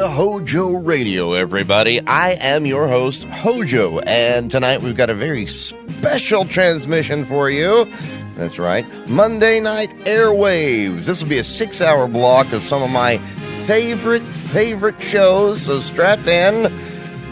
to Hojo Radio, everybody. I am your host, Hojo, and tonight we've got a very special transmission for you. That's right, Monday Night Airwaves. This will be a 6-hour block of some of my favorite shows, so strap in,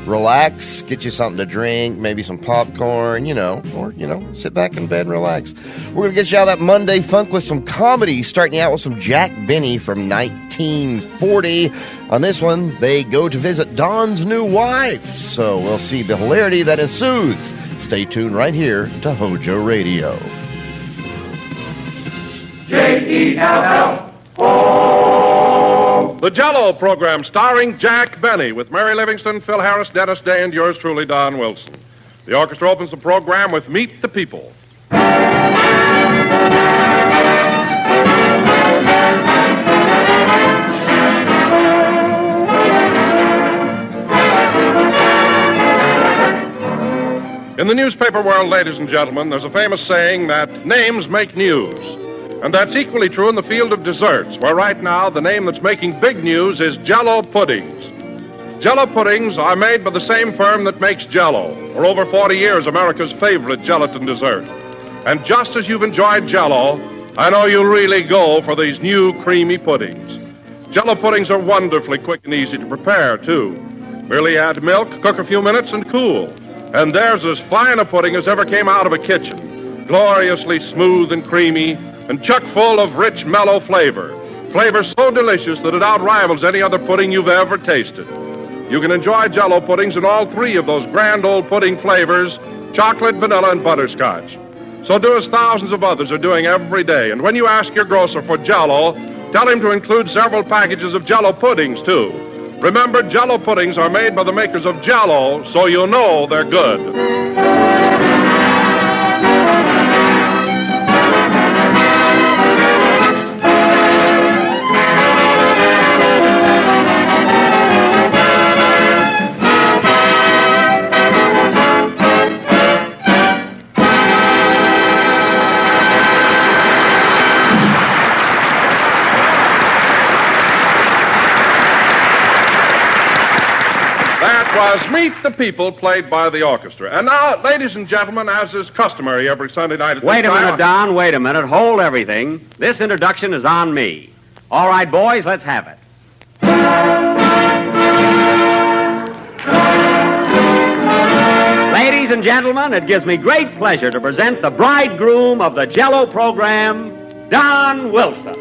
relax, get you something to drink, maybe some popcorn, or sit back in bed and relax. We're going to get you out of that Monday funk with some comedy, starting out with some Jack Benny from 1940. On this one, they go to visit Don's new wife, so we'll see the hilarity that ensues. Stay tuned right here to Hojo Radio. J-E-L-L-O. The Jell-O program starring Jack Benny with Mary Livingston, Phil Harris, Dennis Day, and yours truly, Don Wilson. The orchestra opens the program with Meet the People. In the newspaper world, ladies and gentlemen, there's a famous saying that names make news. And that's equally true in the field of desserts, where right now the name that's making big news is Jell-O puddings. Jell-O puddings are made by the same firm that makes Jell-O. For over 40 years, America's favorite gelatin dessert. And just as you've enjoyed Jell-O, I know you'll really go for these new creamy puddings. Jell-O puddings are wonderfully quick and easy to prepare, too. Merely add milk, cook a few minutes, and cool. And there's as fine a pudding as ever came out of a kitchen. Gloriously smooth and creamy, and chock full of rich, mellow flavor. Flavor so delicious that it outrivals any other pudding you've ever tasted. You can enjoy Jell-O puddings in all three of those grand old pudding flavors, chocolate, vanilla, and butterscotch. So do as thousands of others are doing every day. And when you ask your grocer for Jell-O, tell him to include several packages of Jell-O puddings, too. Remember, Jell-O puddings are made by the makers of Jell-O, so you know they're good. Was Meet the People, played by the orchestra. And now, ladies and gentlemen, as is customary every Sunday night at this time... Wait a minute, Don, wait a minute. Hold everything. This introduction is on me. All right, boys, let's have it. Ladies and gentlemen, it gives me great pleasure to present the bridegroom of the Jell-O program, Don Wilson.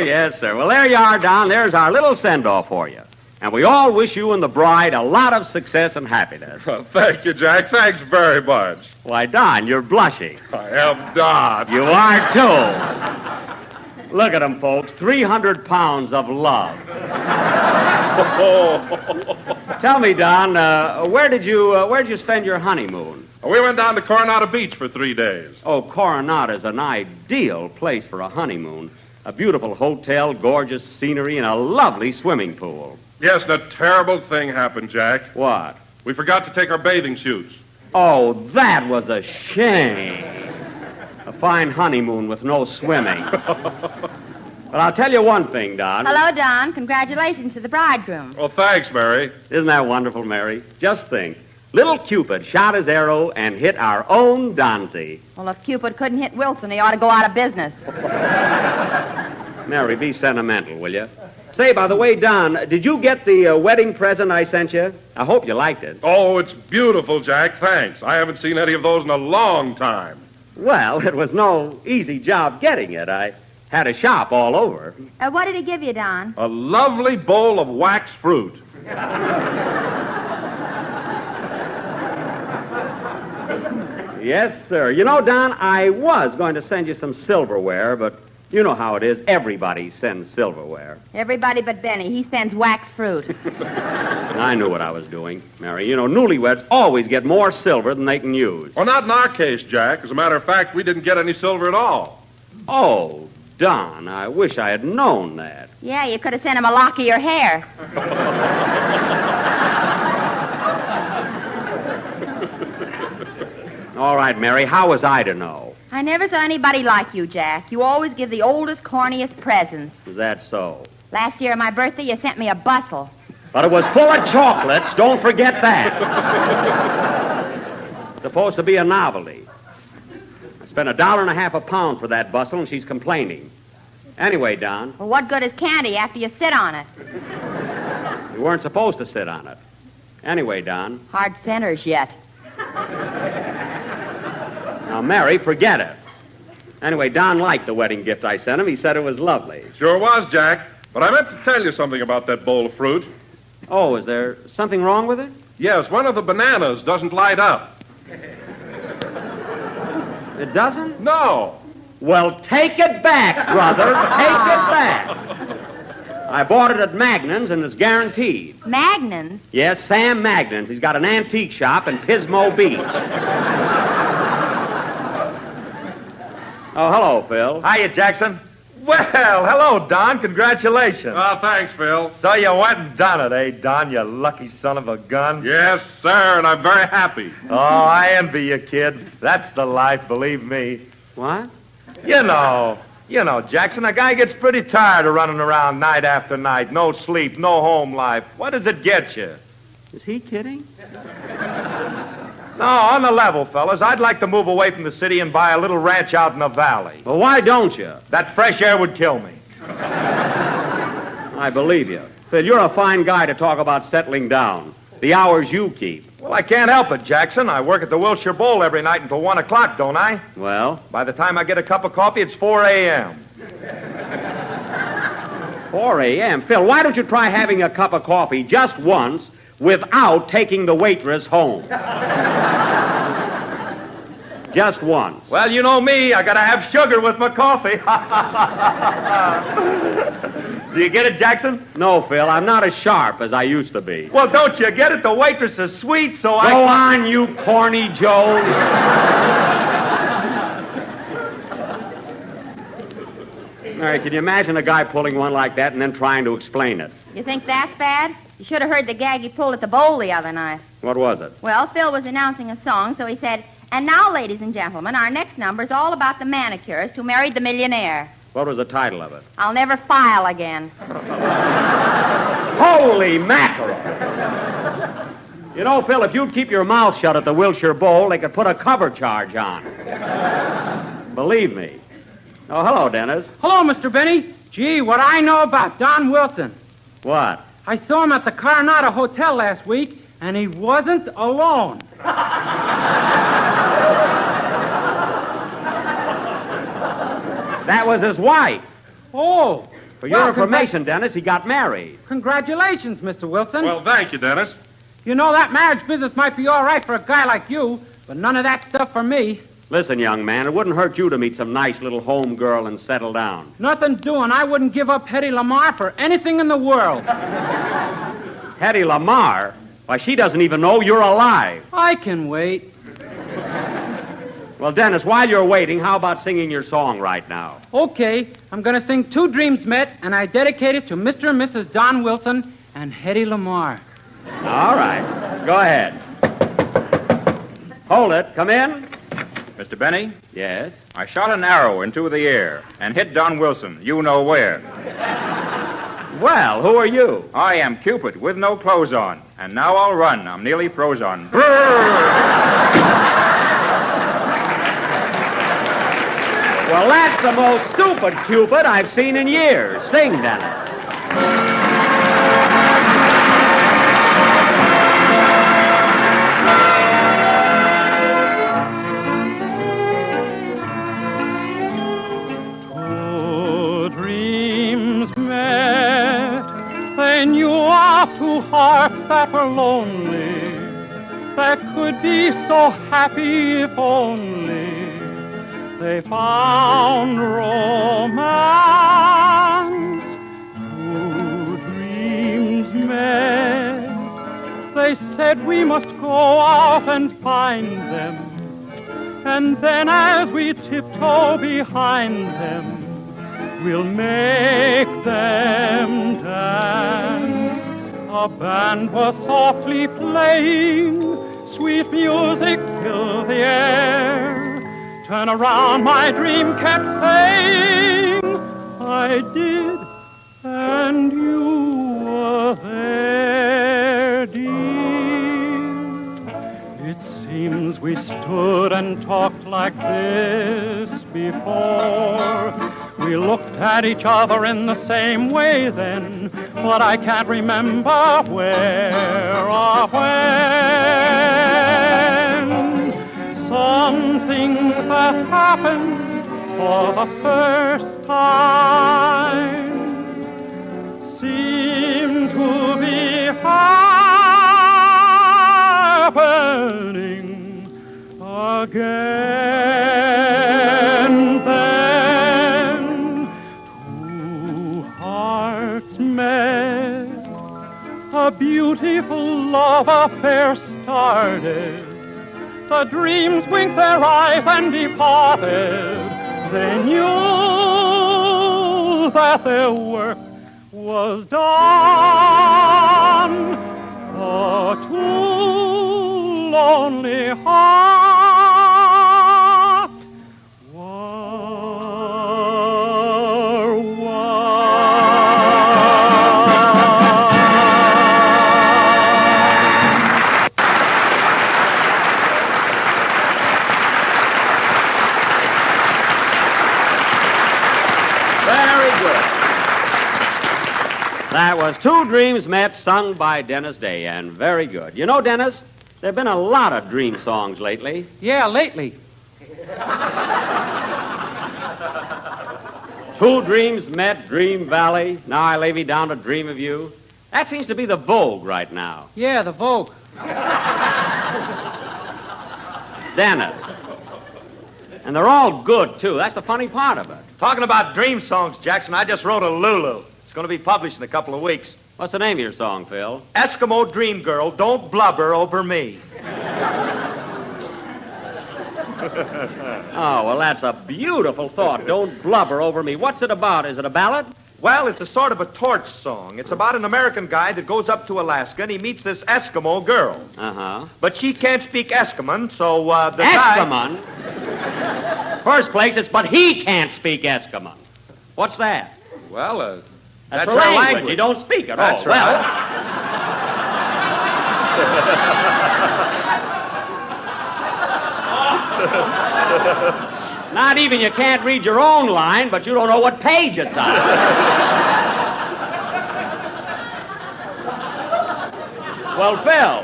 Yes, sir. Well, there you are, Don. There's our little send-off for you. And we all wish you and the bride a lot of success and happiness. Well, thank you, Jack. Thanks very much. Why, Don, you're blushing. I am not. You are, too. Look at them, folks. 300 pounds of love. Tell me, Don, where did you spend your honeymoon? We went down to Coronado Beach for 3 days. Oh, Coronado is an ideal place for a honeymoon. A beautiful hotel, gorgeous scenery, and a lovely swimming pool. Yes, and a terrible thing happened, Jack. What? We forgot to take our bathing suits. Oh, that was a shame. A fine honeymoon with no swimming. But I'll tell you one thing, Don. Hello, Don. Congratulations to the bridegroom. Well, thanks, Mary. Isn't that wonderful, Mary? Just think. Little Cupid shot his arrow and hit our own Donzie. Well, if Cupid couldn't hit Wilson, he ought to go out of business. Mary, be sentimental, will you? Say, by the way, Don, did you get the wedding present I sent you? I hope you liked it. Oh, it's beautiful, Jack. Thanks. I haven't seen any of those in a long time. Well, it was no easy job getting it. I had to shop all over. What did he give you, Don? A lovely bowl of wax fruit. Yes, sir. You know, Don, I was going to send you some silverware, but you know how it is. Everybody sends silverware. Everybody but Benny. He sends wax fruit. I knew what I was doing, Mary. You know, newlyweds always get more silver than they can use. Well, not in our case, Jack. As a matter of fact, we didn't get any silver at all. Oh, Don, I wish I had known that. Yeah, you could have sent him a lock of your hair. All right, Mary, how was I to know? I never saw anybody like you, Jack. You always give the oldest, corniest presents. Is that so? Last year on my birthday, you sent me a bustle. But it was full of chocolates. Don't forget that. Supposed to be a novelty. I spent $1.50 a pound for that bustle, and she's complaining. Anyway, Don. Well, what good is candy after you sit on it? You weren't supposed to sit on it. Anyway, Don. Hard centers yet. Now, Mary, forget it. Anyway, Don liked the wedding gift I sent him. He said it was lovely. Sure was, Jack. But I meant to tell you something about that bowl of fruit. Oh, is there something wrong with it? Yes, one of the bananas doesn't light up. It doesn't? No. Well, take it back, brother. Take it back. I bought it at Magnan's, and it's guaranteed. Magnan's? Yes, Sam Magnan's. He's got an antique shop in Pismo Beach. Oh, hello, Phil. Hiya, Jackson. Well, hello, Don. Congratulations. Oh, thanks, Phil. So you went and done it, eh, Don, you lucky son of a gun? Yes, sir, and I'm very happy. Oh, I envy you, kid. That's the life, believe me. What? You know, Jackson, a guy gets pretty tired of running around night after night. No sleep, no home life. What does it get you? Is he kidding? No, on the level, fellas, I'd like to move away from the city and buy a little ranch out in the valley. Well, why don't you? That fresh air would kill me. I believe you. Phil, you're a fine guy to talk about settling down. The hours you keep. Well, I can't help it, Jackson. I work at the Wilshire Bowl every night until 1 o'clock, don't I? Well? By the time I get a cup of coffee, it's 4 a.m. 4 a.m.? Phil, why don't you try having a cup of coffee just once without taking the waitress home? Just once. Well, you know me. I gotta have sugar with my coffee. Do you get it, Jackson? No, Phil, I'm not as sharp as I used to be. Well, don't you get it? The waitress is sweet, so I... Go on, you corny Joe. Mary, can you imagine a guy pulling one like that and then trying to explain it? You think that's bad? You should have heard the gag he pulled at the bowl the other night. What was it? Well, Phil was announcing a song, so he said, "And now, ladies and gentlemen, our next number is all about the manicurist who married the millionaire. What was the title of it? I'll never file again." Holy mackerel! You know, Phil, if you'd keep your mouth shut at the Wilshire Bowl, they could put a cover charge on. Believe me. Oh, hello, Dennis. Hello, Mr. Benny. Gee, what I know about Don Wilson. What? I saw him at the Coronado Hotel last week, and he wasn't alone. That was his wife. Oh. For your information, Dennis, he got married. Congratulations, Mr. Wilson. Well, thank you, Dennis. You know, that marriage business might be all right for a guy like you, but none of that stuff for me. Listen, young man, it wouldn't hurt you to meet some nice little home girl and settle down. Nothing doing. I wouldn't give up Hedy Lamarr for anything in the world. Hedy Lamarr? Why, she doesn't even know you're alive. I can wait. Well, Dennis, while you're waiting, how about singing your song right now? Okay, I'm going to sing Two Dreams Met, and I dedicate it to Mr. and Mrs. Don Wilson and Hedy Lamarr. All right. Go ahead. Hold it. Come in. Mr. Benny, Yes? I shot an arrow into the air and hit Don Wilson, you know where. Well, who are you? I am Cupid with no clothes on, and now I'll run. I'm nearly froze on. Well, that's the most stupid Cupid I've seen in years. Sing, Dennis. Two dreams met. They knew of two hearts that were lonely, that could be so happy if only they found romance. Two dreams met. They said we must go out and find them, and then as we tiptoe behind them, we'll make them dance. A band was softly playing, sweet music fill the air. Turn around, my dream kept saying, I did, and you were there, dear. It seems we stood and talked like this before. We looked at each other in the same way then, but I can't remember where or when. Some things that happened for the first time seem to be happening again. Then two hearts met, a beautiful love affair started. The dreams winked their eyes and departed. They knew that their work was done. For two lonely hearts were one. Very good. That was Two Dreams Met, sung by Dennis Day, and very good. You know, Dennis, there have been a lot of dream songs lately. Yeah, lately. Two dreams met, Dream Valley. Now I lay me down to dream of you. That seems to be the vogue right now. Yeah, the Vogue. Dennis. And they're all good, too. That's the funny part of it. Talking about dream songs, Jackson, I just wrote a Lulu. It's going to be published in a couple of weeks. What's the name of your song, Phil? Eskimo Dream Girl, don't blubber over me. Oh, well, that's a beautiful thought. Don't blubber over me. What's it about? Is it a ballad? Well, it's a sort of a torch song. It's about an American guy that goes up to Alaska and he meets this Eskimo girl. Uh-huh. But she can't speak Eskimo, so the Eskimo? First place, it's but he can't speak Eskimo. What's that? Well, That's her a language. You don't speak it. That's all. right. Not even you can't read your own line, but you don't know what page it's on. Well, Phil,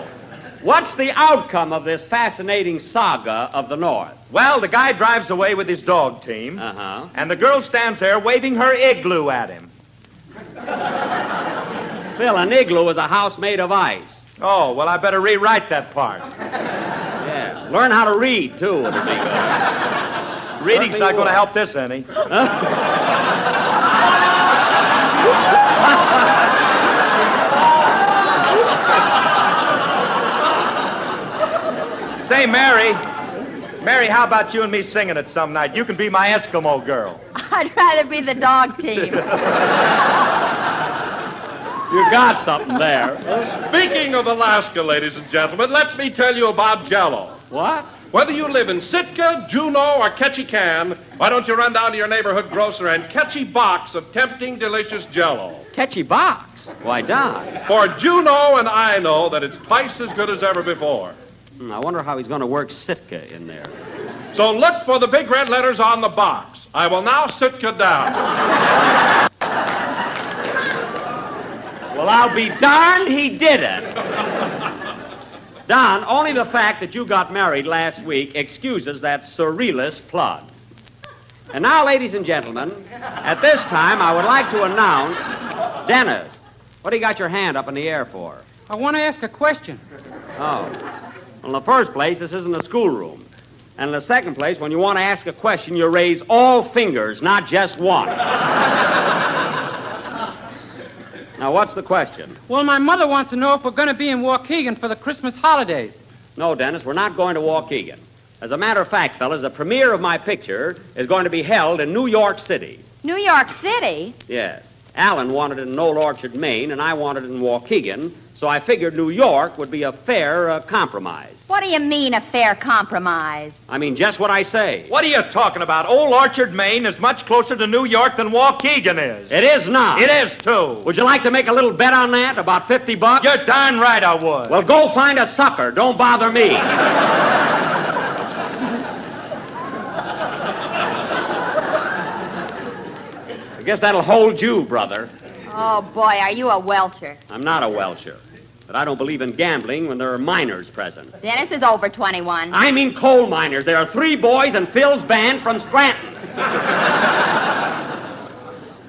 what's the outcome of this fascinating saga of the North? Well, the guy drives away with his dog team, and the girl stands there waving her igloo at him. Phil, an igloo is a house made of ice. Oh, well, I better rewrite that part. Yeah. Learn how to read, too. It'll be good. Reading's not going to help this any. Say, Mary, how about you and me singing it some night? You can be my Eskimo girl. I'd rather be the dog team. You got something there. Speaking of Alaska, ladies and gentlemen, let me tell you about Jell-O. What? Whether you live in Sitka, Juneau, or Ketchikan, why don't you run down to your neighborhood grocer and catch a box of tempting, delicious Jell-O? Catchy box? Why, Don? For Juneau and I know that it's twice as good as ever before. I wonder how he's going to work Sitka in there. So look for the big red letters on the box. I will now Sitka down. Well, I'll be darned he did it. Don, only the fact that you got married last week excuses that surrealist plug. And now, ladies and gentlemen, at this time, I would like to announce... Dennis, what do you got your hand up in the air for? I want to ask a question. Oh. Well, in the first place, this isn't a schoolroom. And in the second place, when you want to ask a question, you raise all fingers, not just one. Now, what's the question? Well, my mother wants to know if we're going to be in Waukegan for the Christmas holidays. No, Dennis, we're not going to Waukegan. As a matter of fact, fellas, the premiere of my picture is going to be held in New York City. New York City? Yes. Alan wanted it in Old Orchard, Maine, and I wanted it in Waukegan, So I figured New York would be a fair compromise. What do you mean, a fair compromise? I mean, just what I say. What are you talking about? Old Orchard, Maine is much closer to New York than Waukegan is. It is not. It is, too. Would you like to make a little bet on that? About $50? You're darn right I would. Well, go find a sucker. Don't bother me. I guess that'll hold you, brother. Oh, boy, are you a welcher? I'm not a welcher. But I don't believe in gambling when there are minors present. Dennis is over 21. I mean coal miners. There are 3 boys in Phil's band from Scranton.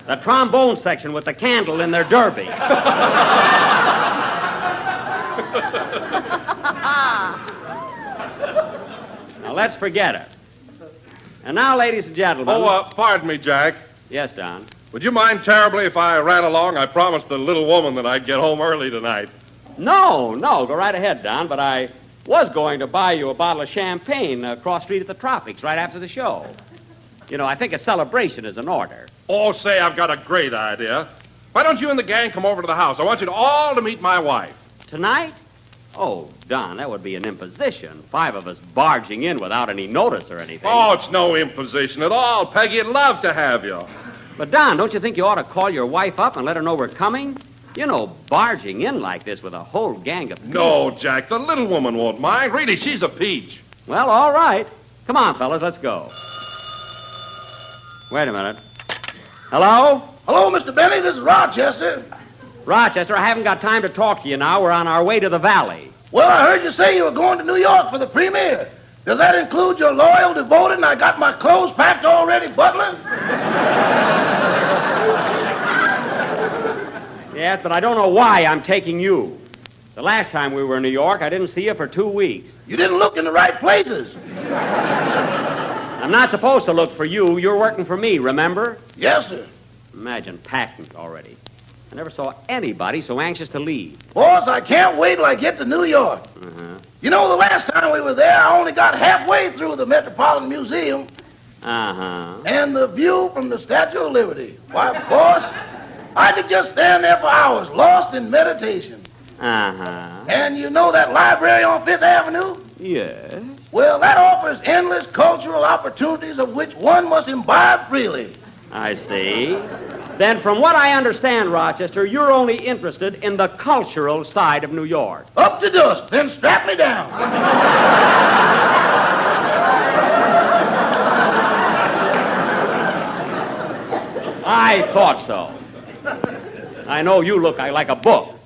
The trombone section with the candle in their derby. Now, let's forget it. And now, ladies and gentlemen... Pardon me, Jack. Yes, Don? Would you mind terribly if I ran along? I promised the little woman that I'd get home early tonight. No, go right ahead, Don, but I was going to buy you a bottle of champagne across street at the Tropics right after the show. You know, I think a celebration is in order. Oh, say, I've got a great idea. Why don't you and the gang come over to the house? I want you all to meet my wife. Tonight? Oh, Don, that would be an imposition. 5 of us barging in without any notice or anything. Oh, it's no imposition at all. Peggy'd love to have you. But, Don, don't you think you ought to call your wife up and let her know we're coming? You know, barging in like this with a whole gang of people. No, Jack, the little woman won't mind. Really, she's a peach. Well, all right. Come on, fellas, let's go. Wait a minute. Hello? Hello, Mr. Benny. This is Rochester. Rochester, I haven't got time to talk to you now. We're on our way to the valley. Well, I heard you say you were going to New York for the premiere. Does that include your loyal, devoted, and I got my clothes packed already, butler? Yes, but I don't know why I'm taking you. The last time we were in New York, I didn't see you for 2 weeks. You didn't look in the right places. I'm not supposed to look for you. You're working for me, remember? Yes, sir. Imagine packing already. I never saw anybody so anxious to leave. Boss, I can't wait till I get to New York. Uh-huh. You know, the last time we were there, I only got halfway through the Metropolitan Museum. Uh-huh. And the view from the Statue of Liberty. Why, boss, I could just stand there for hours, lost in meditation. Uh-huh. And you know that library on Fifth Avenue? Yes. Well, that offers endless cultural opportunities of which one must imbibe freely. I see. Then from what I understand, Rochester, you're only interested in the cultural side of New York. Up to dust, then strap me down. I thought so. I know you look like a book.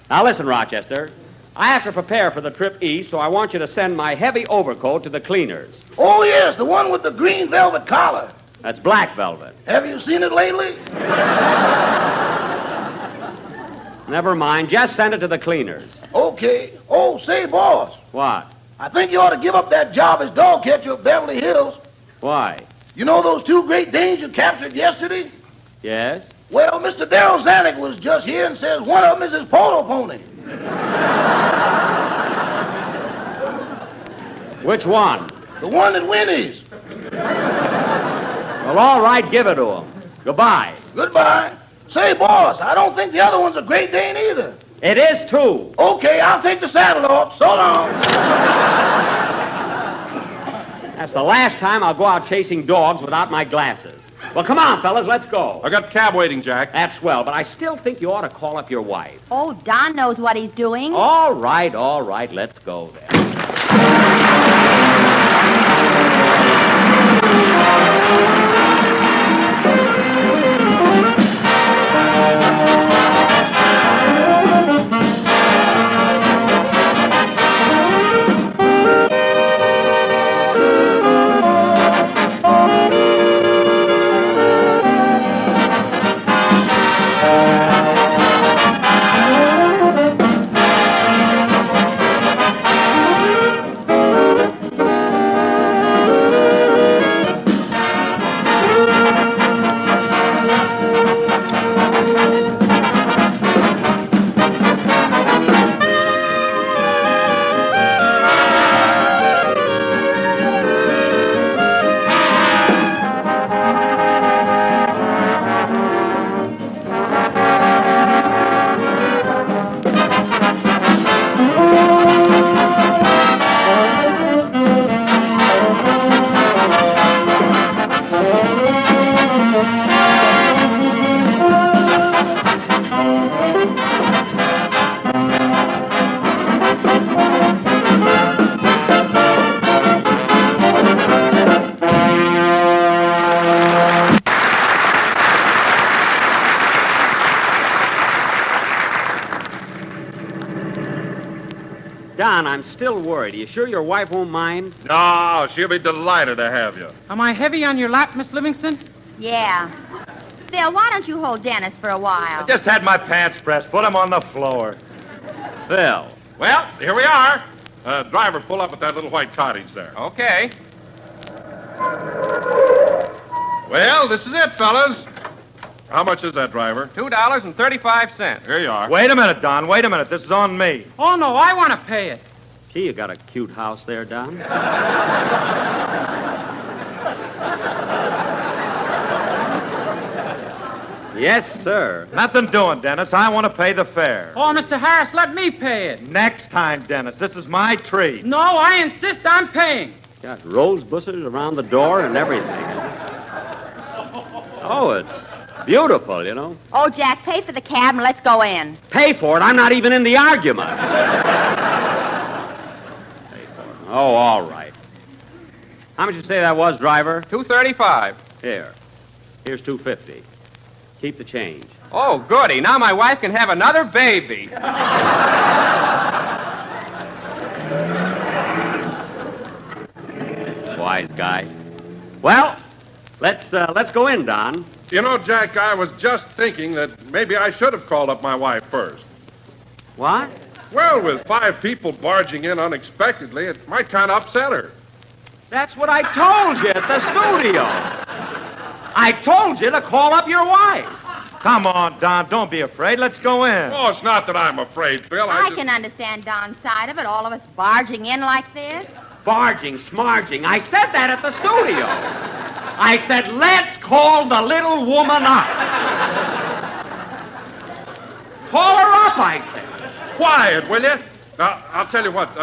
Now listen, Rochester. I have to prepare for the trip east, so I want you to send my heavy overcoat to the cleaners. Oh, yes, the one with the green velvet collar. That's black velvet. Have you seen it lately? Never mind. Just send it to the cleaners. Okay. Oh, say, boss. What? I think you ought to give up that job as dog catcher at Beverly Hills. Why? You know those 2 Great Danes you captured yesterday? Yes? Well, Mr. Darrell Zanuck was just here and says one of them is his polo pony. Which one? The one that whinnies. Well, all right, give it to him. Goodbye. Goodbye. Say, boss, I don't think the other one's a Great Dane either. It is, too. Okay, I'll take the saddle off. So long. That's the last time I'll go out chasing dogs without my glasses. Well, come on, fellas, let's go. I got a cab waiting, Jack. That's swell, but I still think you ought to call up your wife. Oh, Don knows what he's doing. All right, let's go then. Don, I'm still worried. Are you sure your wife won't mind? No, she'll be delighted to have you. Am I heavy on your lap, Miss Livingston? Yeah. Phil, why don't you hold Dennis for a while? I just had my pants pressed. Put them on the floor. Phil. Well, here we are. Driver, pull up at that little white cottage there. Okay. Well, this is it, fellas. How much is that, driver? $2.35. Here you are. Wait a minute, Don. Wait a minute. This is on me. Oh, no, I want to pay it. Gee, you got a cute house there, Don. Yes, sir. Nothing doing, Dennis. I want to pay the fare. Oh, Mr. Harris, let me pay it. Next time, Dennis. This is my tree. No, I insist I'm paying. Got rose bushes around the door and everything. Oh, it's beautiful, you know. Oh, Jack, pay for the cab and let's go in. Pay for it? I'm not even in the argument. Pay for it. Oh, all right. How much you say that was, driver? $2.35. Here's $2.50. Keep the change. Oh, goody. Now my wife can have another baby. Wise guy. Well, let's go in, Don. You know, Jack, I was just thinking that maybe I should have called up my wife first. What? Well, with 5 people barging in unexpectedly, it might kind of upset her. That's what I told you at the studio. I told you to call up your wife. Come on, Don. Don't be afraid. Let's go in. Oh, it's not that I'm afraid, Phil. I can understand Don's side of it, all of us barging in like this. Barging, smarging. I said that at the studio. I said, let's call the little woman up. Call her up, I said. Quiet, will you? Now, I'll tell you what,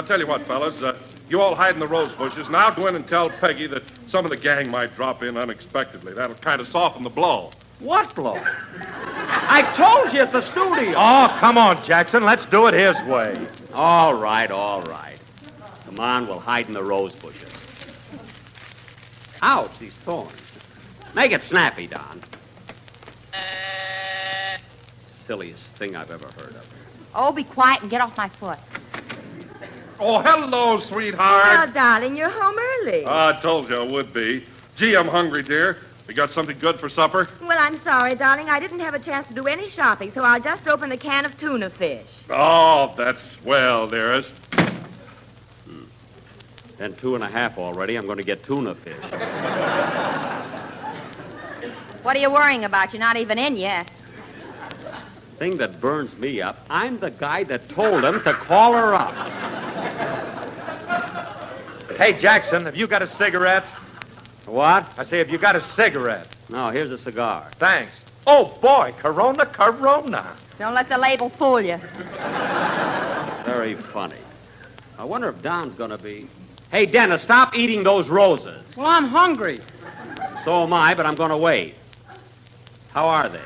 fellas. You all hide in the rose bushes, and I'll go in and tell Peggy that some of the gang might drop in unexpectedly. That'll kind of soften the blow. What blow? I told you at the studio. Oh, come on, Jackson. Let's do it his way. All right. Come on, we'll hide in the rose bushes. Ouch, these thorns. Make it snappy, Don. Silliest thing I've ever heard of. Oh, be quiet and get off my foot. Oh, hello, sweetheart. Well, darling, you're home early. I told you I would be. Gee, I'm hungry, dear. You got something good for supper? Well, I'm sorry, darling. I didn't have a chance to do any shopping, so I'll just open a can of tuna fish. Oh, that's swell, dearest. Spent 2.5 already. I'm going to get tuna fish. What are you worrying about? You're not even in yet. Thing that burns me up, I'm the guy that told him to call her up. Hey, Jackson, have you got a cigarette? What? I say, have you got a cigarette? No, here's a cigar. Thanks. Oh, boy, Corona. Don't let the label fool you. Very funny. I wonder if Don's going to be... Hey, Dennis, stop eating those roses. Well, I'm hungry. So am I, but I'm going to wait. How are they?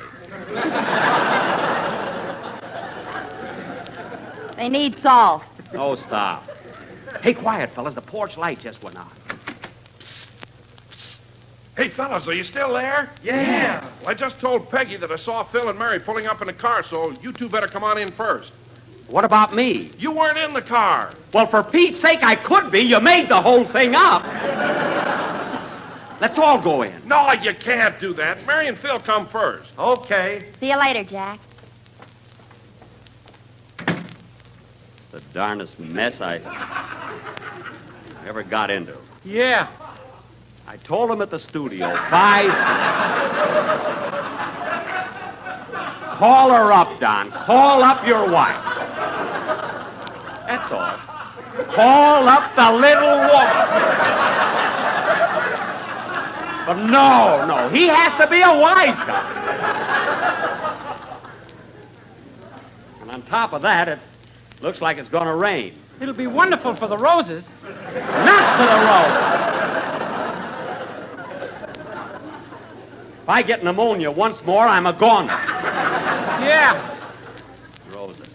They need salt. Oh, stop. Hey, quiet, fellas. The porch light just went on. Hey, fellas, are you still there? Yeah. Well, I just told Peggy that I saw Phil and Mary pulling up in a car, so you two better come on in first. What about me? You weren't in the car. Well, for Pete's sake, I could be. You made the whole thing up. Let's all go in. No, you can't do that. Mary and Phil come first. Okay. See you later, Jack. It's the darndest mess I ever got into. Yeah. I told him at the studio, 5... Call her up, Don. Call up your wife. That's all. Call up the little woman. But no, he has to be a wise guy. And on top of that, it looks like it's going to rain. It'll be wonderful for the roses. Not for the roses. If I get pneumonia once more, I'm a goner. Yeah. Roses.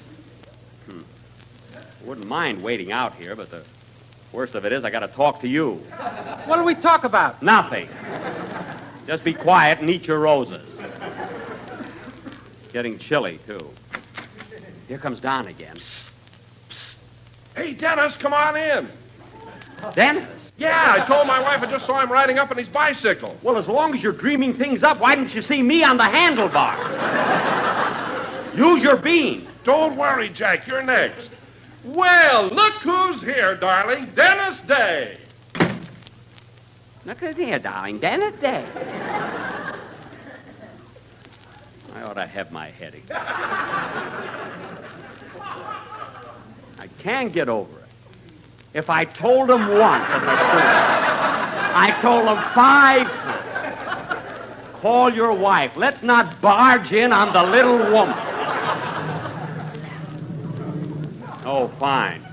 Wouldn't mind waiting out here, but the worst of it is I got to talk to you. What do we talk about? Nothing. Just be quiet and eat your roses. It's getting chilly, too. Here comes Don again. Hey, Dennis, come on in. Dennis? Yeah, I told my wife I just saw him riding up on his bicycle. Well, as long as you're dreaming things up, why didn't you see me on the handlebar? Use your bean. Don't worry, Jack, you're next. Well, look who's here, darling. Dennis Day. Look at here, darling. Dennis Day. I ought to have my headache. I can't get over it. If I told him once in the store, I told him 5 times. Call your wife. Let's not barge in on the little woman. Oh, fine.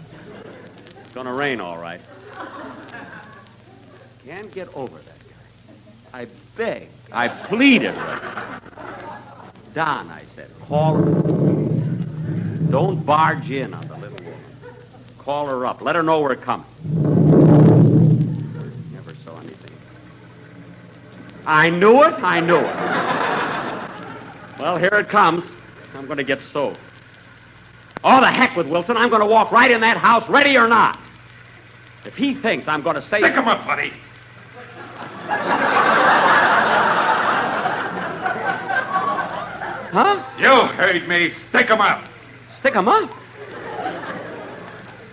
It's gonna rain, all right. Can't get over that guy. I begged. I pleaded. Don, I said, call her. Don't barge in on the little woman. Call her up. Let her know we're coming. Never saw anything. I knew it. Well, here it comes. I'm going to get soaked. Oh, the heck with Wilson. I'm going to walk right in that house, ready or not. If he thinks I'm going to say... Stick him up, buddy. Huh? You heard me. Stick him up. Stick him up?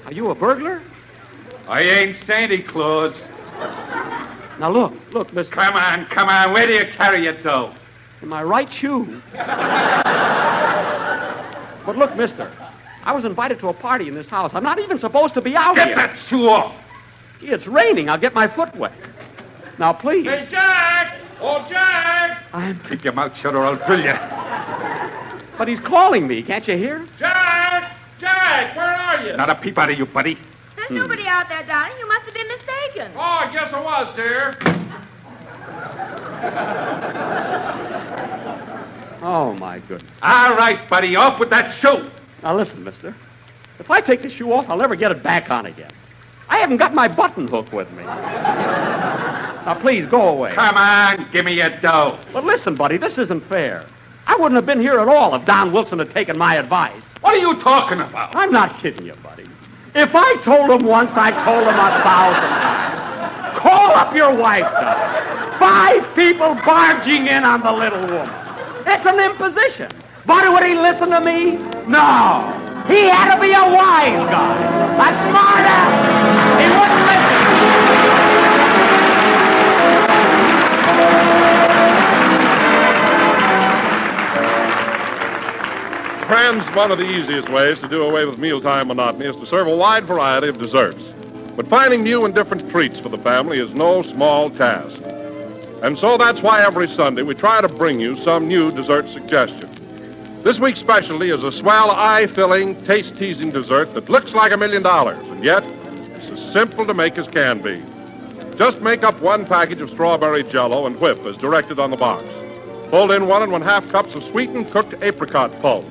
Are you a burglar? I ain't Santa Claus. Now, look, mister. Come on. Where do you carry it, though? In my right shoe. But look, mister, I was invited to a party in this house. I'm not even supposed to be out here. Get that shoe off. Gee, it's raining. I'll get my foot wet. Now, please. Hey, Jack! Oh, Jack! Keep your mouth shut or I'll drill you. But he's calling me. Can't you hear? Jack! Jack, where are you? Not a peep out of you, buddy. There's nobody out there, darling. You must have been mistaken. Oh, I guess I was, dear. Oh, my goodness. All right, buddy, off with that shoe. Now, listen, mister. If I take the shoe off, I'll never get it back on again. I haven't got my button hook with me. Now, please, go away. Come on, give me your dough. But listen, buddy, this isn't fair. I wouldn't have been here at all if Don Wilson had taken my advice. What are you talking about? I'm not kidding you, buddy. If I told him once, I told him 1,000 times. Call up your wife, Don. 5 people barging in on the little woman. It's an imposition. But would he listen to me? No. He had to be a wise guy, a smart ass. He wouldn't listen. Friends, one of the easiest ways to do away with mealtime monotony is to serve a wide variety of desserts. But finding new and different treats for the family is no small task. And so that's why every Sunday we try to bring you some new dessert suggestion. This week's specialty is a swell, eye-filling, taste-teasing dessert that looks like $1 million, and yet it's as simple to make as can be. Just make up 1 package of strawberry Jell-O and whip as directed on the box. Fold in 1 1/2 cups of sweetened cooked apricot pulp.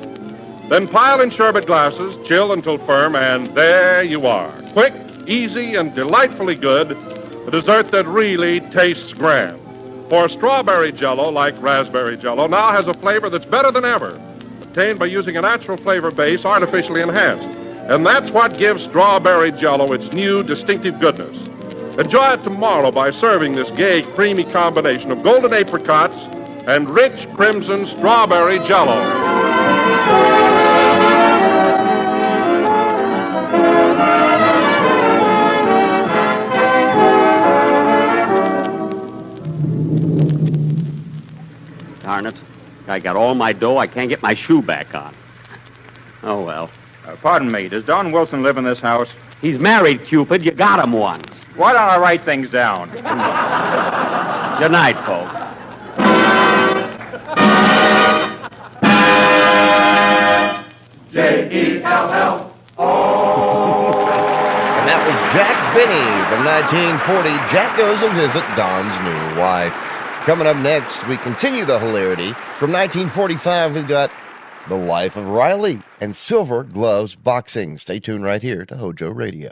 Then pile in sherbet glasses, chill until firm, and there you are. Quick, easy, and delightfully good, a dessert that really tastes grand. For strawberry Jell-O, like raspberry Jell-O, now has a flavor that's better than ever, obtained by using a natural flavor base artificially enhanced. And that's what gives strawberry Jell-O its new distinctive goodness. Enjoy it tomorrow by serving this gay, creamy combination of golden apricots and rich crimson strawberry Jell-O. Darn it. I got all my dough. I can't get my shoe back on. Oh, well. Pardon me, does Don Wilson live in this house? He's married, Cupid. You got him once. Why don't I write things down? Good night, folks. J-E-L-L-O. And that was Jack Benny from 1940. Jack goes to visit Don's new wife. Coming up next, we continue the hilarity. From 1945, we've got The Life of Riley and Silver Gloves Boxing. Stay tuned right here to Hojo Radio.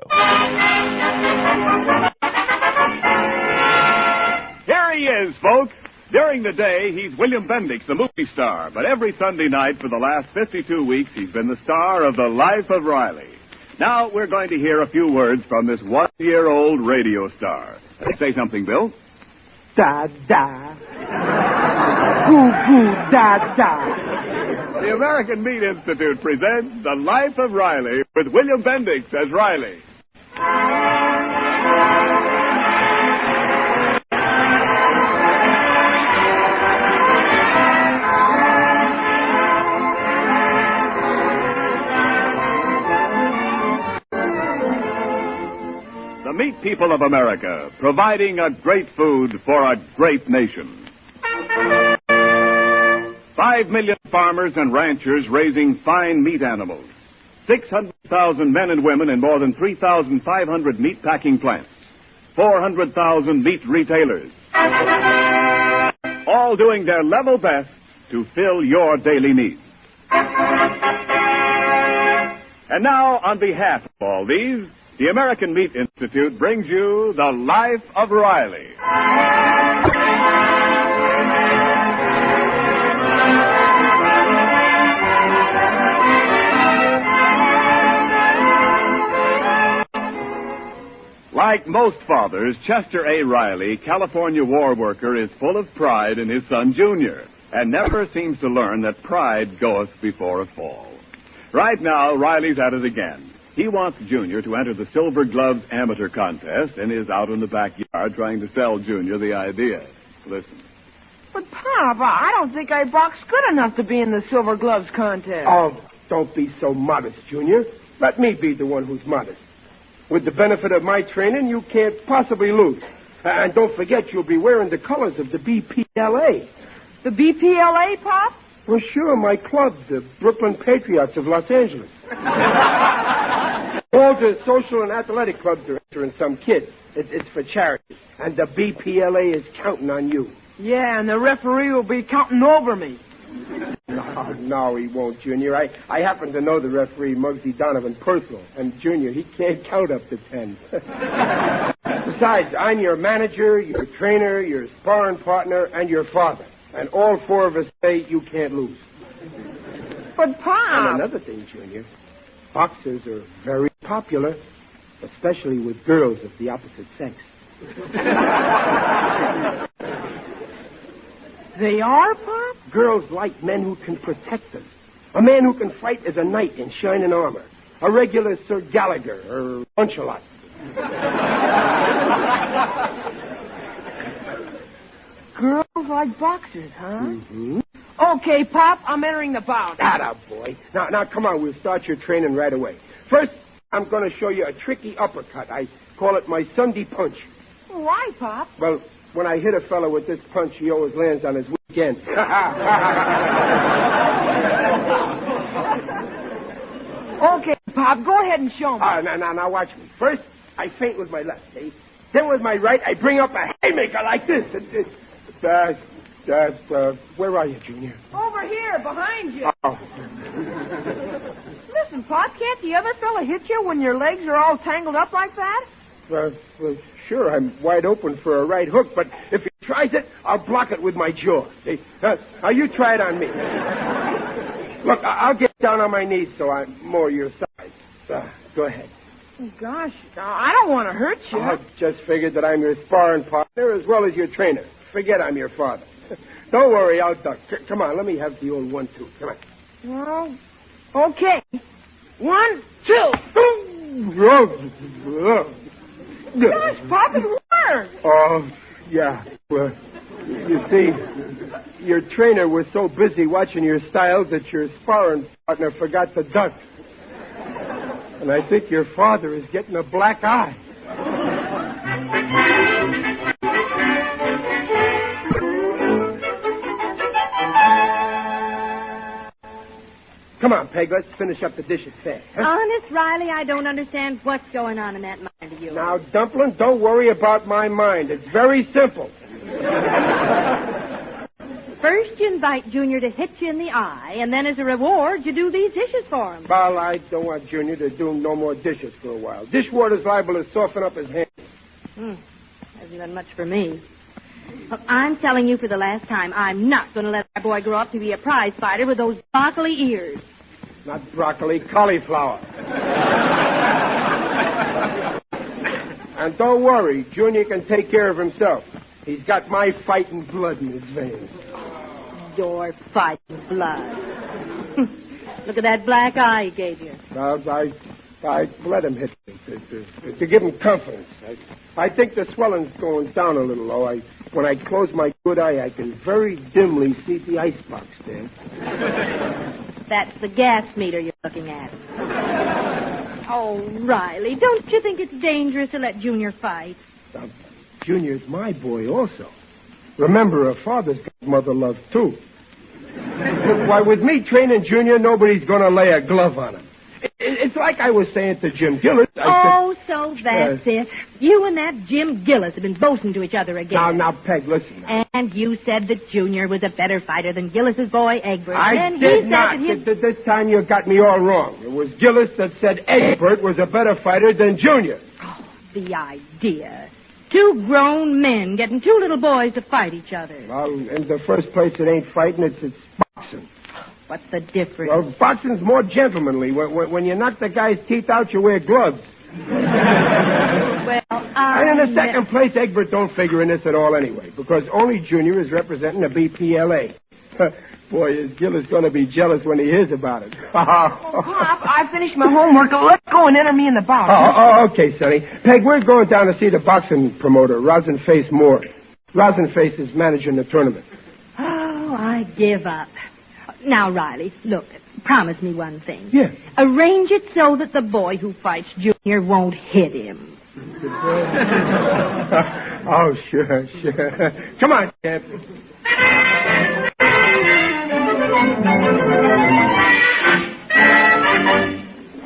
Here he is, folks. During the day, he's William Bendix, the movie star. But every Sunday night for the last 52 weeks, he's been the star of The Life of Riley. Now we're going to hear a few words from this one-year-old radio star. Say something, Bill. Da-da. Goo-goo, da-da. The American Meat Institute presents The Life of Riley with William Bendix as Riley. The meat people of America, providing a great food for a great nation. 5 million farmers and ranchers raising fine meat animals. 600,000 men and women in more than 3,500 meat packing plants. 400,000 meat retailers. All doing their level best to fill your daily needs. And now, on behalf of all these, the American Meat Institute brings you The Life of Riley. Like most fathers, Chester A. Riley, California war worker, is full of pride in his son Junior, and never seems to learn that pride goeth before a fall. Right now, Riley's at it again. He wants Junior to enter the Silver Gloves Amateur Contest and is out in the backyard trying to sell Junior the idea. Listen. But, Pop, I don't think I box good enough to be in the Silver Gloves contest. Oh, don't be so modest, Junior. Let me be the one who's modest. With the benefit of my training, you can't possibly lose. And don't forget, you'll be wearing the colors of the BPLA. The BPLA, Pop? Well, sure, my club, the Brooklyn Patriots of Los Angeles. All the social and athletic clubs are entering some kid. It's for charity. And the BPLA is counting on you. Yeah, and the referee will be counting over me. No, he won't, Junior. I happen to know the referee, Muggsy Donovan, personal. And, Junior, he can't count up to 10. Besides, I'm your manager, your trainer, your sparring partner, and your father. And all four of us say you can't lose. But, Pop... And another thing, Junior. Boxers are very popular, especially with girls of the opposite sex. They are, Pop? Girls like men who can protect them. A man who can fight as a knight in shining armor. A regular Sir Gallagher or Lunch-a-Lot. Girls like boxers, huh? Mm-hmm. Okay, Pop, I'm entering the bout. Atta boy. Now, come on, we'll start your training right away. First, I'm going to show you a tricky uppercut. I call it my Sunday punch. Why, Pop? Well, when I hit a fellow with this punch, he always lands on his weekend. Okay, Pop, go ahead and show me. Now, watch me. First, I feint with my left, see? Then with my right, I bring up a haymaker like this. Where are you, Junior? Over here, behind you. Oh. Listen, Pop, can't the other fella hit you when your legs are all tangled up like that? Well, sure, I'm wide open for a right hook, but if he tries it, I'll block it with my jaw. See? Now, you try it on me. Look, I'll get down on my knees so I'm more your size. Go ahead. Oh, gosh, I don't want to hurt you. I just figured that I'm your sparring partner as well as your trainer. Forget I'm your father. Don't worry, I'll duck. Come on, let me have the old 1-2. Come on. Well, okay. 1, 2. Gosh, Pop, it worked. Oh, yeah. Well, you see, your trainer was so busy watching your styles that your sparring partner forgot to duck. And I think your father is getting a black eye. Come on, Peg, let's finish up the dishes fast. Huh? Honest, Riley, I don't understand what's going on in that mind of yours. Now, Dumpling, don't worry about my mind. It's very simple. First, you invite Junior to hit you in the eye, and then as a reward, you do these dishes for him. Well, I don't want Junior to do no more dishes for a while. Dishwater's liable to soften up his hands. Hasn't done much for me. Well, I'm telling you for the last time, I'm not going to let that boy grow up to be a prize fighter with those broccoli ears. Not broccoli, cauliflower. And don't worry, Junior can take care of himself. He's got my fighting blood in his veins. Your fighting blood. Look at that black eye he gave you. I let him hit me to give him confidence. I think the swelling's going down a little, though. When I close my good eye, I can very dimly see the icebox there. That's the gas meter you're looking at. Oh, Riley, don't you think it's dangerous to let Junior fight? Junior's my boy also. Remember, a father's got mother love, too. Why, with me training Junior, nobody's going to lay a glove on him. It's like I was saying to Jim Gillis. So that's it. You and that Jim Gillis have been boasting to each other again. Now, Peg, listen. And you said that Junior was a better fighter than Gillis's boy, Egbert. I did not. This time you got me all wrong. It was Gillis that said Egbert was a better fighter than Junior. Oh, the idea. Two grown men getting two little boys to fight each other. Well, in the first place, it ain't fighting, it's boxing. What's the difference? Well, boxing's more gentlemanly. When you knock the guy's teeth out, you wear gloves. Well, and in the second place, Egbert don't figure in this at all anyway, because only Junior is representing the BPLA. Boy, is Gillis going to be jealous when he hears about it. Pop, I finished my homework. Let's go and enter me in the box. Okay, Sonny. Peg, we're going down to see the boxing promoter, Rosenface Moore. Rosenface is managing the tournament. Oh, I give up. Now, Riley, look, promise me one thing. Yeah. Arrange it so that the boy who fights Junior won't hit him. Oh, sure. Come on, champ.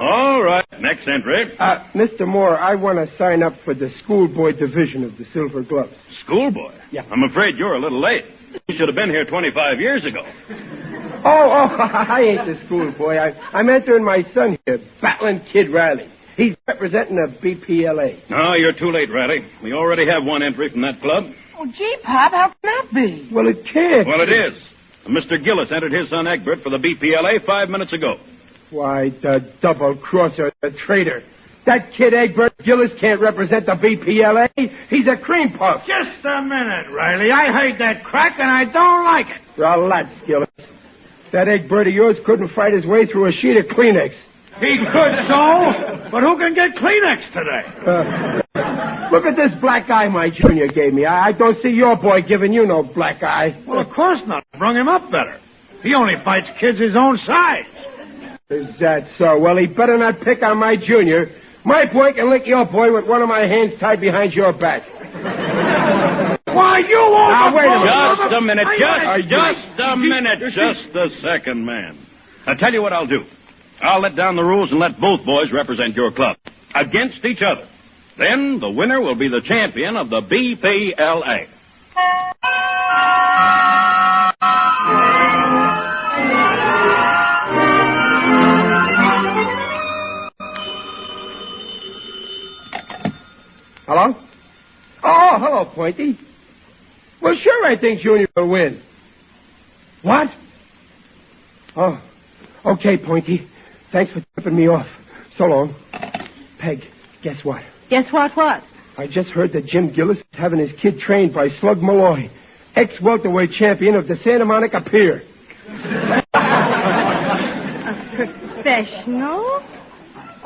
All right, next entry. Mr. Moore, I want to sign up for the schoolboy division of the Silver Gloves. Schoolboy? Yeah. I'm afraid you're a little late. You should have been here 25 years ago. I ain't the schoolboy. I'm entering my son here, Battling Kid Riley. He's representing the BPLA. No, you're too late, Riley. We already have one entry from that club. Oh, gee, Pop, how can that be? Well, it can't. Well, it is. Mr. Gillis entered his son Egbert for the BPLA 5 minutes ago. Why, the double-crosser, the traitor. That kid Egbert Gillis can't represent the BPLA. He's a cream puff. Just a minute, Riley. I heard that crack, and I don't like it. Relax, Gillis. That Egbert of yours couldn't fight his way through a sheet of Kleenex. He could so, but who can get Kleenex today? Look at this black eye my junior gave me. I don't see your boy giving you no black eye. Well, of course not. I brung him up better. He only fights kids his own size. Is that so? Well, he better not pick on my junior. My boy can lick your boy with one of my hands tied behind your back. Why, you won't... Now, wait a minute. Just a minute. Just a second, man. I'll tell you what I'll do. I'll let down the rules and let both boys represent your club against each other. Then the winner will be the champion of the BPLA. Hello? Oh, hello, Pointy. Well, sure, I think Junior will win. What? Oh, okay, Pointy. Thanks for tipping me off. So long. Peg, guess what? Guess what? I just heard that Jim Gillis is having his kid trained by Slug Malloy, ex-welterweight champion of the Santa Monica Pier. Professional?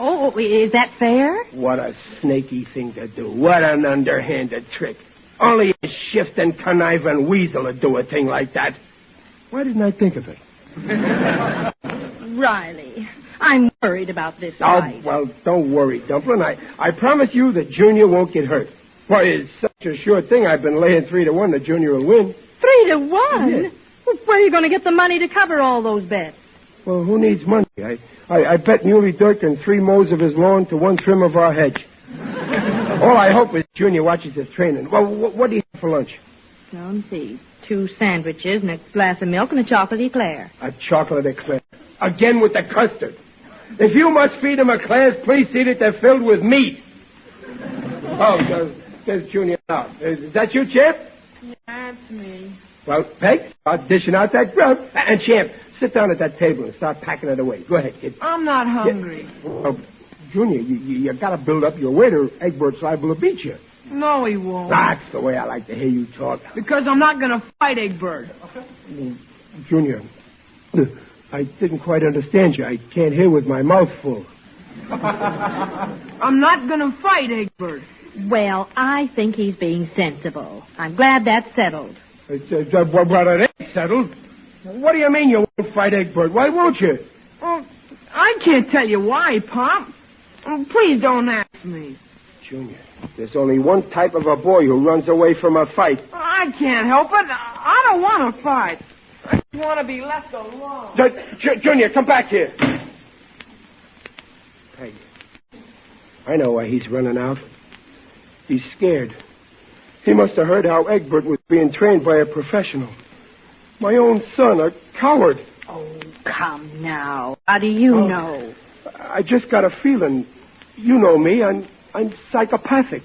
Oh, is that fair? What a snaky thing to do. What an underhanded trick. Only a shifting, conniving weasel would do a thing like that. Why didn't I think of it? Riley, I'm worried about this fight. Oh, well, don't worry, Dumplin'. I promise you that Junior won't get hurt. Why, it's such a sure thing I've been laying 3-1 that Junior will win. 3-1? Yes. Well, where are you going to get the money to cover all those bets? Well, who needs money? I bet Muley Dirk and 3 mows of his lawn to 1 trim of our hedge. All I hope is Junior watches his training. Well, what do you have for lunch? Don't see. 2 sandwiches and a glass of milk and a chocolate eclair. A chocolate eclair. Again with the custard. If you must feed them eclairs, please see that they're filled with meat. Oh, there's Junior now. Is that you, Champ? Yeah, it's me. Well, Peg, start dishing out that grub. And, Champ, sit down at that table and start packing it away. Go ahead, kid. I'm not hungry. Yeah. Oh, Junior, you got to build up your weight or Egbert's liable to beat you. No, he won't. That's the way I like to hear you talk. Because I'm not going to fight Egbert. Junior, I didn't quite understand you. I can't hear with my mouth full. I'm not going to fight Egbert. Well, I think he's being sensible. I'm glad that's settled. Well, it ain't settled. What do you mean you won't fight Egbert? Why won't you? Oh, I can't tell you why, Pop. Oh, please don't ask me. Junior, there's only one type of a boy who runs away from a fight. I can't help it. I don't want to fight. I just want to be left alone. Junior, come back here. Peg, I know why he's running out. He's scared. He must have heard how Egbert was being trained by a professional. My own son, a coward. Oh, come now. How do you know? I just got a feeling. You know me. I'm psychopathic.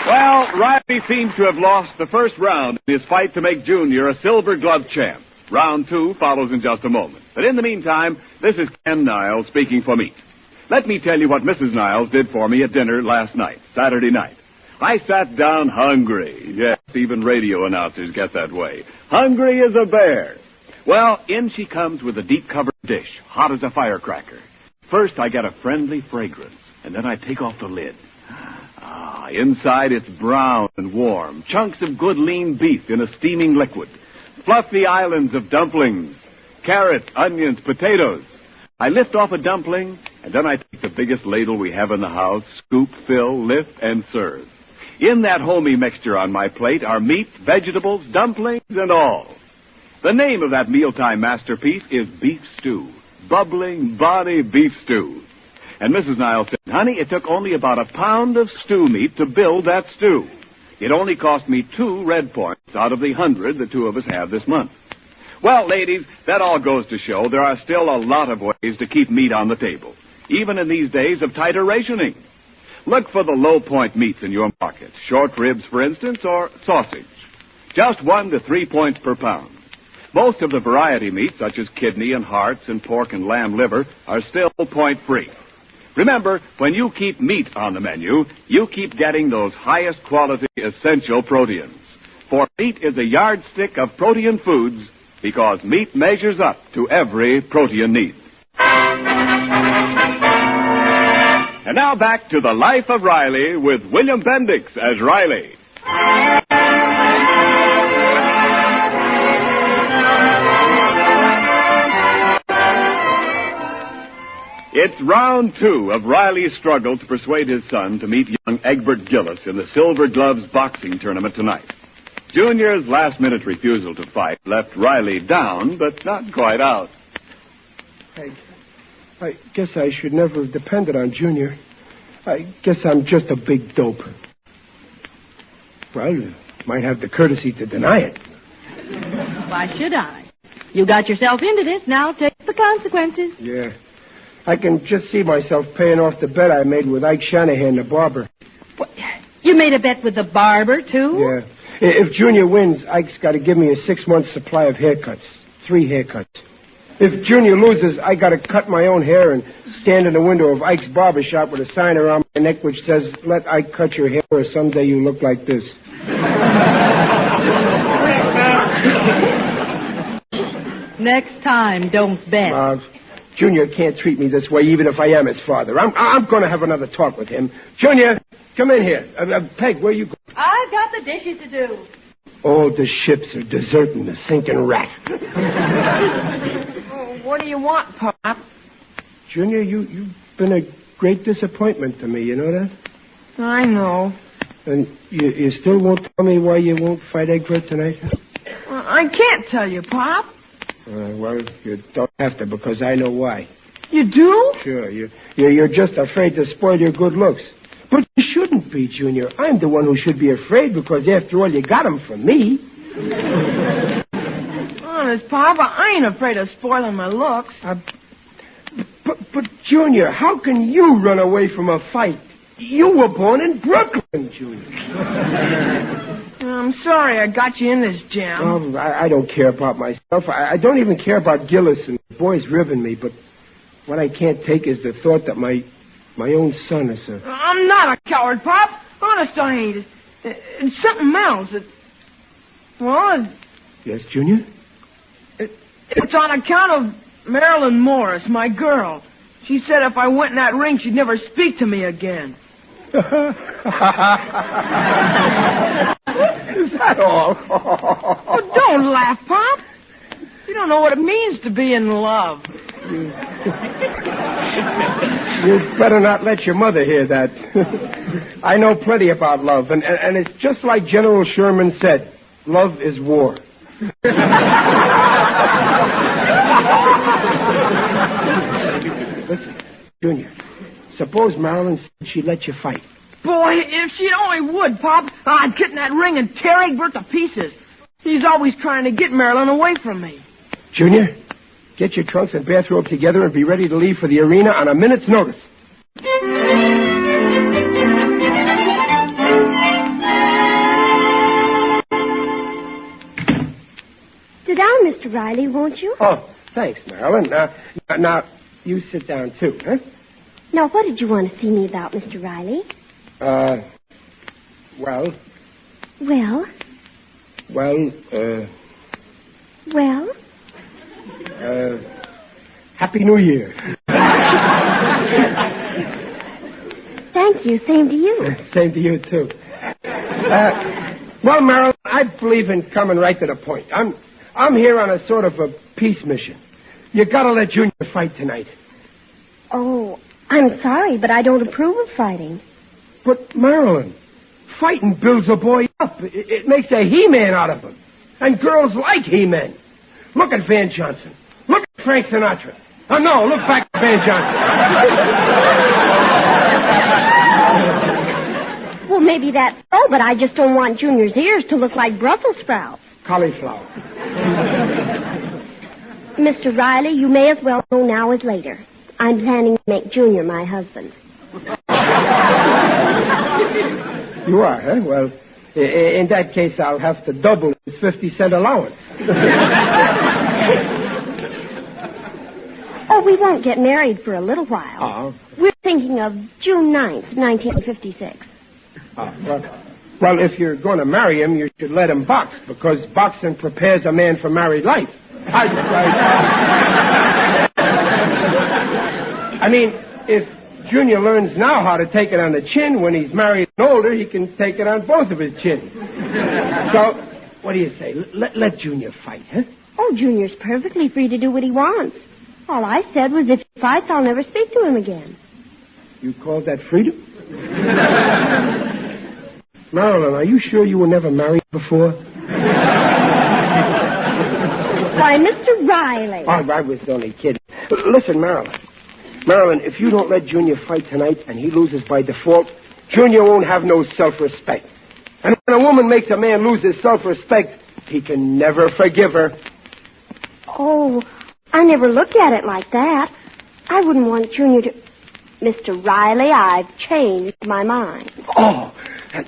Well, Riley seems to have lost the first round in his fight to make Junior a Silver Glove champ. Round 2 follows in just a moment. But in the meantime, this is Ken Niles speaking for Meat. Let me tell you what Mrs. Niles did for me at dinner last night, Saturday night. I sat down hungry. Yes, even radio announcers get that way. Hungry as a bear. Well, in she comes with a deep-covered dish, hot as a firecracker. First, I get a friendly fragrance, and then I take off the lid. Inside it's brown and warm. Chunks of good lean beef in a steaming liquid. Fluffy islands of dumplings. Carrots, onions, potatoes. I lift off a dumpling, and then I take the biggest ladle we have in the house, scoop, fill, lift, and serve. In that homey mixture on my plate are meat, vegetables, dumplings, and all. The name of that mealtime masterpiece is beef stew. Bubbling, bonny beef stew. And Mrs. Niles said, honey, it took only about a pound of stew meat to build that stew. It only cost me 2 red points out of the 100 the two of us have this month. Well, ladies, that all goes to show there are still a lot of ways to keep meat on the table, even in these days of tighter rationing. Look for the low-point meats in your market, short ribs, for instance, or sausage. Just 1 to 3 points per pound. Most of the variety meats, such as kidney and hearts and pork and lamb liver, are still point-free. Remember, when you keep meat on the menu, you keep getting those highest quality essential proteins. For meat is a yardstick of protein foods because meat measures up to every protein need. And now back to the life of Riley with William Bendix as Riley. It's round 2 of Riley's struggle to persuade his son to meet young Egbert Gillis in the Silver Gloves boxing tournament tonight. Junior's last-minute refusal to fight left Riley down, but not quite out. I guess I should never have depended on Junior. I guess I'm just a big dope. Well, you might have the courtesy to deny it. Why should I? You got yourself into this. Now take the consequences. Yeah. I can just see myself paying off the bet I made with Ike Shanahan, the barber. What? You made a bet with the barber, too? Yeah. If Junior wins, Ike's got to give me a 6-month supply of haircuts. 3 haircuts. If Junior loses, I got to cut my own hair and stand in the window of Ike's barber shop with a sign around my neck which says, let Ike cut your hair or someday you look like this. Next time, don't bet. Junior can't treat me this way, even if I am his father. I'm going to have another talk with him. Junior, come in here. Peg, where you go? I've got the dishes to do. Oh, the ships are deserting the sinking rat. Oh, what do you want, Pop? Junior, you've been a great disappointment to me, you know that? I know. And you still won't tell me why you won't fight Egbert tonight? I can't tell you, Pop. Well, you don't have to, because I know why. You do? Sure, you're just afraid to spoil your good looks. But you shouldn't be, Junior. I'm the one who should be afraid, because after all, you got them from me. Honest, Papa, I ain't afraid of spoiling my looks. But, Junior, how can you run away from a fight? You were born in Brooklyn, Junior. I'm sorry I got you in this jam. I don't care about myself. I don't even care about Gillis and the boys ribbing me, but what I can't take is the thought that my own son is a... I'm not a coward, Pop. Honest, I ain't. It's something else. Yes, Junior? It's on account of Marilyn Morris, my girl. She said if I went in that ring, she'd never speak to me again. Is that all? Oh, don't laugh, Pop. You don't know what it means to be in love. You'd better not let your mother hear that. I know plenty about love, and it's just like General Sherman said, love is war. Listen, Junior, suppose Marilyn said she'd let you fight. Boy, if she only would, Pop, I'd get in that ring and tear Egbert to pieces. He's always trying to get Marilyn away from me. Junior, get your trunks and bathrobe together and be ready to leave for the arena on a minute's notice. Sit down, Mr. Riley, won't you? Oh, thanks, Marilyn. Now, you sit down, too, huh? Now, what did you want to see me about, Mr. Riley? Well... Happy New Year. Thank you. Same to you. Same to you, too. Well, Marilyn, I believe in coming right to the point. I'm here on a sort of a peace mission. You gotta let Junior fight tonight. Oh, I'm sorry, but I don't approve of fighting. But, Marilyn, fighting builds a boy up. It makes a He-Man out of him. And girls like He-Men. Look at Van Johnson. Look at Frank Sinatra. Oh, no, look back at Van Johnson. Well, maybe that's so, but I just don't want Junior's ears to look like Brussels sprouts. Cauliflower. Mr. Riley, you may as well know now as later. I'm planning to make Junior my husband. You are, huh? Well, in that case, I'll have to double his 50-cent allowance. Oh, we won't get married for a little while. Oh. We're thinking of June 9th, 1956. Well, if you're going to marry him, you should let him box, because boxing prepares a man for married life. I mean, if Junior learns now how to take it on the chin, when he's married and older, he can take it on both of his chins. So, what do you say? Let Junior fight, huh? Oh, Junior's perfectly free to do what he wants. All I said was if he fights, I'll never speak to him again. You call that freedom? Marilyn, are you sure you were never married before? Why, Mr. Riley. Oh, I was only kidding. Listen, Marilyn. Marilyn, if you don't let Junior fight tonight and he loses by default, Junior won't have no self-respect. And when a woman makes a man lose his self-respect, he can never forgive her. Oh, I never looked at it like that. I wouldn't want Junior to... Mr. Riley, I've changed my mind. Oh,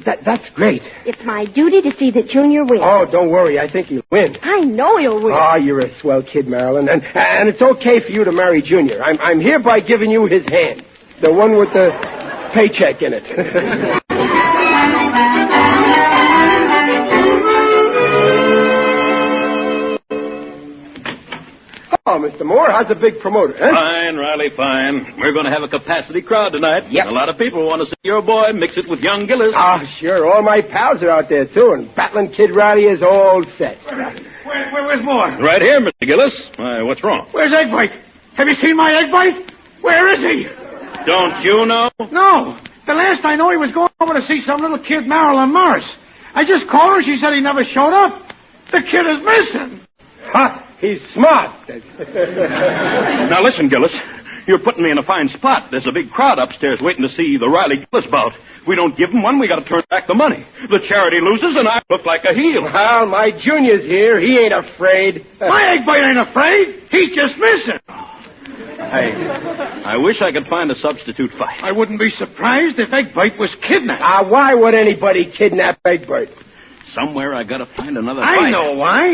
that's great. It's my duty to see that Junior wins. Oh, don't worry. I think he'll win. I know he'll win. Oh, you're a swell kid, Marilyn. And it's okay for you to marry Junior. I'm hereby giving you his hand. The one with the paycheck in it. Oh, Mr. Moore, how's the big promoter, huh? Fine, Riley, fine. We're going to have a capacity crowd tonight. Yep. A lot of people want to see your boy mix it with young Gillis. Oh, sure. All my pals are out there, too, and Battling Kid Riley is all set. Where's Moore? Right here, Mr. Gillis. Why, what's wrong? Where's Eggbite? Have you seen my Eggbite? Where is he? Don't you know? No. The last I know, he was going over to see some little kid, Marilyn Morris. I just called her. She said he never showed up. The kid is missing. Ha! He's smart. Now, listen, Gillis. You're putting me in a fine spot. There's a big crowd upstairs waiting to see the Riley Gillis bout. If we don't give them one, we got to turn back the money. The charity loses, and I look like a heel. Well, my Junior's here. He ain't afraid. My Eggbite ain't afraid. He's just missing. I wish I could find a substitute fight. I wouldn't be surprised if Eggbite was kidnapped. Why would anybody kidnap Egbert? Somewhere I gotta find another I fight. know why.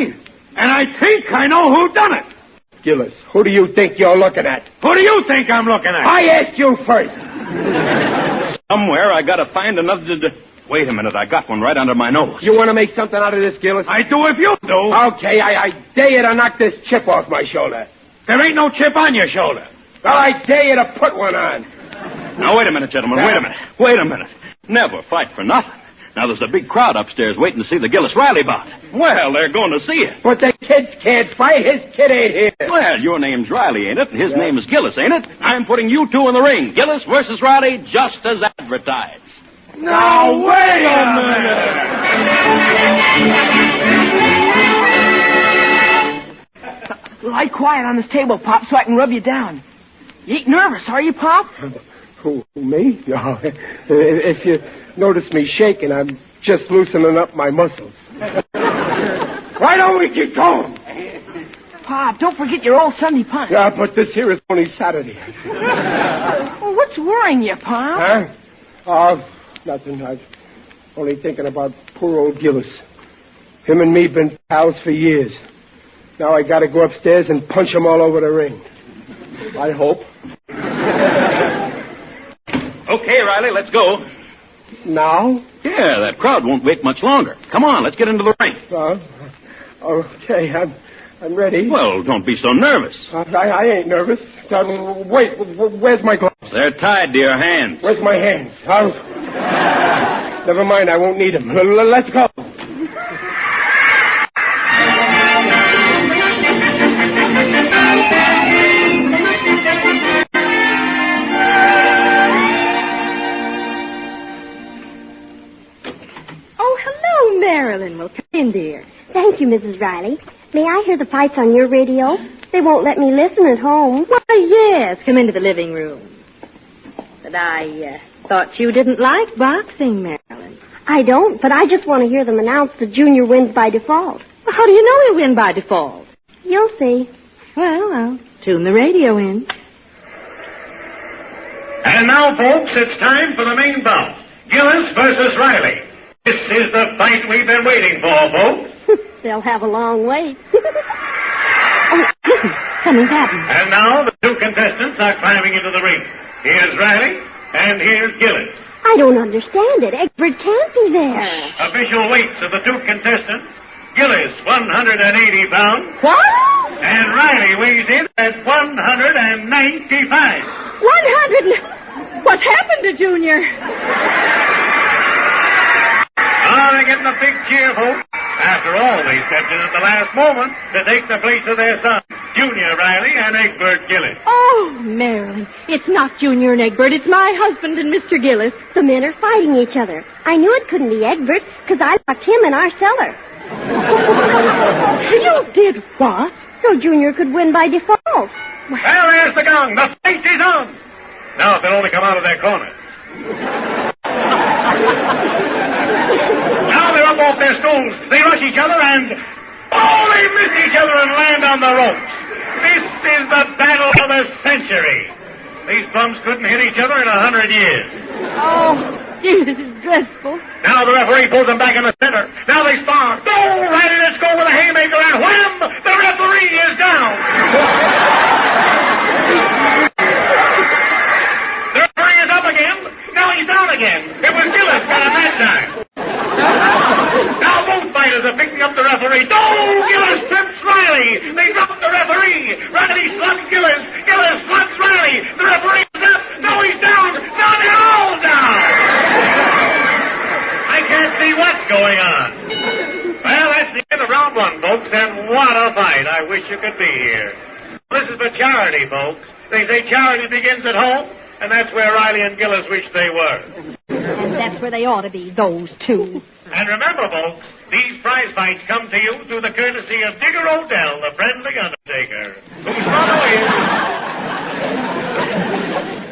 And I think I know who done it. Gillis, who do you think you're looking at? Who do you think I'm looking at? I asked you first. Somewhere I gotta find another... Wait a minute, I got one right under my nose. You want to make something out of this, Gillis? I do if you do. Okay, I dare you to knock this chip off my shoulder. There ain't no chip on your shoulder. Well, I dare you to put one on. Now, wait a minute, gentlemen, wait a minute. Never fight for nothing. Now, there's a big crowd upstairs waiting to see the Gillis-Riley bout. Well, they're going to see it. But the kids can't fight. His kid ain't here. Well, your name's Riley, ain't it? And his name is Gillis, ain't it? I'm putting you two in the ring. Gillis versus Riley, just as advertised. Now, wait a minute. Lie quiet on this table, Pop, so I can rub you down. You ain't nervous, are you, Pop? Who, me? No. If you notice me shaking, I'm just loosening up my muscles. Why don't we get going? Pop, don't forget your old Sunday punch. Yeah, but this here is only Saturday. Well, what's worrying you, Pop? Huh? Nothing. I'm only thinking about poor old Gillis. Him and me been pals for years. Now I gotta go upstairs and punch him all over the ring. I hope. Okay, Riley, let's go. Now? Yeah, that crowd won't wait much longer. Come on, let's get into the ring. Okay, I'm ready. Well, don't be so nervous. I ain't nervous. Wait, where's my gloves? They're tied to your hands. Where's my hands? Never mind, I won't need them. Let's go. Oh, hello, Marilyn. Well, come in, dear. Thank you, Mrs. Riley. May I hear the fights on your radio? They won't let me listen at home. Why, yes. Come into the living room. But I thought you didn't like boxing, Marilyn. I don't, but I just want to hear them announce that Junior wins by default. Well, how do you know he'll win by default? You'll see. Well, I'll tune the radio in. And now, folks, it's time for the main bout. Gillis versus Riley. This is the fight we've been waiting for, folks. They'll have a long wait. Oh, listen, something's happening. And now the two contestants are climbing into the ring. Here's Riley, and here's Gillis. I don't understand it. Egbert can't be there. Official weights of the two contestants. Gillis, 180 pounds. What? And Riley weighs in at 195. 100. What's happened to Junior? Oh, they're getting a big cheer, folks. After all, they stepped in at the last moment to take the place of their sons, Junior Riley and Egbert Gillis. Oh, Marilyn, it's not Junior and Egbert. It's my husband and Mr. Gillis. The men are fighting each other. I knew it couldn't be Egbert, because I locked him in our cellar. You did what? So Junior could win by default. Well, there's the gong. The fight is on. Now, if they'll only come out of their corners. Now they're up off their stools. They rush each other and... Oh, they miss each other and land on the ropes. This is the battle of the century. These bums couldn't hit each other in 100 years. Oh, gee, this is dreadful. Now the referee pulls them back in the center. Now they spar. Go, Riley, let's go with a haymaker, and wham! The referee is down. The referee is up again. Now he's down again. It was Gillis got him that time. Now both fighters are picking up the referee. Oh, Gillis trips Riley. They drop the referee. Riley slugs Gillis. Gillis slugs Riley. The referee is up. Now he's down. Now they're all down. I can't see what's going on. Well, that's the end of round one, folks, and what a fight. I wish you could be here. This is for charity, folks. They say charity begins at home, and that's where Riley and Gillis wish they were. And that's where they ought to be, those two. And remember, folks, these prize fights come to you through the courtesy of Digger Odell, the friendly undertaker, whose motto is,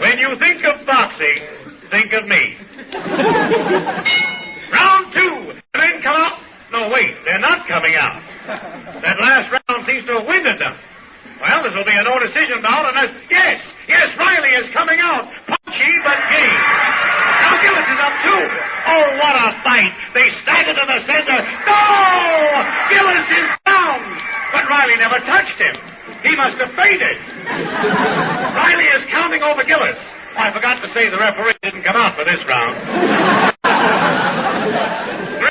when you think of boxing, think of me. Round two. The men come out. No, wait, they're not coming out. That last round seems to have winded them. Well, this will be a no-decision bout unless... Yes, Riley is coming out. Punchy but game. Now Gillis is up, too. Oh, what a fight. They stagger to the center. No! Gillis is down. But Riley never touched him. He must have fainted. Riley is counting over Gillis. I forgot to say the referee didn't come out for this round. 3,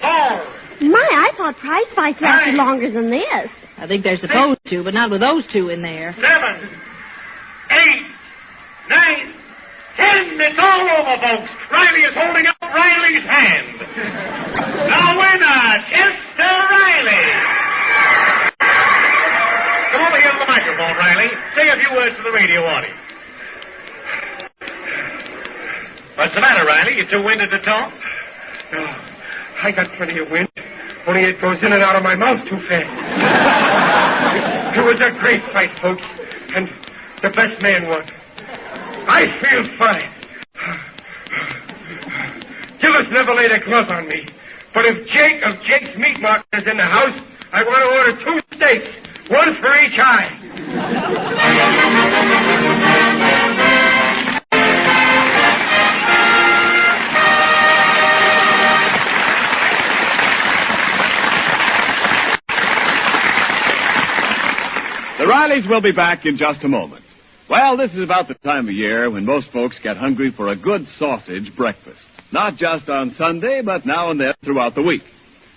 4. My, I thought prize fights lasted longer than this. I think they're supposed to, but not with those two in there. 7, 8, 9, 10. It's all over, folks. Riley is holding up Riley's hand. The winner, Chester Riley. Come over here to the microphone, Riley. Say a few words to the radio audience. What's the matter, Riley? You too winded to talk? No, I got plenty of wind. Only it goes in and out of my mouth too fast. It was a great fight, folks. And the best man won. I feel fine. Gillis never laid a glove on me. But if Jake of Jake's Meat Market is in the house, I want to order 2 steaks, 1 for each eye. The Rileys will be back in just a moment. Well, this is about the time of year when most folks get hungry for a good sausage breakfast. Not just on Sunday, but now and then throughout the week.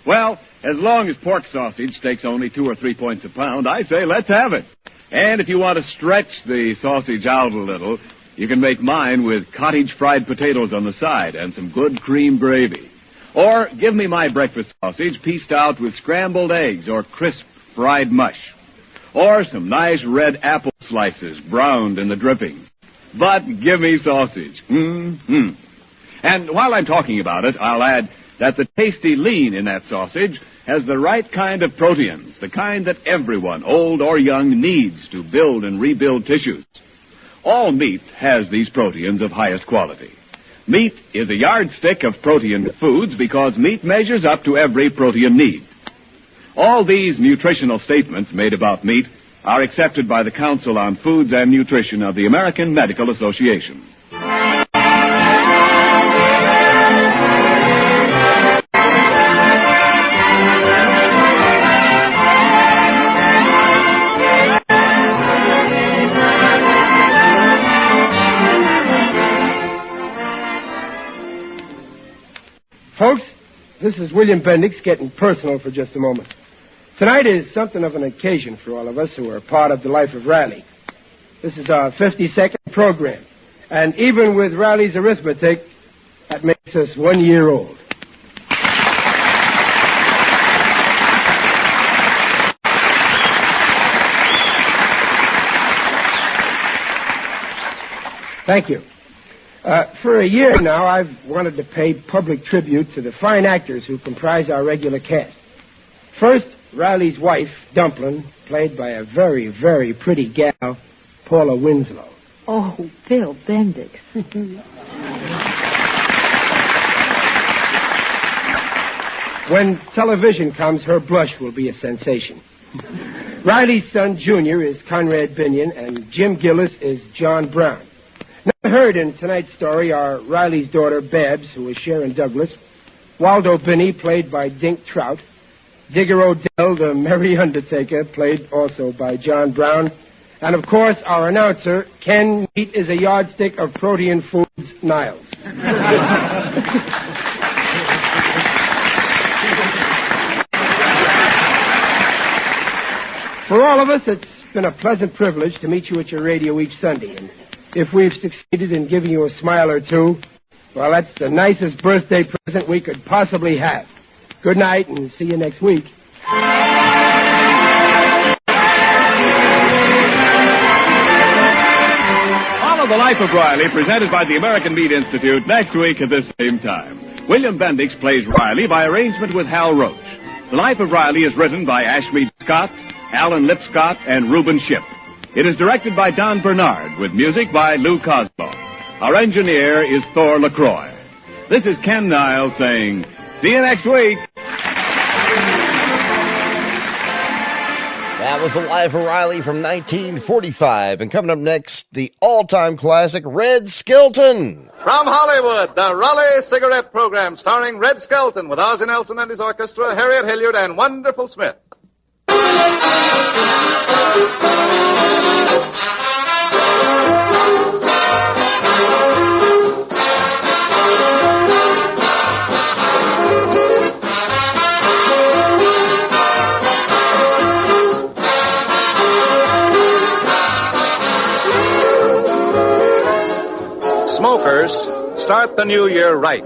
Well, as long as pork sausage takes only 2 or 3 points a pound, I say let's have it. And if you want to stretch the sausage out a little, you can make mine with cottage fried potatoes on the side and some good cream gravy. Or give me my breakfast sausage pieced out with scrambled eggs or crisp fried mush. Or some nice red apple slices browned in the drippings. But give me sausage. Mm-hmm. And while I'm talking about it, I'll add that the tasty lean in that sausage has the right kind of proteins, the kind that everyone, old or young, needs to build and rebuild tissues. All meat has these proteins of highest quality. Meat is a yardstick of protein foods because meat measures up to every protein need. All these nutritional statements made about meat are accepted by the Council on Foods and Nutrition of the American Medical Association. Folks, this is William Bendix getting personal for just a moment. Tonight is something of an occasion for all of us who are part of the life of Riley. This is our 52nd program, and even with Riley's arithmetic, that makes us 1 year old. Thank you. For a year now, I've wanted to pay public tribute to the fine actors who comprise our regular cast. First, Riley's wife, Dumplin', played by a very, very pretty gal, Paula Winslow. Oh, Bill Bendix. When television comes, her blush will be a sensation. Riley's son, Junior, is Conrad Binion, and Jim Gillis is John Brown. Not heard in tonight's story are Riley's daughter, Babs, who is Sharon Douglas, Waldo Binney, played by Dink Trout, Digger Odell, the Merry Undertaker, played also by John Brown, and, of course, our announcer, Ken Meat is a yardstick of protein foods, Niles. For all of us, it's been a pleasant privilege to meet you at your radio each Sunday, and if we've succeeded in giving you a smile or two, well, that's the nicest birthday present we could possibly have. Good night, and see you next week. Follow The Life of Riley, presented by the American Meat Institute, next week at this same time. William Bendix plays Riley by arrangement with Hal Roach. The Life of Riley is written by Ashmead Scott, Alan Lipscott, and Reuben Shipp. It is directed by Don Bernard, with music by Lou Cosmo. Our engineer is Thor LaCroix. This is Ken Niles saying, see you next week. That was The Life of Riley from 1945. And coming up next, the all-time classic, Red Skelton. From Hollywood, the Raleigh Cigarette Program, starring Red Skelton with Ozzie Nelson and his orchestra, Harriet Hilliard, and Wonderful Smith. Smokers, start the new year right.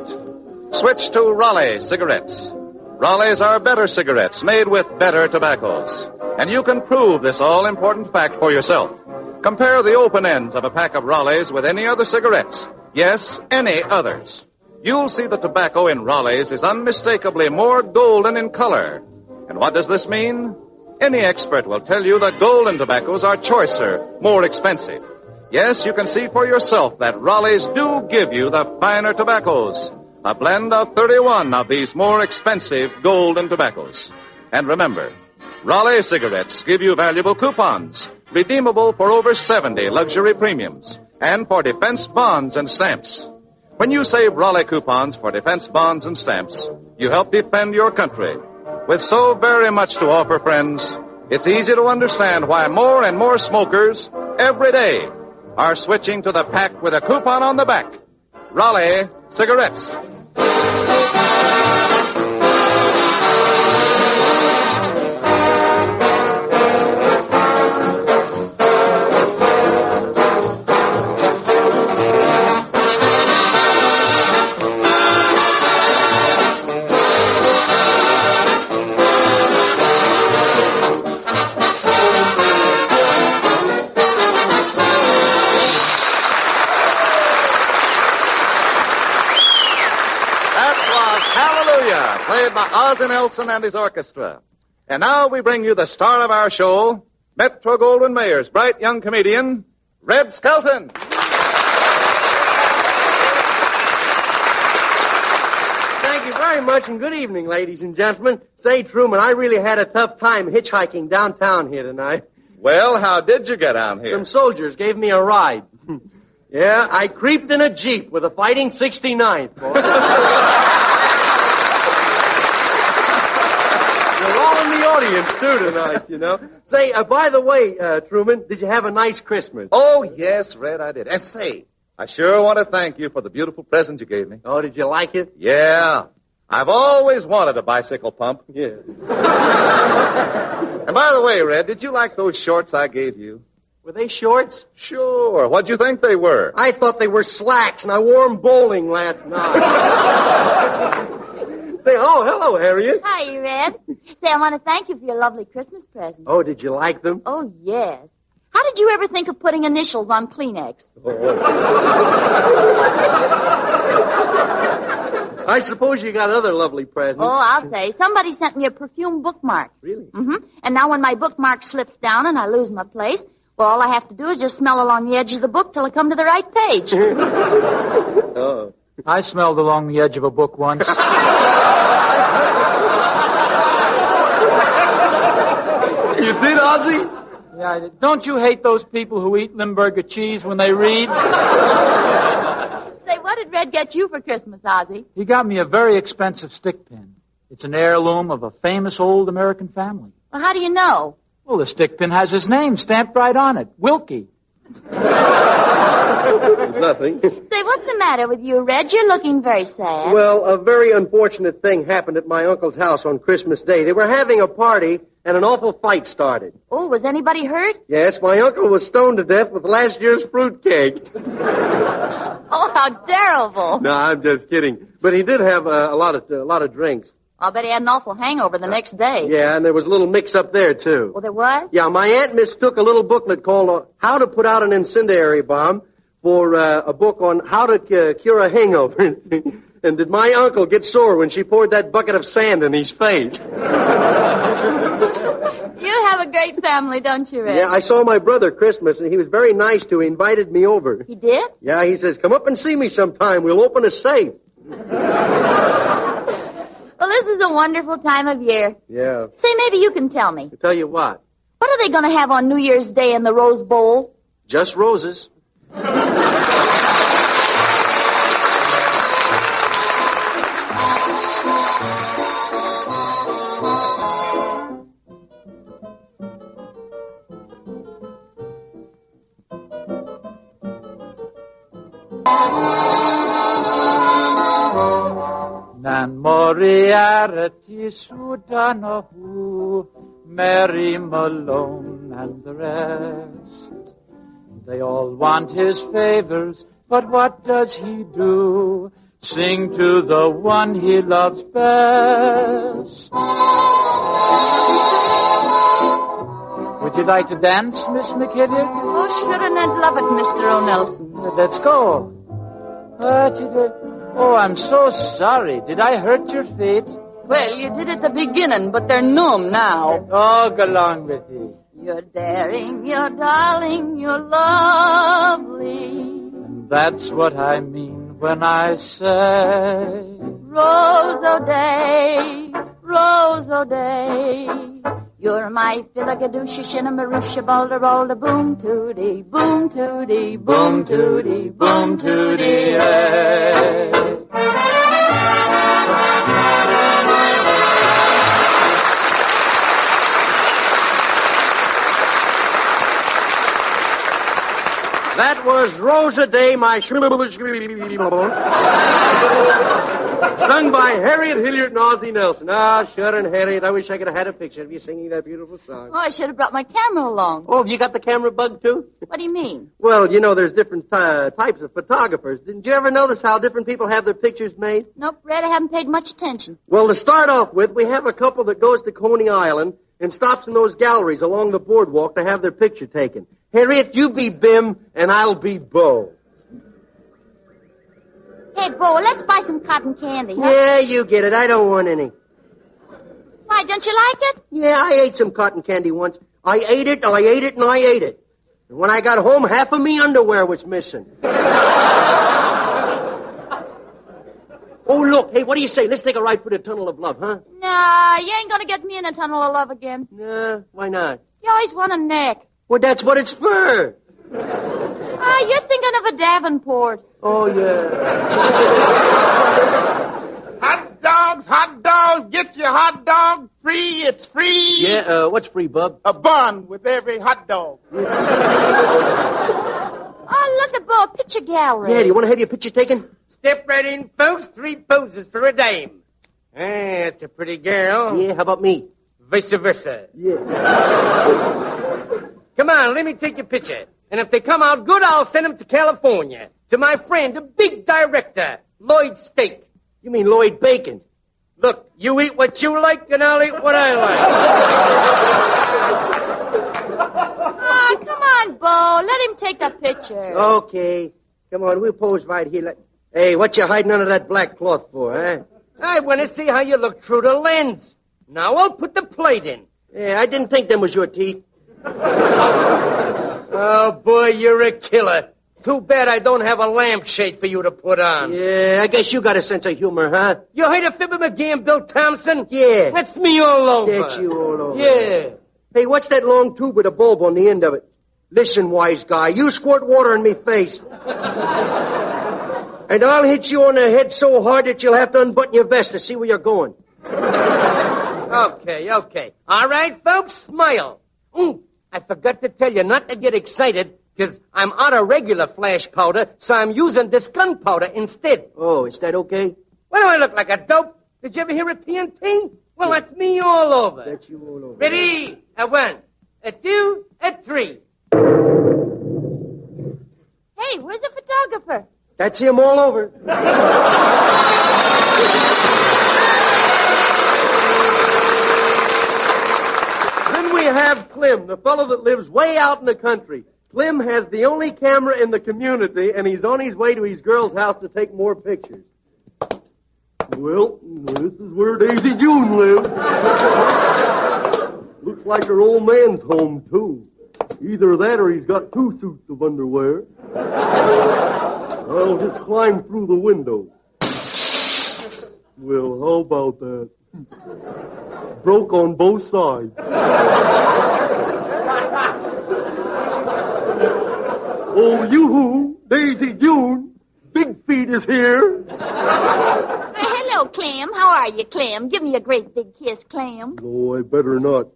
Switch to Raleigh cigarettes. Raleighs are better cigarettes made with better tobaccos. And you can prove this all-important fact for yourself. Compare the open ends of a pack of Raleighs with any other cigarettes. Yes, any others. You'll see the tobacco in Raleighs is unmistakably more golden in color. And what does this mean? Any expert will tell you that golden tobaccos are choicer, more expensive. Yes, you can see for yourself that Raleighs do give you the finer tobaccos. A blend of 31 of these more expensive golden tobaccos. And remember, Raleigh cigarettes give you valuable coupons, redeemable for over 70 luxury premiums, and for defense bonds and stamps. When you save Raleigh coupons for defense bonds and stamps, you help defend your country. With so very much to offer, friends, it's easy to understand why more and more smokers, every day, are switching to the pack with a coupon on the back. Raleigh cigarettes. Played by Ozzie Nelson and his orchestra. And now we bring you the star of our show, Metro Goldwyn Mayer's bright young comedian, Red Skelton. Thank you very much, and good evening, ladies and gentlemen. Say, Truman, I really had a tough time hitchhiking downtown here tonight. Well, how did you get down here? Some soldiers gave me a ride. Yeah, I creeped in a Jeep with a Fighting 69th, boy. We're all in the audience, too, tonight, you know. Say, by the way, Truman, did you have a nice Christmas? Oh, yes, Red, I did. And say, I sure want to thank you for the beautiful present you gave me. Oh, did you like it? Yeah. I've always wanted a bicycle pump. Yeah. And by the way, Red, did you like those shorts I gave you? Were they shorts? Sure. What'd you think they were? I thought they were slacks, and I wore them bowling last night. Say, oh, hello, Harriet. Hi, Red. Say, I want to thank you for your lovely Christmas present. Oh, did you like them? Oh, yes. How did you ever think of putting initials on Kleenex? I suppose you got other lovely presents. Oh, I'll say. Somebody sent me a perfume bookmark. Really? Mm-hmm. And now when my bookmark slips down and I lose my place, well, all I have to do is just smell along the edge of the book till I come to the right page. Oh. I smelled along the edge of a book once. You did, Ozzie? Yeah, don't you hate those people who eat Limburger cheese when they read? Say, what did Red get you for Christmas, Ozzie? He got me a very expensive stick pin. It's an heirloom of a famous old American family. Well, how do you know? Well, the stick pin has his name stamped right on it. Wilkie. Nothing. Say, what's the matter with you, Red? You're looking very sad. Well, a very unfortunate thing happened at my uncle's house on Christmas Day. They were having a party, and an awful fight started. Oh, was anybody hurt? Yes, my uncle was stoned to death with last year's fruitcake. Oh, how terrible. No, I'm just kidding. But he did have a lot of drinks. I'll bet he had an awful hangover the next day. Yeah, and there was a little mix-up there, too. Well, there was? Yeah, my aunt mistook a little booklet called How to Put Out an Incendiary Bomb for a book on how to cure a hangover. And did my uncle get sore when she poured that bucket of sand in his face? You have a great family, don't you, Red? Yeah, I saw my brother Christmas, and he was very nice to. He invited me over. He did? Yeah, he says, come up and see me sometime. We'll open a safe. Well, this is a wonderful time of year. Yeah. Say, maybe you can tell me. Tell you what? What are they going to have on New Year's Day in the Rose Bowl? Just roses. Nan Moriarty, Sue Donahue, Mary Malone, and the rest. They all want his favors, but what does he do? Sing to the one he loves best. Would you like to dance, Miss McKinney? Oh, sure, and I'd love it, Mr. O'Nelson. Let's go. Oh, I'm so sorry. Did I hurt your feet? Well, you did at the beginning, but they're numb now. Oh, go along with you. You're daring, you're darling, you're lovely. And that's what I mean when I say, Rose O'Day, Rose O'Day. You're my filagadooshie, shinnamarooshie, balderalda, boom tootie, boom tootie, boom tootie, boom tootie, hey. That was Rosa Day, my sung by Harriet Hilliard and Ozzie Nelson. Ah, sure, and Harriet, I wish I could have had a picture of you singing that beautiful song. Oh, I should have brought my camera along. Oh, have you got the camera bug, too? What do you mean? Well, you know, there's different types of photographers. Didn't you ever notice how different people have their pictures made? Nope, Red, I haven't paid much attention. Well, to start off with, we have a couple that goes to Coney Island and stops in those galleries along the boardwalk to have their picture taken. Harriet, you be Bim, and I'll be Bo. Hey, Bo, let's buy some cotton candy, huh? Yeah, you get it. I don't want any. Why, don't you like it? Yeah, I ate some cotton candy once. I ate it, and I ate it. And when I got home, half of me underwear was missing. Oh, look. Hey, what do you say? Let's take a ride through the Tunnel of Love, huh? Nah, you ain't gonna get me in a tunnel of love again. Nah, why not? You always want a neck. Well, that's what it's for. Ah, you're thinking of a Davenport. Oh, yeah. Hot dogs, get your hot dog free, it's free. Yeah, what's free, bub? A bun with every hot dog. Oh, look at Bo, picture gallery. Yeah, do you want to have your picture taken? Step right in, folks. 3 poses for a dame. That's a pretty girl. Yeah, how about me? Vice versa. Yeah. Come on, let me take your picture. And if they come out good, I'll send them to California. To my friend, the big director, Lloyd Steak. You mean Lloyd Bacon? Look, you eat what you like, and I'll eat what I like. Oh, come on, Bo. Let him take a picture. Okay. Come on, we'll pose right here. Hey, what you hiding under that black cloth for, huh? I want to see how you look through the lens. Now I'll put the plate in. Yeah, I didn't think them was your teeth. Oh, boy, you're a killer. Too bad I don't have a lampshade for you to put on. Yeah, I guess you got a sense of humor, huh? You heard of Fibber McGee and Bill Thompson? Yeah. That's me all over. That's you all over. Yeah. Hey, what's that long tube with a bulb on the end of it? Listen, wise guy, you squirt water in me face. And I'll hit you on the head so hard that you'll have to unbutton your vest to see where you're going. Okay. All right, folks, smile. I forgot to tell you not to get excited, because I'm out of regular flash powder, so I'm using this gunpowder instead. Oh, is that okay? What do I look like, a dope? Did you ever hear of TNT? Well, that's me all over. That's you all over. Ready? A 1, a 2, a 3. Hey, where's the photographer? That's him all over. Then we have Clem, the fellow that lives way out in the country. Clem has the only camera in the community, and he's on his way to his girl's house to take more pictures. Well, this is where Daisy June lives. Looks like her old man's home, too. Either that or he's got 2 suits of underwear. I'll just climb through the window. Well, how about that? Broke on both sides. Oh, yoo-hoo, Daisy June. Big Feet is here. Hello, Clem. How are you, Clem? Give me a great big kiss, Clem. Oh, I better not.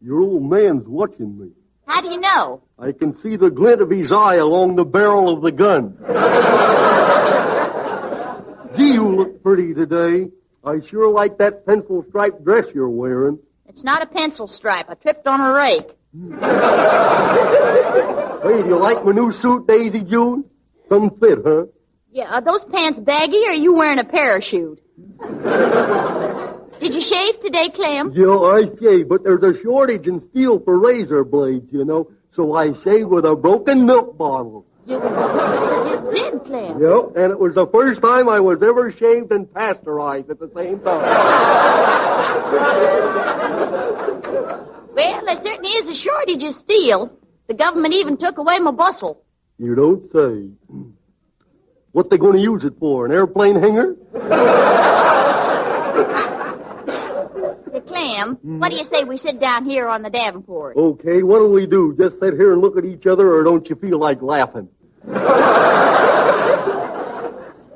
Your old man's watching me. How do you know? I can see the glint of his eye along the barrel of the gun. Gee, you look pretty today. I sure like that pencil-striped dress you're wearing. It's not a pencil stripe. I tripped on a rake. Hey, do you like my new suit, Daisy June? Some fit, huh? Yeah, are those pants baggy, or are you wearing a parachute? Did you shave today, Clem? Yeah, I shave, but there's a shortage in steel for razor blades, you know, so I shave with a broken milk bottle. You did, Clem? Yep, and it was the first time I was ever shaved and pasteurized at the same time. Well, there certainly is a shortage of steel. The government even took away my bustle. You don't say. What they going to use it for, an airplane hangar? Hey, Clem, what do you say we sit down here on the Davenport? Okay, what do we do? Just sit here and look at each other, or don't you feel like laughing?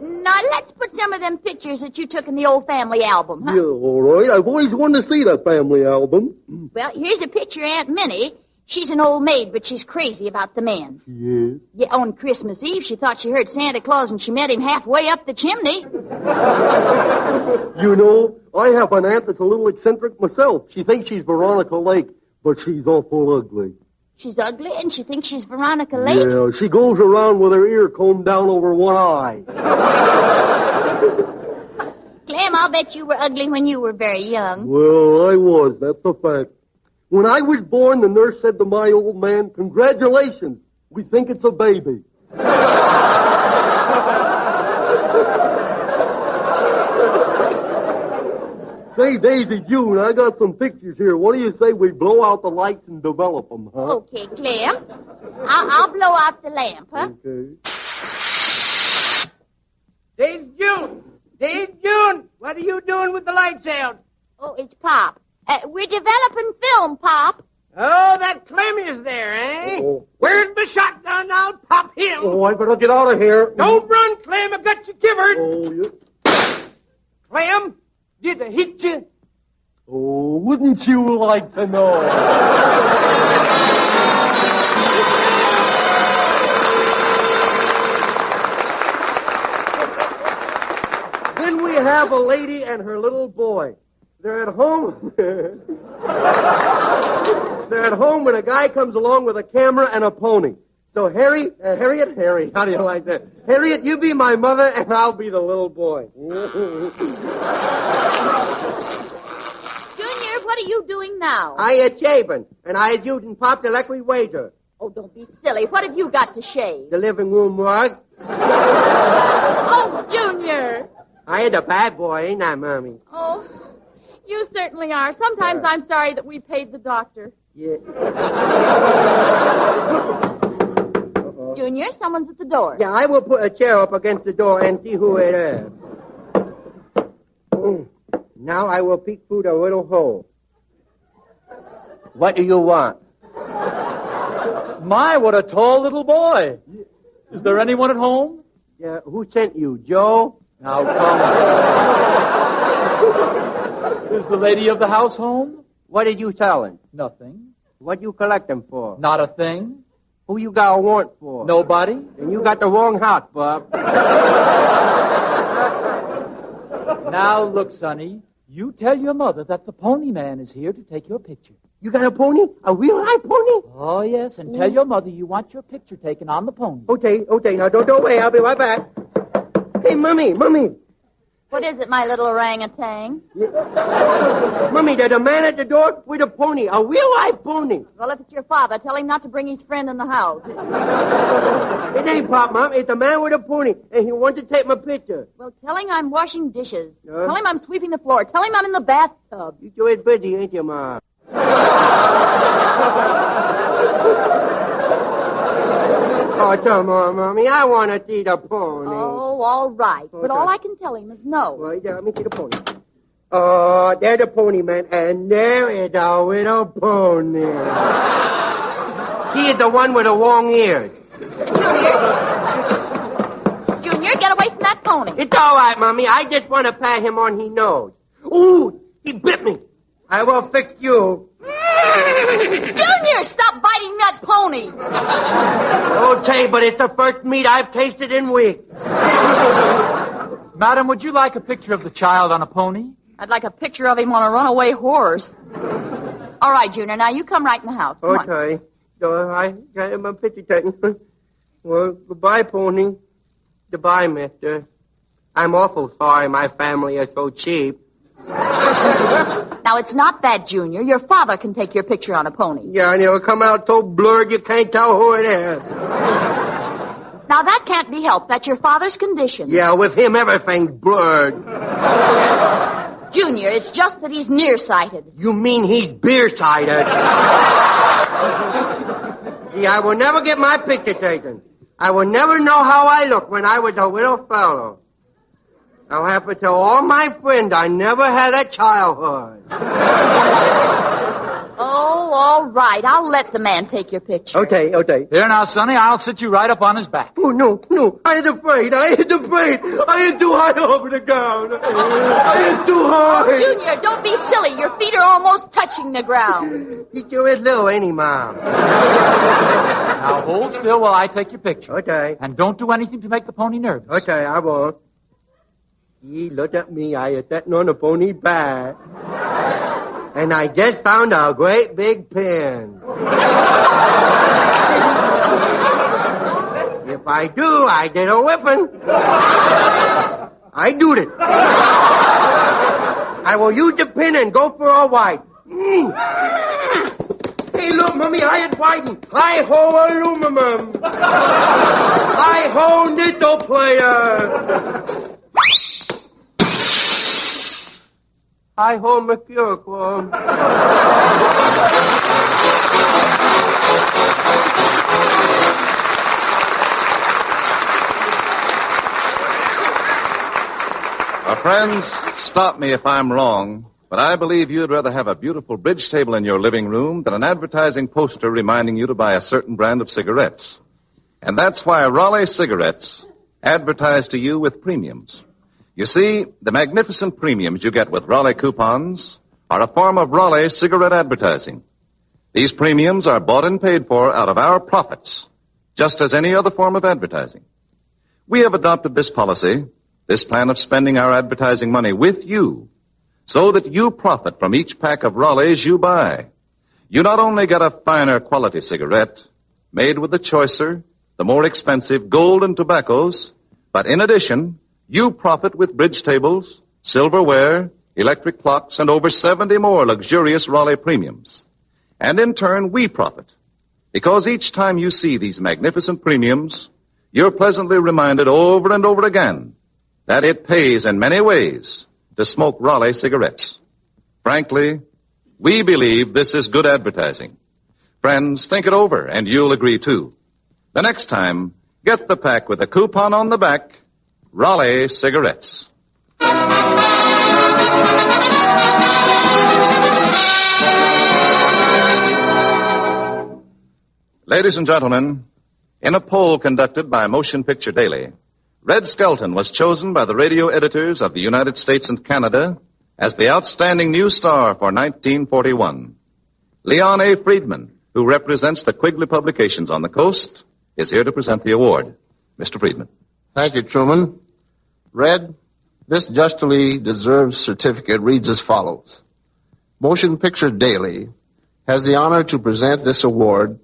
Now, let's put some of them pictures that you took in the old family album, huh? Yeah, all right. I've always wanted to see that family album. Well, here's a picture of Aunt Minnie. She's an old maid, but she's crazy about the man. Yes? Yeah, on Christmas Eve, she thought she heard Santa Claus, and she met him halfway up the chimney. You know, I have an aunt that's a little eccentric myself. She thinks she's Veronica Lake, but she's awful ugly. She's ugly, and she thinks she's Veronica Lake? Yeah, she goes around with her ear combed down over one eye. Clem, I'll bet you were ugly when you were very young. Well, I was. That's a fact. When I was born, the nurse said to my old man, "Congratulations, we think it's a baby." Say, Daisy June, I got some pictures here. What do you say we blow out the lights and develop them, huh? Okay, Clem. I'll blow out the lamp, huh? Okay. Daisy June! Daisy June! What are you doing with the lights out? Oh, it's Pop. We're developing film, Pop. Oh, that Clem is there, eh? Oh. Where's my shotgun? I'll pop him. Oh, I better get out of here. Don't run, Clem. I've got you covered. Oh, yeah. Clem, did I hit you? Oh, wouldn't you like to know? Then we have a lady and her little boy. They're at home. They're at home when a guy comes along with a camera and a pony. So Harry, how do you like that? Harriet, you be my mother and I'll be the little boy. Junior, what are you doing now? I had shaving, and I had using Pop the electric waiter. Oh, don't be silly. What have you got to shave? The living room rug. Oh, Junior. I had a bad boy, ain't I, Mommy? Oh, you certainly are. Sometimes I'm sorry that we paid the doctor. Yeah. Junior, someone's at the door. Yeah, I will put a chair up against the door and see who it is. Now I will peek through the little hole. What do you want? My, what a tall little boy. Is there anyone at home? Yeah, who sent you, Joe? Now, come. Is the lady of the house home? What did you tell him? Nothing. What you collect him for? Not a thing. Who you got a warrant for? Nobody. And you got the wrong house, Bob. Now, look, Sonny. You tell your mother that the pony man is here to take your picture. You got a pony? A real live pony? Oh, yes, and tell your mother you want your picture taken on the pony. Okay. Now, don't go away. I'll be right back. Hey, Mommy. What is it, my little orangutan? Mommy, there's a man at the door with a pony, a real live pony. Well, if it's your father, tell him not to bring his friend in the house. It ain't Pop, Mom. It's a man with a pony, and he wants to take my picture. Well, tell him I'm washing dishes. Tell him I'm sweeping the floor. Tell him I'm in the bathtub. You always busy, ain't you, Mom? Oh, come on, Mommy. I want to see the pony. Oh, all right. Okay. But all I can tell him is no. Right there, let me see the pony. Oh, there's the pony, man. And there is the little pony. He is the one with the long ears. Junior, get away from that pony. It's all right, Mommy. I just want to pat him on his nose. Ooh, he bit me. I will fix you. Junior, stop biting that pony. Okay, but it's the first meat I've tasted in weeks. Madam, would you like a picture of the child on a pony? I'd like a picture of him on a runaway horse. All right, Junior, now you come right in the house. Come on. Okay. So I got my picture taken. Well, goodbye, pony. Goodbye, mister. I'm awful sorry my family is so cheap. Now, it's not that, Junior. Your father can take your picture on a pony. Yeah, and it'll come out so blurred you can't tell who it is. Now, that can't be helped. That's your father's condition. Yeah, with him, everything's blurred. Junior, it's just that he's nearsighted. You mean he's beer-sighted? Yeah, I will never get my picture taken. I will never know how I look when I was a little fellow. I'll have to tell all my friends I never had a childhood. Oh, all right. I'll let the man take your picture. Okay. Here now, Sonny, I'll sit you right up on his back. Oh, no. I ain't afraid. I ain't too high over the ground. I ain't too high. Oh, Junior, don't be silly. Your feet are almost touching the ground. He sure is little, ain't he, Mom? Now, hold still while I take your picture. Okay. And don't do anything to make the pony nervous. Okay, I won't. He looked at me. I was sitting on the pony's back. And I just found a great big pin. If I do, I get a whipping. I do it. I will use the pin and go for a white. Hey, look, Mommy, I had whiting. Hi-ho, aluminum. Hi-ho, nickel player. Hi-ho, McCurquam. Friends, stop me if I'm wrong, but I believe you'd rather have a beautiful bridge table in your living room than an advertising poster reminding you to buy a certain brand of cigarettes. And that's why Raleigh cigarettes advertise to you with premiums. You see, the magnificent premiums you get with Raleigh coupons are a form of Raleigh cigarette advertising. These premiums are bought and paid for out of our profits, just as any other form of advertising. We have adopted this policy, this plan of spending our advertising money with you, so that you profit from each pack of Raleighs you buy. You not only get a finer quality cigarette, made with the choicer, the more expensive golden tobaccos, but in addition, you profit with bridge tables, silverware, electric clocks, and over 70 more luxurious Raleigh premiums. And in turn, we profit, because each time you see these magnificent premiums, you're pleasantly reminded over and over again that it pays in many ways to smoke Raleigh cigarettes. Frankly, we believe this is good advertising. Friends, think it over, and you'll agree too. The next time, get the pack with a coupon on the back, Raleigh cigarettes. Ladies and gentlemen, in a poll conducted by Motion Picture Daily, Red Skelton was chosen by the radio editors of the United States and Canada as the outstanding new star for 1941. Leon A. Friedman, who represents the Quigley publications on the coast, is here to present the award. Mr. Friedman. Thank you, Truman. Red, this justly deserved certificate reads as follows. Motion Picture Daily has the honor to present this award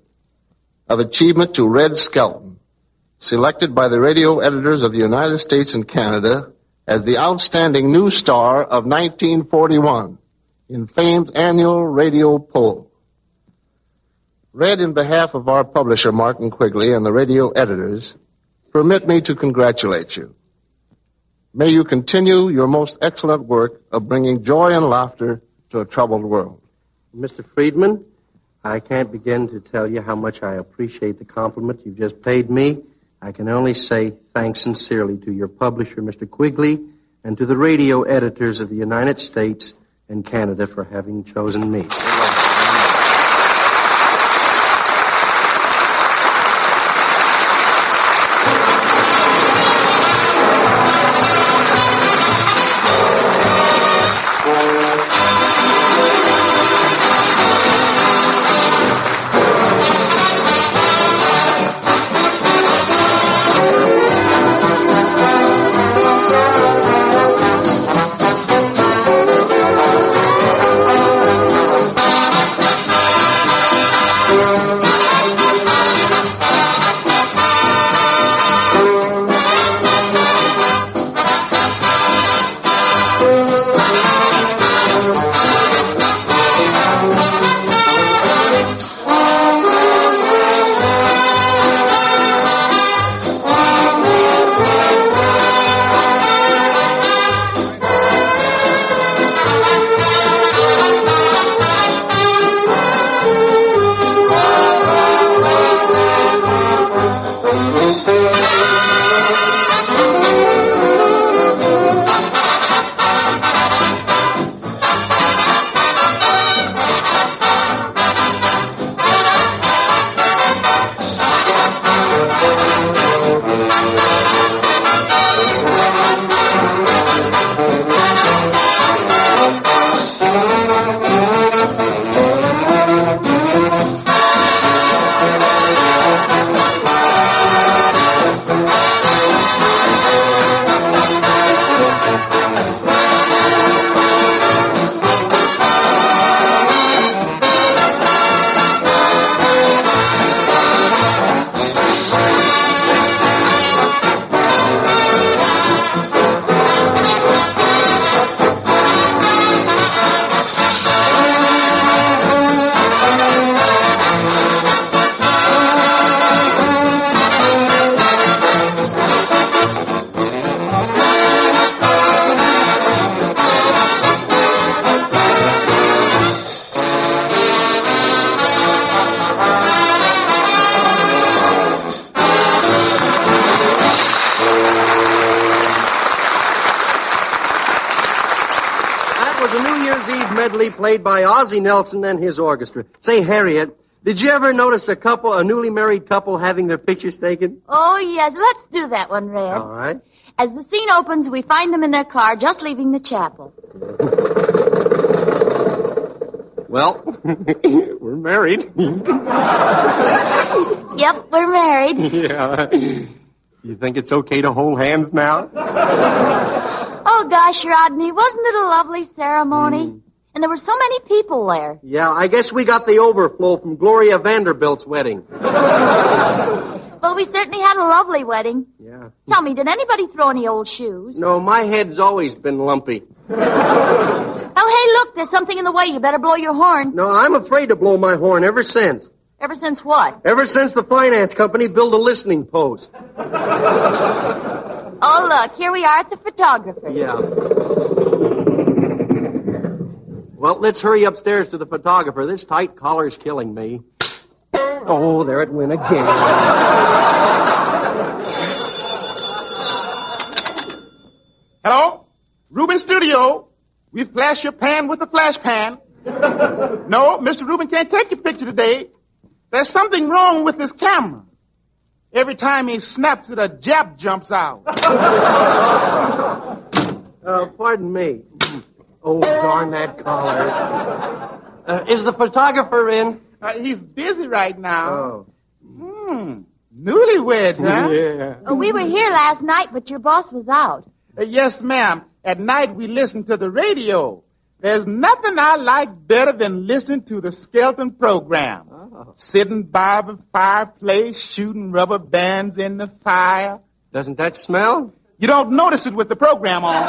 of achievement to Red Skelton, selected by the radio editors of the United States and Canada as the outstanding new star of 1941 in famed annual radio poll. Red, in behalf of our publisher, Martin Quigley, and the radio editors, permit me to congratulate you. May you continue your most excellent work of bringing joy and laughter to a troubled world. Mr. Friedman, I can't begin to tell you how much I appreciate the compliment you've just paid me. I can only say thanks sincerely to your publisher, Mr. Quigley, and to the radio editors of the United States and Canada for having chosen me. was a New Year's Eve medley played by Ozzie Nelson and his orchestra. Say, Harriet, did you ever notice a newly married couple having their pictures taken? Oh, yes. Let's do that one, Red. All right. As the scene opens, we find them in their car just leaving the chapel. Well, we're married. Yep, we're married. Yeah. You think it's okay to hold hands now? Oh, gosh, Rodney, wasn't it a lovely ceremony? And there were so many people there. Yeah, I guess we got the overflow from Gloria Vanderbilt's wedding. Well, we certainly had a lovely wedding. Yeah. Tell me, did anybody throw any old shoes? No, my head's always been lumpy. Oh, hey, look, there's something in the way. You better blow your horn. No, I'm afraid to blow my horn ever since. Ever since what? Ever since the finance company built a listening post. Oh, look, here we are at the photographer. Yeah. Well, let's hurry upstairs to the photographer. This tight collar's killing me. Oh, there it went again. Hello? Rubin Studio. We flash your pan with a flash pan. No, Mr. Rubin can't take your picture today. There's something wrong with this camera. Every time he snaps it, a jab jumps out. Pardon me. Oh, darn that collar. Is the photographer in? He's busy right now. Oh. Newlyweds, huh? Yeah. Oh, we were here last night, but your boss was out. Yes, ma'am. At night, we listen to the radio. There's nothing I like better than listening to the Skelton program. Oh. Sitting by the fireplace, shooting rubber bands in the fire. Doesn't that smell? You don't notice it with the program on.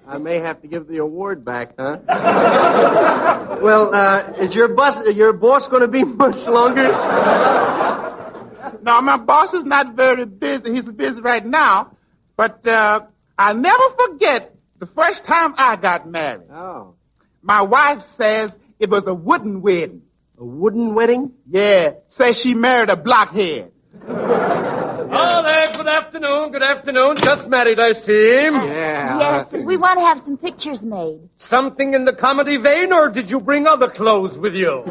I may have to give the award back, huh? Well, is your boss going to be much longer? No, my boss is not very busy. He's busy right now. But I'll never forget the first time I got married. Oh. My wife says it was a wooden wedding. A wooden wedding? Yeah. Says she married a blockhead. Oh, there. Good afternoon. Good afternoon. Just married, I see. Yeah. Yes, we want to have some pictures made. Something in the comedy vein, or did you bring other clothes with you?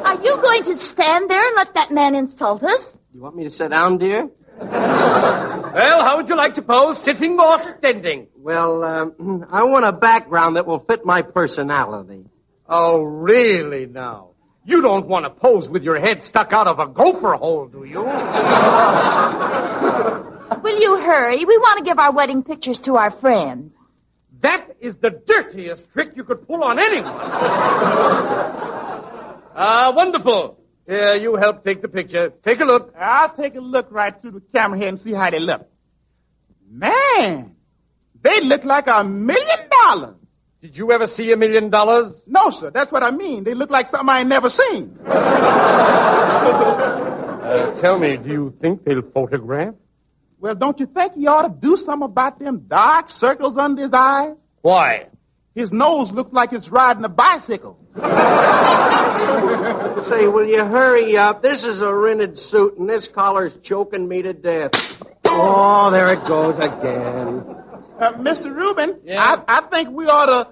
Are you going to stand there and let that man insult us? You want me to sit down, dear? Well, how would you like to pose, sitting or standing? Well, I want a background that will fit my personality. Oh, really now? You don't want to pose with your head stuck out of a gopher hole, do you? Will you hurry? We want to give our wedding pictures to our friends. That is the dirtiest trick you could pull on anyone. Wonderful. Here, you help take the picture. Take a look. I'll take a look right through the camera here and see how they look. Man, they look like $1 million. Did you ever see $1 million? No, sir. That's what I mean. They look like something I ain't never seen. Tell me, do you think they'll photograph? Well, don't you think he ought to do something about them dark circles under his eyes? Why? His nose looks like it's riding a bicycle. Say, will you hurry up? This is a rented suit, and this collar's choking me to death. Oh, there it goes again. Mr. Rubin, yeah? I think we ought to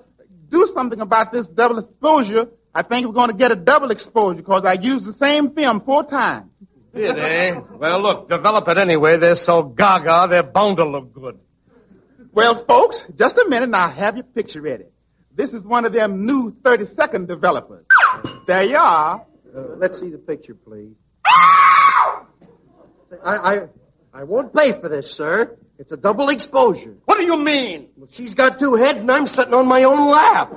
do something about this double exposure. I think we're going to get a double exposure because I used the same film 4 times. Did, eh? Well, look, develop it anyway. They're so gaga, they're bound to look good. Well, folks, just a minute and I'll have your picture ready. This is one of them new 30-second developers. There you are. Let's see the picture, please. I won't pay for this, sir. It's a double exposure. What do you mean? Well, she's got 2 heads and I'm sitting on my own lap.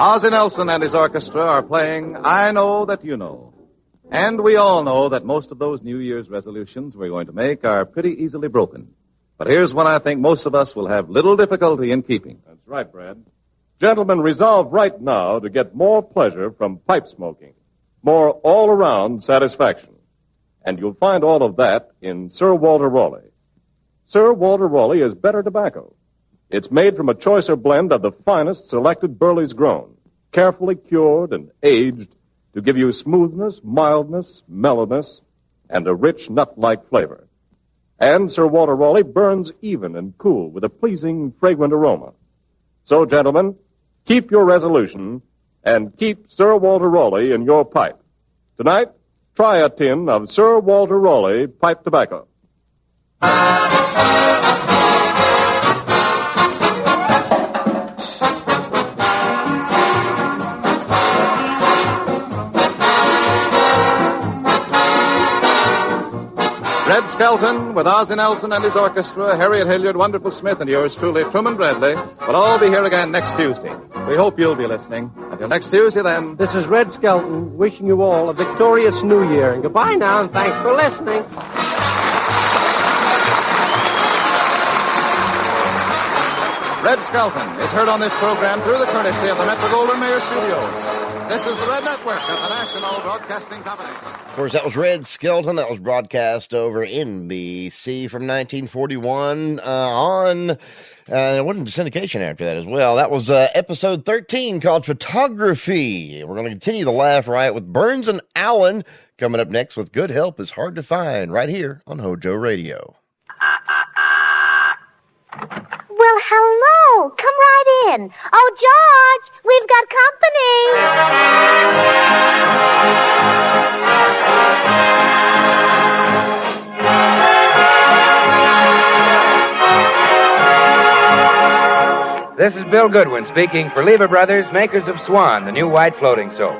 Ozzie Nelson and his orchestra are playing I Know That You Know. And we all know that most of those New Year's resolutions we're going to make are pretty easily broken. But here's one I think most of us will have little difficulty in keeping. That's right, Brad. Gentlemen, resolve right now to get more pleasure from pipe smoking, more all-around satisfaction. And you'll find all of that in Sir Walter Raleigh. Sir Walter Raleigh is better tobacco. It's made from a choicer blend of the finest selected Burley's grown, carefully cured and aged to give you smoothness, mildness, mellowness, and a rich nut-like flavor. And Sir Walter Raleigh burns even and cool with a pleasing, fragrant aroma. So, gentlemen, keep your resolution and keep Sir Walter Raleigh in your pipe. Tonight, try a tin of Sir Walter Raleigh pipe tobacco. Red Skelton, with Ozzie Nelson and his orchestra, Harriet Hilliard, Wonderful Smith, and yours truly, Truman Bradley, will all be here again next Tuesday. We hope you'll be listening. Until next Tuesday, then. This is Red Skelton wishing you all a victorious New Year. And goodbye now, and thanks for listening. Red Skelton is heard on this program through the courtesy of the Metro-Goldwyn-Mayer Studios. This is the Red Network of the National Broadcasting Company. Of course, that was Red Skelton. That was broadcast over NBC from 1941 on... it wasn't syndication after that as well. That was episode 13 called Photography. We're going to continue the laugh right with Burns and Allen coming up next with Good Help is Hard to Find right here on Hojo Radio. Well, hello. Come right in. Oh, George, we've got company. This is Bill Goodwin speaking for Lever Brothers, makers of Swan, the new white floating soap.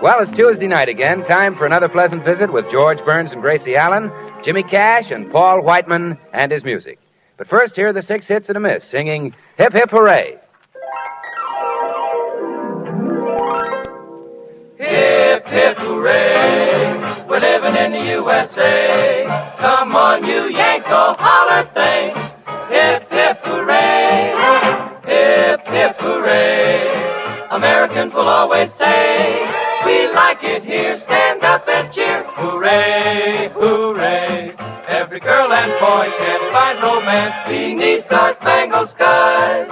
Well, it's Tuesday night again. Time for another pleasant visit with George Burns and Gracie Allen, Jimmy Cash, and Paul Whiteman and his music. But first, here are the 6 hits and a miss, singing Hip Hip Hooray. Hip, hip, hooray, we're living in the USA. Come on, you Yanks, all holler thing. Hip, hip, hooray, hip, hip, hooray. Americans will always say, we like it here, stand up and cheer. Hooray, hooray. Every girl and boy can find romance beneath star-spangled skies.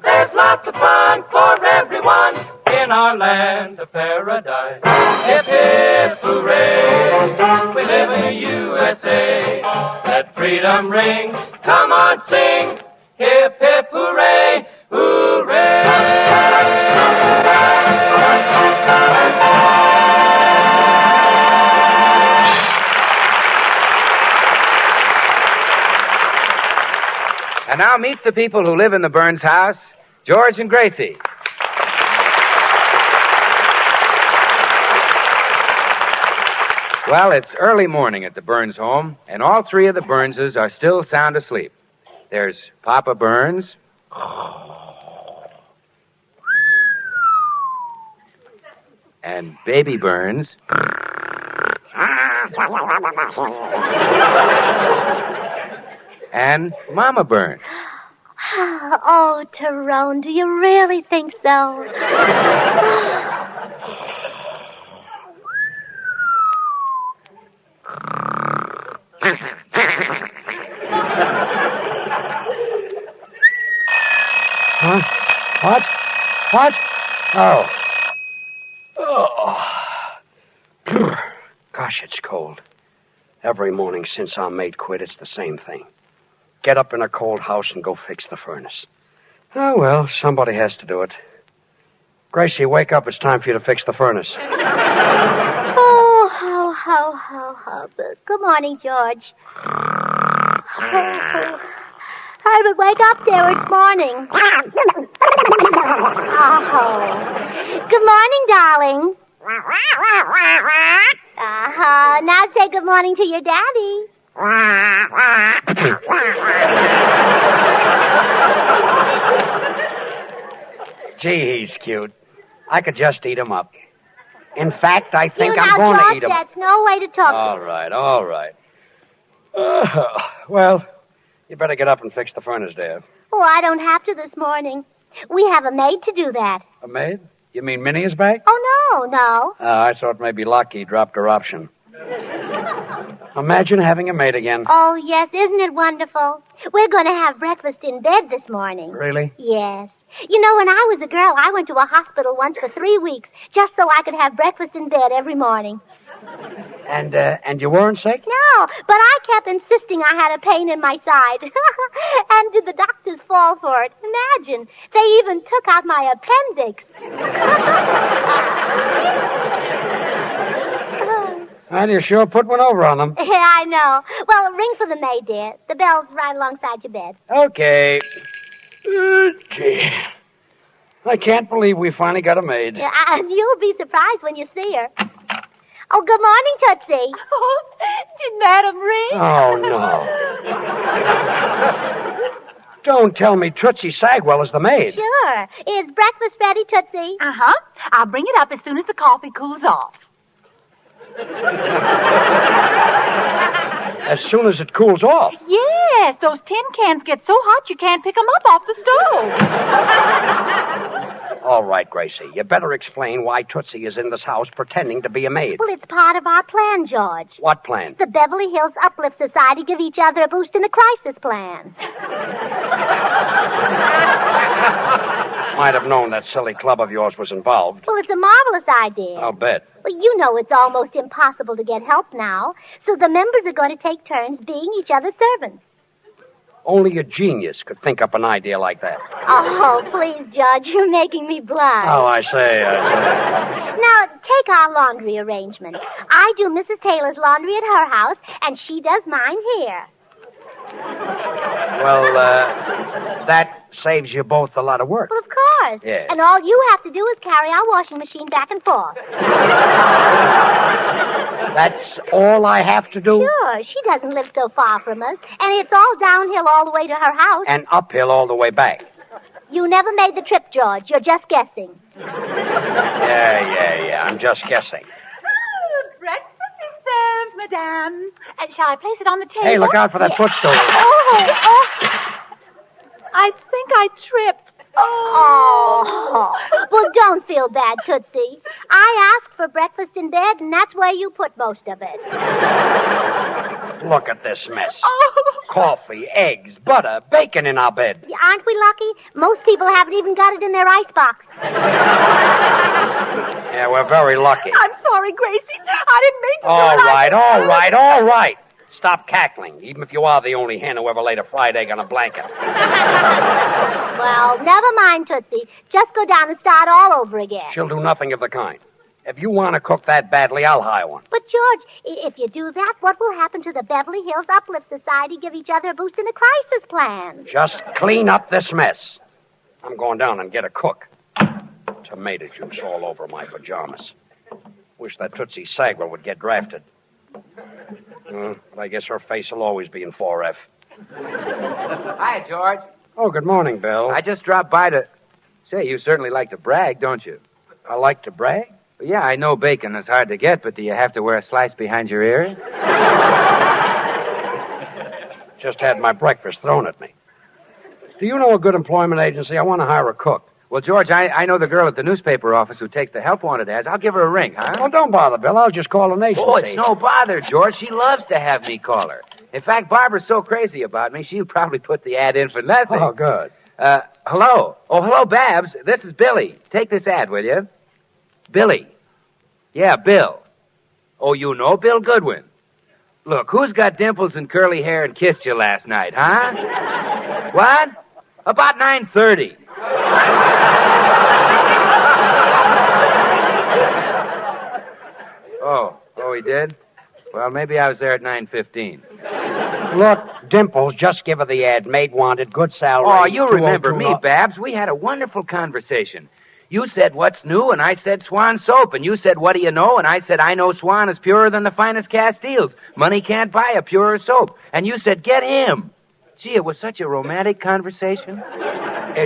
There's lots of fun for everyone in our land of paradise. Hip, hip, hooray, we live in the USA. Let freedom ring, come on, sing. Hip, hip, hooray, hooray. And now meet the people who live in the Burns house, George and Gracie. Well, it's early morning at the Burns home, and all 3 of the Burnses are still sound asleep. There's Papa Burns. And Baby Burns. And Mama Burns. Oh, Tyrone, do you really think so? Huh? What? Oh. Gosh, it's cold. Every morning since our maid quit, it's the same thing. Get up in a cold house and go fix the furnace. Oh, well, somebody has to do it. Gracie, wake up. It's time for you to fix the furnace. Oh, how. Good morning, George. Herbert, wake up there. It's morning. Oh. Good morning, darling. Now say good morning to your daddy. Gee, he's cute. I could just eat 'em up. In fact, I think You I'm now, going to George, eat 'em. that's no way to talk. All right. Well, you better get up and fix the furnace, dear. Oh, I don't have to this morning. We have a maid to do that. A maid? You mean Minnie is back? Oh, no. I thought maybe Lockie dropped her option. Imagine having a maid again. Oh, yes, isn't it wonderful? We're going to have breakfast in bed this morning. Really? Yes. You know, when I was a girl, I went to a hospital once for 3 weeks just so I could have breakfast in bed every morning. And you weren't sick? No, but I kept insisting I had a pain in my side. And did the doctors fall for it? Imagine, they even took out my appendix. And you sure put one over on them. Yeah, I know. Well, ring for the maid, dear. The bell's right alongside your bed. Okay. I can't believe we finally got a maid. You'll be surprised when you see her. Oh, good morning, Tootsie. Oh, did Madam ring? Oh, no. Don't tell me Tootsie Sagwell is the maid. Sure. Is breakfast ready, Tootsie? Uh-huh. I'll bring it up as soon as the coffee cools off. As soon as it cools off. Yes, those tin cans get so hot you can't pick them up off the stove. All right, Gracie, you better explain why Tootsie is in this house pretending to be a maid. Well, it's part of our plan, George. What plan? The Beverly Hills Uplift Society give each other a boost in the crisis plan. Might have known that silly club of yours was involved. Well, it's a marvelous idea. I'll bet. Well, you know it's almost impossible to get help now, so the members are going to take turns being each other's servants. Only a genius could think up an idea like that. Oh, please, Judge, you're making me blush. Oh, I say. Now, take our laundry arrangement. I do Mrs. Taylor's laundry at her house, and she does mine here. Well, that saves you both a lot of work. Well, of course. Yes. And all you have to do is carry our washing machine back and forth. That's all I have to do? Sure. She doesn't live so far from us, and it's all downhill all the way to her house. And uphill all the way back. You never made the trip, George. You're just guessing. Yeah. I'm just guessing. Breakfast is served, madame. And shall I place it on the table? Hey, look out for that footstool. Oh. I think I tripped. Oh. Well, don't feel bad, Tootsie. I asked for breakfast in bed, and that's where you put most of it. Look at this mess. Oh. Coffee, eggs, butter, bacon in our bed. Aren't we lucky? Most people haven't even got it in their icebox. Yeah, we're very lucky. I'm sorry, Gracie. I didn't mean to do it. All right. Stop cackling, even if you are the only hen who ever laid a fried egg on a blanket. Well, never mind, Tootsie. Just go down and start all over again. She'll do nothing of the kind. If you want to cook that badly, I'll hire one. But, George, if you do that, what will happen to the Beverly Hills Uplift Society give each other a boost in the crisis plan? Just clean up this mess. I'm going down and get a cook. Tomato juice all over my pajamas. Wish that Tootsie Sagwell would get drafted. But I guess her face will always be in 4F. Hi, George. Oh, good morning, Bill. I just dropped by to... Say, you certainly like to brag, don't you? I like to brag? Yeah, I know bacon is hard to get, but do you have to wear a slice behind your ear? Just had my breakfast thrown at me. Do you know a good employment agency? I want to hire a cook. Well, George, I know the girl at the newspaper office who takes the help wanted ads. I'll give her a ring, huh? Oh, don't bother, Bill. I'll just call an agency. Oh, it's no bother, George. She loves to have me call her. In fact, Barbara's so crazy about me, she'll probably put the ad in for nothing. Oh, good. Hello. Oh, hello, Babs. This is Billy. Take this ad, will you? Billy. Yeah, Bill. Oh, you know Bill Goodwin. Look, who's got dimples and curly hair and kissed you last night, huh? What? About 9:30. Oh, he did? Well, maybe I was there at 9:15. Look, Dimples, just give her the ad. Maid wanted, good salary. Oh, you remember me, Babs. We had a wonderful conversation. You said, what's new? And I said, Swan soap. And you said, what do you know? And I said, I know Swan is purer than the finest Castiles. Money can't buy a purer soap. And you said, get him. Gee, it was such a romantic conversation.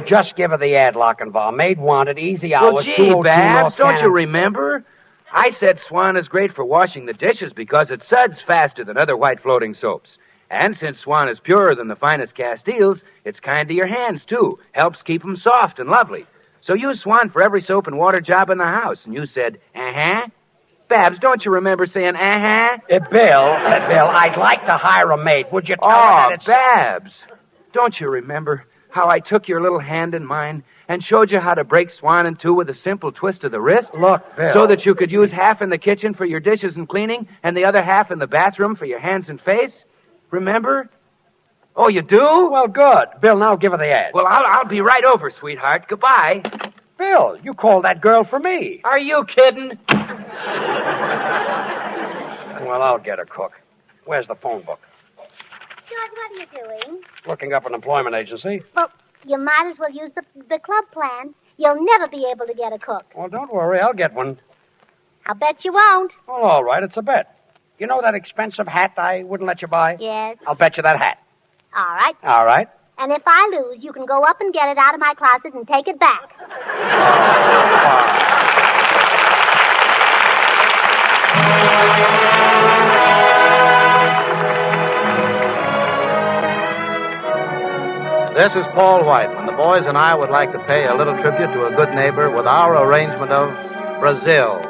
Just give her the ad, Lochinvar. Maid wanted, easy hours, Well, gee, 202 Babs, North don't you Cannon. remember? I said Swan is great for washing the dishes because it suds faster than other white floating soaps. And since Swan is purer than the finest Castiles, it's kind to your hands, too. Helps keep them soft and lovely. So use Swan for every soap and water job in the house. And you said, uh-huh. Babs, don't you remember saying, uh-huh? Bill, I'd like to hire a maid. Would you tell her that it's... Babs, don't you remember how I took your little hand in mine and showed you how to break Swan in two with a simple twist of the wrist? Look, Bill. So that you could use half in the kitchen for your dishes and cleaning and the other half in the bathroom for your hands and face? Remember? Oh, you do? Well, good. Bill, now give her the ad. Well, I'll be right over, sweetheart. Goodbye. Bill, you called that girl for me. Are you kidding? Well, I'll get a cook. Where's the phone book? George, what are you doing? Looking up an employment agency. Well, you might as well use the club plan. You'll never be able to get a cook. Well, don't worry. I'll get one. I'll bet you won't. Well, all right. It's a bet. You know that expensive hat I wouldn't let you buy? Yes. I'll bet you that hat. All right. All right. And if I lose, you can go up and get it out of my closet and take it back. This is Paul Whiteman. The boys and I would like to pay a little tribute to a good neighbor with our arrangement of Brazil.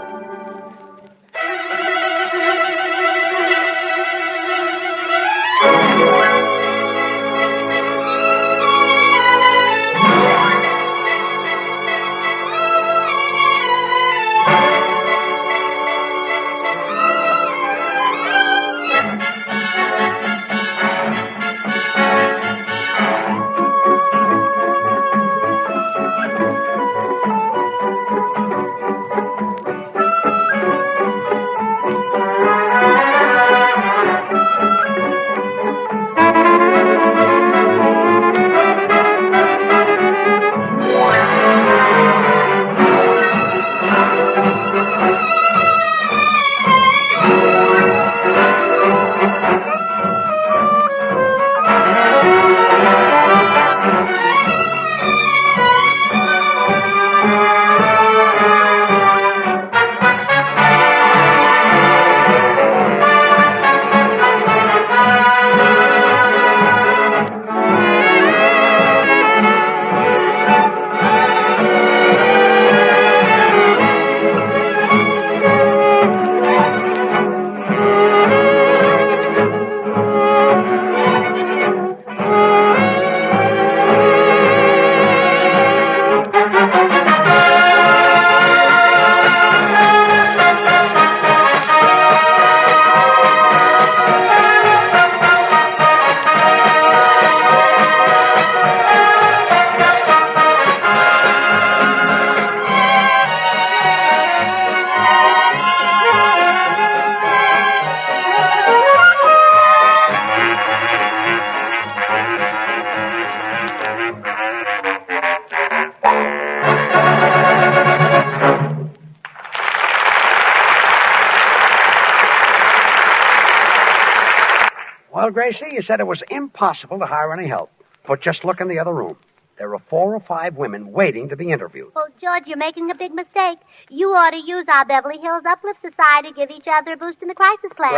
Well, Gracie, you said it was impossible to hire any help. But just look in the other room. There are 4 or 5 women waiting to be interviewed. Well, George, you're making a big mistake. You ought to use our Beverly Hills Uplift Society to give each other a boost in the crisis plan.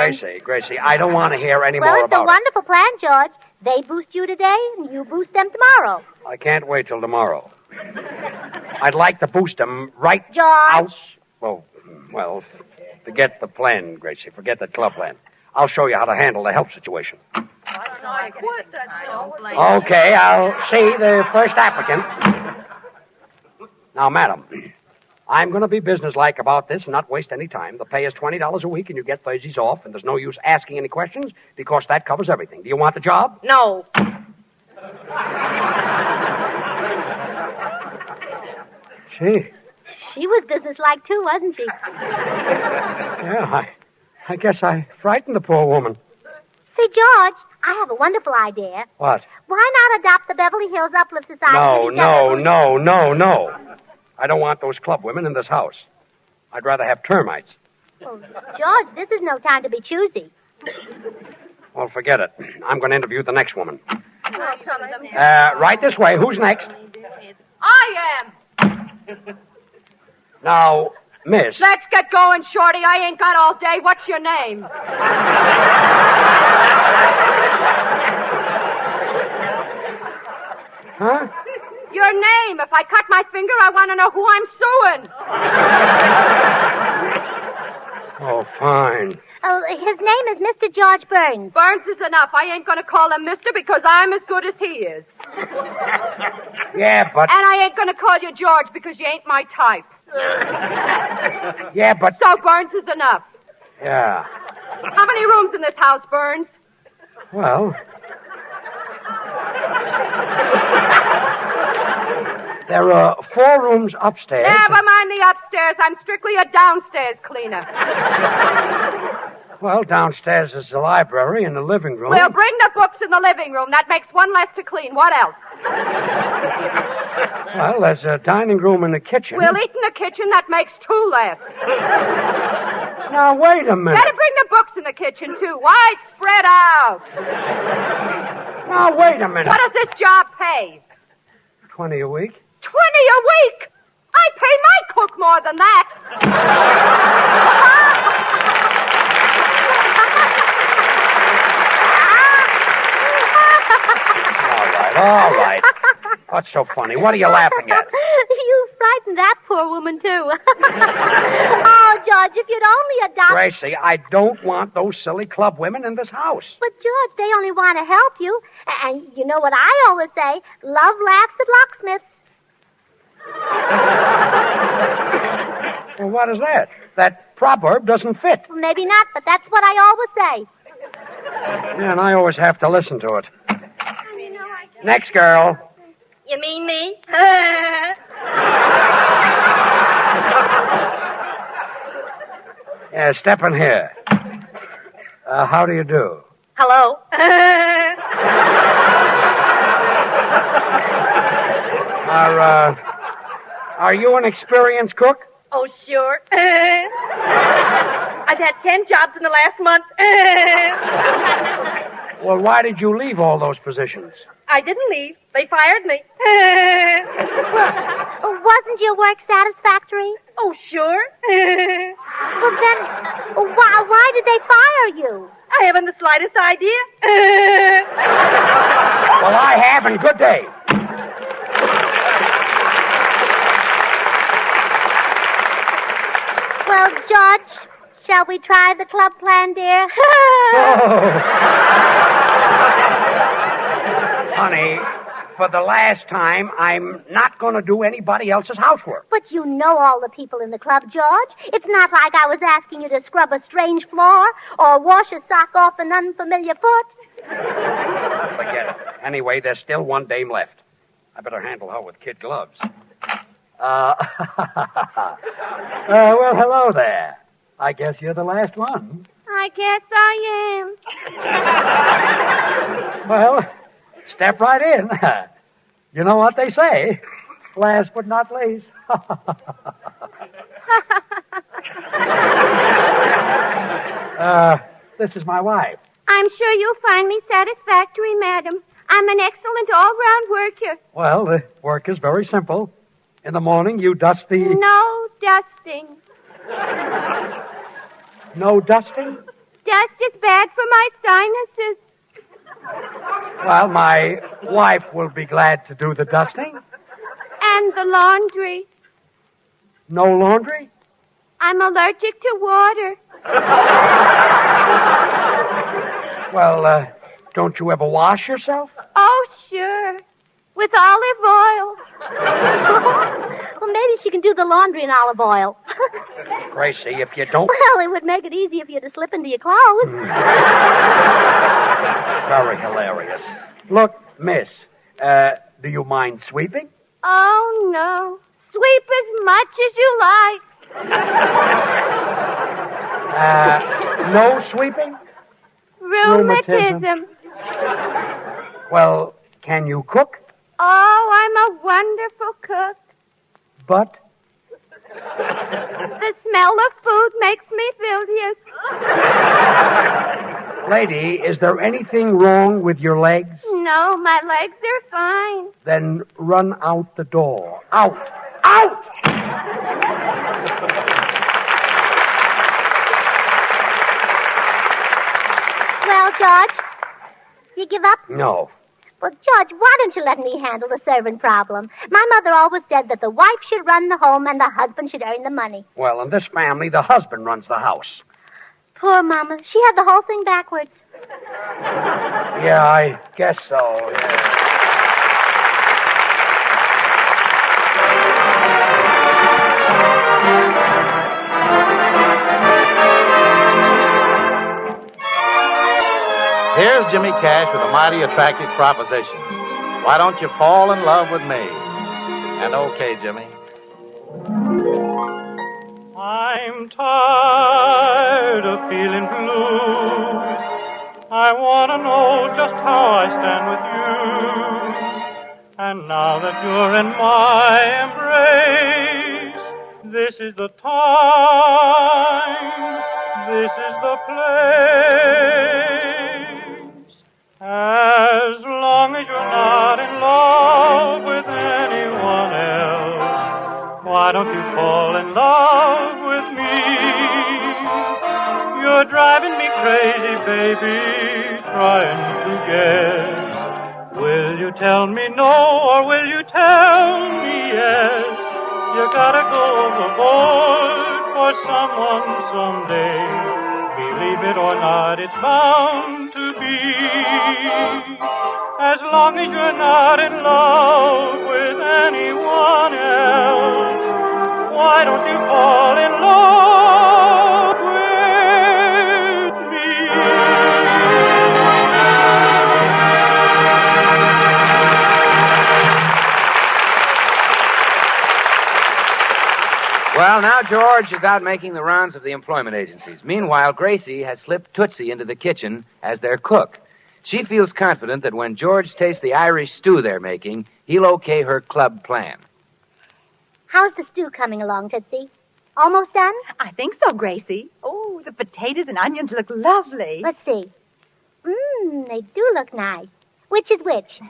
Gracie, I don't want to hear any well, more it's about a wonderful plan, George. They boost you today, and you boost them tomorrow. it. I can't wait till tomorrow. I'd like to boost them right George. out. Oh, well, forget the plan, Gracie. Forget that club plan. I'll show you how to handle the help situation. Okay, I'll see the first applicant. Now, madam, I'm going to be businesslike about this and not waste any time. The pay is $20 a week, and you get Thursdays off, and there's no use asking any questions because that covers everything. Do you want the job? No. Gee, She was businesslike, too, wasn't she? yeah, I guess I frightened the poor woman. See, George, I have a wonderful idea. What? Why not adopt the Beverly Hills Uplift Society? No. Give each other- No. I don't want those club women in this house. I'd rather have termites. Well, George, this is no time to be choosy. Well, forget it. I'm going to interview the next woman. Right this way. Who's next? I am. Now, miss. Let's get going, Shorty. I ain't got all day. What's your name? Huh? Your name. If I cut my finger, I want to know who I'm suing. Oh, fine. Oh, his name is Mr. George Burns. Burns is enough. I ain't going to call him Mister because I'm as good as he is. Yeah, but... And I ain't going to call you George because you ain't my type. Yeah, but... So Burns is enough. Yeah. How many rooms in this house, Burns? Well... There are 4 rooms upstairs. Never mind the upstairs. I'm strictly a downstairs cleaner. Well, downstairs is the library and the living room. We'll bring the books in the living room. That makes one less to clean. What else? Well, there's a dining room and a kitchen. We'll eat in the kitchen. That makes 2 less. Now, wait a minute. Better bring the books in the kitchen, too. Wide spread out. Now, wait a minute. What does this job pay? 20 a week. 20 a week? I pay my cook more than that. All right. What's so funny? What are you laughing at? You frightened that poor woman, too. Oh, George, if you'd only adopt... Gracie, I don't want those silly club women in this house. But, George, they only want to help you. And you know what I always say, love laughs at locksmiths. Well, what is that? That proverb doesn't fit. Maybe not, but that's what I always say. Yeah, and I always have to listen to it. Next girl. You mean me? Yeah, step in here. How do you do? Hello? Are you an experienced cook? Oh, sure. I've had 10 jobs in the last month. Well, why did you leave all those positions? I didn't leave. They fired me. Well, wasn't your work satisfactory? Oh, sure. Well, then, why did they fire you? I haven't the slightest idea. Well, I have, and good day. Well, George, shall we try the club plan, dear? Honey, for the last time, I'm not going to do anybody else's housework. But you know all the people in the club, George. It's not like I was asking you to scrub a strange floor or wash a sock off an unfamiliar foot. Forget it. Anyway, there's still one dame left. I better handle her with kid gloves. Well, hello there. I guess you're the last one. I guess I am. Well, step right in. You know what they say. Last but not least. This is my wife. I'm sure you'll find me satisfactory, madam. I'm an excellent all-round worker. Well, the work is very simple. In the morning, you dust the... No dusting. No dusting? Dust is bad for my sinuses. Well, my wife will be glad to do the dusting. And the laundry. No laundry? I'm allergic to water. Well, don't you ever wash yourself? Oh, sure. With olive oil. Well, maybe she can do the laundry in olive oil. Gracie, if you don't... Well, it would make it easier for you to slip into your clothes. Very hilarious. Look, miss, do you mind sweeping? Oh, no. Sweep as much as you like. No sweeping? Rheumatism. Well, can you cook? Oh, I'm a wonderful cook. But? The smell of food makes me feel Lady, is there anything wrong with your legs? No, my legs are fine. Then run out the door. Out! Out! Well, George, you give up? No. Well, George, why don't you let me handle the servant problem? My mother always said that the wife should run the home and the husband should earn the money. Well, in this family, the husband runs the house. Poor Mama. She had the whole thing backwards. Yeah, I guess so. Yeah. Here's Jimmy Cash with a mighty attractive proposition. Why don't you fall in love with me? And okay, Jimmy. I'm tired of feeling blue. I want to know just how I stand with you. And now that you're in my embrace, this is the time, this is the place. As long as you're not in love with anyone else, why don't you fall in love with me? You're driving me crazy, baby, trying to guess. Will you tell me no, or will you tell me yes? You gotta go overboard for someone someday. Believe it or not, it's bound to be. As long as you're not in love with anyone else, why don't you fall in love with me? Well, now George is out making the rounds of the employment agencies. Meanwhile, Gracie has slipped Tootsie into the kitchen as their cook. She feels confident that when George tastes the Irish stew they're making, he'll okay her club plan. How's the stew coming along, Tootsie? Almost done? I think so, Gracie. Oh, the potatoes and onions look lovely. Let's see. They do look nice. Which is which?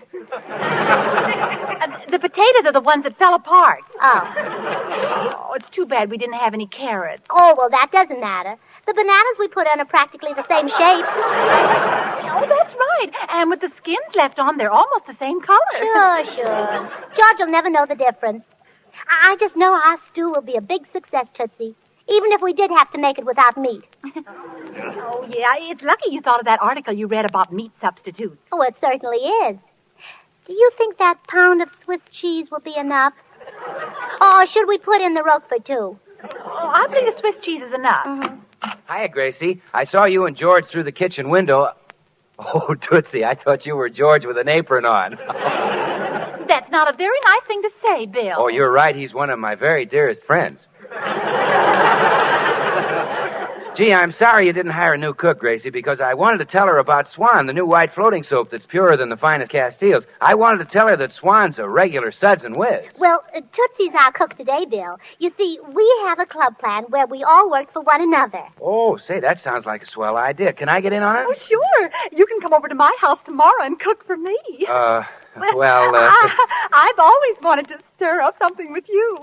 The potatoes are the ones that fell apart. Oh, it's too bad we didn't have any carrots. Oh, well, that doesn't matter. The bananas we put on are practically the same shape. Oh, that's right. And with the skins left on, they're almost the same color. Sure. George will never know the difference. I just know our stew will be a big success, Tootsie. Even if we did have to make it without meat. Oh, yeah, it's lucky you thought of that article you read about meat substitutes. Oh, it certainly is. Do you think that pound of Swiss cheese will be enough? Or should we put in the Roquefort, too? Oh, I think the Swiss cheese is enough. Mm-hmm. Hiya, Gracie. I saw you and George through the kitchen window. Oh, Tootsie, I thought you were George with an apron on. That's not a very nice thing to say, Bill. Oh, you're right. He's one of my very dearest friends. Gee, I'm sorry you didn't hire a new cook, Gracie, because I wanted to tell her about Swan, the new white floating soap that's purer than the finest Castiles. I wanted to tell her that Swan's a regular suds and whiz. Well, Tootsie's our cook today, Bill. You see, we have a club plan where we all work for one another. Oh, say, that sounds like a swell idea. Can I get in on it? Oh, sure. You can come over to my house tomorrow and cook for me. I've always wanted to stir up something with you.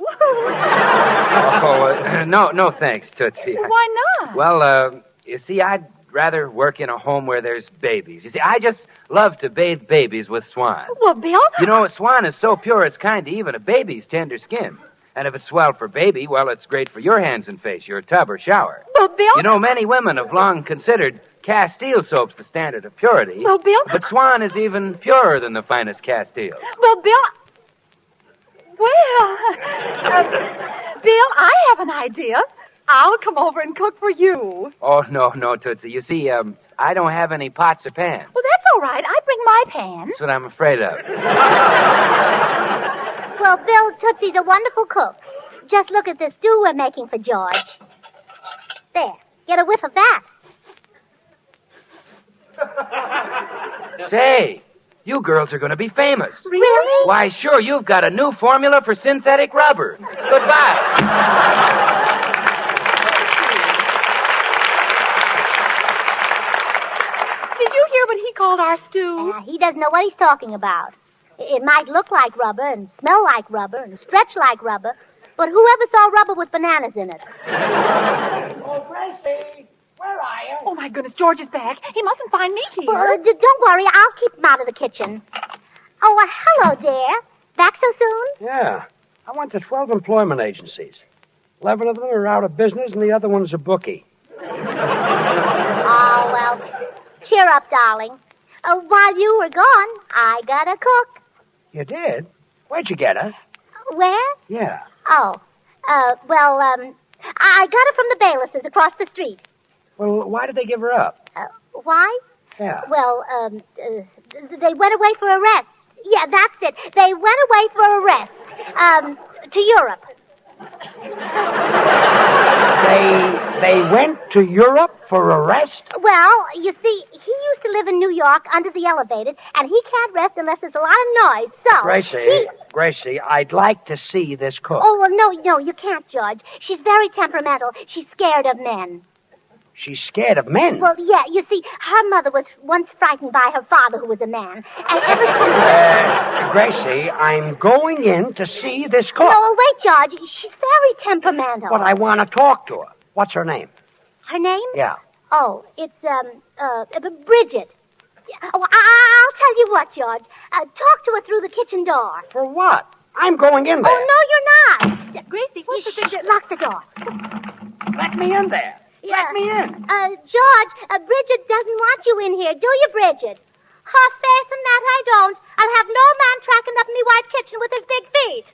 No, thanks, Tootsie. Why not? Well, you see, I'd rather work in a home where there's babies. You see, I just love to bathe babies with Swan. Well, Bill... You know, Swan is so pure it's kind to even a baby's tender skin. And if it's swell for baby, well, it's great for your hands and face, your tub or shower. Well, Bill... You know, many women have long considered Castile soap's the standard of purity. Well, Bill... But Swan is even purer than the finest Castile. Well, Bill... Well... Bill, I have an idea. I'll come over and cook for you. Oh, no, Tootsie. You see, I don't have any pots or pans. Well, that's all right. I bring my pan. That's what I'm afraid of. Well, Bill, Tootsie's a wonderful cook. Just look at the stew we're making for George. There. Get a whiff of that. Say, you girls are going to be famous. Really? Why, sure, you've got a new formula for synthetic rubber. Goodbye. called our stew? He doesn't know what he's talking about. It might look like rubber and smell like rubber and stretch like rubber, but whoever saw rubber with bananas in it? Oh, Gracie, where are you? Oh, my goodness, George is back. He mustn't find me here. Don't worry, I'll keep him out of the kitchen. Oh, hello, dear. Back so soon? Yeah. I went to 12 employment agencies. 11 of them are out of business, and the other one's a bookie. Oh, well, cheer up, darling. While you were gone, I got a cook. You did? Where'd you get her? Where? Yeah. Oh, I got her from the Baylesses across the street. Well, why did they give her up? Why? Yeah. Well, they went away for a rest. Yeah, that's it. They went away for a rest. To Europe. They went to Europe for a rest? Well, you see, he used to live in New York under the elevated, and he can't rest unless there's a lot of noise. So, Gracie, I'd like to see this cook. Oh, well, no, you can't, George. She's very temperamental. She's scared of men. She's scared of men? Well, yeah, you see, her mother was once frightened by her father, who was a man. And ever since... Gracie, I'm going in to see this cook. No, wait, George. She's very temperamental. But I want to talk to her. What's her name? Her name? Yeah. Oh, it's, Bridget. Oh, I'll tell you what, George. Talk to her through the kitchen door. For what? I'm going in there. Oh, no, you're not. Gracie, what's the... Lock the door. Let me in there. Yeah. Let me in. George, Bridget doesn't want you in here, do you, Bridget? Her face and that I don't. I'll have no man tracking up me white kitchen with his big feet.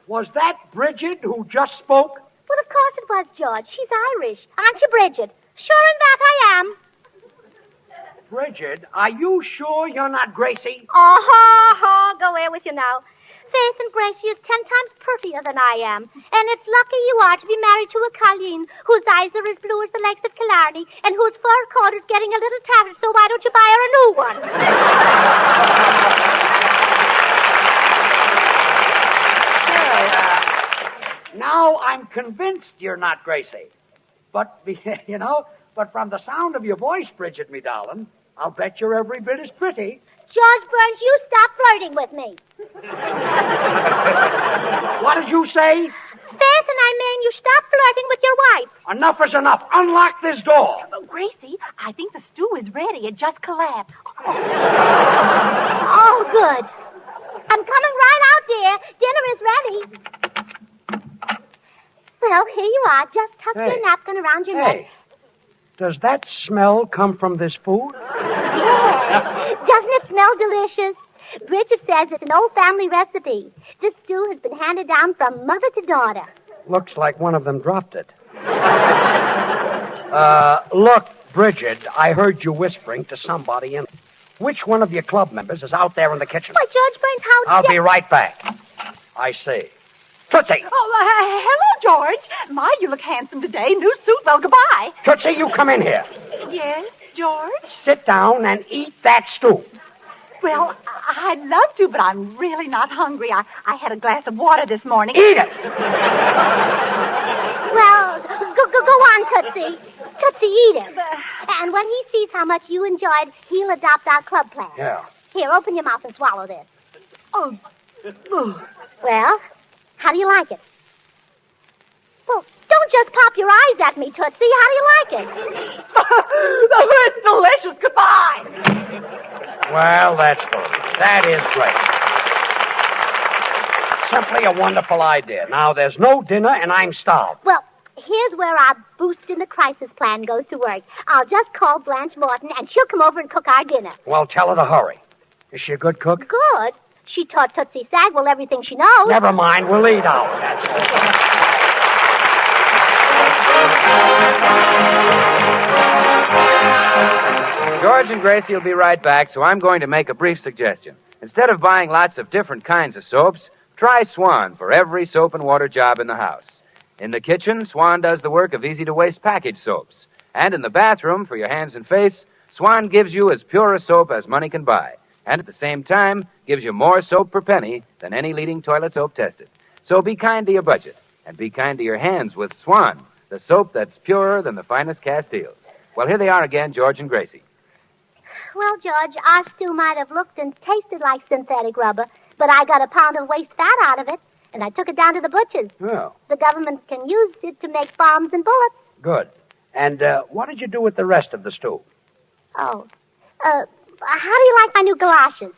Was that Bridget who just spoke? Well, of course it was, George. She's Irish. Aren't you, Bridget? Sure in that I am. Bridget, are you sure you're not Gracie? Oh, go away with you now. Faith and Gracie is 10 times prettier than I am. And it's lucky you are to be married to a Colleen whose eyes are as blue as the lakes of Killarney and whose fur coat is getting a little tattered, so why don't you buy her a new one? Now I'm convinced you're not Gracie. But, but from the sound of your voice, Bridget, me darling, I'll bet you're every bit as pretty. George Burns, you stop flirting with me. What did you say? Faith and I mean you stop flirting with your wife. Enough is enough. Unlock this door. Gracie, I think the stew is ready. It just collapsed. Oh, good. I'm coming right out, dear. Dinner is ready. Well, here you are. Just tuck your napkin around your neck. Does that smell come from this food? Yeah. Doesn't it smell delicious? Bridget says it's an old family recipe. This stew has been handed down from mother to daughter. Looks like one of them dropped it. Look, Bridget, I heard you whispering to somebody in... Which one of your club members is out there in the kitchen? Why, George Burns, how... I'll be right back. I see. Tootsie! Oh, hello, George. My, you look handsome today. New suit. Well, goodbye. Tootsie, you come in here. Yes, George? Sit down and eat that stew. Well, I'd love to, but I'm really not hungry. I had a glass of water this morning. Eat it! Well, go on, Tootsie. Tootsie, eat him. And when he sees how much you enjoyed, he'll adopt our club plan. Yeah. Here, open your mouth and swallow this. Oh. Well, how do you like it? Well, don't just pop your eyes at me, Tootsie. How do you like it? It's delicious. Goodbye. Well, that's good. That is great. Simply a wonderful idea. Now, there's no dinner, and I'm starved. Well, here's where our boost in the crisis plan goes to work. I'll just call Blanche Morton, and she'll come over and cook our dinner. Well, tell her to hurry. Is she a good cook? Good. She taught Tootsie Sagwell everything she knows. Never mind. We'll eat out. That's all. George and Gracie will be right back, so I'm going to make a brief suggestion. Instead of buying lots of different kinds of soaps, try Swan for every soap and water job in the house. In the kitchen, Swan does the work of easy-to-waste package soaps. And in the bathroom, for your hands and face, Swan gives you as pure a soap as money can buy. And at the same time, gives you more soap per penny than any leading toilet soap tested. So be kind to your budget, and be kind to your hands with Swan, the soap that's purer than the finest Castiles. Well, here they are again, George and Gracie. Well, George, our stew might have looked and tasted like synthetic rubber, but I got a pound of waste fat out of it, and I took it down to the butcher's. Oh, The government can use it to make bombs and bullets. good. And what did you do with the rest of the stew? Oh. How do you like my new galoshes?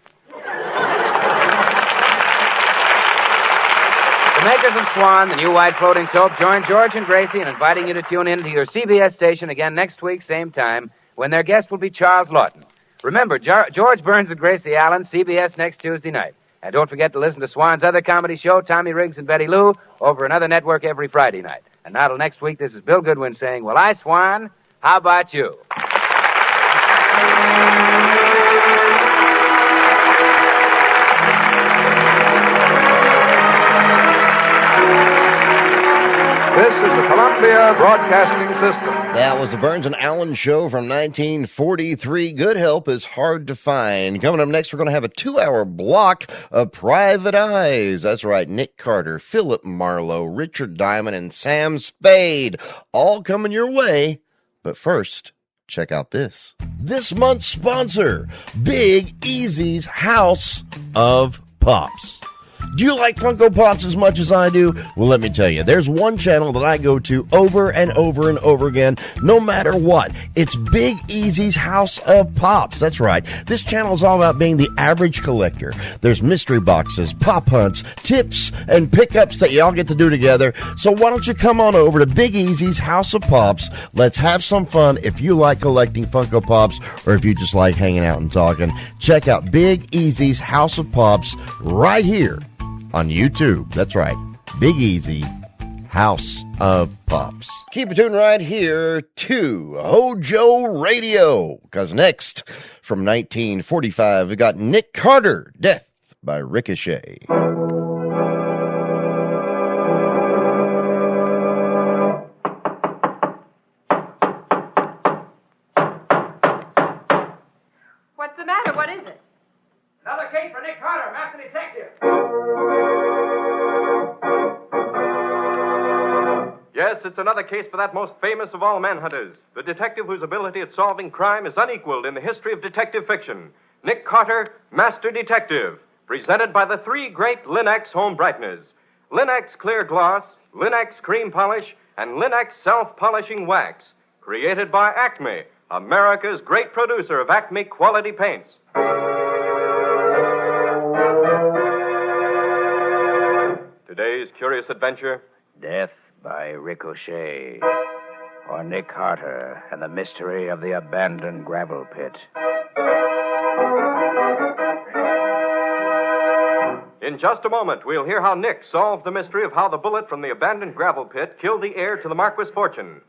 The makers of Swan, the new white floating soap, join George and Gracie in inviting you to tune in to your CBS station again next week, same time, when their guest will be Charles Lawton. Remember, George Burns and Gracie Allen, CBS next Tuesday night. And don't forget to listen to Swan's other comedy show, Tommy Riggs and Betty Lou, over another network every Friday night. And now till next week, this is Bill Goodwin saying, well, I, Swan, how about you? This is the Columbia Broadcasting System. That was the Burns and Allen Show from 1943. Good help is hard to find. Coming up next, we're going to have a 2-hour block of Private Eyes. That's right, Nick Carter, Philip Marlowe, Richard Diamond, and Sam Spade. All coming your way. But first, check out this. This month's sponsor, Big Easy's House of Pops. Do you like Funko Pops as much as I do? Well, let me tell you, there's one channel that I go to over and over and over again, no matter what. It's Big Easy's House of Pops. That's right. This channel is all about being the average collector. There's mystery boxes, pop hunts, tips, and pickups that y'all get to do together. So why don't you come on over to Big Easy's House of Pops? Let's have some fun if you like collecting Funko Pops or if you just like hanging out and talking. Check out Big Easy's House of Pops right here on YouTube. That's right. Big Easy, House of Pops. Keep it tuned right here to Hojo Radio, because next, from 1945, we got Nick Carter, Death by Ricochet. What's the matter? What is it? Another case for Nick Carter, Master Detective. Yes, it's another case for that most famous of all manhunters, the detective whose ability at solving crime is unequaled in the history of detective fiction. Nick Carter, Master Detective, presented by the three great Linex home brighteners: Linex Clear Gloss, Linex Cream Polish, and Linex Self-Polishing Wax, created by Acme, America's great producer of Acme quality paints. Today's curious adventure: Death by Ricochet, or Nick Carter and the mystery of the abandoned gravel pit. In just a moment, we'll hear how Nick solved the mystery of how the bullet from the abandoned gravel pit killed the heir to the Marquis' fortune.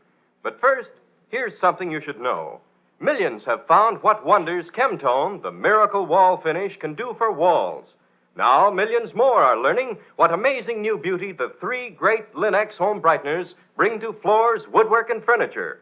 But first, here's something you should know. Millions have found what wonders Chemtone, the miracle wall finish, can do for walls. Now, millions more are learning what amazing new beauty the three great Linex home brighteners bring to floors, woodwork, and furniture.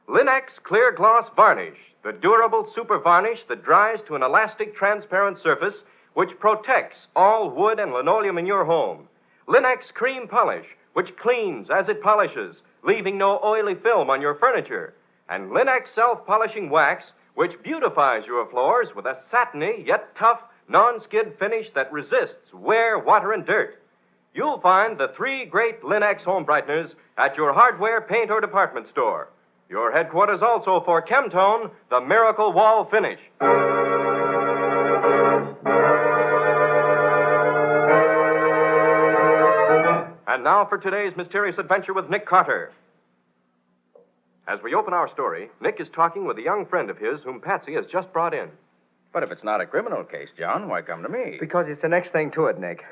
Linex Clear Gloss Varnish, the durable super varnish that dries to an elastic, transparent surface which protects all wood and linoleum in your home. Linex Cream Polish, which cleans as it polishes, leaving no oily film on your furniture. And Linex Self-Polishing Wax, which beautifies your floors with a satiny yet tough non-skid finish that resists wear, water, and dirt. You'll find the three great Linex home brighteners at your hardware, paint, or department store. Your headquarters also for Chemtone, the miracle wall finish. And now for today's mysterious adventure with Nick Carter. As we open our story, Nick is talking with a young friend of his whom Patsy has just brought in. But if it's not a criminal case, John, why come to me? Because it's the next thing to it, Nick.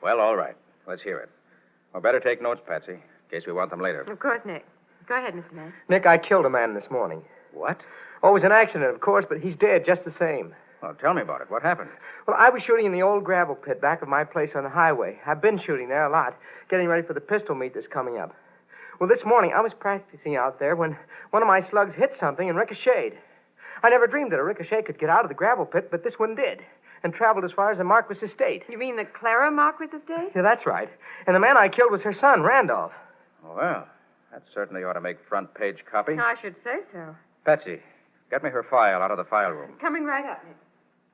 Well, all right. Let's hear it. Or better take notes, Patsy, in case we want them later. Of course, Nick. Go ahead, Mr. Mann. Nick, I killed a man this morning. What? Oh, it was an accident, of course, but he's dead just the same. Well, tell me about it. What happened? Well, I was shooting in the old gravel pit back of my place on the highway. I've been shooting there a lot, getting ready for the pistol meet that's coming up. Well, this morning I was practicing out there when one of my slugs hit something and ricocheted. I never dreamed that a ricochet could get out of the gravel pit, but this one did, and traveled as far as the Marquis estate. You mean the Clara Marquis estate? Yeah, that's right. And the man I killed was her son, Randolph. Well, that certainly ought to make front page copy. I should say so. Patsy, Get me her file out of the file room. Coming right up, Nick.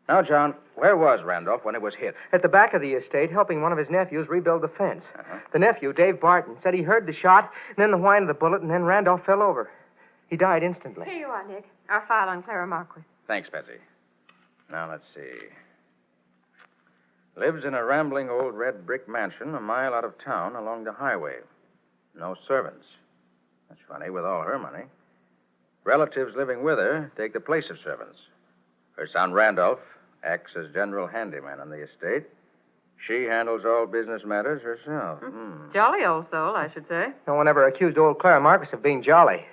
Now, John, where was Randolph when it was hit? At the back of the estate, helping one of his nephews rebuild the fence. The nephew, Dave Barton, said he heard the shot, and then the whine of the bullet, and then Randolph fell over. He died instantly. Here you are, Nick. Our file on Clara Marquis. Thanks, Betsy. Now, let's see. Lives in a rambling old red brick mansion a mile out of town along the highway. No servants. That's funny, with all her money. Relatives living with her take the place of servants. Her son, Randolph, acts as general handyman on the estate. She handles all business matters herself. Jolly old soul, I should say. No one ever accused old Clara Marcus of being jolly.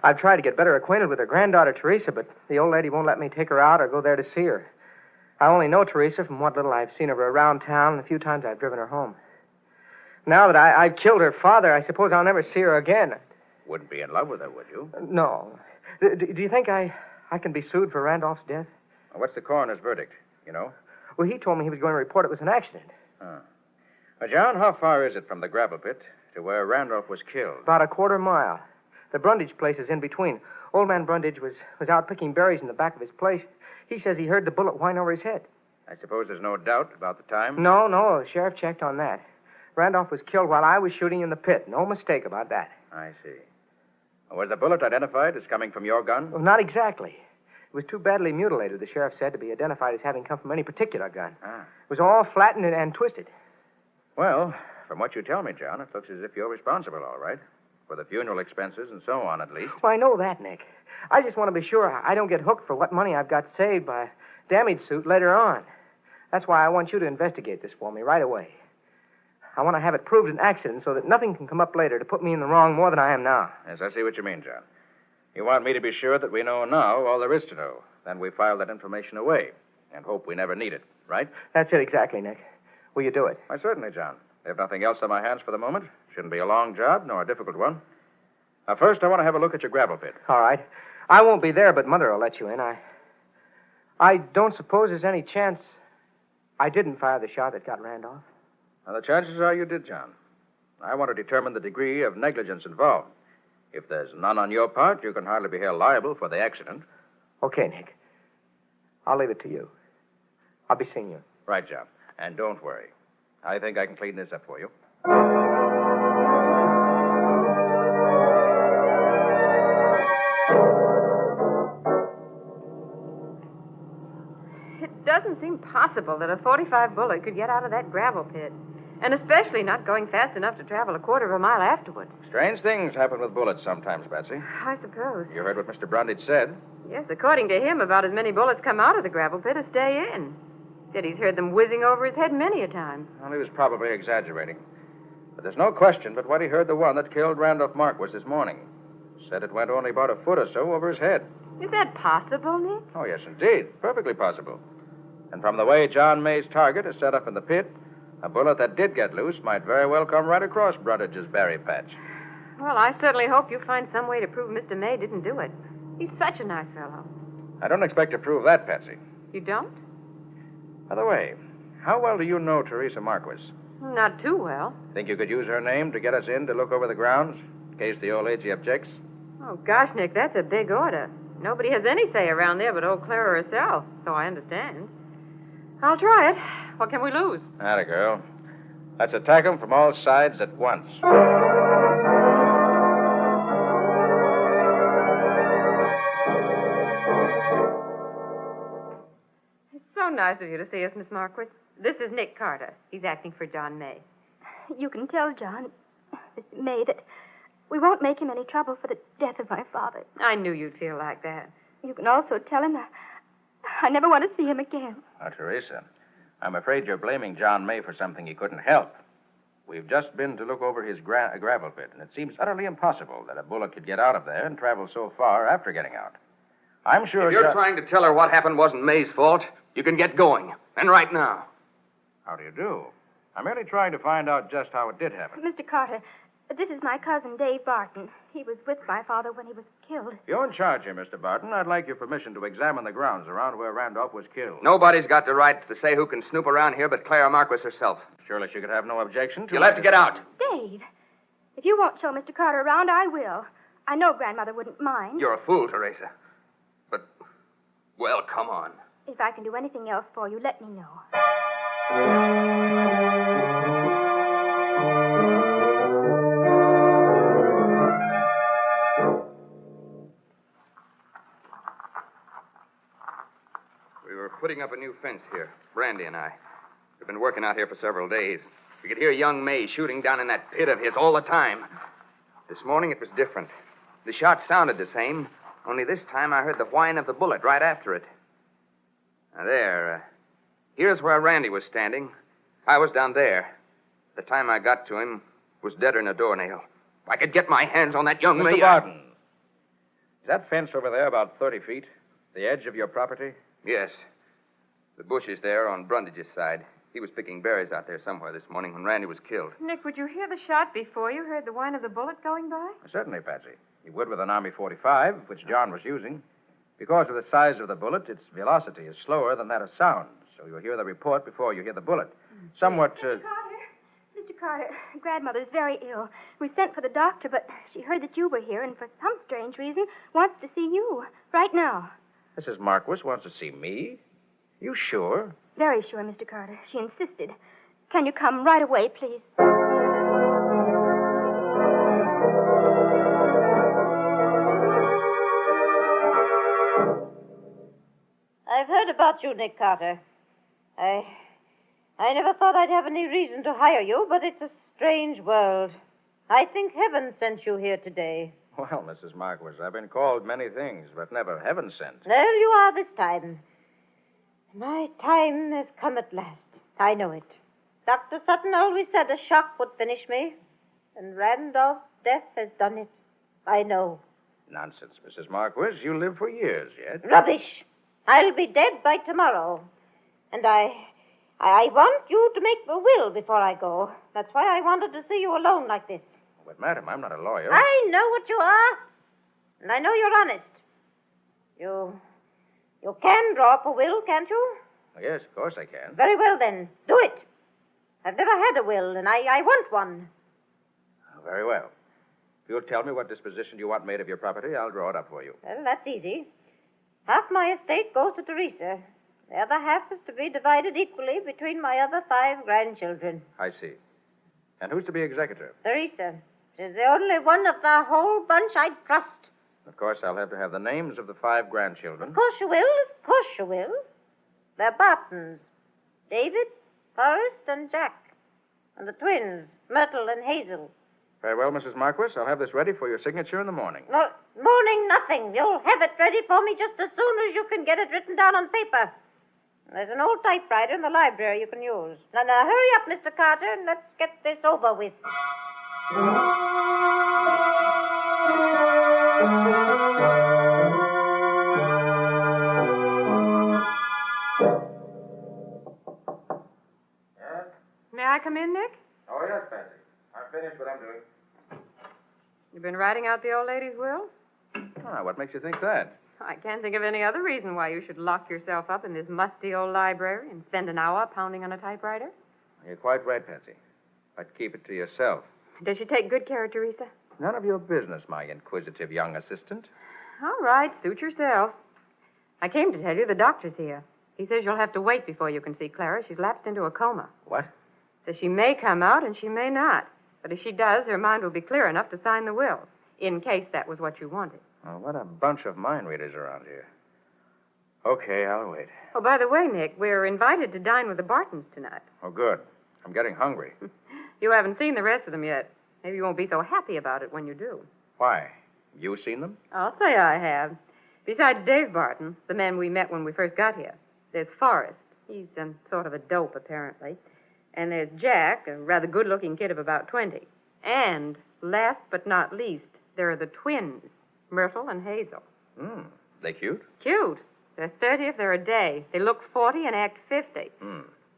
I've tried to get better acquainted with her granddaughter, Teresa, but the old lady won't let me take her out or go there to see her. I only know Teresa from what little I've seen of her around town and a few times I've driven her home. Now that I've killed her father, I suppose I'll never see her again. Wouldn't be in love with her, would you? No. Do you think I can be sued for Randolph's death? Well, what's the coroner's verdict, you know? Well, he told me he was going to report it was an accident. Well, John, how far is it from the gravel pit to where Randolph was killed? About a quarter mile. The Brundage place is in between. Old man Brundage was out picking berries in the back of his place. He says he heard the bullet whine over his head. I suppose there's no doubt about the time? No, the sheriff checked on that. Randolph was killed while I was shooting in the pit. No mistake about that. I see. Was the bullet identified as coming from your gun? Well, not exactly. It was too badly mutilated, the sheriff said, to be identified as having come from any particular gun. It was all flattened and twisted. Well, from what you tell me, John, it looks as if you're responsible, all right. For the funeral expenses and so on, at least. Well, I know that, Nick. I just want to be sure I don't get hooked for what money I've got saved by a damage suit later on. That's why I want you to investigate this for me right away. I want to have it proved an accident so that nothing can come up later to put me in the wrong more than I am now. Yes, I see what you mean, John. You want me to be sure that we know now all there is to know. Then we file that information away and hope we never need it, right? That's it exactly, Nick. Will you do it? Why, certainly, John. I have nothing else on my hands for the moment. Shouldn't be a long job, nor a difficult one. Now, first, I want to have a look at your gravel pit. All right. I won't be there, but Mother will let you in. I don't suppose there's any chance I didn't fire the shot that got Randolph. Now, the chances are you did, John. I want to determine the degree of negligence involved. If there's none on your part, you can hardly be held liable for the accident. Okay, Nick. I'll leave it to you. I'll be seeing you. Right, John. And don't worry. I think I can clean this up for you. It doesn't seem possible that a .45 bullet could get out of that gravel pit. And especially not going fast enough to travel a quarter of a mile afterwards. Strange things happen with bullets sometimes, Betsy. I suppose. You heard what Mr. Brundage said. Yes, according to him, about as many bullets come out of the gravel pit as stay in. Said he's heard them whizzing over his head many a time. Well, he was probably exaggerating. But there's no question but what he heard the one that killed Randolph Marquis this morning. Said it went only about a foot or so over his head. Is that possible, Nick? Oh, yes, indeed. Perfectly possible. And from the way John May's target is set up in the pit, a bullet that did get loose might very well come right across Brundage's berry patch. Well, I certainly hope you find some way to prove Mr. May didn't do it. He's such a nice fellow. I don't expect to prove that, Patsy. You don't? By the way, how well do you know Teresa Marquis? Not too well. Think you could use her name to get us in to look over the grounds, in case the old lady objects? Oh, gosh, Nick, that's a big order. Nobody has any say around there but old Clara herself, so I understand. I'll try it. What can we lose? Atta girl. Let's attack them from all sides at once. It's so nice of you to see us, Miss Marquis. This is Nick Carter. He's acting for John May. You can tell John, Mr. May, that we won't make him any trouble for the death of my father. I knew you'd feel like that. You can also tell him I never want to see him again. Now, Teresa, I'm afraid you're blaming John May for something he couldn't help. We've just been to look over his gravel pit, and it seems utterly impossible that a bullet could get out of there and travel so far after getting out. I'm sure... If you're trying to tell her what happened wasn't May's fault, you can get going. And right now. How do you do? I'm merely trying to find out just how it did happen. Mr. Carter, this is my cousin, Dave Barton. He was with my father when he was killed. You're in charge here, Mr. Barton. I'd like your permission to examine the grounds around where Randolph was killed. Nobody's got the right to say who can snoop around here but Clara Marquis herself. Surely she could have no objection to... You'll have to get out. Dave, if you won't show Mr. Carter around, I will. I know Grandmother wouldn't mind. You're a fool, Teresa. But Well, come on. If I can do anything else for you, let me know. We were putting up a new fence here, Brandy and I. We've been working out here for several days. We could hear young May shooting down in that pit of his all the time. This morning it was different. The shot sounded the same, only this time I heard the whine of the bullet right after it. Now there, here's where Randy was standing. I was down there. The time I got to him was deader than a doornail. If I could get my hands on that young May... Mr. Barton, is that fence over there about 30 feet? The edge of your property? Yes. The bush is there on Brundage's side. He was picking berries out there somewhere this morning when Randy was killed. Nick, would you hear the shot before you heard the whine of the bullet going by? Certainly, Patsy. You would with an Army 45, which John was using. Because of the size of the bullet, its velocity is slower than that of sound. So you'll hear the report before you hear the bullet. Somewhat... Mr. Carter, Grandmother's very ill. We sent for the doctor, but she heard that you were here and for some strange reason wants to see you right now. Mrs. Marquis wants to see me? You sure? Very sure, Mr. Carter. She insisted. Can you come right away, please? I've heard about you, Nick Carter. I never thought I'd have any reason to hire you, but it's a strange world. I think heaven sent you here today. Well, Mrs. Marquis, I've been called many things, but never heaven sent. There you are this time. My time has come at last. I know it. Dr. Sutton always said a shock would finish me, and Randolph's death has done it. I know. Nonsense, Mrs. Marquis. You'll live for years yet. Rubbish. I'll be dead by tomorrow. And I want you to make a will before I go. That's why I wanted to see you alone like this. But, madam, I'm not a lawyer. I know what you are. And I know you're honest. You can draw up a will, can't you? Yes, of course I can. Very well, then. Do it. I've never had a will, and I want one. Very well. If you'll tell me what disposition you want made of your property, I'll draw it up for you. Well, that's easy. Half my estate goes to Teresa. The other half is to be divided equally between my other 5 grandchildren. I see. And who's to be executor? Teresa. She's the only one of the whole bunch I'd trust. Of course, I'll have to have the names of the 5 grandchildren. Of course you will. Of course you will. They're Bartons. David, Forrest, and Jack. And the twins, Myrtle and Hazel. Very well, Mrs. Marquis. I'll have this ready for your signature in the morning. Well, morning nothing. You'll have it ready for me just as soon as you can get it written down on paper. There's an old typewriter in the library you can use. Now, hurry up, Mr. Carter, and let's get this over with. May I come in, Nick? Oh, yes, Patsy. I've finished what I'm doing. You've been writing out the old lady's will? What makes you think that? I can't think of any other reason why you should lock yourself up in this musty old library and spend an hour pounding on a typewriter. You're quite right, Patsy. But keep it to yourself. Does she take good care of Teresa? None of your business, my inquisitive young assistant. All right, suit yourself. I came to tell you the doctor's here. He says you'll have to wait before you can see Clara. She's lapsed into a coma. What? Says she may come out and she may not. But if she does, her mind will be clear enough to sign the will, in case that was what you wanted. Oh, what a bunch of mind readers around here. Okay, I'll wait. Oh, by the way, Nick, we're invited to dine with the Bartons tonight. Oh, good. I'm getting hungry. You haven't seen the rest of them yet. Maybe you won't be so happy about it when you do. Why? You seen them? I'll say I have. Besides Dave Barton, the man we met when we first got here, there's Forrest. He's sort of a dope, apparently. And there's Jack, a rather good-looking kid of about 20. And, last but not least, there are the twins, Myrtle and Hazel. They cute? Cute. They're 30 if they're a day. They look 40 and act 50.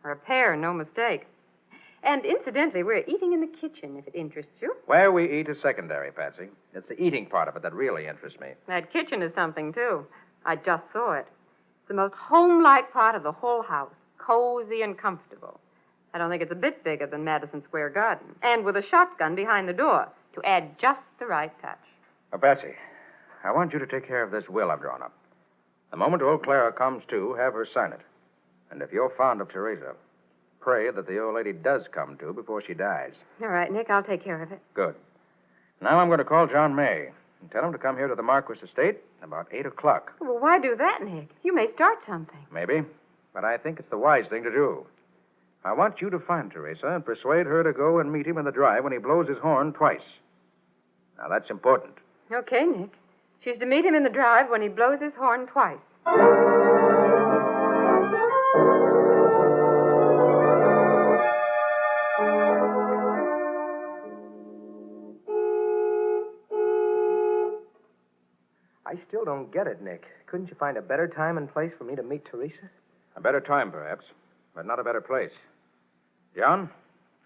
Are a pair, no mistake. And incidentally, we're eating in the kitchen, if it interests you. Where we eat is secondary, Patsy. It's the eating part of it that really interests me. That kitchen is something, too. I just saw it. It's the most home-like part of the whole house. Cozy and comfortable. I don't think it's a bit bigger than Madison Square Garden. And with a shotgun behind the door to add just the right touch. Patsy, I want you to take care of this will I've drawn up. The moment old Clara comes to, have her sign it. And if you're fond of Teresa, pray that the old lady does come to before she dies. All right, Nick, I'll take care of it. Good. Now I'm going to call John May and tell him to come here to the Marquis estate about 8 o'clock. Well, why do that, Nick? You may start something. Maybe, but I think it's the wise thing to do. I want you to find Teresa and persuade her to go and meet him in the drive when he blows his horn twice. Now, that's important. Okay, Nick. She's to meet him in the drive when he blows his horn twice. I still don't get it, Nick. Couldn't you find a better time and place for me to meet Teresa? A better time, perhaps, but not a better place. John,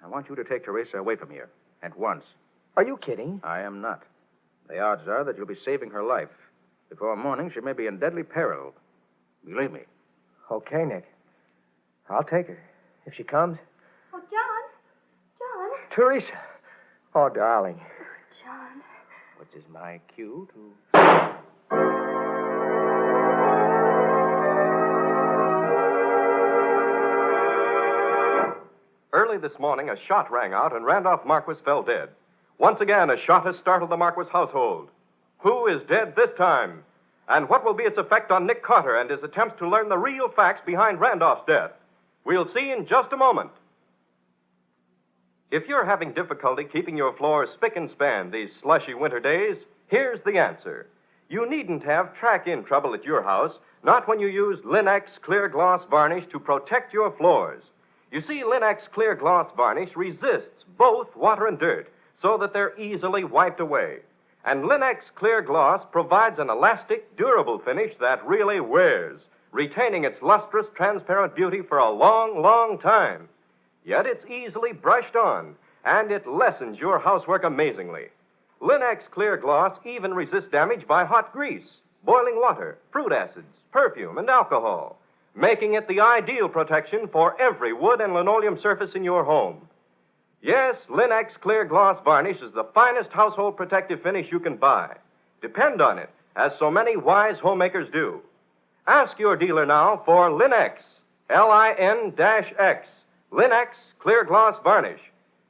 I want you to take Teresa away from here at once. Are you kidding? I am not. The odds are that you'll be saving her life. Before morning, she may be in deadly peril. Believe me. Okay, Nick. I'll take her. If she comes. Oh, John. Teresa. Oh, darling. John. Which is my cue to... Early this morning, a shot rang out and Randolph Marquis fell dead. Once again, a shot has startled the Marquis household. Who is dead this time? And what will be its effect on Nick Carter and his attempts to learn the real facts behind Randolph's death? We'll see in just a moment. If you're having difficulty keeping your floors spick and span these slushy winter days, here's the answer. You needn't have track-in trouble at your house, not when you use Linex Clear Gloss Varnish to protect your floors. You see, Linex Clear Gloss Varnish resists both water and dirt so that they're easily wiped away. And Linex Clear Gloss provides an elastic, durable finish that really wears, retaining its lustrous, transparent beauty for a long, long time. Yet it's easily brushed on, and it lessens your housework amazingly. Linex Clear Gloss even resists damage by hot grease, boiling water, fruit acids, perfume, and alcohol, making it the ideal protection for every wood and linoleum surface in your home. Yes, Linex Clear Gloss Varnish is the finest household protective finish you can buy. Depend on it, as so many wise homemakers do. Ask your dealer now for Linex, Lin-X, Linex Clear Gloss Varnish.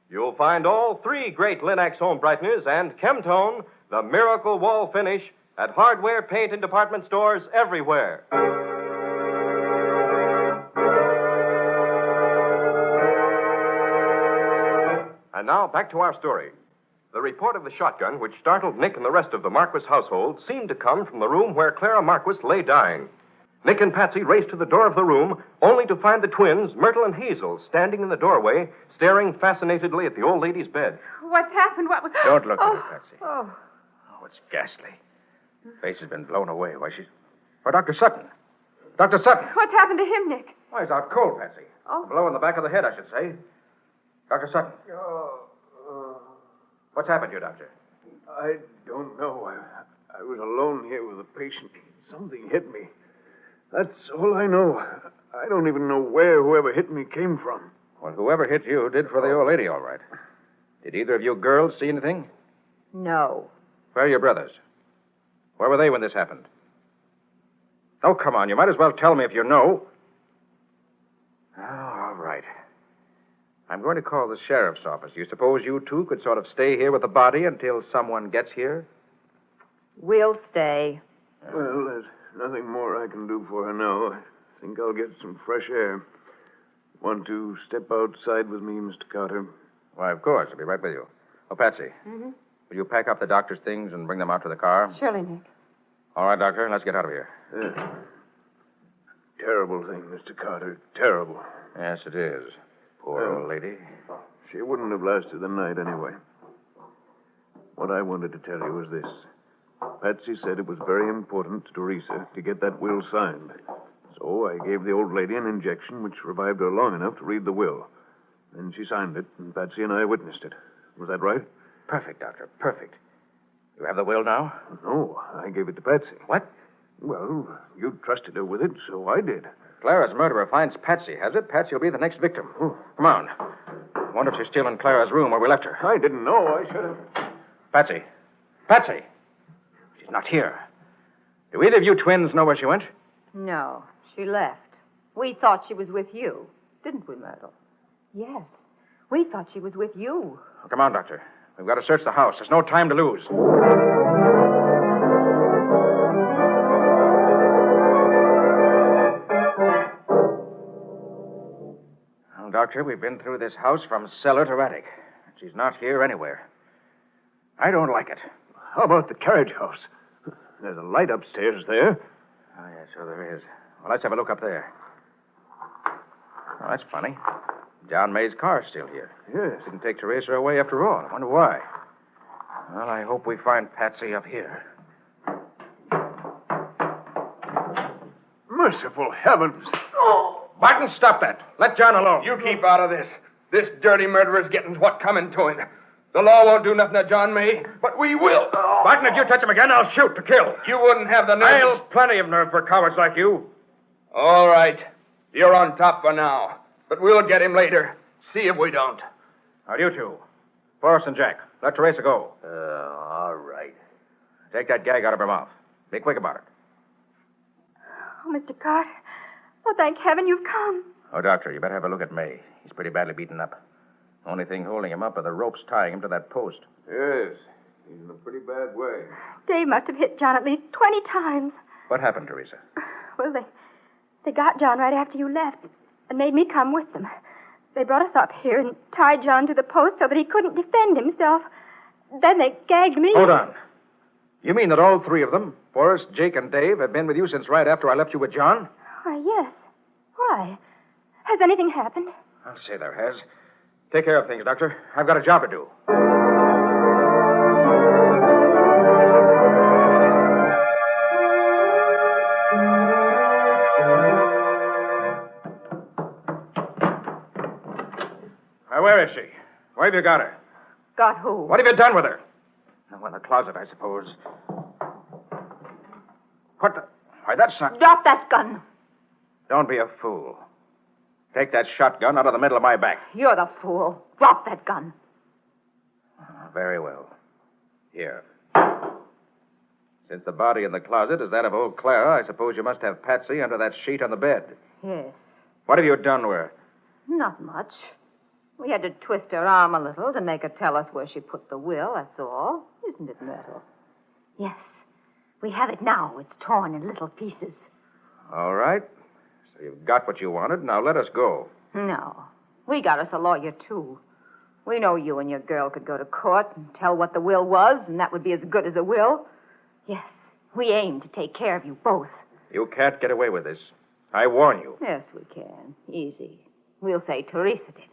You'll find all three great Linex home brighteners and Chemtone, the miracle wall finish, at hardware, paint, and department stores everywhere. And now, back to our story. The report of the shotgun, which startled Nick and the rest of the Marquis household, seemed to come from the room where Clara Marquis lay dying. Nick and Patsy raced to the door of the room, only to find the twins, Myrtle and Hazel, standing in the doorway, staring fascinatedly at the old lady's bed. What's happened? What was... Don't look at her, Patsy. Oh. Oh, it's ghastly. Face has been blown away. Why, she's... Oh, Dr. Sutton. Dr. Sutton. What's happened to him, Nick? Why, he's out cold, Patsy. Oh. Blow in the back of the head, I should say. Dr. Sutton. What's happened to you, Doctor? I don't know. I was alone here with a patient. Something hit me. That's all I know. I don't even know where whoever hit me came from. Well, whoever hit you did for the old lady, all right. Did either of you girls see anything? No. Where are your brothers? Where were they when this happened? Oh, come on. You might as well tell me if you know. Oh, all right. I'm going to call the sheriff's office. Do you suppose you two could sort of stay here with the body until someone gets here? We'll stay. Well, there's nothing more I can do for her now. I think I'll get some fresh air. Want to step outside with me, Mr. Carter? Why, of course. I'll be right with you. Oh, Patsy, Mm-hmm. will you pack up the doctor's things and bring them out to the car? Surely, Nick. All right, Doctor. Let's get out of here. Terrible thing, Mr. Carter. Terrible. Yes, it is. Poor old lady. She wouldn't have lasted the night anyway. What I wanted to tell you was this. Patsy said it was very important to Teresa to get that will signed. So I gave the old lady an injection which revived her long enough to read the will. Then she signed it, and Patsy and I witnessed it. Was that right? Perfect, Doctor. Perfect. You have the will now? No, I gave it to Patsy. What? Well, you trusted her with it, so I did. Clara's murderer finds Patsy, has it? Patsy will be the next victim. Oh. Come on. Wonder if she's still in Clara's room where we left her. I didn't know. I should have. Patsy. Patsy. She's not here. Do either of you twins know where she went? No, she left. We thought she was with you, didn't we, Myrtle? Yes, we thought she was with you. Oh, come on, Doctor. We've got to search the house. There's no time to lose. Well, Doctor, we've been through this house from cellar to attic. She's not here anywhere. I don't like it. How about the carriage house? There's a light upstairs there. Oh, yeah, sure there is. Well, let's have a look up there. Oh, that's funny. John May's car's still here. Yes. Didn't take Teresa away after all. I wonder why. Well, I hope we find Patsy up here. Merciful heavens. Martin, stop that. Let John alone. You keep out of this. This dirty murderer's getting what's coming to him. The law won't do nothing to John May, but we will. Martin, if you touch him again, I'll shoot to kill. You wouldn't have the nerve. I'll plenty of nerve for cowards like you. All right. You're on top for now. But we'll get him later. See if we don't. Now, you two. Forrest and Jack. Let Teresa go. All right. Take that gag out of her mouth. Be quick about it. Oh, Mr. Carter. Oh, thank heaven you've come. Oh, Doctor, you better have a look at May. He's pretty badly beaten up. Only thing holding him up are the ropes tying him to that post. Yes. He's in a pretty bad way. Dave must have hit John at least 20 times. What happened, Teresa? Well, they got John right after you left and made me come with them. They brought us up here and tied John to the post so that he couldn't defend himself. Then they gagged me. Hold on. You mean that all three of them, Forrest, Jake, and Dave, have been with you since right after I left you with John? Why, yes. Why? Has anything happened? I'll say there has. Take care of things, Doctor. I've got a job to do. Where is she? Where have you got her? Got who? What have you done with her? Oh, in the closet, I suppose. What the... Why, that's not... Drop that gun. Don't be a fool. Take that shotgun out of the middle of my back. You're the fool. Drop that gun. Very well. Here. Since the body in the closet is that of old Clara, I suppose you must have Patsy under that sheet on the bed. Yes. What have you done to her? Not much. We had to twist her arm a little to make her tell us where she put the will, that's all. Isn't it, Myrtle? Yes. We have it now. It's torn in little pieces. All right. So you've got what you wanted. Now let us go. No. We got us a lawyer, too. We know you and your girl could go to court and tell what the will was, and that would be as good as a will. Yes. We aim to take care of you both. You can't get away with this. I warn you. Yes, we can. Easy. We'll say Teresa did it.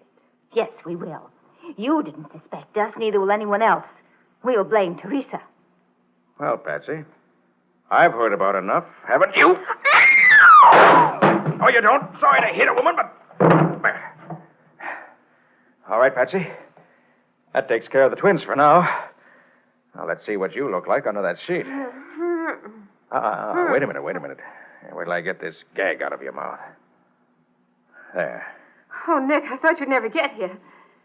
Yes, we will. You didn't suspect us, neither will anyone else. We'll blame Teresa. Well, Patsy, I've heard about enough, haven't you? Oh, you don't? Sorry to hit a woman, but... All right, Patsy. That takes care of the twins for now. Now, let's see what you look like under that sheet. Wait a minute. Wait till I get this gag out of your mouth. There. Oh, Nick, I thought you'd never get here.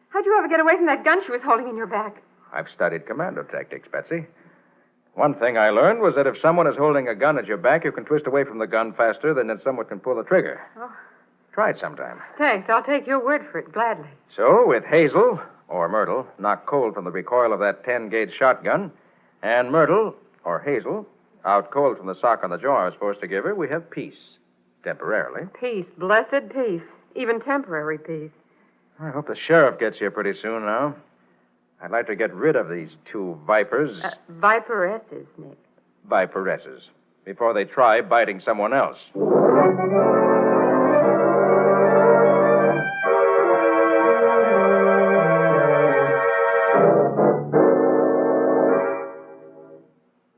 How'd you ever get away from that gun she was holding in your back? I've studied commando tactics, Patsy. One thing I learned was that if someone is holding a gun at your back, you can twist away from the gun faster than if someone can pull the trigger. Oh. Try it sometime. Thanks. I'll take your word for it, gladly. So, with Hazel, or Myrtle, knocked cold from the recoil of that 10-gauge shotgun, and Myrtle, or Hazel, out cold from the sock on the jaw I was forced to give her, we have peace. Temporarily. Peace. Blessed peace. Even temporary peace. I hope the sheriff gets here pretty soon now. I'd like to get rid of these two vipers. Viperesses, Nick. Viperesses. Before they try biting someone else.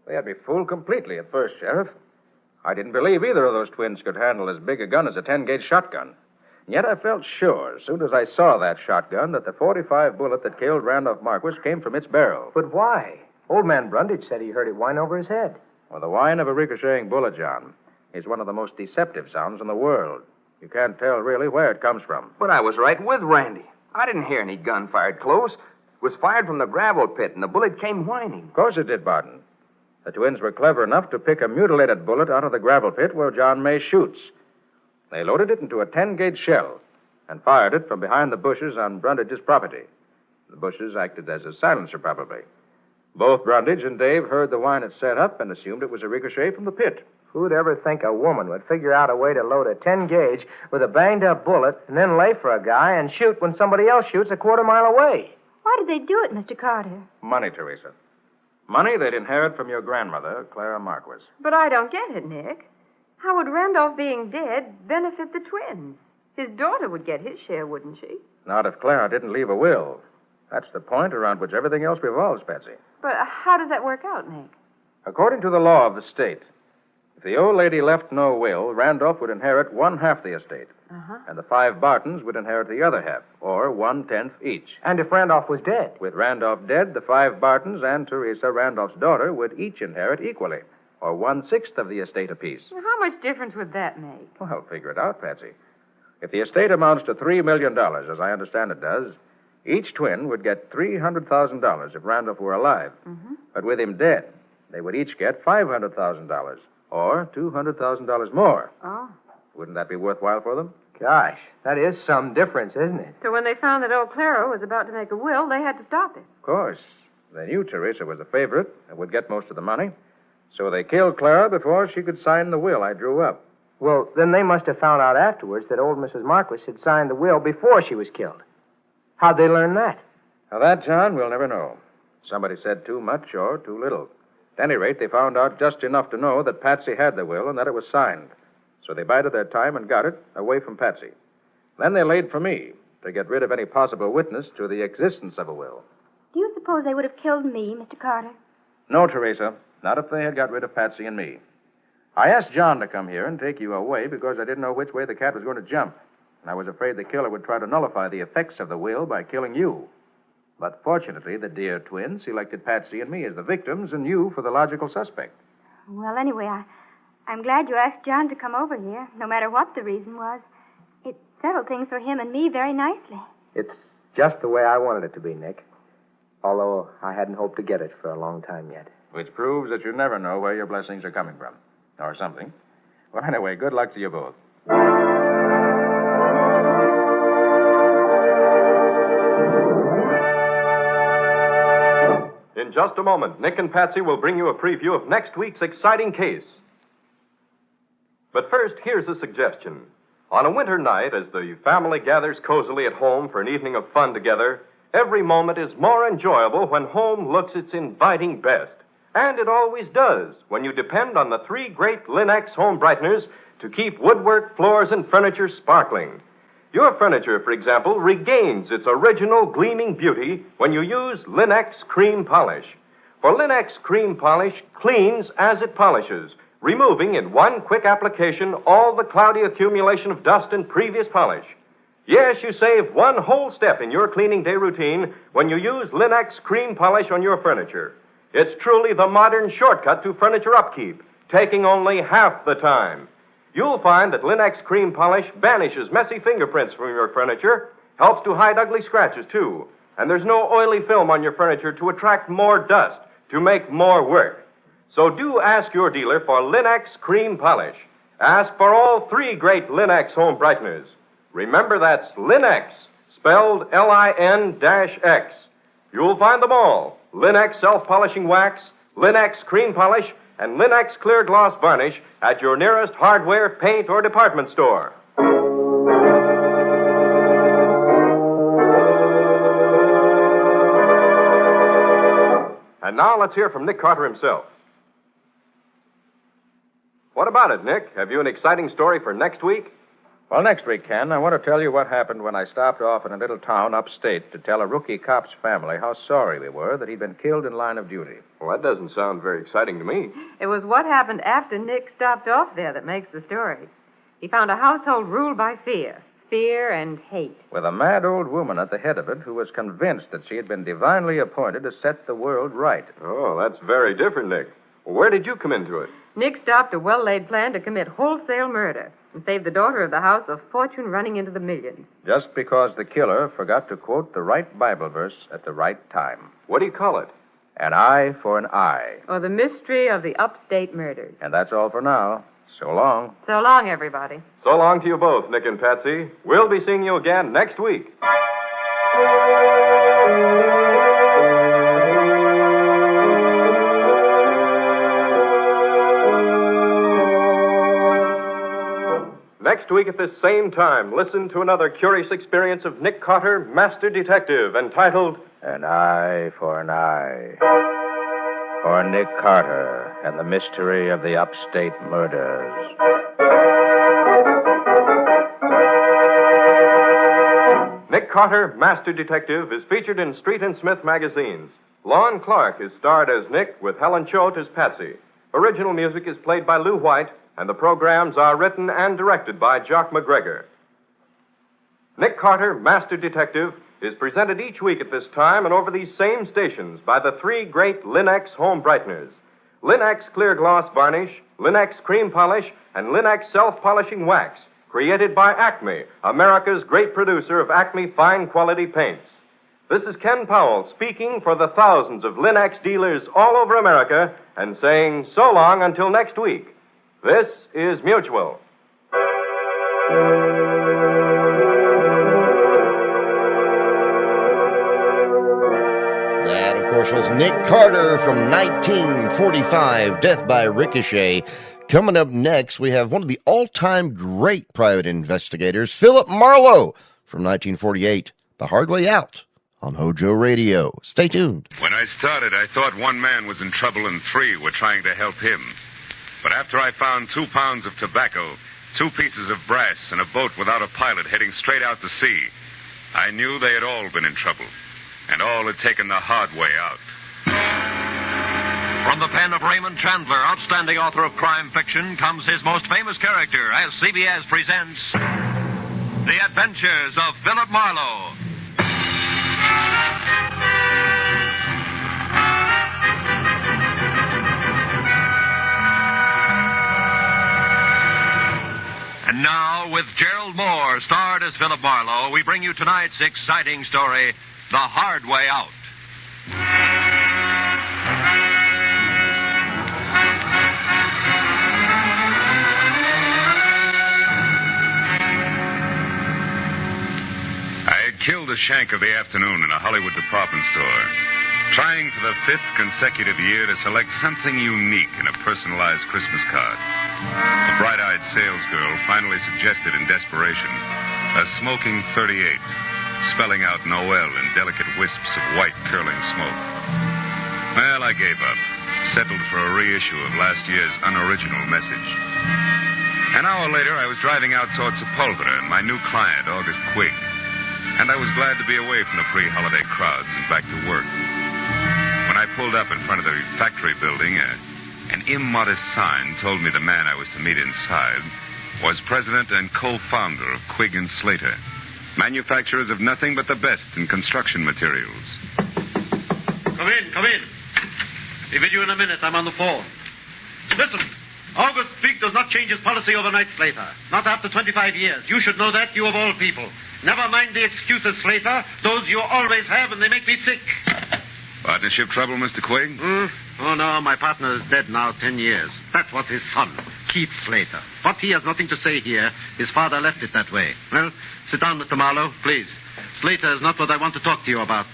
They had me fooled completely at first, Sheriff. I didn't believe either of those twins could handle as big a gun as a 10-gauge shotgun. Yet I felt sure, as soon as I saw that shotgun, that the .45 bullet that killed Randolph Marquis came from its barrel. But why? Old man Brundage said he heard it whine over his head. Well, the whine of a ricocheting bullet, John, is one of the most deceptive sounds in the world. You can't tell, really, where it comes from. But I was right with Randy. I didn't hear any gun fired close. It was fired from the gravel pit, and the bullet came whining. Of course it did, Barton. The twins were clever enough to pick a mutilated bullet out of the gravel pit where John May shoots. They loaded it into a 10-gauge shell and fired it from behind the bushes on Brundage's property. The bushes acted as a silencer, probably. Both Brundage and Dave heard the wine had set up and assumed it was a ricochet from the pit. Who'd ever think a woman would figure out a way to load a 10-gauge with a banged-up bullet and then lay for a guy and shoot when somebody else shoots a quarter-mile away? Why did they do it, Mr. Carter? Money, Teresa. Money they'd inherit from your grandmother, Clara Marquis. But I don't get it, Nick. How would Randolph being dead benefit the twins? His daughter would get his share, wouldn't she? Not if Clara didn't leave a will. That's the point around which everything else revolves, Patsy. But how does that work out, Nick? According to the law of the state, if the old lady left no will, Randolph would inherit 1/2 the estate. Uh-huh. And the 5 Bartons would inherit the other half, or 1/10 each. And if Randolph was dead? With Randolph dead, the 5 Bartons and Teresa, Randolph's daughter, would each inherit equally, or 1/6 of the estate apiece. Well, how much difference would that make? Well, figure it out, Patsy. If the estate amounts to $3 million, as I understand it does, each twin would get $300,000 if Randolph were alive. Mm-hmm. But with him dead, they would each get $500,000, or $200,000 more. Oh. Wouldn't that be worthwhile for them? Gosh, that is some difference, isn't it? So when they found that old Clara was about to make a will, they had to stop it. Of course. They knew Teresa was the favorite and would get most of the money. So they killed Clara before she could sign the will I drew up. Well, then they must have found out afterwards that old Mrs. Marquis had signed the will before she was killed. How'd they learn that? Now that, John, we'll never know. Somebody said too much or too little. At any rate, they found out just enough to know that Patsy had the will and that it was signed. So they bided their time and got it away from Patsy. Then they laid for me to get rid of any possible witness to the existence of a will. Do you suppose they would have killed me, Mr. Carter? No, Teresa. Not if they had got rid of Patsy and me. I asked John to come here and take you away because I didn't know which way the cat was going to jump. And I was afraid the killer would try to nullify the effects of the will by killing you. But fortunately, the dear twins selected Patsy and me as the victims and you for the logical suspect. Well, anyway, I'm glad you asked John to come over here, no matter what the reason was. It settled things for him and me very nicely. It's just the way I wanted it to be, Nick. Although I hadn't hoped to get it for a long time yet. Which proves that you never know where your blessings are coming from. Or something. Well, anyway, good luck to you both. In just a moment, Nick and Patsy will bring you a preview of next week's exciting case. But first, here's a suggestion. On a winter night, as the family gathers cozily at home for an evening of fun together, every moment is more enjoyable when home looks its inviting best. And it always does when you depend on the 3 great Linex home brighteners to keep woodwork, floors, and furniture sparkling. Your furniture, for example, regains its original gleaming beauty when you use Linex Cream Polish. For Linex Cream Polish cleans as it polishes, removing in one quick application all the cloudy accumulation of dust in previous polish. Yes, you save one whole step in your cleaning day routine when you use Linex Cream Polish on your furniture. It's truly the modern shortcut to furniture upkeep, taking only half the time. You'll find that Linex Cream Polish banishes messy fingerprints from your furniture, helps to hide ugly scratches, too. And there's no oily film on your furniture to attract more dust, to make more work. So do ask your dealer for Linex Cream Polish. Ask for all 3 great Linex home brighteners. Remember, that's Linex, spelled Lin-X. You'll find them all. Linex self-polishing wax, Linex cream polish, and Linex clear gloss varnish at your nearest hardware, paint, or department store. And now let's hear from Nick Carter himself. What about it, Nick? Have you an exciting story for next week? Well, next week, Ken, I want to tell you what happened when I stopped off in a little town upstate to tell a rookie cop's family how sorry we were that he'd been killed in line of duty. Well, that doesn't sound very exciting to me. It was what happened after Nick stopped off there that makes the story. He found a household ruled by fear. Fear and hate. With a mad old woman at the head of it who was convinced that she had been divinely appointed to set the world right. Oh, that's very different, Nick. Well, where did you come into it? Nick stopped a well-laid plan to commit wholesale murder and save the daughter of the house a fortune running into the millions. Just because the killer forgot to quote the right Bible verse at the right time. What do you call it? An eye for an eye. Or the mystery of the upstate murders. And that's all for now. So long. So long, everybody. So long to you both, Nick and Patsy. We'll be seeing you again next week. Next week at this same time, listen to another curious experience of Nick Carter, Master Detective, entitled An Eye for an Eye. Or Nick Carter and the Mystery of the Upstate Murders. Nick Carter, Master Detective, is featured in Street and Smith magazines. Lon Clark is starred as Nick with Helen Choate as Patsy. Original music is played by Lou White, and the programs are written and directed by Jock McGregor. Nick Carter, Master Detective, is presented each week at this time and over these same stations by the three great Linex home brighteners. Linex Clear Gloss Varnish, Linex Cream Polish, and Linex Self-Polishing Wax, created by Acme, America's great producer of Acme fine quality paints. This is Ken Powell speaking for the thousands of Linex dealers all over America and saying so long until next week. This is Mutual. That, of course, was Nick Carter from 1945, Death by Ricochet. Coming up next, we have one of the all-time great private investigators, Philip Marlowe, from 1948, The Hard Way Out, on Hojo Radio. Stay tuned. When I started, I thought one man was in trouble and 3 were trying to help him. But after I found 2 pounds of tobacco, 2 pieces of brass, and a boat without a pilot heading straight out to sea, I knew they had all been in trouble, and all had taken the hard way out. From the pen of Raymond Chandler, outstanding author of crime fiction, comes his most famous character as CBS presents The Adventures of Philip Marlowe. And now, with Gerald Moore, starred as Philip Marlowe, we bring you tonight's exciting story, The Hard Way Out. I had killed a shank of the afternoon in a Hollywood department store, trying for the 5th consecutive year to select something unique in a personalized Christmas card. A bright-eyed salesgirl finally suggested in desperation a smoking 38, spelling out Noel in delicate wisps of white curling smoke. Well, I gave up, settled for a reissue of last year's unoriginal message. An hour later, I was driving out towards Sepulveda and my new client, August Quigg, and I was glad to be away from the pre-holiday crowds and back to work. When I pulled up in front of the factory building, an immodest sign told me the man I was to meet inside was president and co-founder of Quigg & Slater, manufacturers of nothing but the best in construction materials. Come in. Be with you in a minute. I'm on the phone. Listen, August Quigg does not change his policy overnight, Slater. Not after 25 years. You should know that, you of all people. Never mind the excuses, Slater. Those you always have, and they make me sick. Partnership trouble, Mr. Quigg? Oh, no, my partner is dead now 10 years. That was his son, Keith Slater. But he has nothing to say here. His father left it that way. Well, sit down, Mr. Marlowe, please. Slater is not what I want to talk to you about.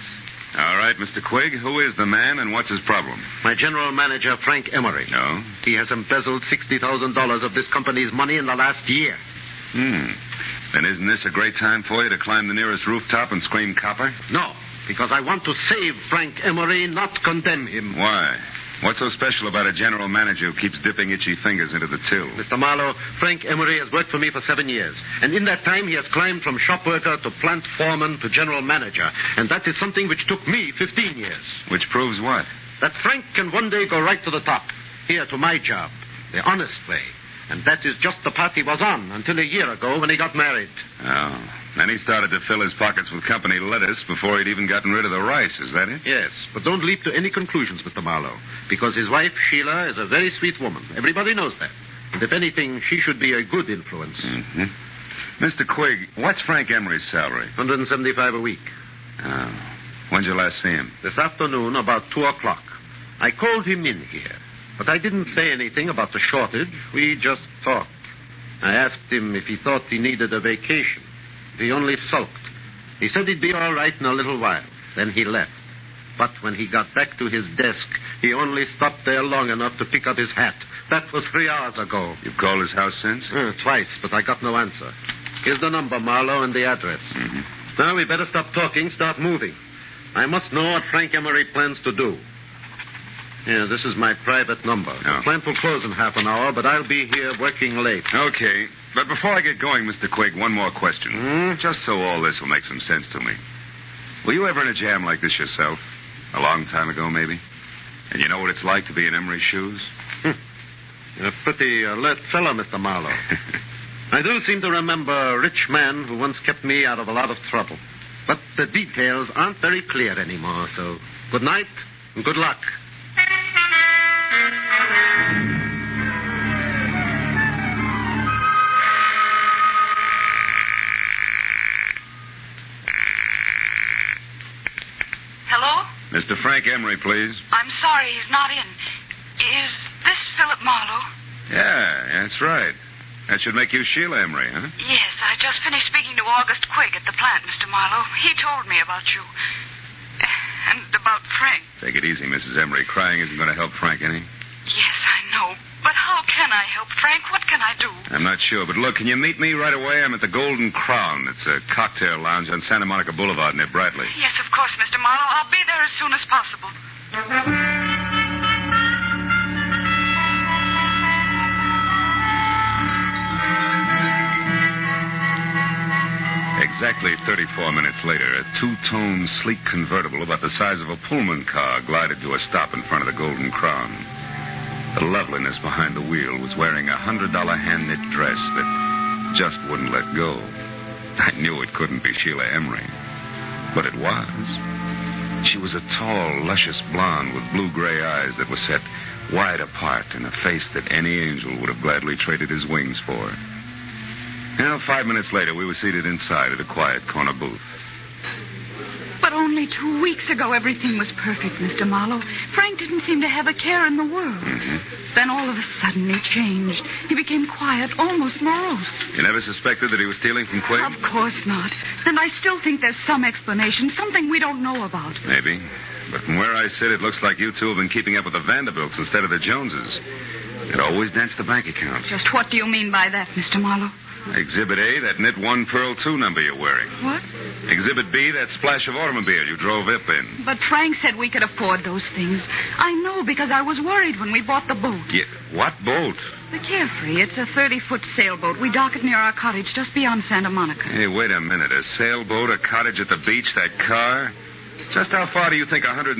All right, Mr. Quigg. Who is the man and what's his problem? My general manager, Frank Emery. No? He has embezzled $60,000 of this company's money in the last year. Then isn't this a great time for you to climb the nearest rooftop and scream copper? No, because I want to save Frank Emery, not condemn him. Why? What's so special about a general manager who keeps dipping itchy fingers into the till? Mr. Marlowe, Frank Emery has worked for me for 7 years. And in that time, he has climbed from shop worker to plant foreman to general manager. And that is something which took me 15 years. Which proves what? That Frank can one day go right to the top. Here to my job. The honest way. And that is just the path he was on until a year ago when he got married. Oh. Then he started to fill his pockets with company lettuce before he'd even gotten rid of the rice. Is that it? Yes. But don't leap to any conclusions, Mr. Marlowe. Because his wife, Sheila, is a very sweet woman. Everybody knows that. And if anything, she should be a good influence. Mr. Quigg, what's Frank Emery's salary? $175 a week. Oh. When'd you last see him? This afternoon, about 2 o'clock. I called him in here, but I didn't say anything about the shortage. We just talked. I asked him if he thought he needed a vacation. He only sulked. He said he'd be all right in a little while. Then he left. But when he got back to his desk, he only stopped there long enough to pick up his hat. That was 3 hours ago. You've called his house since? Twice, but I got no answer. Here's the number, Marlowe, and the address. Mm-hmm. Now we better stop talking, start moving. I must know what Frank Emery plans to do. Yeah, this is my private number. The plant will close in half an hour, but I'll be here working late. Okay. But before I get going, Mr. Quigg, one more question. Just so all this will make some sense to me. Were you ever in a jam like this yourself? A long time ago, maybe? And you know what it's like to be in Emery's shoes? You're a pretty alert fellow, Mr. Marlowe. I do seem to remember a rich man who once kept me out of a lot of trouble. But the details aren't very clear anymore, so good night and good luck. Hello? Mr. Frank Emery, please. I'm sorry, he's not in. Is this Philip Marlowe? Yeah, that's right. That should make you Sheila Emery, huh? Yes, I just finished speaking to August Quigg at the plant, Mr. Marlowe. He told me about you. And about Frank. Take it easy, Mrs. Emery. Crying isn't going to help Frank any. Yes, I know. But how can I help Frank? What can I do? I'm not sure, but look, can you meet me right away? I'm at the Golden Crown. It's a cocktail lounge on Santa Monica Boulevard near Bradley. Yes, of course, Mr. Marlowe. I'll be there as soon as possible. Exactly 34 minutes later, a two-tone, sleek convertible about the size of a Pullman car glided to a stop in front of the Golden Crown. The loveliness behind the wheel was wearing a $100 hand-knit dress that just wouldn't let go. I knew it couldn't be Sheila Emery, but it was. She was a tall, luscious blonde with blue-gray eyes that were set wide apart and a face that any angel would have gladly traded his wings for. Now, 5 minutes later, we were seated inside at a quiet corner booth. But only 2 weeks ago, everything was perfect, Mr. Marlowe. Frank didn't seem to have a care in the world. Then all of a sudden, he changed. He became quiet, almost morose. You never suspected that he was stealing from Quigg? Of course not. And I still think there's some explanation, something we don't know about. Maybe. But from where I sit, it looks like you two have been keeping up with the Vanderbilts instead of the Joneses. It always danced the bank account. Just what do you mean by that, Mr. Marlowe? Exhibit A, that knit 1 pearl 2 number you're wearing. What? Exhibit B, that splash of automobile you drove up in. But Frank said we could afford those things. I know because I was worried when we bought the boat. Yeah, what boat? The Carefree. It's a 30-foot sailboat. We dock it near our cottage just beyond Santa Monica. Hey, wait a minute. A sailboat, a cottage at the beach, that car? Just how far do you think $175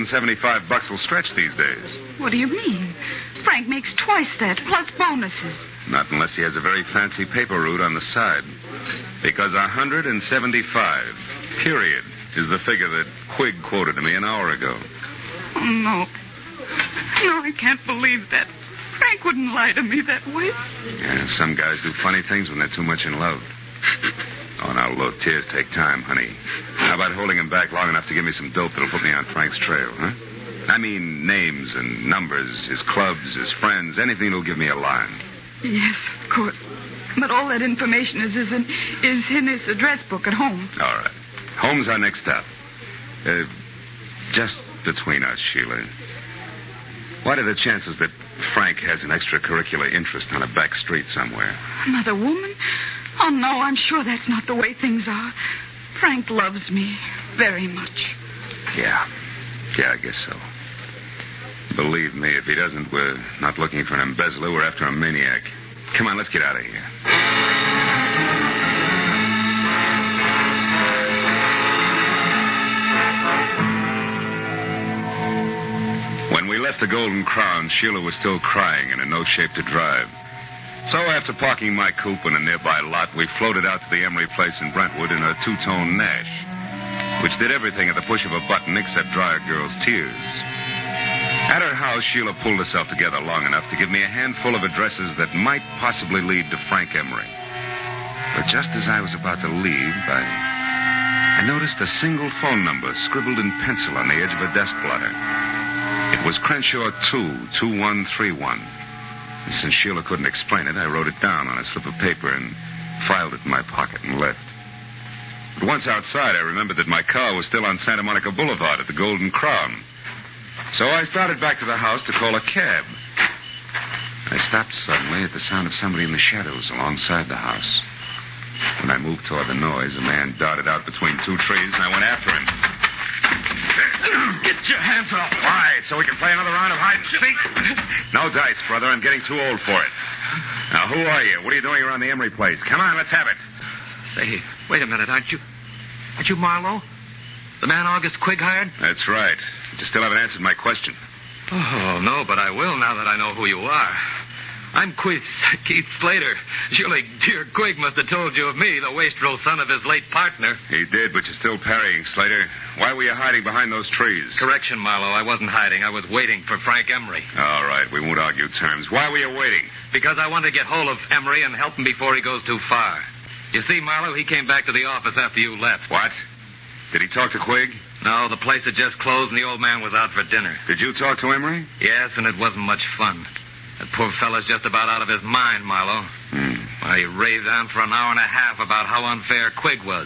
will stretch these days? What do you mean? Frank makes twice that, plus bonuses. Not unless he has a very fancy paper route on the side. Because 175, period, is the figure that Quigg quoted to me an hour ago. Oh, no. No, I can't believe that. Frank wouldn't lie to me that way. Yeah, some guys do funny things when they're too much in love. Oh, now, look, tears take time, honey. How about holding him back long enough to give me some dope that'll put me on Frank's trail, huh? I mean, names and numbers, his clubs, his friends, anything that'll give me a line. Yes, of course. But all that information is in his address book at home. All right. Home's our next stop. Just between us, Sheila. What are the chances that Frank has an extracurricular interest on a back street somewhere? Another woman? Oh, no, I'm sure that's not the way things are. Frank loves me very much. Yeah, I guess so. Believe me, if he doesn't, we're not looking for an embezzler. We're after a maniac. Come on, let's get out of here. When we left the Golden Crown, Sheila was still crying and in no shape to drive. So after parking my coupe in a nearby lot, we floated out to the Emery place in Brentwood in a two-tone Nash, which did everything at the push of a button except dry a girl's tears. At her house, Sheila pulled herself together long enough to give me a handful of addresses that might possibly lead to Frank Emery. But just as I was about to leave, I noticed a single phone number scribbled in pencil on the edge of a desk blotter. It was Crenshaw 22131. And since Sheila couldn't explain it, I wrote it down on a slip of paper and filed it in my pocket and left. But once outside, I remembered that my car was still on Santa Monica Boulevard at the Golden Crown. So I started back to the house to call a cab. I stopped suddenly at the sound of somebody in the shadows alongside the house. When I moved toward the noise, a man darted out between two trees, and I went after him. Get your hands off. Why? So we can play another round of hide and seek? No dice, brother. I'm getting too old for it. Now, who are you? What are you doing around the Emery place? Come on, let's have it. Say, wait a minute. Aren't you Marlowe? The man August Quigg hired? That's right. You still haven't answered my question. Oh, no, but I will now that I know who you are. I'm Keith Slater. Surely dear Quigg must have told you of me, the wastrel son of his late partner. He did, but you're still parrying, Slater. Why were you hiding behind those trees? Correction, Marlowe. I wasn't hiding. I was waiting for Frank Emery. All right, we won't argue terms. Why were you waiting? Because I want to get hold of Emery and help him before he goes too far. You see, Marlowe, he came back to the office after you left. What? Did he talk to Quigg? No, the place had just closed and the old man was out for dinner. Did you talk to Emery? Yes, and it wasn't much fun. That poor fellow's just about out of his mind, Marlowe. Well, he raved on for an hour and a half about how unfair Quigg was.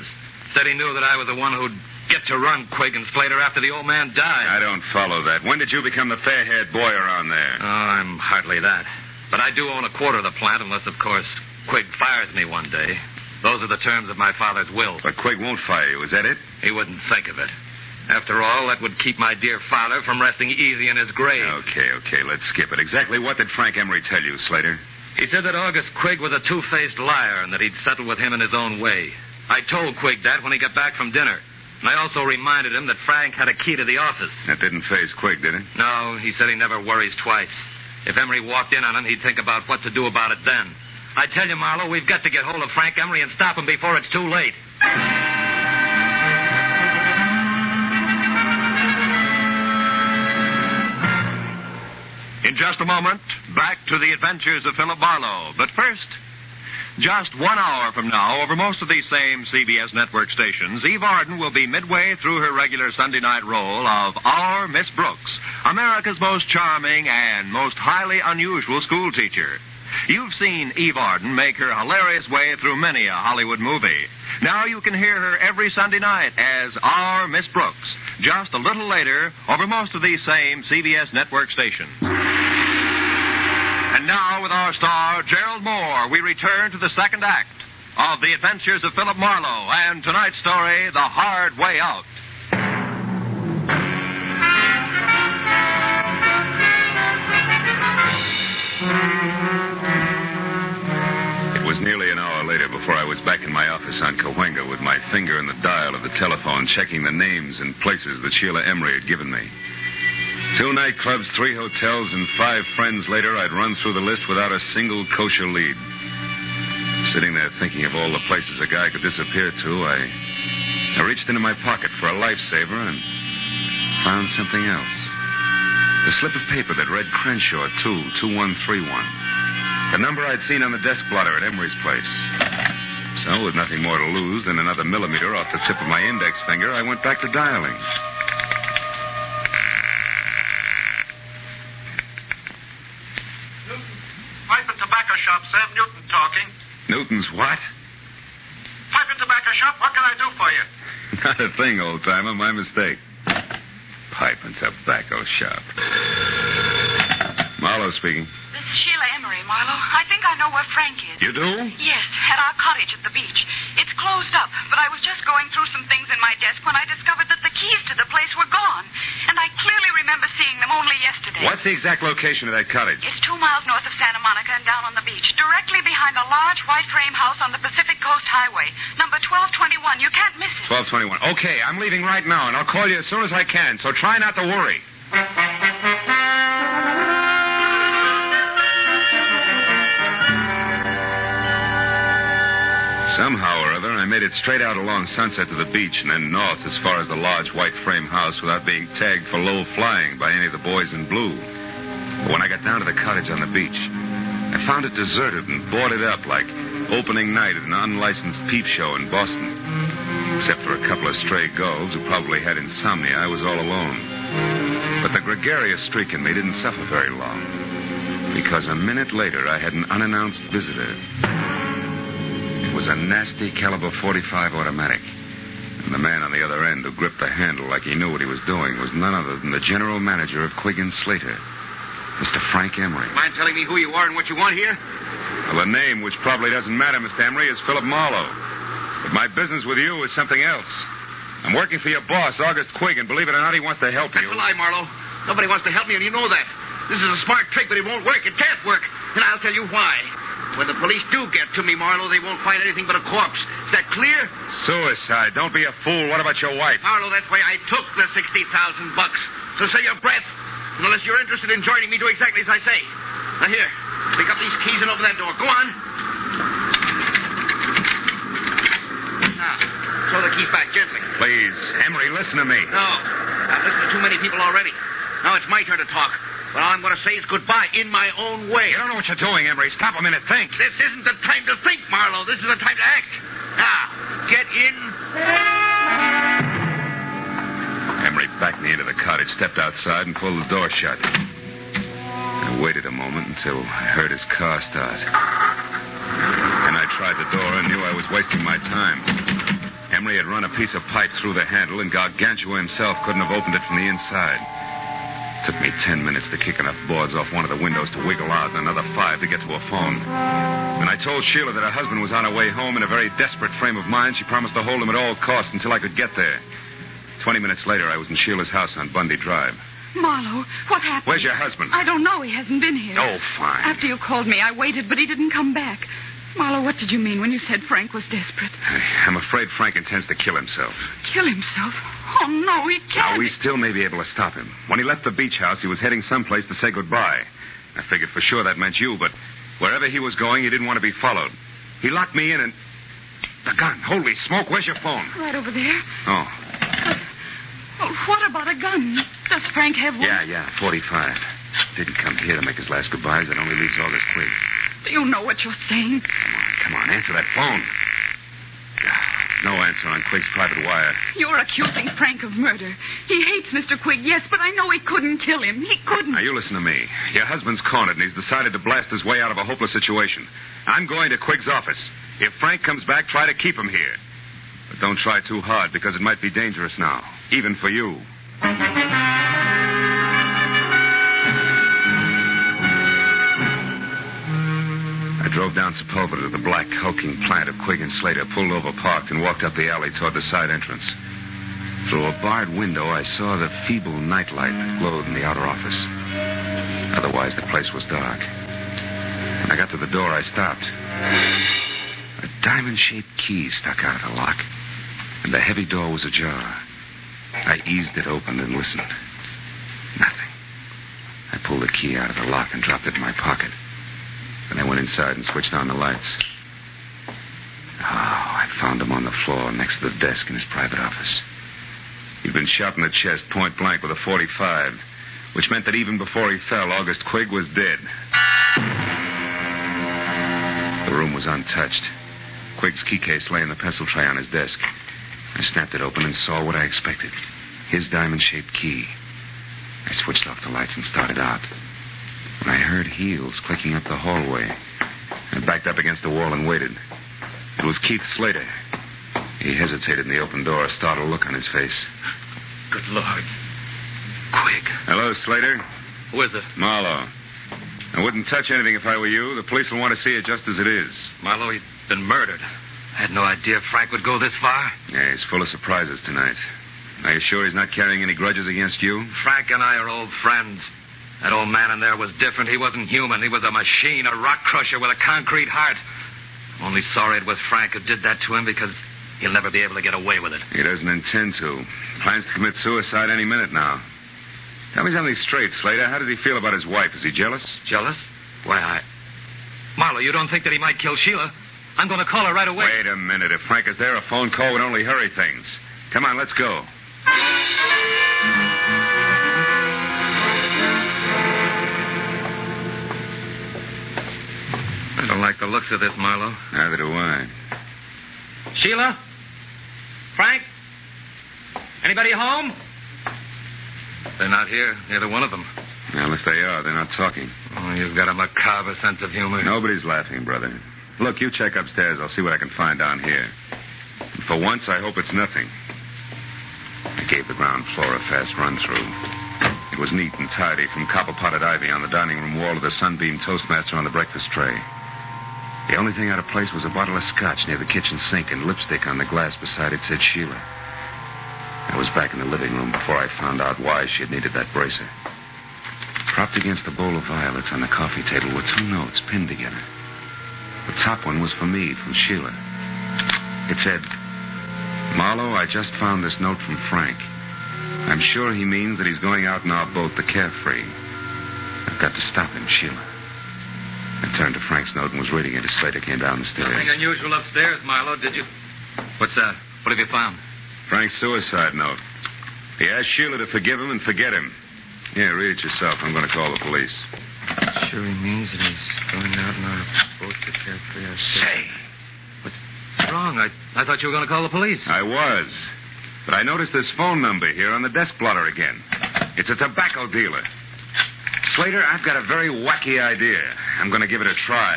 Said he knew that I was the one who'd get to run Quigg and Slater after the old man died. I don't follow that. When did you become the fair-haired boy around there? Oh, I'm hardly that. But I do own a quarter of the plant, unless, of course, Quigg fires me one day. Those are the terms of my father's will. But Quigg won't fire you, is that it? He wouldn't think of it. After all, that would keep my dear father from resting easy in his grave. Okay, let's skip it. Exactly what did Frank Emery tell you, Slater? He said that August Quigg was a two-faced liar and that he'd settle with him in his own way. I told Quigg that when he got back from dinner. And I also reminded him that Frank had a key to the office. That didn't faze Quigg, did it? No, he said he never worries twice. If Emery walked in on him, he'd think about what to do about it then. I tell you, Marlowe, we've got to get hold of Frank Emery and stop him before it's too late. In just a moment, back to the adventures of Philip Marlowe. But first, just 1 hour from now, over most of these same CBS network stations, Eve Arden will be midway through her regular Sunday night role of Our Miss Brooks, America's most charming and most highly unusual school teacher. You've seen Eve Arden make her hilarious way through many a Hollywood movie. Now you can hear her every Sunday night as Our Miss Brooks, just a little later over most of these same CBS network stations. And now, with our star, Gerald Moore, we return to the second act of The Adventures of Philip Marlowe and tonight's story, The Hard Way Out. It was nearly an hour later before I was back in my office on Cahuenga with my finger in the dial of the telephone, checking the names and places that Sheila Emery had given me. 2 nightclubs, 3 hotels, and 5 friends later, I'd run through the list without a single kosher lead. Sitting there thinking of all the places a guy could disappear to, I reached into my pocket for a lifesaver and found something else. A slip of paper that read Crenshaw 22131. The number I'd seen on the desk blotter at Emery's place. So, with nothing more to lose than another millimeter off the tip of my index finger, I went back to dialing. Pipe and tobacco shop, Sam Newton talking. Newton's what? Pipe and tobacco shop, what can I do for you? Not a thing, old-timer. My mistake. Pipe and tobacco shop. Marlowe speaking. This is Sheila Emery, Marlowe. I think I know where Frank is. You do? Yes, at our cottage at the beach. It's closed up, but I was just going through some things in my desk when I discovered that the keys to the place were gone. And I clearly remember seeing them only yesterday. What's the exact location of that cottage? It's 2 miles north of Santa Monica and down on the beach, directly behind a large white frame house on the Pacific Coast Highway. Number 1221. You can't miss it. 1221. Okay, I'm leaving right now, and I'll call you as soon as I can, so try not to worry. Somehow or other, I made it straight out along Sunset to the beach and then north as far as the large white frame house without being tagged for low flying by any of the boys in blue. But when I got down to the cottage on the beach, I found it deserted and boarded up like opening night at an unlicensed peep show in Boston. Except for a couple of stray gulls who probably had insomnia, I was all alone. But the gregarious streak in me didn't suffer very long, because a minute later I had an unannounced visitor. It was a nasty caliber .45 automatic. And the man on the other end who gripped the handle like he knew what he was doing was none other than the general manager of Quigg & Slater, Mr. Frank Emery. Mind telling me who you are and what you want here? Well, the name, which probably doesn't matter, Mr. Emery, is Philip Marlowe. But my business with you is something else. I'm working for your boss, August Quigg, and believe it or not, he wants to help you. That's a lie, Marlowe. Nobody wants to help me, and you know that. This is a smart trick, but it won't work. It can't work. And I'll tell you why. When the police do get to me, Marlowe, they won't find anything but a corpse. Is that clear? Suicide. Don't be a fool. What about your wife? Marlowe, that's why I took the $60,000. So say your breath. And unless you're interested in joining me, do exactly as I say. Now, here. Pick up these keys and open that door. Go on. Now, throw the keys back gently. Please, Emery, listen to me. No. I've listened to too many people already. Now it's my turn to talk. But all I'm going to say is goodbye in my own way. You don't know what you're doing, Emery. Stop a minute. Think. This isn't the time to think, Marlowe. This is the time to act. Now, get in. Emery backed me into the cottage, stepped outside, and pulled the door shut. I waited a moment until I heard his car start. Then I tried the door and knew I was wasting my time. Emery had run a piece of pipe through the handle, and Gargantua himself couldn't have opened it from the inside. It took me 10 minutes to kick enough boards off one of the windows to wiggle out, and another 5 to get to a phone. When I told Sheila that her husband was on her way home in a very desperate frame of mind, she promised to hold him at all costs until I could get there. 20 minutes later, I was in Sheila's house on Bundy Drive. Marlowe, what happened? Where's your husband? I don't know. He hasn't been here. Oh, fine. After you called me, I waited, but he didn't come back. Marlowe, what did you mean when you said Frank was desperate? I'm afraid Frank intends to kill himself. Kill himself? Oh, no, he can't. Now, we still may be able to stop him. When he left the beach house, he was heading someplace to say goodbye. I figured for sure that meant you, but wherever he was going, he didn't want to be followed. He locked me in and... The gun. Holy smoke, where's your phone? Right over there. Oh. Well, what about a gun? Does Frank have one? Yeah, 45. Didn't come here to make his last goodbyes. That only leaves August Quigg. Do you know what you're saying? Come on, answer that phone. No answer on Quigg's private wire. You're accusing Frank of murder. He hates Mr. Quigg, yes, but I know he couldn't kill him. He couldn't. Now, you listen to me. Your husband's cornered, and he's decided to blast his way out of a hopeless situation. I'm going to Quigg's office. If Frank comes back, try to keep him here. But don't try too hard, because it might be dangerous now, even for you. I drove down Sepulveda to the black, hulking plant of Quigg & Slater, pulled over, parked, and walked up the alley toward the side entrance. Through a barred window, I saw the feeble nightlight that glowed in the outer office. Otherwise, the place was dark. When I got to the door, I stopped. A diamond-shaped key stuck out of the lock, and the heavy door was ajar. I eased it open and listened. Nothing. I pulled the key out of the lock and dropped it in my pocket. Then I went inside and switched on the lights. Oh, I found him on the floor next to the desk in his private office. He'd been shot in the chest point blank with a .45, which meant that even before he fell, August Quigg was dead. The room was untouched. Quigg's key case lay in the pencil tray on his desk. I snapped it open and saw what I expected. His diamond-shaped key. I switched off the lights and started out. When I heard heels clicking up the hallway, I backed up against the wall and waited. It was Keith Slater. He hesitated in the open door, a startled look on his face. Good Lord. Quigg. Hello, Slater. Who is it? Marlowe. I wouldn't touch anything if I were you. The police will want to see it just as it is. Marlowe, he's been murdered. I had no idea Frank would go this far. Yeah, he's full of surprises tonight. Are you sure he's not carrying any grudges against you? Frank and I are old friends. That old man in there was different. He wasn't human. He was a machine, a rock crusher with a concrete heart. I'm only sorry it was Frank who did that to him because he'll never be able to get away with it. He doesn't intend to. Plans to commit suicide any minute now. Tell me something straight, Slater. How does he feel about his wife? Is he jealous? Jealous? Why, Marlowe, you don't think that he might kill Sheila? I'm going to call her right away. Wait a minute. If Frank is there, a phone call would only hurry things. Come on, let's go. I don't like the looks of this, Marlowe. Neither do I. Sheila? Frank? Anybody home? They're not here, neither one of them. Well, if they are, they're not talking. Oh, you've got a macabre sense of humor. Nobody's laughing, brother. Look, you check upstairs. I'll see what I can find down here. And for once, I hope it's nothing. I gave the ground floor a fast run-through. It was neat and tidy, from copper-potted ivy on the dining room wall to the sunbeam Toastmaster on the breakfast tray. The only thing out of place was a bottle of scotch near the kitchen sink, and lipstick on the glass beside it said Sheila. I was back in the living room before I found out why she had needed that bracer. Propped against a bowl of violets on the coffee table were 2 notes pinned together. The top one was for me, from Sheila. It said, "Marlowe, I just found this note from Frank. I'm sure he means that he's going out in our boat, the Carefree. I've got to stop him, Sheila." I turned to Frank's note and was reading it as Slater came down the stairs. Nothing unusual upstairs, Marlowe, did you? What's that? What have you found? Frank's suicide note. He asked Sheila to forgive him and forget him. Yeah, read it yourself. I'm going to call the police. Sure he means that he's going out in our boat, the Carefree. Say! What's wrong? I thought you were going to call the police. I was. But I noticed this phone number here on the desk blotter again. It's a tobacco dealer. Slater, I've got a very wacky idea. I'm going to give it a try.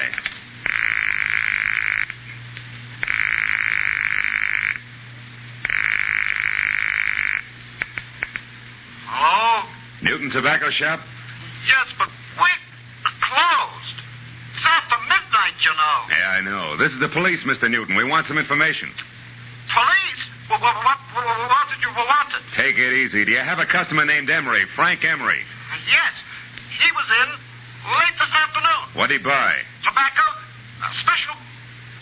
Hello? Newton Tobacco Shop? Yes, but we're closed. It's after midnight, you know. Yeah, I know. This is the police, Mr. Newton. We want some information. Police? What did you want? Take it easy. Do you have a customer named Emery, Frank Emery? Yes. He was in late this afternoon. What'd he buy? Tobacco? A special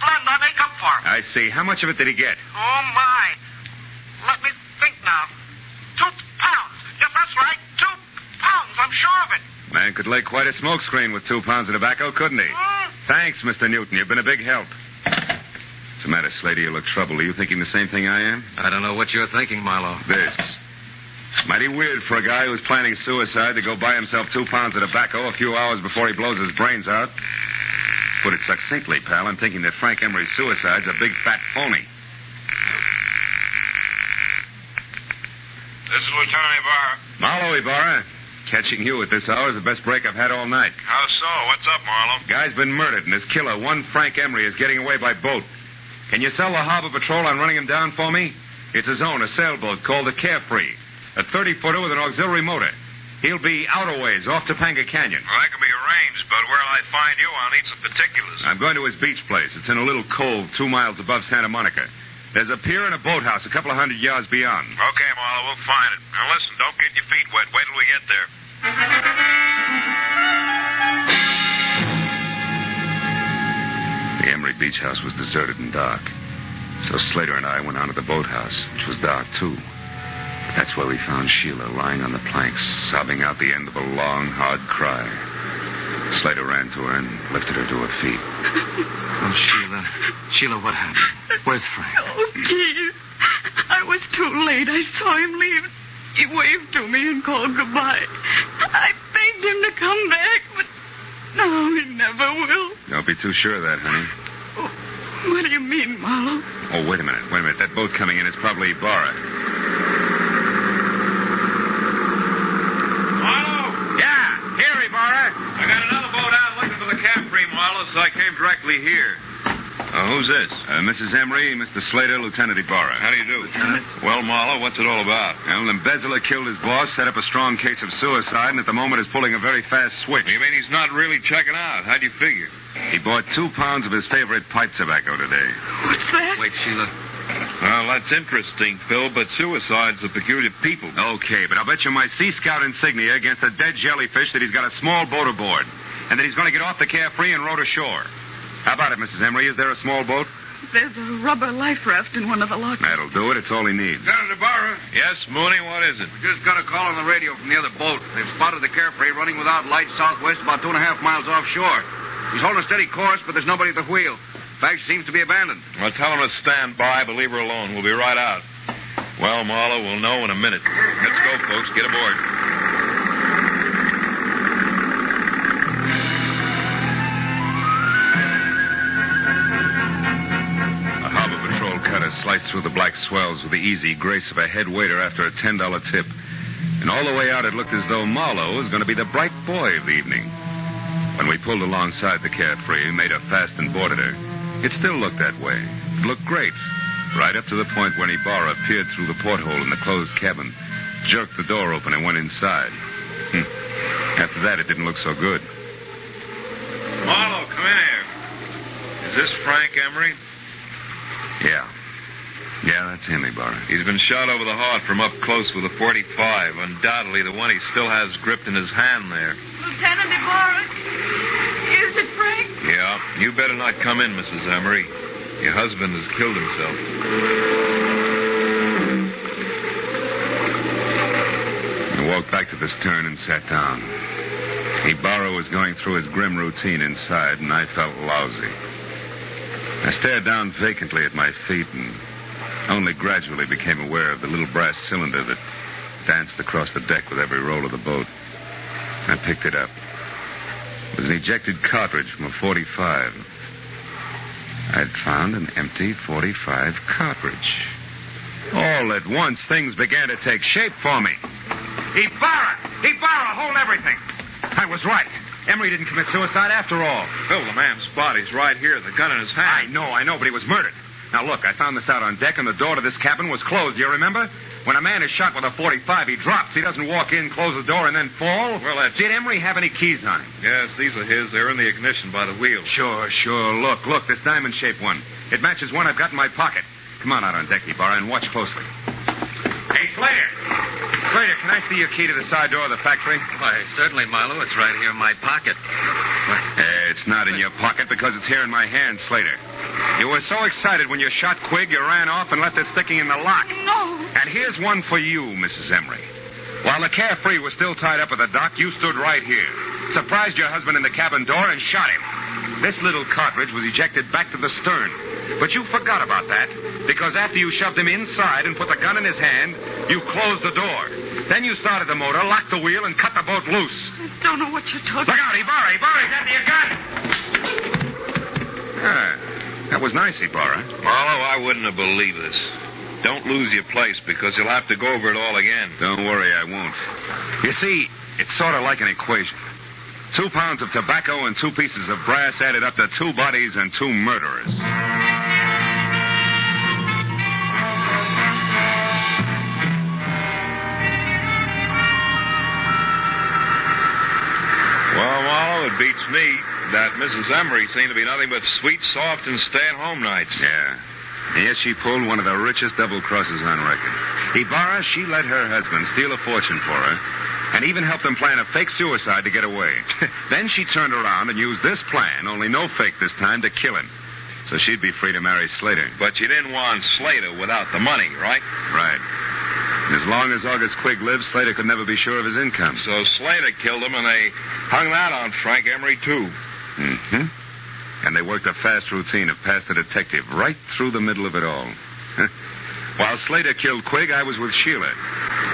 blend I make up for him. I see. How much of it did he get? Oh, my. Let me think now. 2 pounds. Yes, that's right. 2 pounds. I'm sure of it. Man could lay quite a smokescreen with 2 pounds of tobacco, couldn't he? Thanks, Mr. Newton. You've been a big help. What's the matter, Slater? You look troubled. Are you thinking the same thing I am? I don't know what you're thinking, Marlowe. This. Mighty weird for a guy who's planning suicide to go buy himself 2 pounds of tobacco a few hours before he blows his brains out. Put it succinctly, pal, I'm thinking that Frank Emery's suicide's a big fat phony. This is Lieutenant Ibarra. Marlowe, Ibarra. Catching you at this hour is the best break I've had all night. How so? What's up, Marlowe? Guy's been murdered, and his killer, one Frank Emery, is getting away by boat. Can you sell the harbor patrol on running him down for me? It's his own, a sailboat called the Carefree. A 30-footer with an auxiliary motor. He'll be out a ways, off Topanga Canyon. Well, that can be arranged, but where'll I find you? I'll need some particulars. I'm going to his beach place. It's in a little cove 2 miles above Santa Monica. There's a pier and a boathouse a couple of 100 yards beyond. Okay, Marlowe, we'll find it. Now, listen, don't get your feet wet. Wait till we get there. The Emery beach house was deserted and dark. So Slater and I went on to the boathouse, which was dark, too. That's where we found Sheila lying on the planks, sobbing out the end of a long, hard cry. Slater ran to her and lifted her to her feet. Oh, Sheila. Sheila, what happened? Where's Frank? Oh, please. I was too late. I saw him leave. He waved to me and called goodbye. I begged him to come back, but no, he never will. Don't be too sure of that, honey. Oh, what do you mean, Marlowe? Oh, wait a minute. That boat coming in is probably Ibarra. Here, Ibarra. I got another boat out looking for the Carefree, Marlowe, so I came directly here. Who's this? Mrs. Emery, Mr. Slater, Lieutenant Ibarra. How do you do? Lieutenant. Well, Marlowe, what's it all about? Well, the embezzler killed his boss, set up a strong case of suicide, and at the moment is pulling a very fast switch. You mean he's not really checking out? How'd you figure? He bought 2 pounds of his favorite pipe tobacco today. What's that? Wait, Sheila. Well, that's interesting, Phil, but suicide's a peculiar people. Okay, but I'll bet you my Sea Scout insignia against a dead jellyfish that he's got a small boat aboard, and that he's going to get off the Carefree and row to shore. How about it, Mrs. Emery? Is there a small boat? There's a rubber life raft in one of the lockers. That'll do it. It's all he needs. Lieutenant Ibarra. Yes, Mooney, what is it? We just got a call on the radio from the other boat. They've spotted the Carefree running without lights southwest about 2.5 miles offshore. He's holding a steady course, but there's nobody at the wheel. In fact, she seems to be abandoned. Well, tell him to stand by, but leave her alone. We'll be right out. Well, Marlowe, we'll know in a minute. Let's go, folks. Get aboard. A harbor patrol cutter sliced through the black swells with the easy grace of a head waiter after a $10 tip. And And all the way out, it looked as though Marlowe was going to be the bright boy of the evening. When we pulled alongside the Carefree, made her fast and boarded her, it still looked that way. It looked great, right up to the point when Ibarra peered through the porthole in the closed cabin, jerked the door open, and went inside. After that, it didn't look so good. Marlowe, come in here. Is this Frank Emery? Yeah. Yeah, that's him, Ibarra. He's been shot over the heart from up close with a .45. Undoubtedly the one he still has gripped in his hand there. Lieutenant Ibarra, is it Frank? Yeah. You better not come in, Mrs. Emery. Your husband has killed himself. I walked back to the stern and sat down. Ibarra was going through his grim routine inside, and I felt lousy. I stared down vacantly at my feet and only gradually became aware of the little brass cylinder that danced across the deck with every roll of the boat. I picked it up. It was an ejected cartridge from a .45. I'd found an empty .45 cartridge. All at once, things began to take shape for me. Ibarra, hold everything. I was right. Emery didn't commit suicide after all. Phil, the man's body's right here, the gun in his hand. I know, but he was murdered. Now, look, I found this out on deck, and the door to this cabin was closed. Do you remember? When a man is shot with a .45, he drops. He doesn't walk in, close the door, and then fall. Well, that's... Did Emery have any keys on him? Yes, these are his. They're in the ignition by the wheel. Sure. Look, this diamond-shaped one. It matches one I've got in my pocket. Come on out on deck, Ibarra, and watch closely. Hey, Slater, can I see your key to the side door of the factory? Why, certainly, Marlowe. It's right here in my pocket. It's not in your pocket because it's here in my hand, Slater. You were so excited when you shot Quigg, you ran off and left it sticking in the lock. No. And here's one for you, Mrs. Emery. While the Carefree was still tied up at the dock, you stood right here, surprised your husband in the cabin door, and shot him. This little cartridge was ejected back to the stern. But you forgot about that, because after you shoved him inside and put the gun in his hand, you closed the door. Then you started the motor, locked the wheel, and cut the boat loose. I don't know what you're talking about. Look out, Ibarra, he's after your gun! That was nice, Ibarra. Marlowe, I wouldn't have believed this. Don't lose your place, because you'll have to go over it all again. Don't worry, I won't. You see, it's sort of like an equation. 2 pounds of tobacco and 2 pieces of brass added up to 2 bodies and 2 murderers. Well, Marlowe, it beats me that Mrs. Emery seemed to be nothing but sweet, soft, and stay-at-home nights. Yeah. Yes, she pulled one of the richest double crosses on record. Ibarra, she let her husband steal a fortune for her, and even helped him plan a fake suicide to get away. Then she turned around and used this plan, only no fake this time, to kill him. So she'd be free to marry Slater. But you didn't want Slater without the money, right? Right. As long as August Quigg lived, Slater could never be sure of his income. So Slater killed him, and they hung that on Frank Emery, too. Mm-hmm. And they worked a fast routine of pass the detective right through the middle of it all. While Slater killed Quigg, I was with Sheila.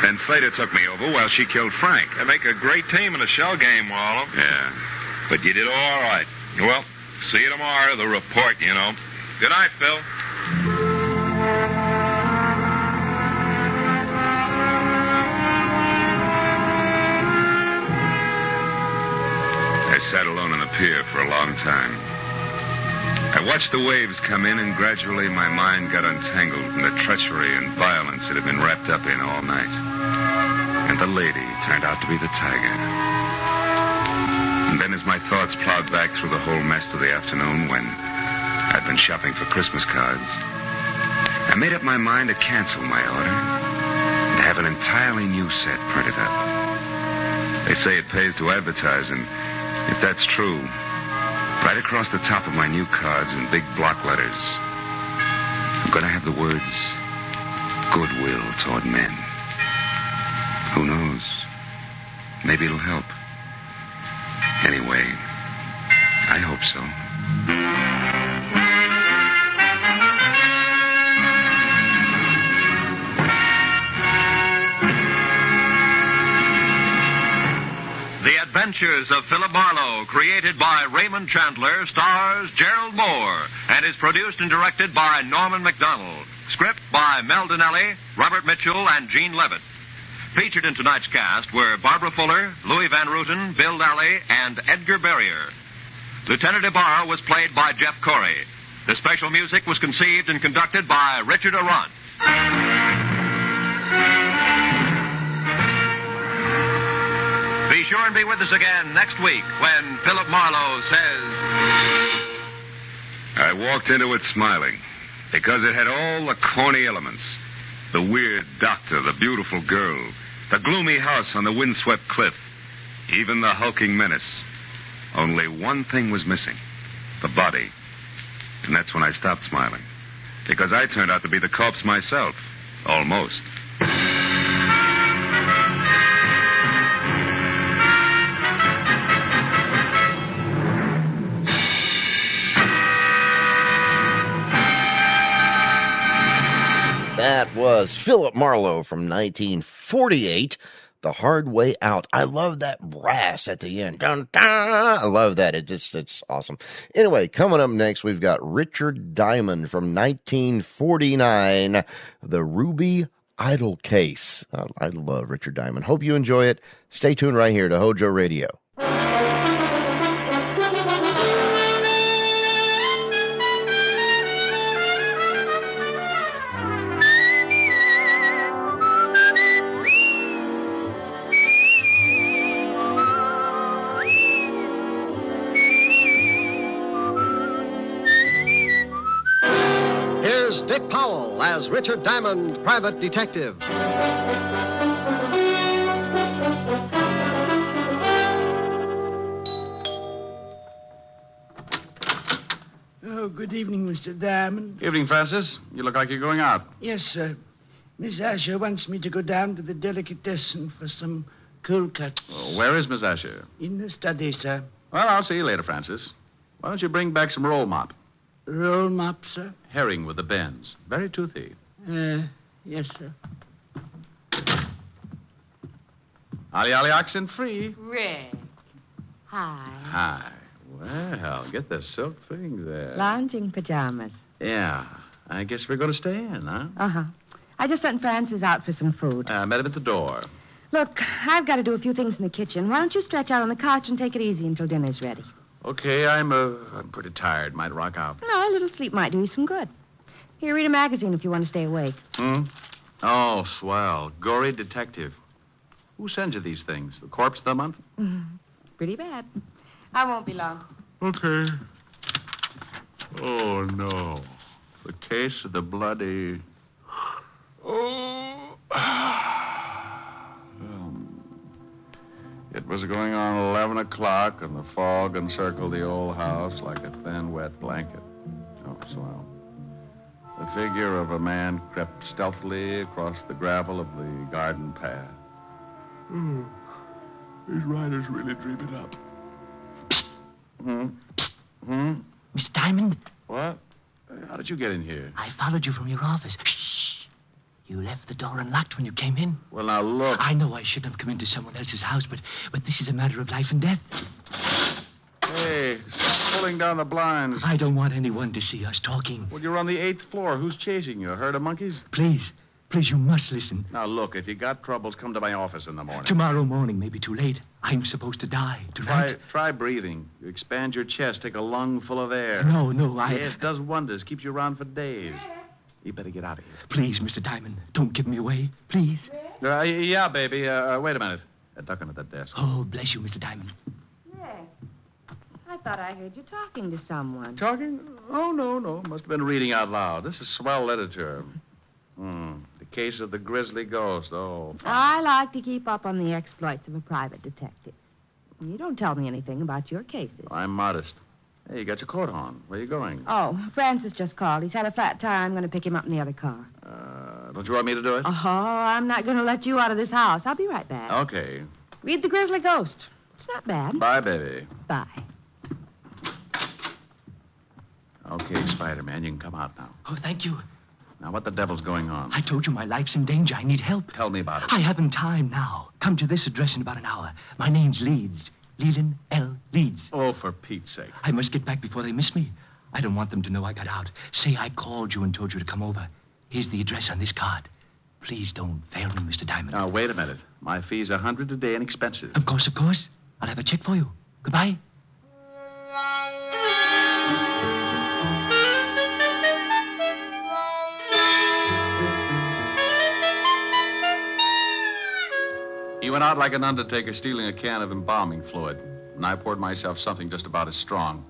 Then Slater took me over while she killed Frank. They make a great team in a shell game, Marlowe. Yeah. But you did all right. Well, see you tomorrow, the report, you know. Good night, Phil. I sat alone on the pier for a long time. I watched the waves come in, and gradually my mind got untangled from the treachery and violence it had been wrapped up in all night. And the lady turned out to be the tiger. And then as my thoughts plowed back through the whole mess of the afternoon when I'd been shopping for Christmas cards, I made up my mind to cancel my order and have an entirely new set printed up. They say it pays to advertise, and if that's true, right across the top of my new cards in big block letters, I'm going to have the words, goodwill toward men. Who knows? Maybe it'll help. Anyway, I hope so. The Adventures of Philip Marlowe, created by Raymond Chandler, stars Gerald Moore, and is produced and directed by Norman MacDonald. Script by Mel Donnelly, Robert Mitchell, and Gene Levitt. Featured in tonight's cast were Barbara Fuller, Louis Van Rooten, Bill Lally, and Edgar Barrier. Lieutenant Ibarra was played by Jeff Corey. The special music was conceived and conducted by Richard Arant. Be sure and be with us again next week when Philip Marlowe says... I walked into it smiling because it had all the corny elements. The weird doctor, the beautiful girl, the gloomy house on the windswept cliff, even the hulking menace. Only one thing was missing, the body. And that's when I stopped smiling, because I turned out to be the corpse myself, almost. That was Philip Marlowe from 1948, The Hard Way Out. I love that brass at the end. Dun, dun. I love that. It's awesome. Anyway, coming up next, we've got Richard Diamond from 1949, The Ruby Idol Case. I love Richard Diamond. Hope you enjoy it. Stay tuned right here to Hojo Radio. Dick Powell as Richard Diamond, private detective. Oh, good evening, Mr. Diamond. Evening, Francis. You look like you're going out. Yes, sir. Miss Asher wants me to go down to the delicatessen for some cold cuts. Well, where is Miss Asher? In the study, sir. Well, I'll see you later, Francis. Why don't you bring back some roll mop? Roll mop, sir? Herring with the bends. Very toothy. Yes, sir. Ollie oxen free. Rick. Hi. Hi. Well, get the silk thing there. Lounging pajamas. Yeah. I guess we're going to stay in, huh? Uh-huh. I just sent Francis out for some food. I met him at the door. Look, I've got to do a few things in the kitchen. Why don't you stretch out on the couch and take it easy until dinner's ready? Okay, I'm pretty tired. Might rock out. No, a little sleep might do you some good. Here, read a magazine if you want to stay awake. Oh, swell. Gory detective. Who sends you these things? The Corpse of the Month? Pretty bad. I won't be long. Okay. Oh, no. The case of the bloody... Oh. It was going on 11 o'clock, and the fog encircled the old house like a thin, wet blanket. Oh, swell. The figure of a man crept stealthily across the gravel of the garden path. Oh, these riders really dream it up. Mr. Diamond? What? How did you get in here? I followed you from your office. Shh. You left the door unlocked when you came in. Well, now, look. I know I shouldn't have come into someone else's house, but this is a matter of life and death. Hey, stop pulling down the blinds. I don't want anyone to see us talking. Well, you're on the 8th floor. Who's chasing you? A herd of monkeys? Please, you must listen. Now, look, if you got troubles, come to my office in the morning. Tomorrow morning may be too late. I'm supposed to die tonight. Try breathing. You expand your chest, take a lung full of air. No, Yes, it does wonders. Keeps you around for days. You better get out of here. Please, Mr. Diamond, don't give me away. Please. Yeah, baby. Wait a minute. Duck under the desk. Oh, bless you, Mr. Diamond. Rick, I thought I heard you talking to someone. Talking? Oh, no. Must have been reading out loud. This is swell literature. The case of the grisly ghost. Oh, fine. I like to keep up on the exploits of a private detective. You don't tell me anything about your cases. I'm modest. Hey, you got your coat on. Where are you going? Oh, Francis just called. He's had a flat tire. I'm going to pick him up in the other car. Don't you want me to do it? Oh, I'm not going to let you out of this house. I'll be right back. Okay. Read The Grizzly Ghost. It's not bad. Bye, baby. Bye. Okay, Spider-Man, you can come out now. Oh, thank you. Now, what the devil's going on? I told you my life's in danger. I need help. Tell me about it. I haven't time now. Come to this address in about an hour. My name's Leeds. Leland L. Leeds. Oh, for Pete's sake. I must get back before they miss me. I don't want them to know I got out. Say I called you and told you to come over. Here's the address on this card. Please don't fail me, Mr. Diamond. Now, wait a minute. My fee's $100 a day in expenses. Of course. I'll have a check for you. Goodbye. He went out like an undertaker stealing a can of embalming fluid, and I poured myself something just about as strong.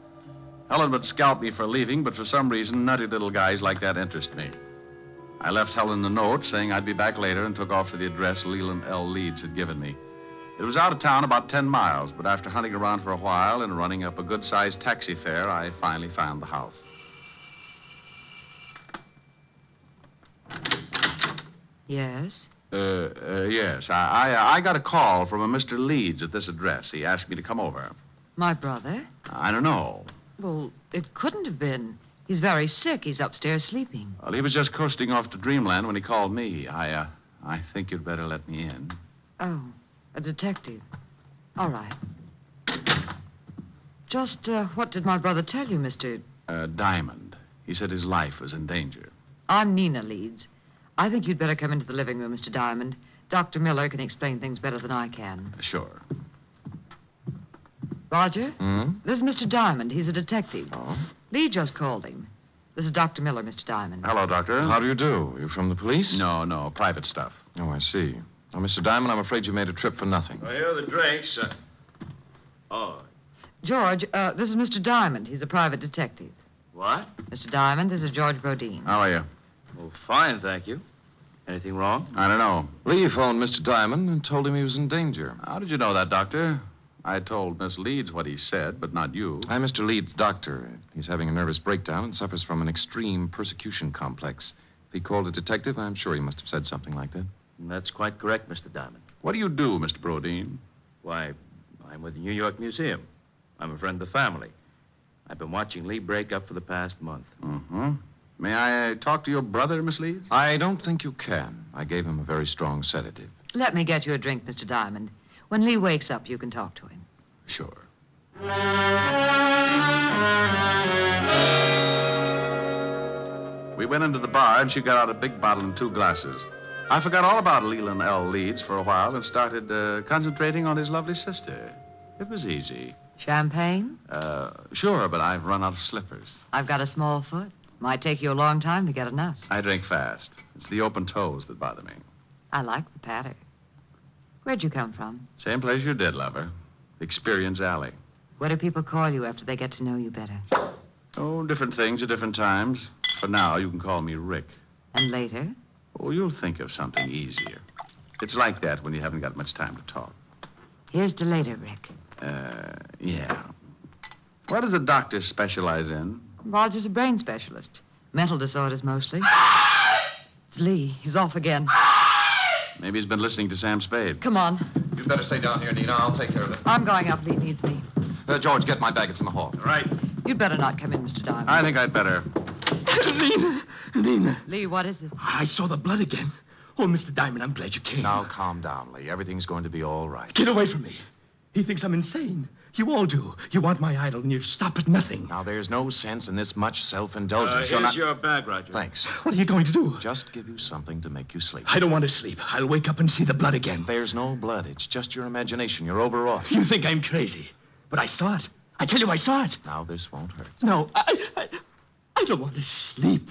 Helen would scalp me for leaving, but for some reason, nutty little guys like that interest me. I left Helen a note saying I'd be back later and took off to the address Leland L. Leeds had given me. It was out of town about 10 miles, but after hunting around for a while and running up a good-sized taxi fare, I finally found the house. Yes? Yes. I got a call from a Mr. Leeds at this address. He asked me to come over. My brother? I don't know. Well, it couldn't have been. He's very sick. He's upstairs sleeping. Well, he was just coasting off to Dreamland when he called me. I think you'd better let me in. Oh, a detective. All right. Just what did my brother tell you, Mr. Diamond. He said his life was in danger. I'm Nina Leeds. I think you'd better come into the living room, Mr. Diamond. Dr. Miller can explain things better than I can. Sure. Roger? Hmm? This is Mr. Diamond. He's a detective. Oh? Lee just called him. This is Dr. Miller, Mr. Diamond. Hello, Doctor. How do you do? You from the police? No, private stuff. Oh, I see. Now, Mr. Diamond, I'm afraid you made a trip for nothing. Well, here are the drinks. George, this is Mr. Diamond. He's a private detective. What? Mr. Diamond, this is George Brodeen. How are you? Well, fine, thank you. Anything wrong? I don't know. Lee phoned Mr. Diamond and told him he was in danger. How did you know that, Doctor? I told Miss Leeds what he said, but not you. I'm Mr. Leeds' doctor. He's having a nervous breakdown and suffers from an extreme persecution complex. If he called a detective, I'm sure he must have said something like that. That's quite correct, Mr. Diamond. What do you do, Mr. Brodeen? Why, I'm with the New York Museum. I'm a friend of the family. I've been watching Lee break up for the past month. Mm-hmm. May I talk to your brother, Miss Leeds? I don't think you can. I gave him a very strong sedative. Let me get you a drink, Mr. Diamond. When Lee wakes up, you can talk to him. Sure. We went into the bar, and she got out a big bottle and 2 glasses. I forgot all about Leland L. Leeds for a while and started concentrating on his lovely sister. It was easy. Champagne? Sure, but I've run out of slippers. I've got a small foot. Might take you a long time to get enough. I drink fast. It's the open toes that bother me. I like the patter. Where'd you come from? Same place you did, lover. Experience Alley. What do people call you after they get to know you better? Oh, different things at different times. For now, you can call me Rick. And later? Oh, you'll think of something easier. It's like that when you haven't got much time to talk. Here's to later, Rick. Yeah. What does the doctor specialize in? Roger's a brain specialist. Mental disorders mostly. It's Lee. He's off again. Maybe he's been listening to Sam Spade. Come on. You'd better stay down here, Nina. I'll take care of it. I'm going up. Lee needs me. George, get my bag. It's in the hall. Right. You'd better not come in, Mr. Diamond. I think I'd better. Nina. Lee, what is it? I saw the blood again. Oh, Mr. Diamond, I'm glad you came. Now, calm down, Lee. Everything's going to be all right. Get away from me. He thinks I'm insane. You all do. You want my idol, and you stop at nothing. Now, there's no sense in this much self-indulgence. Here's your bag, Roger. Thanks. What are you going to do? Just give you something to make you sleep. I don't want to sleep. I'll wake up and see the blood again. There's no blood. It's just your imagination. You're overwrought. You think I'm crazy. But I saw it. I tell you, I saw it. Now, this won't hurt. No, I don't want to sleep.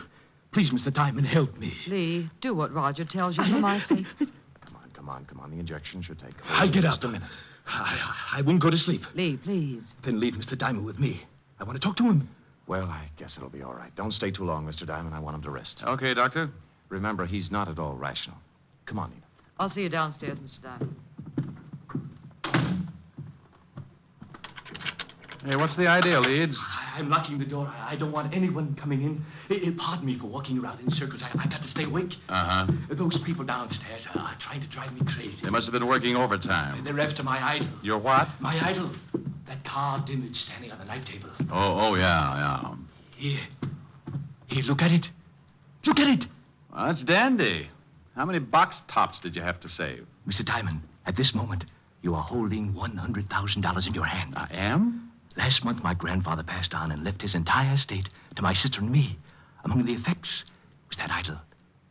Please, Mr. Diamond, help me. Lee, do what Roger tells you for my sake. Come on. The injection should take I'll get up. Just a minute. I won't go to sleep. Lee, please. Then leave Mr. Diamond with me. I want to talk to him. Well, I guess it'll be all right. Don't stay too long, Mr. Diamond. I want him to rest. Okay, Doctor. Remember, he's not at all rational. Come on, Nina. I'll see you downstairs, Mr. Diamond. Hey, what's the idea, Leeds? I'm locking the door. I don't want anyone coming in. Pardon me for walking around in circles. I got to stay awake. Uh-huh. Those people downstairs are trying to drive me crazy. They must have been working overtime. They're after my idol. Your what? My idol. That carved image standing on the night table. Oh, yeah. Here, look at it. Look at it. Well, that's dandy. How many box tops did you have to save? Mr. Diamond, at this moment, you are holding $100,000 in your hand. I am? Last month, my grandfather passed on and left his entire estate to my sister and me. Among the effects was that idol.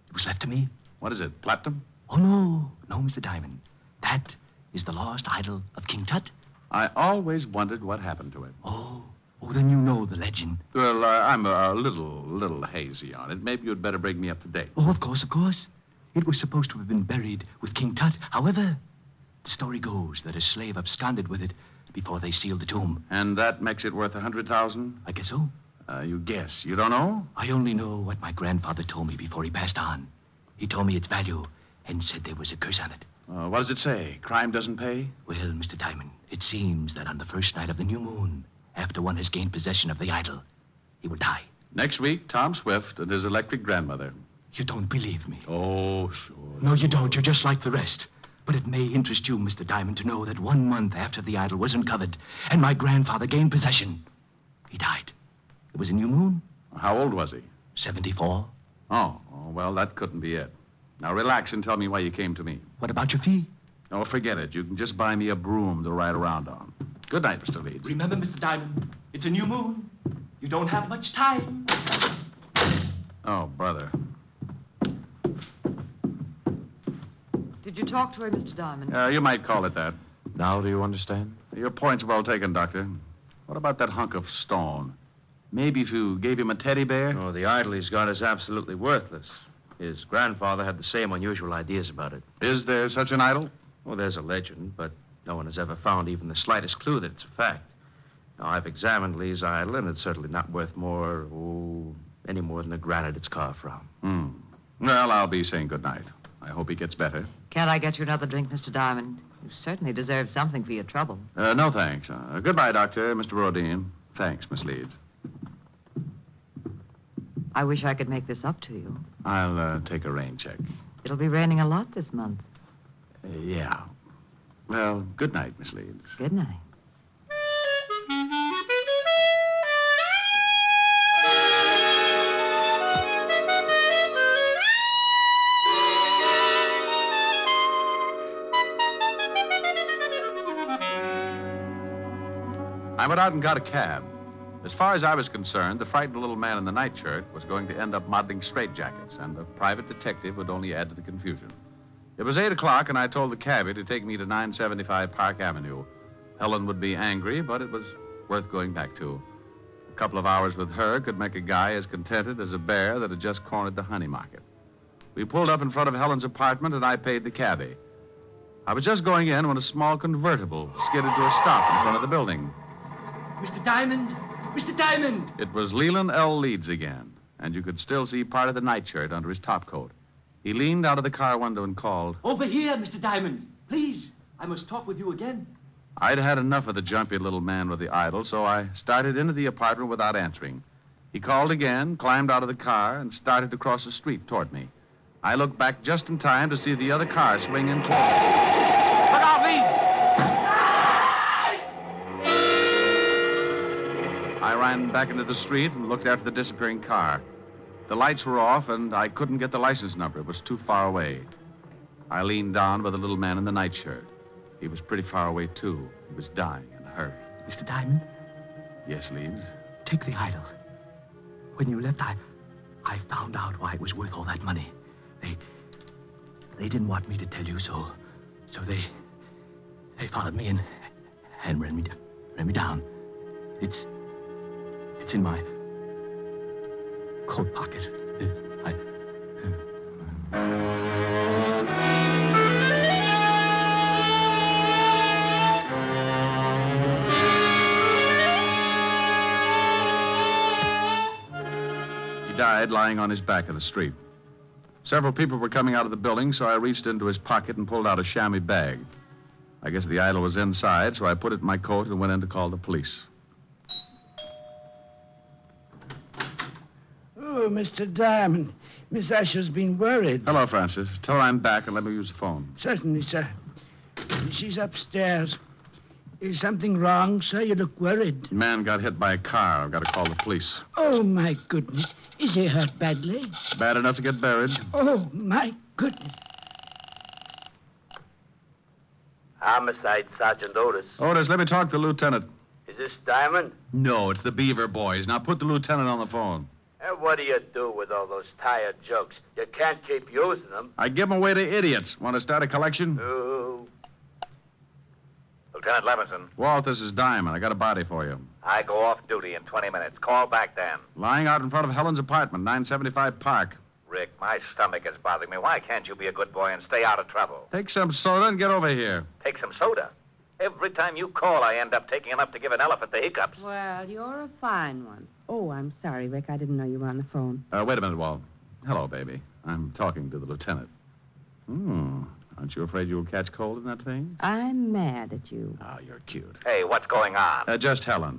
It was left to me What is it, platinum? Oh, no. No, Mr. Diamond. That is the lost idol of King Tut. I always wondered what happened to it. Oh, then you know the legend. Well, I'm a little hazy on it. Maybe you'd better bring me up to date. Oh, of course. It was supposed to have been buried with King Tut. However, the story goes that a slave absconded with it before they sealed the tomb. And that makes it worth $100,000? I guess so. You guess. You don't know? I only know what my grandfather told me before he passed on. He told me its value and said there was a curse on it. What does it say? Crime doesn't pay? Well, Mr. Diamond, it seems that on the first night of the new moon, after one has gained possession of the idol, he will die. Next week, Tom Swift and his electric grandmother. You don't believe me? Oh, sure. No, you don't. You're just like the rest. But it may interest you, Mr. Diamond, to know that 1 month after the idol was uncovered and my grandfather gained possession, he died. It was a new moon. How old was he? 74. Oh, well, that couldn't be it. Now, relax and tell me why you came to me. What about your fee? Oh, forget it. You can just buy me a broom to ride around on. Good night, Mr. Leeds. Remember, Mr. Diamond, it's a new moon. You don't have much time. Oh, brother. Did you talk to her, Mr. Diamond? You might call it that. Now do you understand? Your point's well taken, Doctor. What about that hunk of stone? Maybe if you gave him a teddy bear? Oh, the idol he's got is absolutely worthless. His grandfather had the same unusual ideas about it. Is there such an idol? Well, there's a legend, but no one has ever found even the slightest clue that it's a fact. Now, I've examined Lee's idol, and it's certainly not worth any more than the granite it's carved from. Well, I'll be saying good night. I hope he gets better. Can't I get you another drink, Mr. Diamond? You certainly deserve something for your trouble. No, thanks. Goodbye, Doctor, Mr. Rodin. Thanks, Miss Leeds. I wish I could make this up to you. I'll take a rain check. It'll be raining a lot this month. Yeah. Well, good night, Miss Leeds. Good night. I went out and got a cab. As far as I was concerned, the frightened little man in the nightshirt was going to end up modeling straitjackets, and the private detective would only add to the confusion. It was 8 o'clock, and I told the cabbie to take me to 975 Park Avenue. Helen would be angry, but it was worth going back to. A couple of hours with her could make a guy as contented as a bear that had just cornered the honey market. We pulled up in front of Helen's apartment, and I paid the cabbie. I was just going in when a small convertible skidded to a stop in front of the building. Mr. Diamond! Mr. Diamond! It was Leland L. Leeds again, and you could still see part of the nightshirt under his topcoat. He leaned out of the car window and called. Over here, Mr. Diamond. Please, I must talk with you again. I'd had enough of the jumpy little man with the idol, so I started into the apartment without answering. He called again, climbed out of the car, and started to cross the street toward me. I looked back just in time to see the other car swing in toward me. Look out, Leeds! I ran back into the street and looked after the disappearing car. The lights were off, and I couldn't get the license number. It was too far away. I leaned down by the little man in the nightshirt. He was pretty far away, too. He was dying in a hurry. Mr. Diamond? Yes, Leeds? Take the idol. When you left, I found out why it was worth all that money. They didn't want me to tell you, so they followed me and ran me down. It's in my coat pocket. He died lying on his back in the street. Several people were coming out of the building, so I reached into his pocket and pulled out a chamois bag. I guess the idol was inside, so I put it in my coat and went in to call the police. Oh, Mr. Diamond. Miss Asher's been worried. Hello, Francis. Tell her I'm back and let me use the phone. Certainly, sir. She's upstairs. Is something wrong, sir? You look worried. The man got hit by a car. I've got to call the police. Oh, my goodness. Is he hurt badly? Bad enough to get buried. Oh, my goodness. Homicide, Sergeant Otis. Otis, let me talk to the lieutenant. Is this Diamond? No, it's the Beaver boys. Now put the lieutenant on the phone. And what do you do with all those tired jokes? You can't keep using them. I give them away to idiots. Want to start a collection? Oh. Lieutenant Levinson, Walt, this is Diamond. I got a body for you. I go off duty in 20 minutes. Call back then. Lying out in front of Helen's apartment, 975 Park. Rick, my stomach is bothering me. Why can't you be a good boy and stay out of trouble? Take some soda and get over here. Take some soda. Every time you call, I end up taking enough to give an elephant the hiccups. Well, you're a fine one. Oh, I'm sorry, Rick. I didn't know you were on the phone. Wait a minute, Walt. Hello, baby. I'm talking to the lieutenant. Aren't you afraid you'll catch cold in that thing? I'm mad at you. Oh, you're cute. Hey, what's going on? Just Helen.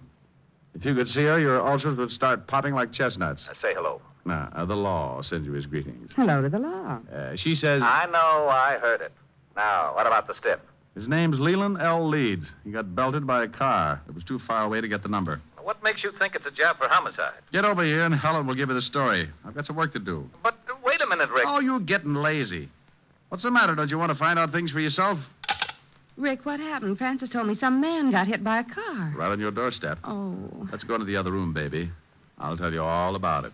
If you could see her, your ulcers would start popping like chestnuts. Say hello. The law sends you his greetings. Hello to the law. She says... I know. I heard it. Now, what about the stiff? His name's Leland L. Leeds. He got belted by a car. It was too far away to get the number. What makes you think it's a job for homicide? Get over here and Helen will give you the story. I've got some work to do. But wait a minute, Rick. Oh, you're getting lazy. What's the matter? Don't you want to find out things for yourself? Rick, what happened? Francis told me some man got hit by a car. Right on your doorstep. Oh. Let's go into the other room, baby. I'll tell you all about it.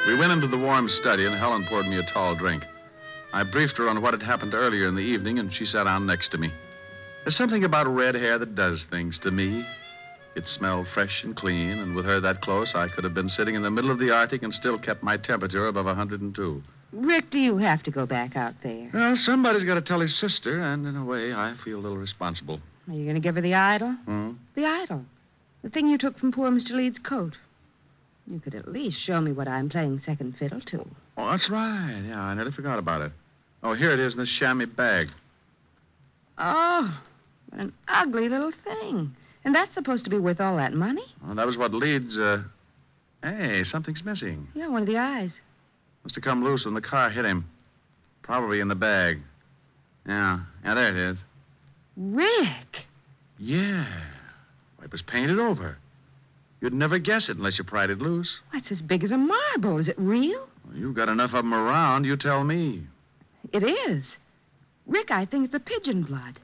We went into the warm study, and Helen poured me a tall drink. I briefed her on what had happened earlier in the evening, and she sat down next to me. There's something about red hair that does things to me. It smelled fresh and clean, and with her that close, I could have been sitting in the middle of the Arctic and still kept my temperature above 102. Rick, do you have to go back out there? Well, somebody's got to tell his sister, and in a way, I feel a little responsible. Are you going to give her the idol? The idol. The thing you took from poor Mr. Leeds' coat. You could at least show me what I'm playing second fiddle to. Oh, that's right. Yeah, I nearly forgot about it. Oh, here it is in this chamois bag. Oh, what an ugly little thing. And that's supposed to be worth all that money? Well, that was what Leeds, Hey, something's missing. Yeah, one of the eyes. Must have come loose when the car hit him. Probably in the bag. Yeah, there it is. Rick! Yeah. It was painted over. You'd never guess it unless you pried it loose. That's as big as a marble. Is it real? Well, you've got enough of them around, you tell me. It is. Rick, I think it's the pigeon blood.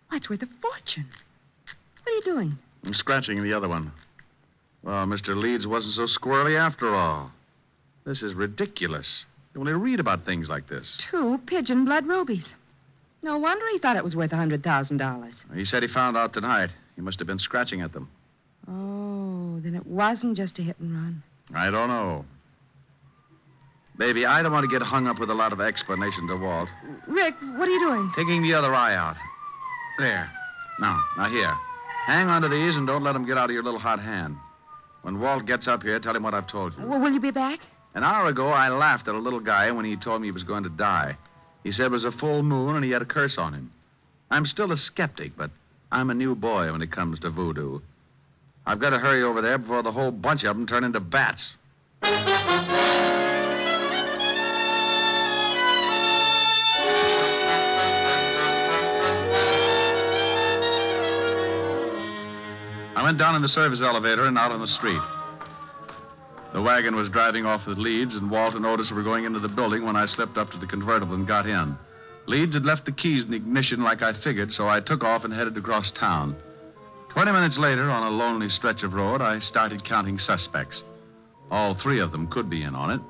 Why, it's worth a fortune. What are you doing? I'm scratching the other one. Well, Mr. Leeds wasn't so squirrely after all. This is ridiculous. You only read about things like this. 2 pigeon blood rubies. No wonder he thought it was worth $100,000. He said he found out tonight. He must have been scratching at them. Oh, then it wasn't just a hit and run. I don't know. Baby, I don't want to get hung up with a lot of explanation to Walt. Rick, what are you doing? Taking the other eye out. There. Now here. Hang on to these and don't let them get out of your little hot hand. When Walt gets up here, tell him what I've told you. Well, will you be back? An hour ago, I laughed at a little guy when he told me he was going to die. He said it was a full moon and he had a curse on him. I'm still a skeptic, but I'm a new boy when it comes to voodoo. I've got to hurry over there before the whole bunch of them turn into bats. I went down in the service elevator and out on the street. The wagon was driving off with Leeds, and Walt and Otis were going into the building when I slipped up to the convertible and got in. Leeds had left the keys in the ignition like I figured, so I took off and headed across town. 20 minutes later, on a lonely stretch of road, I started counting suspects. All 3 of them could be in on it.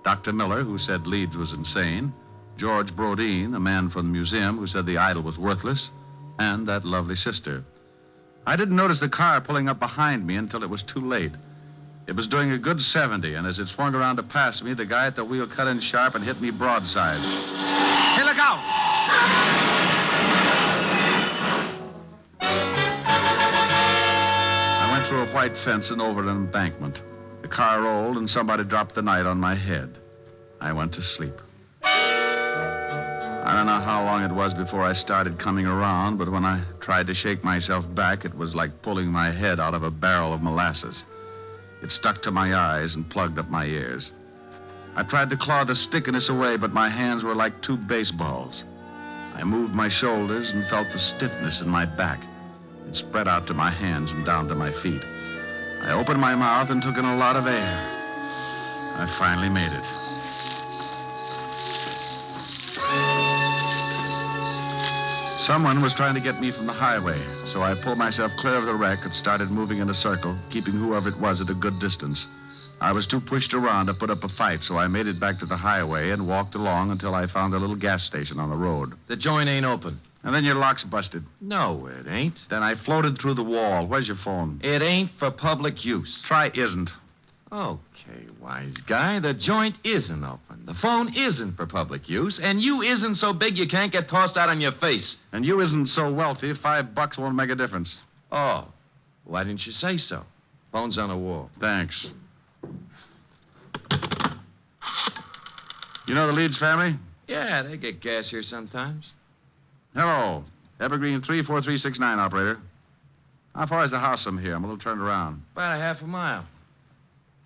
Dr. Miller, who said Leeds was insane. George Brodeen, a man from the museum who said the idol was worthless. And that lovely sister. I didn't notice the car pulling up behind me until it was too late. It was doing a good 70, and as it swung around to pass me, the guy at the wheel cut in sharp and hit me broadside. Hey, look out! I went through a white fence and over an embankment. The car rolled, and somebody dropped the night on my head. I went to sleep. I don't know how long it was before I started coming around, but when I tried to shake myself back, it was like pulling my head out of a barrel of molasses. It stuck to my eyes and plugged up my ears. I tried to claw the stickiness away, but my hands were like 2 baseballs. I moved my shoulders and felt the stiffness in my back. It spread out to my hands and down to my feet. I opened my mouth and took in a lot of air. I finally made it. Someone was trying to get me from the highway, so I pulled myself clear of the wreck and started moving in a circle, keeping whoever it was at a good distance. I was too pushed around to put up a fight, so I made it back to the highway and walked along until I found a little gas station on the road. The joint ain't open. And then your lock's busted. No, it ain't. Then I floated through the wall. Where's your phone? It ain't for public use. Try isn't. Okay, wise guy. The joint isn't open. The phone isn't for public use, and you isn't so big you can't get tossed out on your face. And you isn't so wealthy, $5 won't make a difference. Oh, why didn't you say so? Phone's on the wall. Thanks. You know the Leeds family? Yeah, they get gas here sometimes. Hello. Evergreen 34369, operator. How far is the house from here? I'm a little turned around. About a half a mile.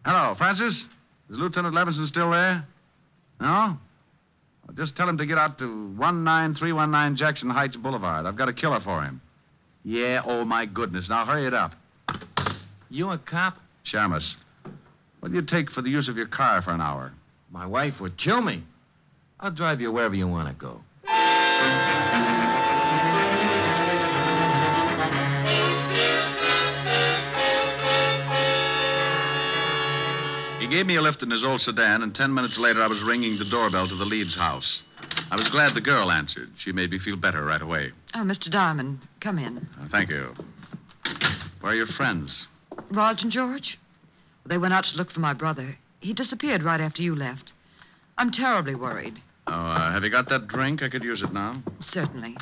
Hello, Francis? Is Lieutenant Levinson still there? No? Well, just tell him to get out to 19319 Jackson Heights Boulevard. I've got a killer for him. Yeah, oh, my goodness. Now, hurry it up. You a cop? Shamus. What do you take for the use of your car for an hour? My wife would kill me. I'll drive you wherever you want to go. He gave me a lift in his old sedan, and 10 minutes later I was ringing the doorbell to the Leeds house. I was glad the girl answered. She made me feel better right away. Oh, Mr. Diamond, come in. Thank you. Where are your friends? Raj and George? They went out to look for my brother. He disappeared right after you left. I'm terribly worried. Oh, have you got that drink? I could use it now. Certainly.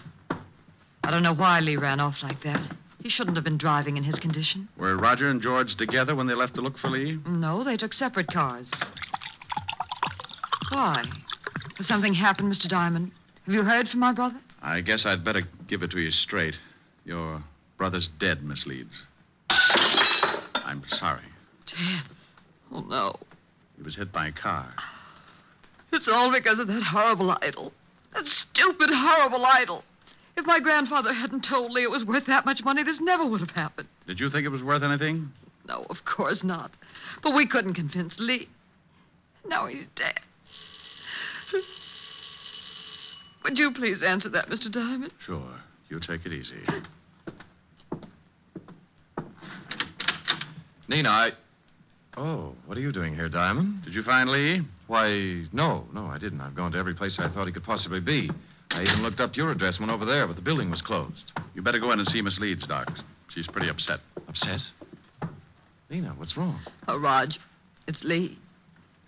I don't know why Lee ran off like that. He shouldn't have been driving in his condition. Were Roger and George together when they left to look for Lee? No, they took separate cars. Why? Has something happened, Mr. Diamond? Have you heard from my brother? I guess I'd better give it to you straight. Your brother's dead, Miss Leeds. I'm sorry. Dead? Oh, no. He was hit by a car. It's all because of that horrible idol. That stupid, horrible idol. If my grandfather hadn't told Lee it was worth that much money, this never would have happened. Did you think it was worth anything? No, of course not. But we couldn't convince Lee. Now he's dead. Would you please answer that, Mr. Diamond? Sure. You take it easy. Nina, Oh, what are you doing here, Diamond? Did you find Lee? Why, no, I didn't. I've gone to every place I thought he could possibly be. I even looked up your address and went over there, but the building was closed. You better go in and see Miss Leeds, Doc. She's pretty upset. Upset? Nina, what's wrong? Oh, Raj, it's Lee.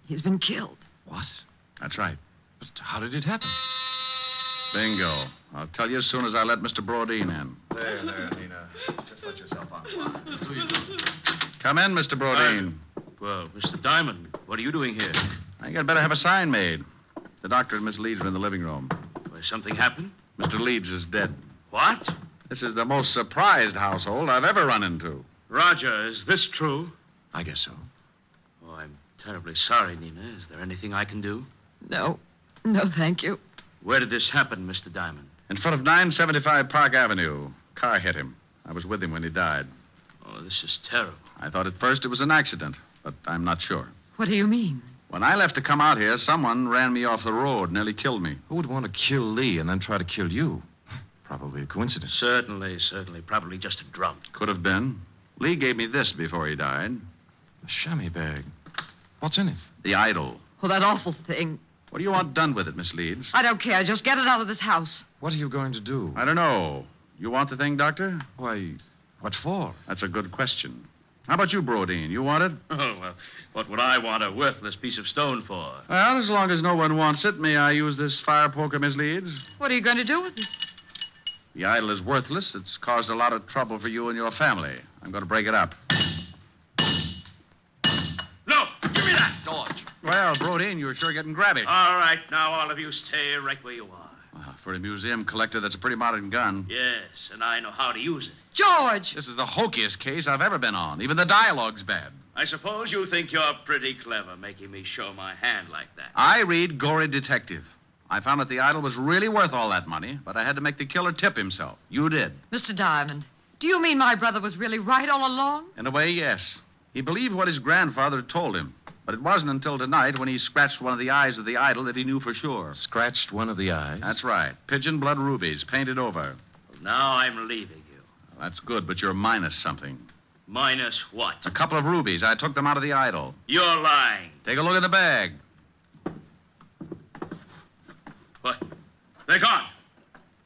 He's been killed. What? That's right. But how did it happen? Bingo. I'll tell you as soon as I let Mr. Brodeen in. There, Nina. Just let yourself unwind. Do you? Come in, Mr. Brodeen. Well, Mr. Diamond, what are you doing here? I think I'd better have a sign made. The doctor and Miss Leeds are in the living room. Well, something happened? Mr. Leeds is dead. What? This is the most surprised household I've ever run into. Roger, is this true? I guess so. Oh, I'm terribly sorry, Nina. Is there anything I can do? No, thank you. Where did this happen, Mr. Diamond? In front of 975 Park Avenue. Car hit him. I was with him when he died. Oh, this is terrible. I thought at first it was an accident, but I'm not sure. What do you mean? When I left to come out here, someone ran me off the road, nearly killed me. Who would want to kill Lee and then try to kill you? Probably a coincidence. Certainly. Probably just a drunk. Could have been. Lee gave me this before he died. A chamois bag. What's in it? The idol. Oh, that awful thing. What do you want done with it, Miss Leeds? I don't care. Just get it out of this house. What are you going to do? I don't know. You want the thing, Doctor? Why, what for? That's a good question. How about you, Brodeen? You want it? Oh, well, what would I want a worthless piece of stone for? Well, as long as no one wants it, may I use this fire poker, Miss Leeds? What are you going to do with it? The idol is worthless. It's caused a lot of trouble for you and your family. I'm going to break it up. No! Give me that, George! Well, Brodeen, you're sure getting grabby. All right, now all of you stay right where you are. For a museum collector, that's a pretty modern gun. Yes, and I know how to use it. George! This is the hokiest case I've ever been on. Even the dialogue's bad. I suppose you think you're pretty clever making me show my hand like that. I read Gory Detective. I found that the idol was really worth all that money, but I had to make the killer tip himself. You did. Mr. Diamond, do you mean my brother was really right all along? In a way, yes. He believed what his grandfather had told him. But it wasn't until tonight when he scratched one of the eyes of the idol that he knew for sure. Scratched one of the eyes? That's right. Pigeon blood rubies, painted over. Well, now I'm leaving you. That's good, but you're minus something. Minus what? A couple of rubies. I took them out of the idol. You're lying. Take a look in the bag. What? They're gone.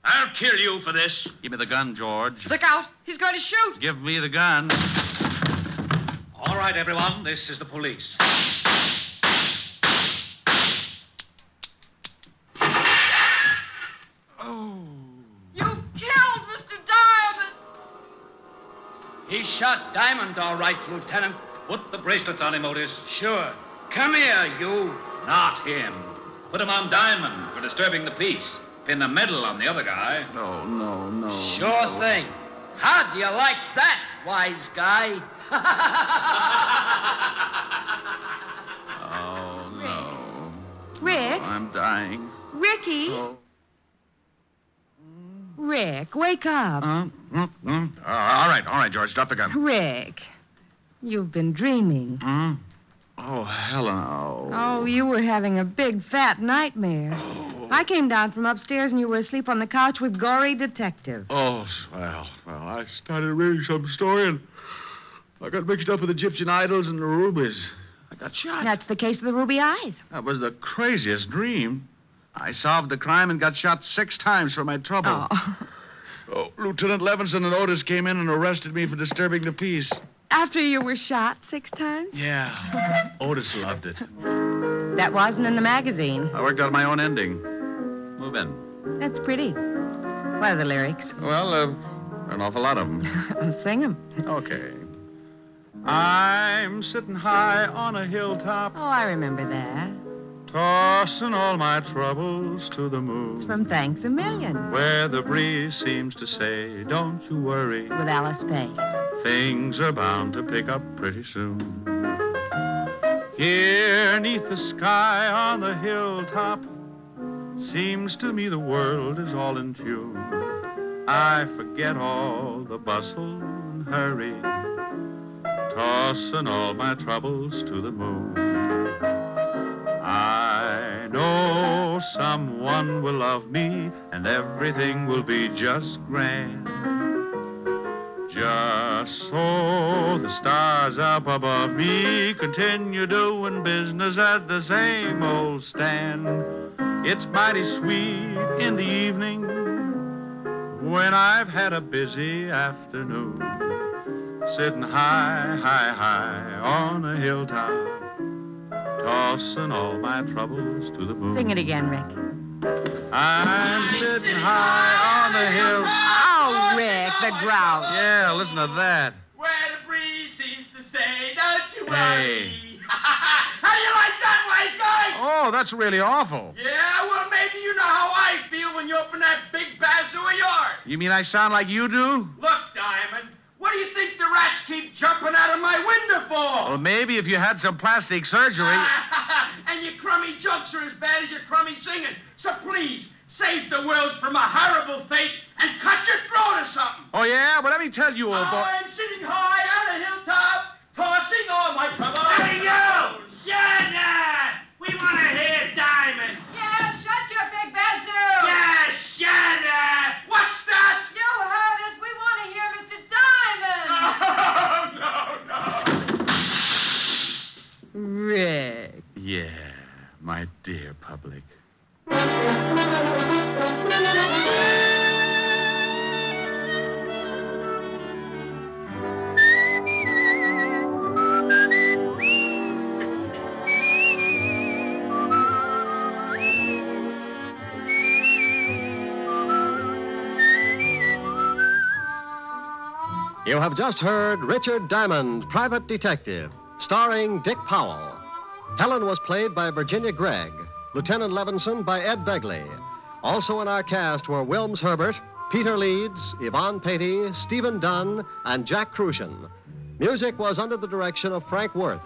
I'll kill you for this. Give me the gun, George. Look out. He's going to shoot. Give me the gun. All right, everyone. This is the police. You killed Mr. Diamond. He shot Diamond, all right, Lieutenant. Put the bracelets on him, Otis. Sure. Come here, you. Not him. Put him on Diamond for disturbing the peace. Pin the medal on the other guy. No. Sure thing. How do you like that, wise guy? Oh, no. Rick? Oh, I'm dying. Ricky? Oh. Rick, wake up. All right, George. Drop the gun. Rick, you've been dreaming. Oh, Helen. Oh, you were having a big, fat nightmare. I came down from upstairs and you were asleep on the couch with Gory Detective. Oh, well, I started reading some story and I got mixed up with Egyptian idols and the rubies. I got shot. That's the case of the ruby eyes. That was the craziest dream. I solved the crime and got shot 6 times for my trouble. Oh, Lieutenant Levinson and Otis came in and arrested me for disturbing the peace. After you were shot 6 times? Yeah. Otis loved it. That wasn't in the magazine. I worked out my own ending. Move in. That's pretty. What are the lyrics? Well, an awful lot of them. I'll sing them. Okay. I'm sitting high on a hilltop, Oh, I remember that. tossing all my troubles to the moon. It's from Thanks a Million. Where the breeze seems to say, don't you worry. With Alice Faye. Things are bound to pick up pretty soon. Here, 'neath the sky on the hilltop, seems to me the world is all in tune. I forget all the bustle and hurry, tossing all my troubles to the moon. I know someone will love me, and everything will be just grand. Just so the stars up above me continue doing business at the same old stand. It's mighty sweet in the evening when I've had a busy afternoon, sitting high on a hilltop, tossing all my troubles to the moon. Sing it again, Rick. I'm sitting high on the hill. Oh, Rick, the grouse. Yeah, listen to that. Where the breeze seems to say, don't you Hey. worry. How do you like that, wise guy? Oh, that's really awful. Yeah, well, maybe you know how I feel when you open that big bazoo of yours. You mean I sound like you do? Look, Diamond, what do you think the rats keep jumping out of my window for? Well, maybe if you had some plastic surgery. And your crummy jokes are as bad as your crummy singing. So please, save the world from a horrible fate and cut your throat or something. Oh, yeah? Well, let me tell you, old boy. I'm sitting high on a hilltop, tossing all my troubles. Hey, you! Shut up! We want to hear Diamond. Yeah, shut your big bazoo. Yeah, shut up! What's that? You heard us. We want to hear Mr. Diamond. No. Rick. Yeah, my dear public. You have just heard Richard Diamond, Private Detective, starring Dick Powell. Helen was played by Virginia Gregg, Lieutenant Levinson by Ed Begley. Also in our cast were Wilms Herbert, Peter Leeds, Yvonne Patey, Stephen Dunn, and Jack Crucian. Music was under the direction of Frank Worth.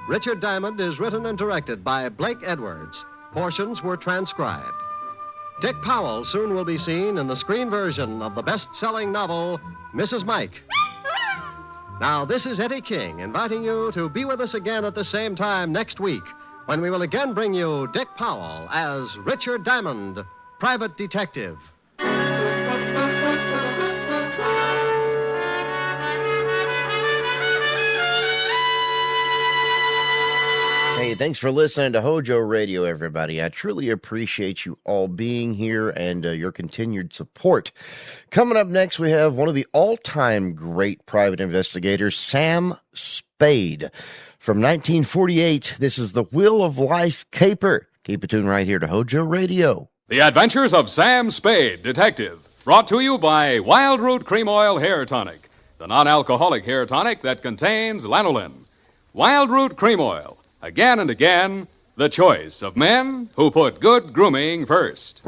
Richard Diamond is written and directed by Blake Edwards. Portions were transcribed. Dick Powell soon will be seen in the screen version of the best-selling novel, Mrs. Mike. Now, this is Eddie King inviting you to be with us again at the same time next week when we will again bring you Dick Powell as Richard Diamond, private detective. Hey, thanks for listening to Hojo Radio, everybody. I truly appreciate you all being here and your continued support. Coming up next, we have one of the all-time great private investigators, Sam Spade. From 1948, this is the Wheel of Life caper. Keep it tuned right here to Hojo Radio. The Adventures of Sam Spade, Detective. Brought to you by Wild Root Cream Oil Hair Tonic, the non-alcoholic hair tonic that contains lanolin. Wild Root Cream Oil. Again and again, the choice of men who put good grooming first.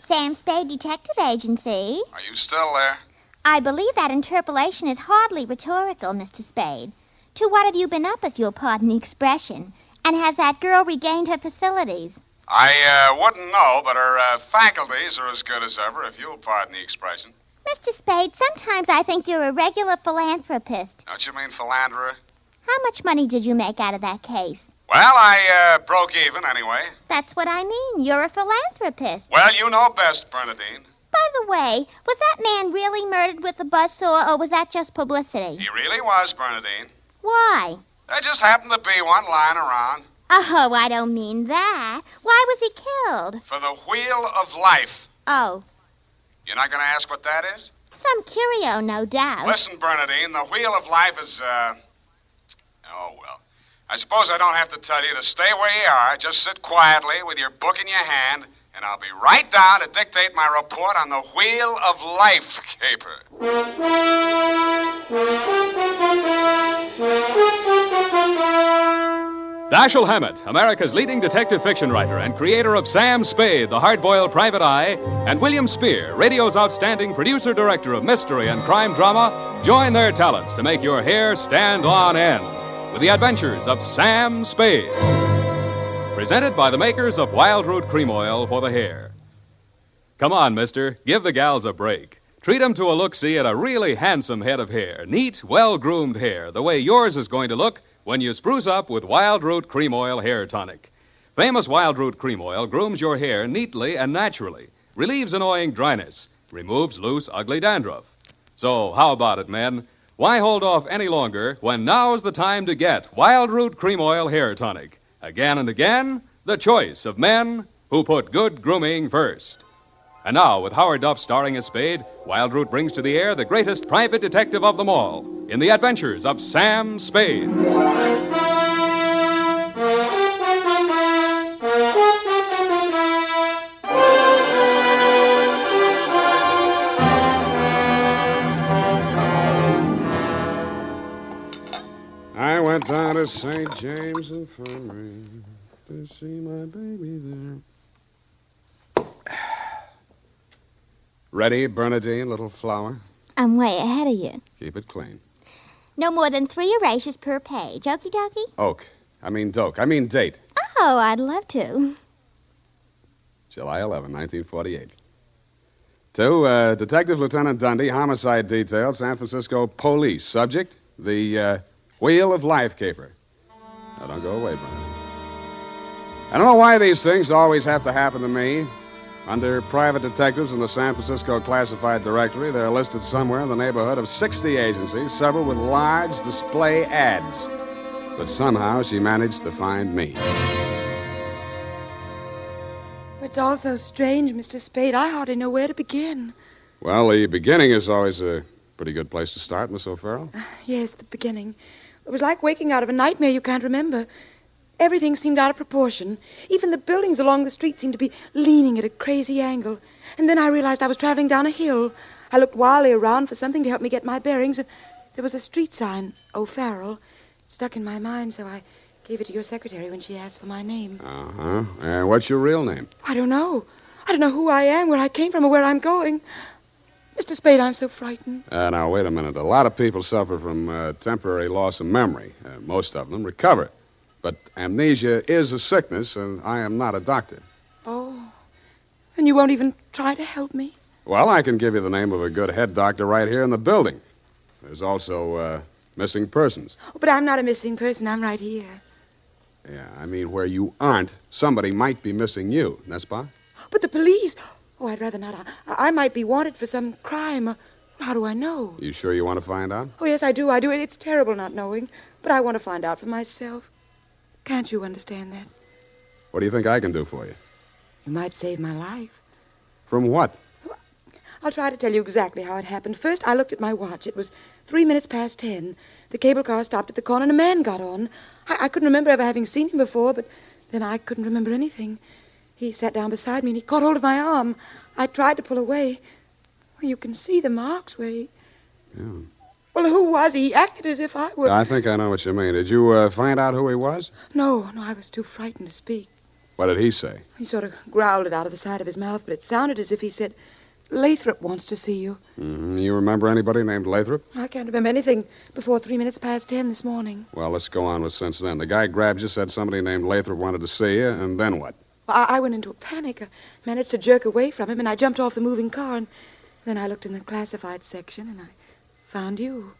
Sam Spade Detective Agency. Are you still there? I believe that interpolation is hardly rhetorical, Mr. Spade. To what have you been up, if you'll pardon the expression? And has that girl regained her facilities? I wouldn't know, but her faculties are as good as ever, if you'll pardon the expression. Mr. Spade, sometimes I think you're a regular philanthropist. Don't you mean philanderer? How much money did you make out of that case? Well, I broke even anyway. That's what I mean. You're a philanthropist. Well, you know best, Bernadine. By the way, was that man really murdered with a buzzsaw, or was that just publicity? He really was, Bernadine. Why? There just happened to be one lying around. Oh, I don't mean that. Why was he killed? For the Wheel of Life. Oh, You're not going to ask what that is? some curio, no doubt. Listen, Bernadine, the Wheel of Life is, oh, well. I suppose I don't have to tell you to stay where you are. Just sit quietly with your book in your hand, and I'll be right down to dictate my report on the Wheel of Life caper. Dashiell Hammett, America's leading detective fiction writer and creator of Sam Spade, the hard-boiled private eye, and William Spear, radio's outstanding producer-director of mystery and crime drama, join their talents to make your hair stand on end with the adventures of Sam Spade. Presented by the makers of Wild Root Cream Oil for the hair. Come on, mister, give the gals a break. Treat 'em to a look-see at a really handsome head of hair, neat, well-groomed hair, the way yours is going to look when you spruce up with Wild Root Cream Oil Hair Tonic. Famous Wild Root Cream Oil grooms your hair neatly and naturally, relieves annoying dryness, removes loose, ugly dandruff. So, how about it, men? Why hold off any longer when now's the time to get Wild Root Cream Oil Hair Tonic? Again and again, the choice of men who put good grooming first. And now, with Howard Duff starring as Spade, Wild Root brings to the air the greatest private detective of them all in the adventures of Sam Spade. I went down to St. James Infirmary to see my baby there. Ready, Bernadine, little flower? I'm way ahead of you. Keep it clean. No more than 3 erasures per page. Okie dokie? Doke. I mean date. Oh, I'd love to. July 11, 1948. To Detective Lieutenant Dundee, Homicide Detail, San Francisco Police. Subject, the Wheel of Life caper. Now, don't go away, Bernadine. I don't know why these things always have to happen to me. Under private detectives in the San Francisco Classified Directory, they're listed somewhere in the neighborhood of 60 agencies, several with large display ads. But somehow she managed to find me. It's all so strange, Mr. Spade. I hardly know where to begin. Well, the beginning is always a pretty good place to start, Miss O'Farrell. Yes, the beginning. It was like waking out of a nightmare you can't remember. Everything seemed out of proportion. Even the buildings along the street seemed to be leaning at a crazy angle. And then I realized I was traveling down a hill. I looked wildly around for something to help me get my bearings, and there was a street sign, O'Farrell. It stuck in my mind, so I gave it to your secretary when she asked for my name. Uh-huh. What's your real name? I don't know. I don't know who I am, where I came from, or where I'm going. Mr. Spade, I'm so frightened. Now, wait a minute. A lot of people suffer from temporary loss of memory. Most of them recover. But amnesia is a sickness, and I am not a doctor. Oh. And you won't even try to help me? Well, I can give you the name of a good head doctor right here in the building. There's also missing persons. Oh, but I'm not a missing person. I'm right here. Yeah, I mean, where you aren't, somebody might be missing you, n'est-ce pas? But the police... Oh, I'd rather not. I might be wanted for some crime. How do I know? You sure you want to find out? Oh, yes, I do. It's terrible not knowing. But I want to find out for myself. Can't you understand that? What do you think I can do for you? You might save my life. From what? I'll try to tell you exactly how it happened. First, I looked at my watch. It was 3 minutes past 10. The cable car stopped at the corner and a man got on. I couldn't remember ever having seen him before, but then I couldn't remember anything. He sat down beside me and he caught hold of my arm. I tried to pull away. Well, you can see the marks where he... Yeah. Well, who was he? He acted as if I were... I think I know what you mean. Did you find out who he was? No, I was too frightened to speak. What did he say? He sort of growled it out of the side of his mouth, but it sounded as if he said, Lathrop wants to see you. Mm-hmm. You remember anybody named Lathrop? I can't remember anything before 3 minutes past 10 this morning. Well, let's go on with since then. The guy grabbed you, said somebody named Lathrop wanted to see you, and then what? Well, I went into a panic. I managed to jerk away from him, and I jumped off the moving car, and then I looked in the classified section, and I found you.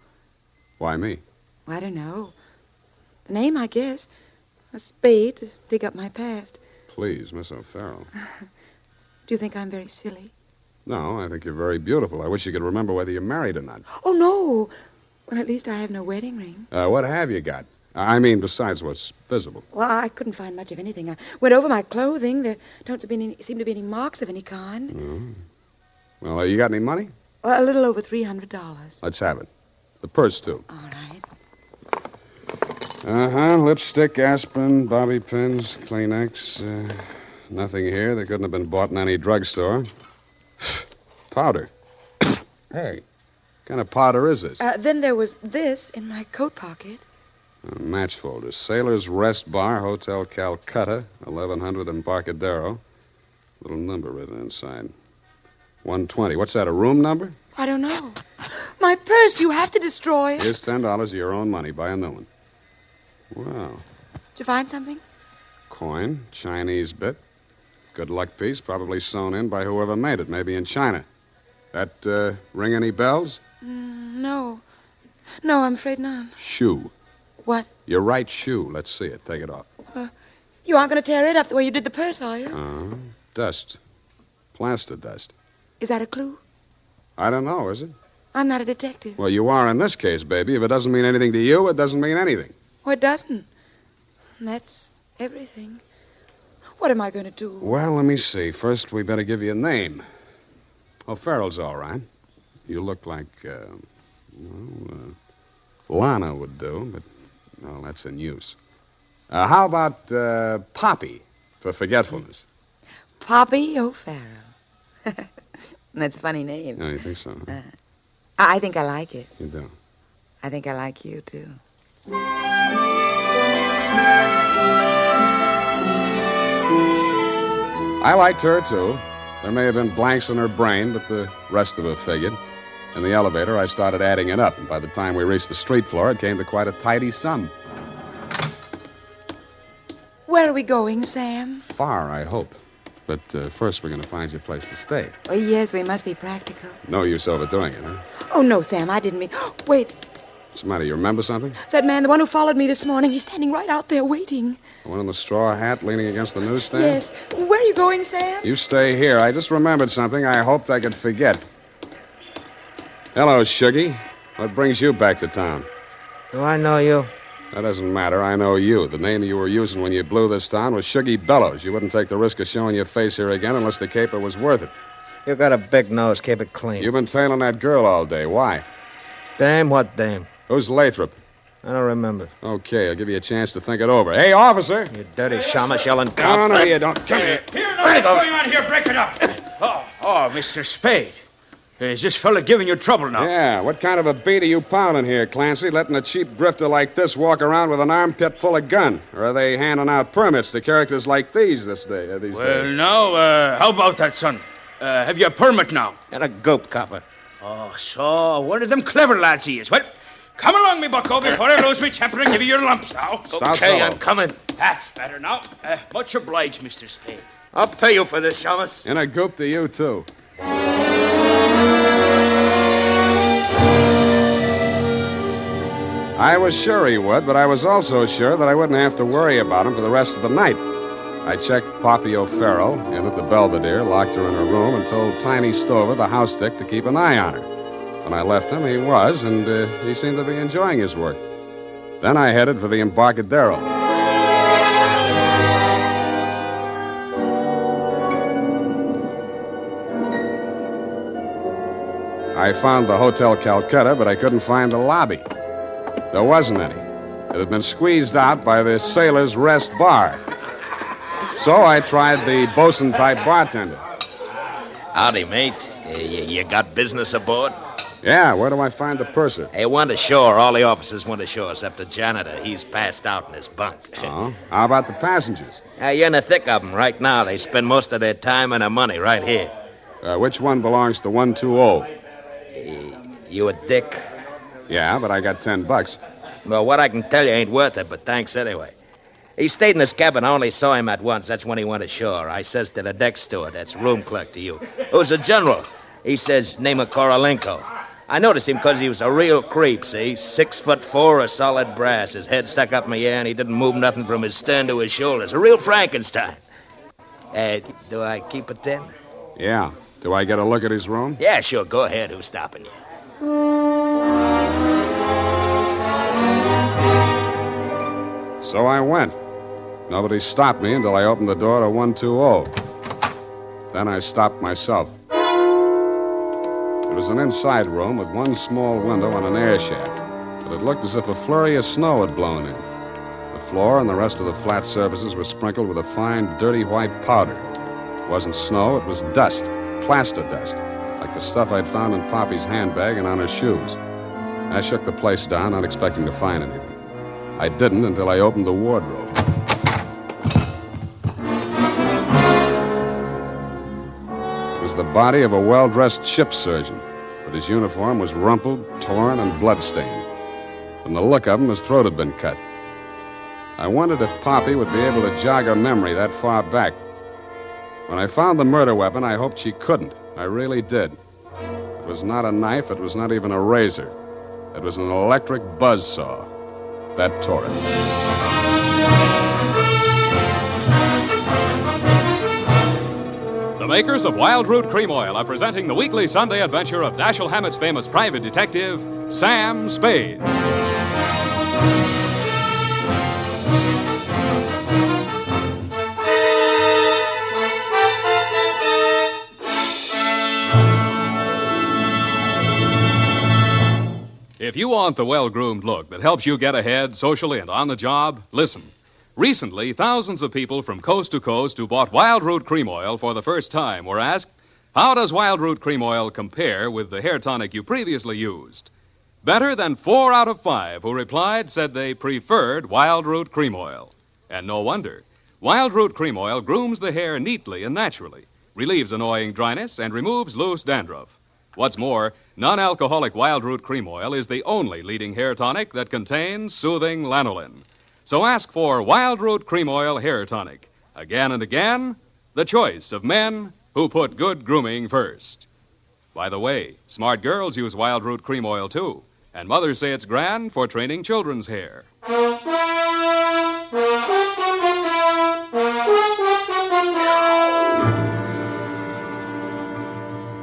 Why me? I don't know. The name, I guess. A Spade to dig up my past. Please, Miss O'Farrell. Do you think I'm very silly? No, I think you're very beautiful. I wish you could remember whether you're married or not. Oh, no. Well, at least I have no wedding ring. What have you got? I mean, besides what's visible. Well, I couldn't find much of anything. I went over my clothing. There don't seem to be any marks of any kind. Oh. Well, you got any money? Well, a little over $300. Let's have it. The purse, too. All right. Lipstick, aspirin, bobby pins, Kleenex. Nothing here that couldn't have been bought in any drugstore. Powder. Hey, what kind of powder is this? Then there was this in my coat pocket. A match folder. Sailor's Rest Bar, Hotel Calcutta, 1100 Embarcadero. Little number written inside. 120. What's that, a room number? I don't know. My purse, you have to destroy it. Here's $10 of your own money. Buy a new one. Wow. Did you find something? Coin, Chinese bit. Good luck piece, probably sewn in by whoever made it, maybe in China. That ring any bells? No. No, I'm afraid not. Shoe. What? Your right shoe. Let's see it. Take it off. You aren't going to tear it up the way you did the purse, are you? Dust. Plaster dust. Is that a clue? I don't know, is it? I'm not a detective. Well, you are in this case, baby. If it doesn't mean anything to you, it doesn't mean anything. Oh, it doesn't. That's everything. What am I going to do? Well, let me see. First, we better give you a name. Oh, Farrell's all right. You look like, Lana would do, but, well, that's in use. How about Poppy for forgetfulness? Poppy O'Farrell. That's a funny name. Oh, you think so? Huh? I think I like it. You do? I think I like you, too. I liked her, too. There may have been blanks in her brain, but the rest of it figured. In the elevator, I started adding it up, and by the time we reached the street floor, it came to quite a tidy sum. Where are we going, Sam? Far, I hope. But first, we're going to find you a place to stay. Oh, yes, we must be practical. No use overdoing it, huh? Oh, no, Sam, I didn't mean... Wait. What's the matter? You remember something? That man, the one who followed me this morning, he's standing right out there waiting. The one in the straw hat leaning against the newsstand? Yes. Where are you going, Sam? You stay here. I just remembered something I hoped I could forget. Hello, Shuggy. What brings you back to town? Do I know you? That doesn't matter. I know you. The name you were using when you blew this town was Shuggy Bellows. You wouldn't take the risk of showing your face here again unless the caper was worth it. You got a big nose. Keep it clean. You've been tailing that girl all day. Why? Dame? What dame? Who's Lathrop? I don't remember. Okay, I'll give you a chance to think it over. Hey, officer! You dirty shamus yelling cop. No, you don't. Come here. Here, now, what's going on here? Break it up. Oh, Mr. Spade. Is this fella giving you trouble now? Yeah, what kind of a beat are you pounding here, Clancy? Letting a cheap grifter like this walk around with an armpit full of gun? Or are they handing out permits to characters like these days? Well, now, how about that, son? Have you a permit now? And a gope copper. Oh, so one of them clever lads he is. Well, Come along, me bucko, before I lose me temper and give you your lumps now. Stout fellow. I'm coming. That's better now. Much obliged, Mr. Spade. I'll pay you for this, Shamus. And a goop to you, too. I was sure he would, but I was also sure that I wouldn't have to worry about him for the rest of the night. I checked Poppy O'Farrell in at the Belvedere, locked her in her room, and told Tiny Stover, the house dick, to keep an eye on her. When I left him, he was, and he seemed to be enjoying his work. Then I headed for the Embarcadero. I found the Hotel Calcutta, but I couldn't find the lobby. There wasn't any. It had been squeezed out by the Sailor's Rest Bar. So I tried the bosun-type bartender. Howdy, mate. You got business aboard? Yeah, where do I find the purser? Hey, went ashore. All the officers went ashore except the janitor. He's passed out in his bunk. Oh? How about the passengers? You're in the thick of them right now. They spend most of their time and their money right here. Which one belongs to 120? You a dick? Yeah, but I got $10. Well, what I can tell you ain't worth it, but thanks anyway. He stayed in this cabin. I only saw him at once. That's when he went ashore. I says to the deck steward, that's room clerk to you, who's a general. He says, name of Korolenko. I noticed him because he was a real creep, see? 6'4", a solid brass. His head stuck up in the air, and he didn't move nothing from his stern to his shoulders. A real Frankenstein. Do I keep it then? Yeah. Do I get a look at his room? Yeah, sure. Go ahead. Who's stopping you? So I went. Nobody stopped me until I opened the door to 120. Then I stopped myself. It was an inside room with one small window and an air shaft, but it looked as if a flurry of snow had blown in. The floor and the rest of the flat surfaces were sprinkled with a fine, dirty white powder. It wasn't snow, it was dust, plaster dust, like the stuff I'd found in Poppy's handbag and on her shoes. I shook the place down, not expecting to find anything. I didn't until I opened the wardrobe. It was the body of a well-dressed ship surgeon, but his uniform was rumpled, torn, and bloodstained. From the look of him, his throat had been cut. I wondered if Poppy would be able to jog her memory that far back. When I found the murder weapon, I hoped she couldn't. I really did. It was not a knife. It was not even a razor. It was an electric buzzsaw. That tore it. The makers of Wild Root Cream Oil are presenting the weekly Sunday adventure of Dashiell Hammett's famous private detective, Sam Spade. If you want the well-groomed look that helps you get ahead socially and on the job, listen. Recently, thousands of people from coast to coast who bought Wild Root Cream Oil for the first time were asked, how does Wild Root Cream Oil compare with the hair tonic you previously used? Better than 4 out of 5 who replied said they preferred Wild Root Cream Oil. And no wonder. Wild Root Cream Oil grooms the hair neatly and naturally, relieves annoying dryness, and removes loose dandruff. What's more, non-alcoholic Wild Root Cream Oil is the only leading hair tonic that contains soothing lanolin. So ask for Wild Root Cream Oil Hair Tonic. Again and again, the choice of men who put good grooming first. By the way, smart girls use Wild Root Cream Oil, too. And mothers say it's grand for training children's hair.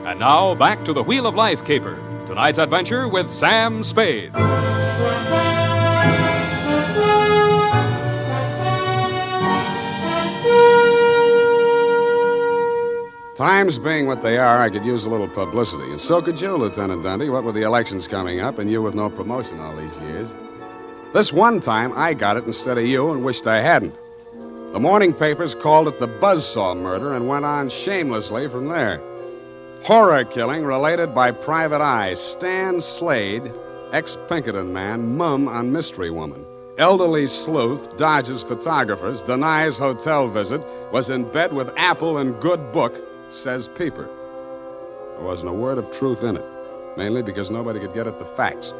And now, back to the Wheel of Life caper. Tonight's adventure with Sam Spade. Times being what they are, I could use a little publicity. And so could you, Lieutenant Dundee, what with the elections coming up and you with no promotion all these years. This one time, I got it instead of you and wished I hadn't. The morning papers called it the Buzzsaw murder and went on shamelessly from there. Horror killing related by Private Eye. Stan Slade, ex-Pinkerton man, mum on mystery woman. Elderly sleuth, dodges photographers, denies hotel visit, was in bed with Apple and good book, says Peeper. There wasn't a word of truth in it, mainly because nobody could get at the facts.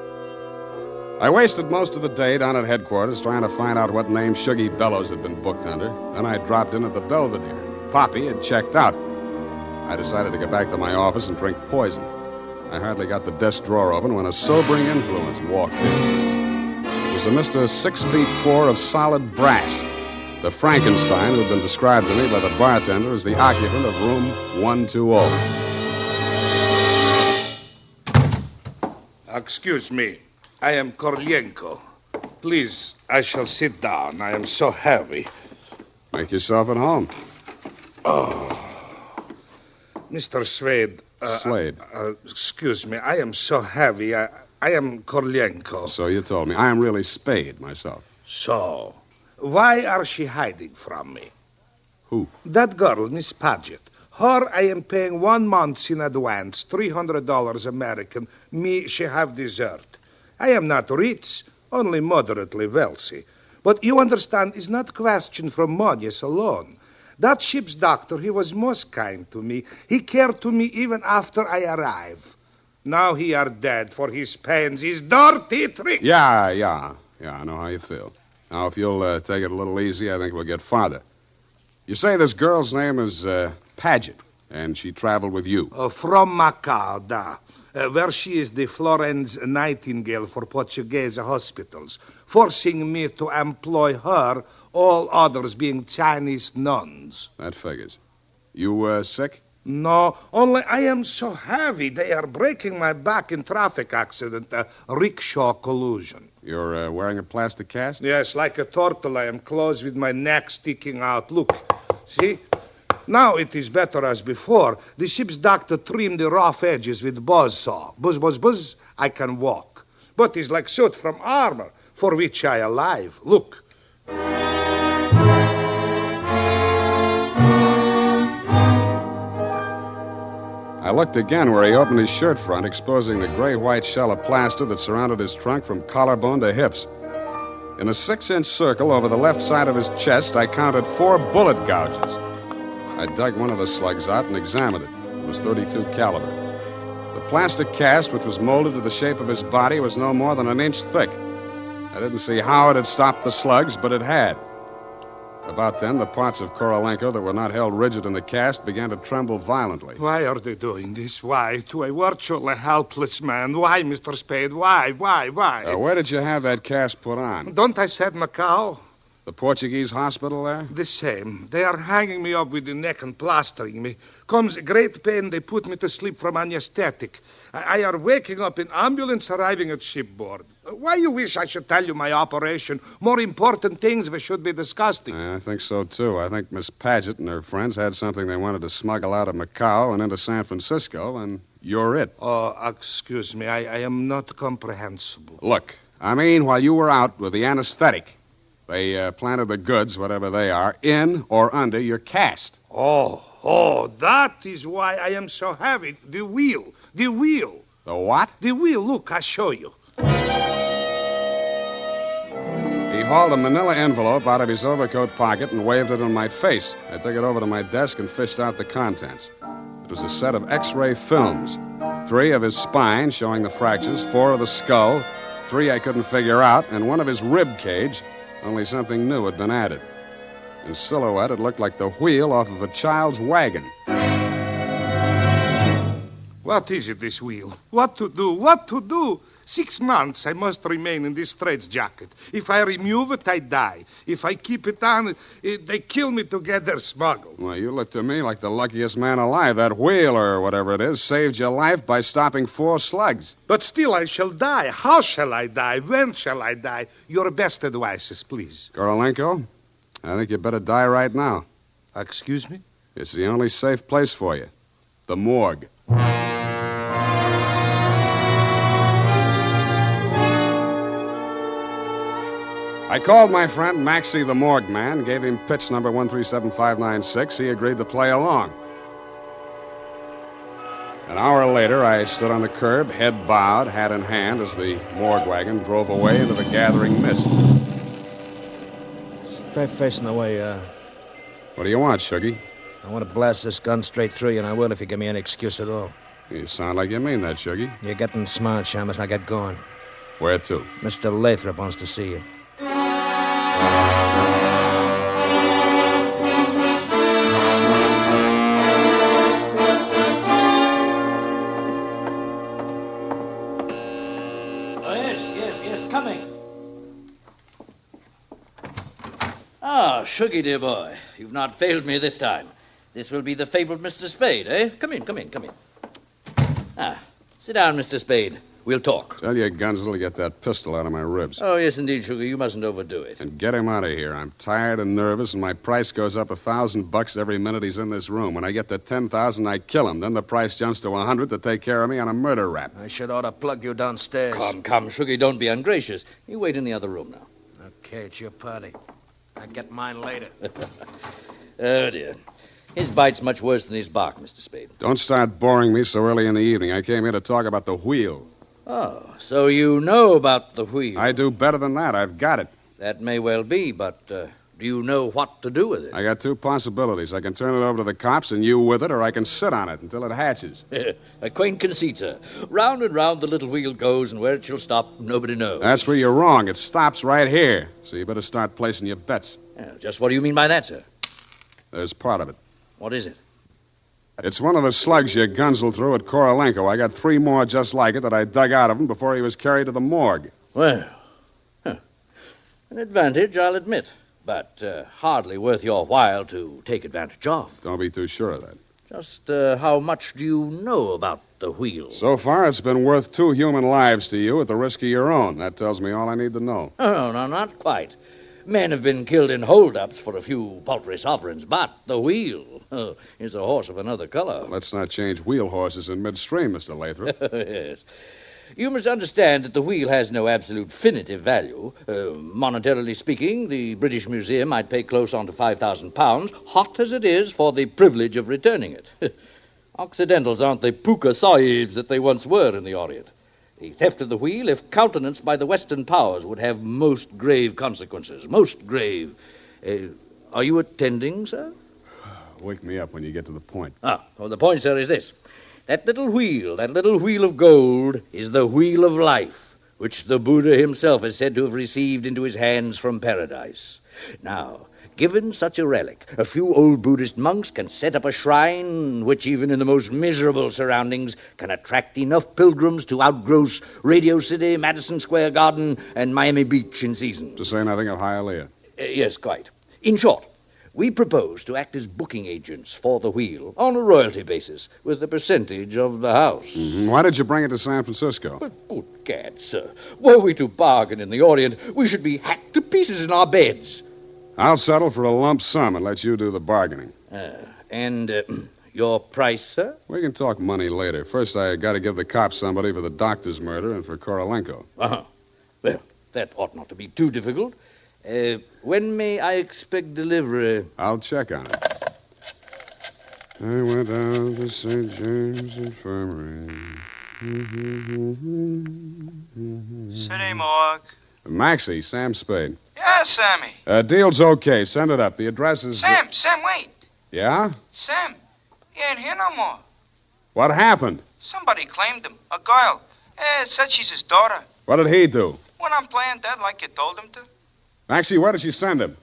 I wasted most of the day down at headquarters trying to find out what name Shuggy Bellows had been booked under. Then I dropped in at the Belvedere. Poppy had checked out. I decided to get back to my office and drink poison. I hardly got the desk drawer open when a sobering influence walked in. It was a Mr. 6'4" of solid brass, the Frankenstein who had been described to me by the bartender as the occupant of room 120. Excuse me. I am Korlienko. Please, I shall sit down. I am so heavy. Make yourself at home. Oh. Mr. Spade. Slade. Excuse me. I am so heavy. I am Korlienko. So you told me. I am really Spade myself. So, why are she hiding from me? Who? That girl, Miss Paget. Her, I am paying 1 month in advance, $300 American. Me, she have dessert. I am not rich, only moderately wealthy. But you understand, it's not question from money alone. That ship's doctor, he was most kind to me. He cared to me even after I arrive. Now he are dead for his pains, his dirty trick. Yeah, I know how you feel. Now, if you'll take it a little easy, I think we'll get farther. You say this girl's name is Paget, and she traveled with you. From Macau, where she is the Florence Nightingale for Portuguese hospitals, forcing me to employ her, all others being Chinese nuns. That figures. You sick? No, only I am so heavy. They are breaking my back in traffic accident, rickshaw collusion. You're wearing a plastic cast? Yes, like a turtle. I am closed with my neck sticking out. Look, see? Now it is better as before. The ship's doctor trimmed the rough edges with buzzsaw. Buzz, buzz, buzz, I can walk. But it's like suit from armor, for which I alive. Look. I looked again where he opened his shirt front, exposing the gray-white shell of plaster that surrounded his trunk from collarbone to hips. In a 6-inch circle over the left side of his chest, I counted 4 bullet gouges. I dug one of the slugs out and examined it. It was .32 caliber. The plastic cast, which was molded to the shape of his body, was no more than 1 inch thick. I didn't see how it had stopped the slugs, but it had. About then, the parts of Korolenko that were not held rigid in the cast began to tremble violently. Why are they doing this? Why? To a virtually helpless man. Why, Mr. Spade? Why? Where did you have that cast put on? Don't I said Macau? The Portuguese hospital there? The same. They are hanging me up with the neck and plastering me. Comes great pain, they put me to sleep from anesthetic. I are waking up in ambulance arriving at shipboard. Why you wish I should tell you my operation? More important things we should be discussing. I think so, too. I think Miss Paget and her friends had something they wanted to smuggle out of Macau and into San Francisco, and you're it. Oh, excuse me. I am not comprehensible. Look, I mean, while you were out with the anesthetic, they planted the goods, whatever they are, in or under your cast. Oh, that is why I am so heavy. The wheel. The what? The wheel. Look, I'll show you. He hauled a manila envelope out of his overcoat pocket and waved it in my face. I took it over to my desk and fished out the contents. It was a set of X-ray films. 3 of his spine, showing the fractures, 4 of the skull, 3 I couldn't figure out, and 1 of his rib cage, only something new had been added. In silhouette, it looked like the wheel off of a child's wagon. What is it, this wheel? What to do? 6 months I must remain in this straitjacket. If I remove it, I die. If I keep it on, they kill me to get their smuggled. Well, you look to me like the luckiest man alive. That wheel, or whatever it is, saved your life by stopping 4 slugs. But still I shall die. How shall I die? When shall I die? Your best advices, please. Korolenko, I think you better die right now. Excuse me? It's the only safe place for you. The morgue. I called my friend Maxie the morgue man, gave him pitch number 137596. He agreed to play along. An hour later, I stood on the curb, head bowed, hat in hand, as the morgue wagon drove away into the gathering mist. Stay facing the way, What do you want, Shuggy? I want to blast this gun straight through you, and I will if you give me any excuse at all. You sound like you mean that, Shuggy. You're getting smart, Shamus. Now get going. Where to? Mr. Lathrop wants to see you. Oh, yes, coming. Ah, Shuggy, dear boy, you've not failed me this time. This will be the fabled Mr. Spade, eh? Come in. Ah, sit down, Mr. Spade. We'll talk. Tell your Gunsel to get that pistol out of my ribs. Oh, yes, indeed, Sugar. You mustn't overdo it. And get him out of here. I'm tired and nervous, and my price goes up $1,000 every minute he's in this room. When I get to 10,000, I kill him. Then the price jumps to 100 to take care of me on a murder rap. I should ought to plug you downstairs. Come, Sugar, don't be ungracious. You wait in the other room now. Okay, it's your party. I get mine later. Oh, dear. His bite's much worse than his bark, Mr. Spade. Don't start boring me so early in the evening. I came here to talk about the wheel. Oh, so you know about the wheel. I do better than that. I've got it. That may well be, but do you know what to do with it? I got two possibilities. I can turn it over to the cops and you with it, or I can sit on it until it hatches. A quaint conceit, sir. Round and round the little wheel goes, and where it shall stop, nobody knows. That's where you're wrong. It stops right here. So you better start placing your bets. Just what do you mean by that, sir? There's part of it. What is it? It's one of the slugs you Gunsel threw at Korolenko. I got 3 more just like it that I dug out of him before he was carried to the morgue. Well, an advantage, I'll admit, but hardly worth your while to take advantage of. Don't be too sure of that. Just how much do you know about the wheel? So far, it's been worth 2 human lives to you at the risk of your own. That tells me all I need to know. Oh, no, not quite. Men have been killed in hold-ups for a few paltry sovereigns, but the wheel is a horse of another color. Let's not change wheel horses in midstream, Mr. Lathrop. Yes. You must understand that the wheel has no absolute definitive value. Monetarily speaking, the British Museum might pay close on to £5,000, hot as it is, for the privilege of returning it. Occidentals aren't the puka sahibs that they once were in the Orient. The theft of the wheel, if countenanced by the Western powers, would have most grave consequences. Most grave. Are you attending, sir? Wake me up when you get to the point. Well, the point, sir, is this. That little wheel of gold, is the wheel of life, which the Buddha himself is said to have received into his hands from paradise. Now, given such a relic, a few old Buddhist monks can set up a shrine which, even in the most miserable surroundings, can attract enough pilgrims to outgross Radio City, Madison Square Garden, and Miami Beach in season. To say nothing of Hialeah. Yes, quite. In short, we propose to act as booking agents for the wheel on a royalty basis with a percentage of the house. Mm-hmm. Why did you bring it to San Francisco? But good gad, sir. Were we to bargain in the Orient, we should be hacked to pieces in our beds. I'll settle for a lump sum and let you do the bargaining. And your price, sir? We can talk money later. First, I got to give the cops somebody for the doctor's murder and for Korolenko. Well, that ought not to be too difficult. When may I expect delivery? I'll check on it. I went down to St. James Infirmary. City morgue. Maxie, Sam Spade. Yeah, Sammy. Deal's okay. Send it up. The address is... Sam, wait. Yeah? Sam, he ain't here no more. What happened? Somebody claimed him. A girl. Said she's his daughter. What did he do? Went on playing dead like you told him to. Maxie, where did she send him?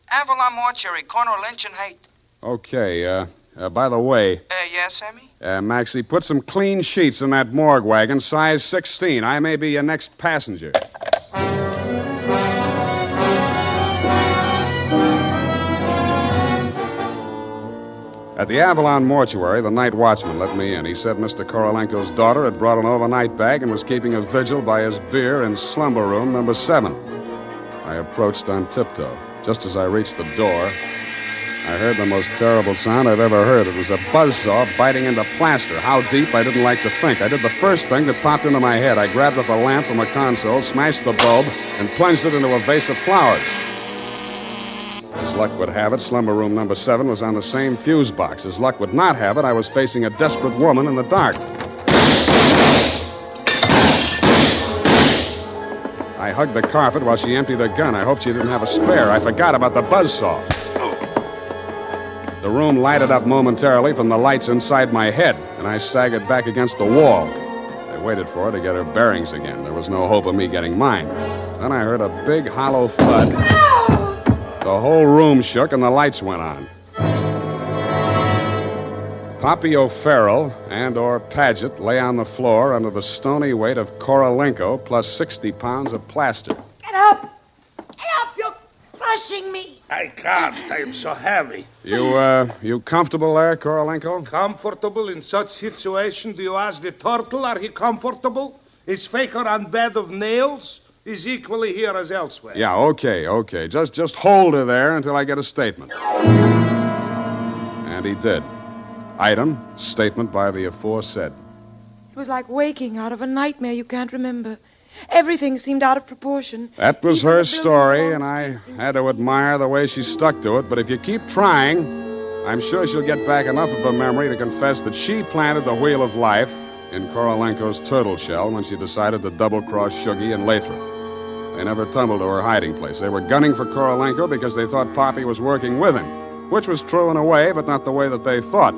Avalon Mortuary, corner of Lynch and Haight. Okay, by the way... Yeah, Sammy? Maxie, put some clean sheets in that morgue wagon, size 16. I may be your next passenger. At the Avalon Mortuary, the night watchman let me in. He said Mr. Korolenko's daughter had brought an overnight bag and was keeping a vigil by his beer in slumber room number 7. I approached on tiptoe. Just as I reached the door, I heard the most terrible sound I've ever heard. It was a buzzsaw biting into plaster. How deep, I didn't like to think. I did the first thing that popped into my head. I grabbed up a lamp from a console, smashed the bulb, and plunged it into a vase of flowers. As luck would have it, slumber room number 7 was on the same fuse box. As luck would not have it, I was facing a desperate woman in the dark. I hugged the carpet while she emptied her gun. I hoped she didn't have a spare. I forgot about the buzzsaw. The room lighted up momentarily from the lights inside my head, and I staggered back against the wall. There waited for her to get her bearings again. There was no hope of me getting mine. Then I heard a big, hollow thud. The whole room shook and the lights went on. Poppy O'Farrell and or Paget lay on the floor under the stony weight of Korolenko plus 60 pounds of plaster. Get up! Get up! You're crushing me! I can't. I am so heavy. You comfortable there, Korolenko? Comfortable in such situation? Do you ask the turtle, are he comfortable? Is Faker on bed of nails? He's equally here as elsewhere. Yeah, okay. Just hold her there until I get a statement. And he did. Item, statement by the aforesaid. It was like waking out of a nightmare you can't remember. Everything seemed out of proportion. That was her story, and I had to admire the way she stuck to it. But if you keep trying, I'm sure she'll get back enough of her memory to confess that she planted the wheel of life in Korolenko's turtle shell when she decided to double-cross Shuggy and Lathrop. They never tumbled to her hiding place. They were gunning for Korolenko because they thought Poppy was working with him, which was true in a way, but not the way that they thought.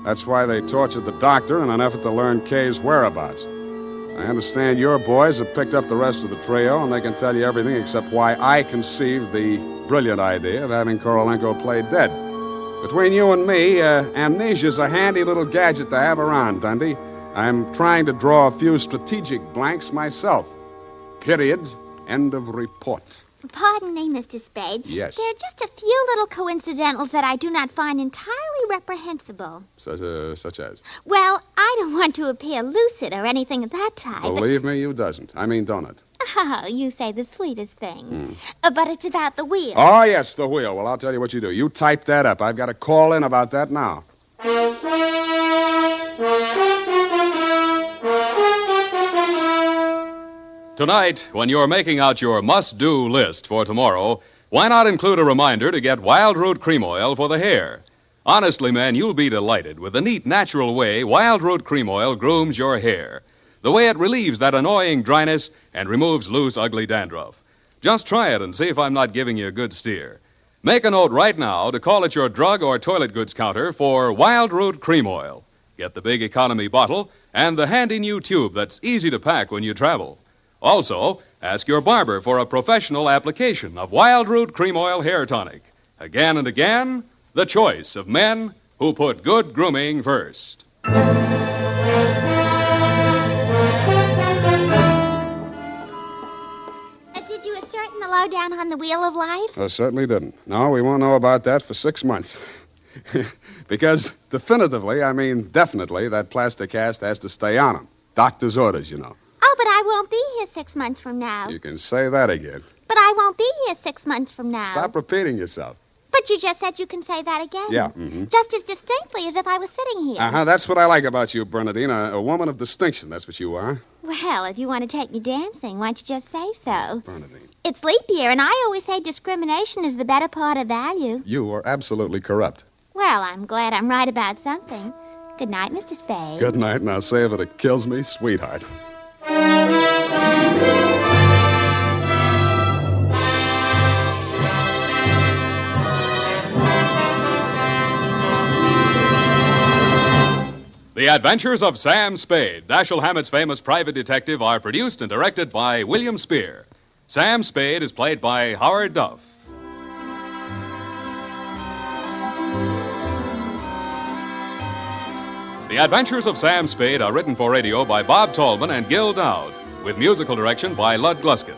That's why they tortured the doctor in an effort to learn Kay's whereabouts. I understand your boys have picked up the rest of the trio, and they can tell you everything except why I conceived the brilliant idea of having Korolenko play dead. Between you and me, amnesia's a handy little gadget to have around, Dundee. I'm trying to draw a few strategic blanks myself. Period. End of report. Pardon me, Mr. Spade. Yes. There are just a few little coincidentals that I do not find entirely reprehensible. Such as? Well, I don't want to appear lucid or anything of that type. Believe me, you doesn't. I mean, don't it? Oh, you say the sweetest things. But it's about the wheel. Oh, yes, the wheel. Well, I'll tell you what you do. You type that up. I've got a call in about that now. Tonight, when you're making out your must-do list for tomorrow, why not include a reminder to get Wild Root Cream Oil for the hair? Honestly, man, you'll be delighted with the neat, natural way Wild Root Cream Oil grooms your hair. The way it relieves that annoying dryness and removes loose, ugly dandruff. Just try it and see if I'm not giving you a good steer. Make a note right now to call at your drug or toilet goods counter for Wild Root Cream Oil. Get the big economy bottle and the handy new tube that's easy to pack when you travel. Also, ask your barber for a professional application of Wild Root Cream Oil Hair Tonic. Again and again, the choice of men who put good grooming first. Did you ascertain the lowdown on the Wheel of Life? I certainly didn't. No, we won't know about that for 6 months. Because definitely, that plaster cast has to stay on him. Doctor's orders, you know. Oh, but I won't be here 6 months from now. You can say that again. But I won't be here 6 months from now. Stop repeating yourself. But you just said you can say that again. Yeah. Just as distinctly as if I was sitting here. Uh-huh. That's what I like about you, Bernadine. A woman of distinction. That's what you are. Well, if you want to take me dancing, why don't you just say so? Bernadine. It's leap year, and I always say discrimination is the better part of value. You are absolutely corrupt. Well, I'm glad I'm right about something. Good night, Mr. Spade. Good night, and I'll say if it kills me, sweetheart. The Adventures of Sam Spade, Dashiell Hammett's famous private detective, are produced and directed by William Spear. Sam Spade is played by Howard Duff. The Adventures of Sam Spade are written for radio by Bob Tallman and Gil Dowd, with musical direction by Lud Gluskin.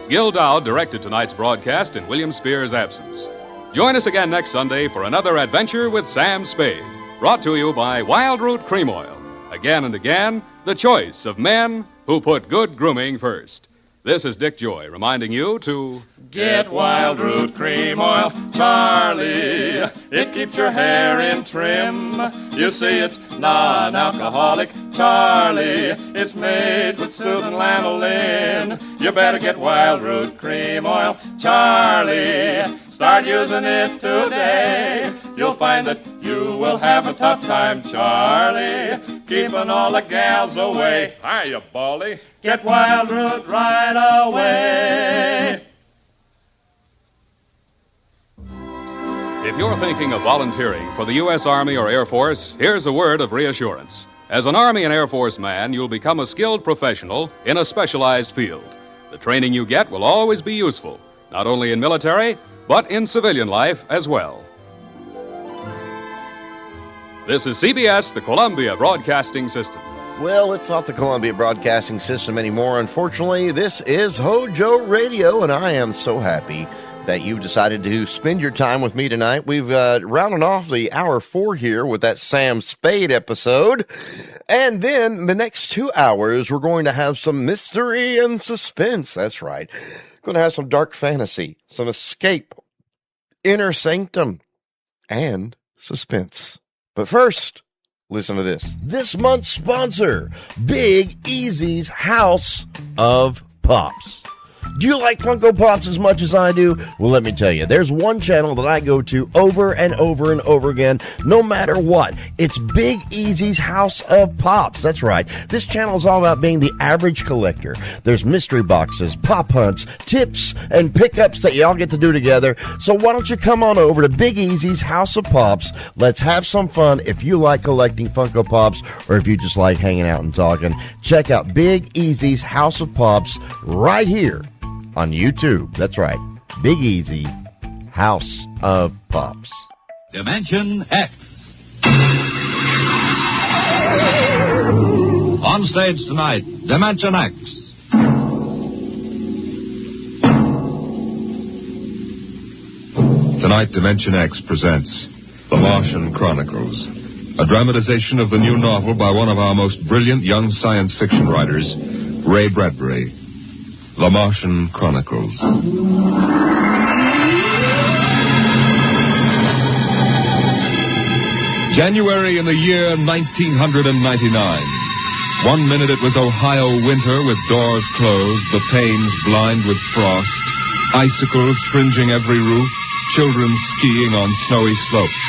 Gil Dowd directed tonight's broadcast in William Spear's absence. Join us again next Sunday for another adventure with Sam Spade, brought to you by Wild Root Cream Oil. Again and again, the choice of men who put good grooming first. This is Dick Joy reminding you to get Wild Root Cream Oil, Charlie. It keeps your hair in trim. You see, it's non-alcoholic, Charlie. It's made with soothing lanolin. You better get Wild Root Cream Oil, Charlie. Start using it today. You'll find that you will have a tough time, Charlie, keeping all the gals away. Hiya, Baldy. Get Wild Root right away. If you're thinking of volunteering for the U.S. Army or Air Force, here's a word of reassurance. As an Army and Air Force man, you'll become a skilled professional in a specialized field. The training you get will always be useful, not only in military, but in civilian life as well. This is CBS, the Columbia Broadcasting System. Well, it's not the Columbia Broadcasting System anymore, unfortunately. This is Hojo Radio, and I am so happy that you decided to spend your time with me tonight. We've rounded off the hour 4 here with that Sam Spade episode. And then the next 2 hours, we're going to have some mystery and suspense. That's right. Going to have some dark fantasy, some escape, inner sanctum, and suspense. But first, listen to this. This month's sponsor, Big Easy's House of Pops. Do you like Funko Pops as much as I do? Well, let me tell you, there's one channel that I go to over and over and over again, no matter what. It's Big Easy's House of Pops. That's right. This channel is all about being the average collector. There's mystery boxes, pop hunts, tips, and pickups that y'all get to do together. So why don't you come on over to Big Easy's House of Pops? Let's have some fun. If you like collecting Funko Pops, or if you just like hanging out and talking, check out Big Easy's House of Pops right here on YouTube. That's right. Big Easy, House of Pops. Dimension X. On stage tonight, Dimension X. Tonight, Dimension X presents The Martian Chronicles, a dramatization of the new novel by one of our most brilliant young science fiction writers, Ray Bradbury. The Martian Chronicles. January in the year 1999. 1 minute it was Ohio winter with doors closed, the panes blind with frost, icicles fringing every roof, children skiing on snowy slopes.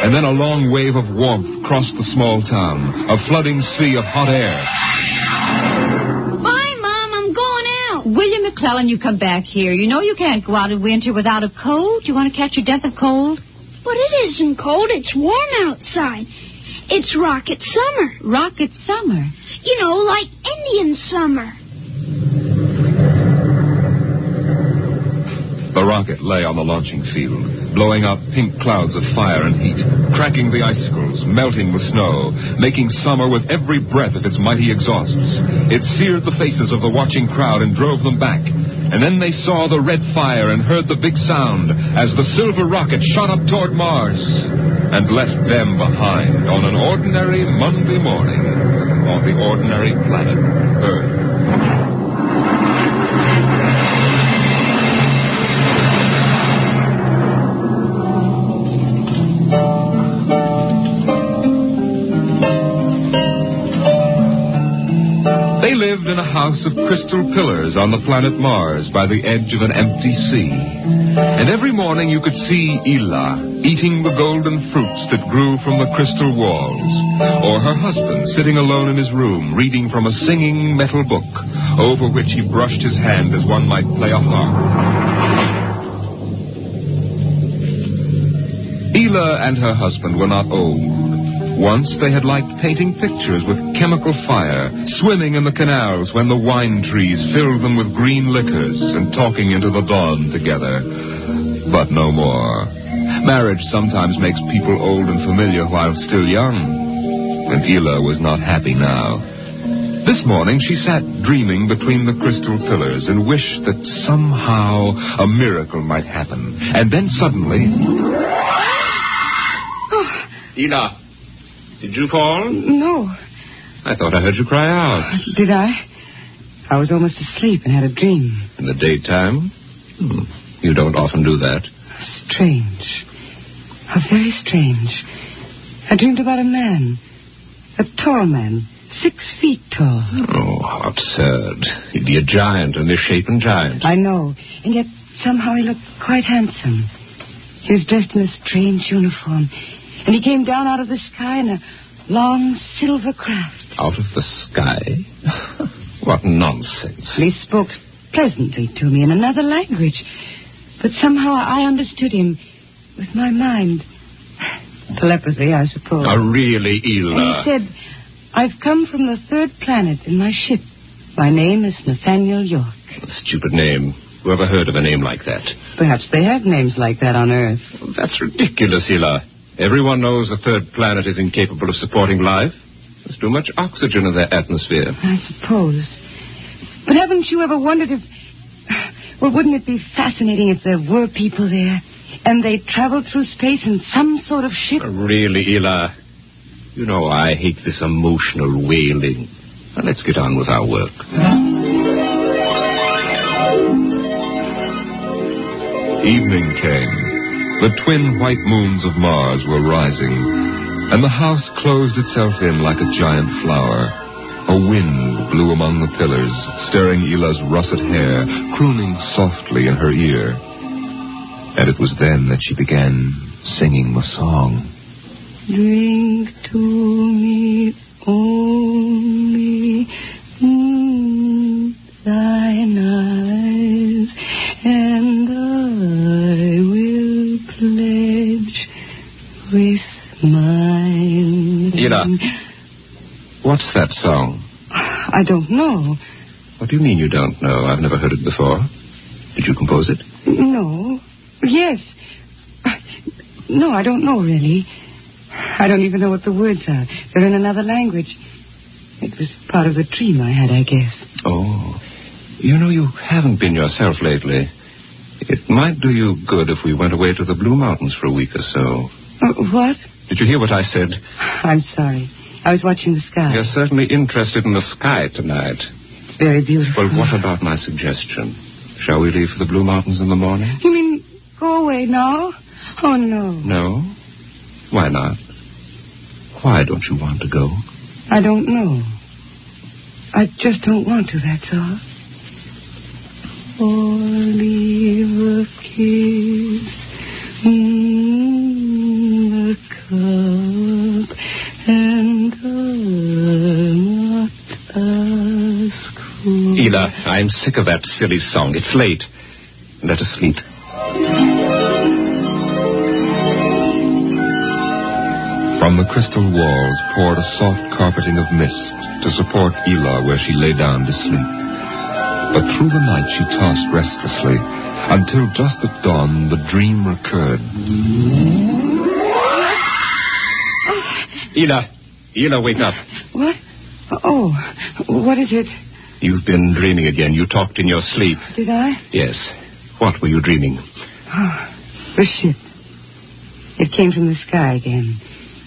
And then a long wave of warmth crossed the small town, a flooding sea of hot air. William McClellan, you come back here. You know you can't go out in winter without a coat. You want to catch your death of cold? But it isn't cold. It's warm outside. It's rocket summer. Rocket summer? You know, like Indian summer. The rocket lay on the launching field, blowing up pink clouds of fire and heat, cracking the icicles, melting the snow, making summer with every breath of its mighty exhausts. It seared the faces of the watching crowd and drove them back. And then they saw the red fire and heard the big sound as the silver rocket shot up toward Mars and left them behind on an ordinary Monday morning on the ordinary planet Earth. They lived in a house of crystal pillars on the planet Mars by the edge of an empty sea. And every morning you could see Ela eating the golden fruits that grew from the crystal walls, or her husband sitting alone in his room reading from a singing metal book over which he brushed his hand as one might play a harp. Ela and her husband were not old. Once they had liked painting pictures with chemical fire, swimming in the canals when the wine trees filled them with green liquors, and talking into the dawn together. But no more. Marriage sometimes makes people old and familiar while still young. And Ela was not happy now. This morning she sat dreaming between the crystal pillars and wished that somehow a miracle might happen. And then suddenly... Ela, did you fall? No. I thought I heard you cry out. Did I? I was almost asleep and had a dream. In the daytime? You don't often do that. Strange. How very strange. I dreamed about a man. A tall man. 6 feet tall. Oh, how absurd. He'd be a giant, a misshapen giant. I know. And yet somehow he looked quite handsome. He was dressed in a strange uniform. And he came down out of the sky in a long silver craft. Out of the sky? What nonsense. And he spoke pleasantly to me in another language. But somehow I understood him with my mind. Telepathy, I suppose. Oh, really, Ela? And he said, I've come from the third planet in my ship. My name is Nathaniel York. A stupid name. Who ever heard of a name like that? Perhaps they have names like that on Earth. That's ridiculous, Ela. Everyone knows the third planet is incapable of supporting life. There's too much oxygen in their atmosphere. I suppose. But haven't you ever wondered if... Well, wouldn't it be fascinating if there were people there and they traveled through space in some sort of ship? Really, Ela? You know I hate this emotional wailing. Now, let's get on with our work. Evening came. The twin white moons of Mars were rising, and the house closed itself in like a giant flower. A wind blew among the pillars, stirring Ela's russet hair, crooning softly in her ear. And it was then that she began singing the song. Drink to me only thine eyes, and I will pledge with mine. Ela, what's that song? I don't know. What do you mean you don't know? I've never heard it before. Did you compose it? No. Yes. No, I don't know, really. I don't even know what the words are. They're in another language. It was part of the dream I had, I guess. Oh. You know, you haven't been yourself lately. It might do you good if we went away to the Blue Mountains for a week or so. What? Did you hear what I said? I'm sorry. I was watching the sky. You're certainly interested in the sky tonight. It's very beautiful. Well, what about my suggestion? Shall we leave for the Blue Mountains in the morning? You mean go away now? Oh, no. No? Why not? Why don't you want to go? I don't know. I just don't want to, that's all. Or leave a kiss in the cup, and I'll not ask for... Ela, I'm sick of that silly song. It's late. Let us sleep. From the crystal walls poured a soft carpeting of mist to support Ela where she lay down to sleep. But through the night she tossed restlessly until just at dawn the dream recurred. Ela, wake up. What? Oh, what is it? You've been dreaming again. You talked in your sleep. Did I? Yes. What were you dreaming? Oh, the ship. It came from the sky again.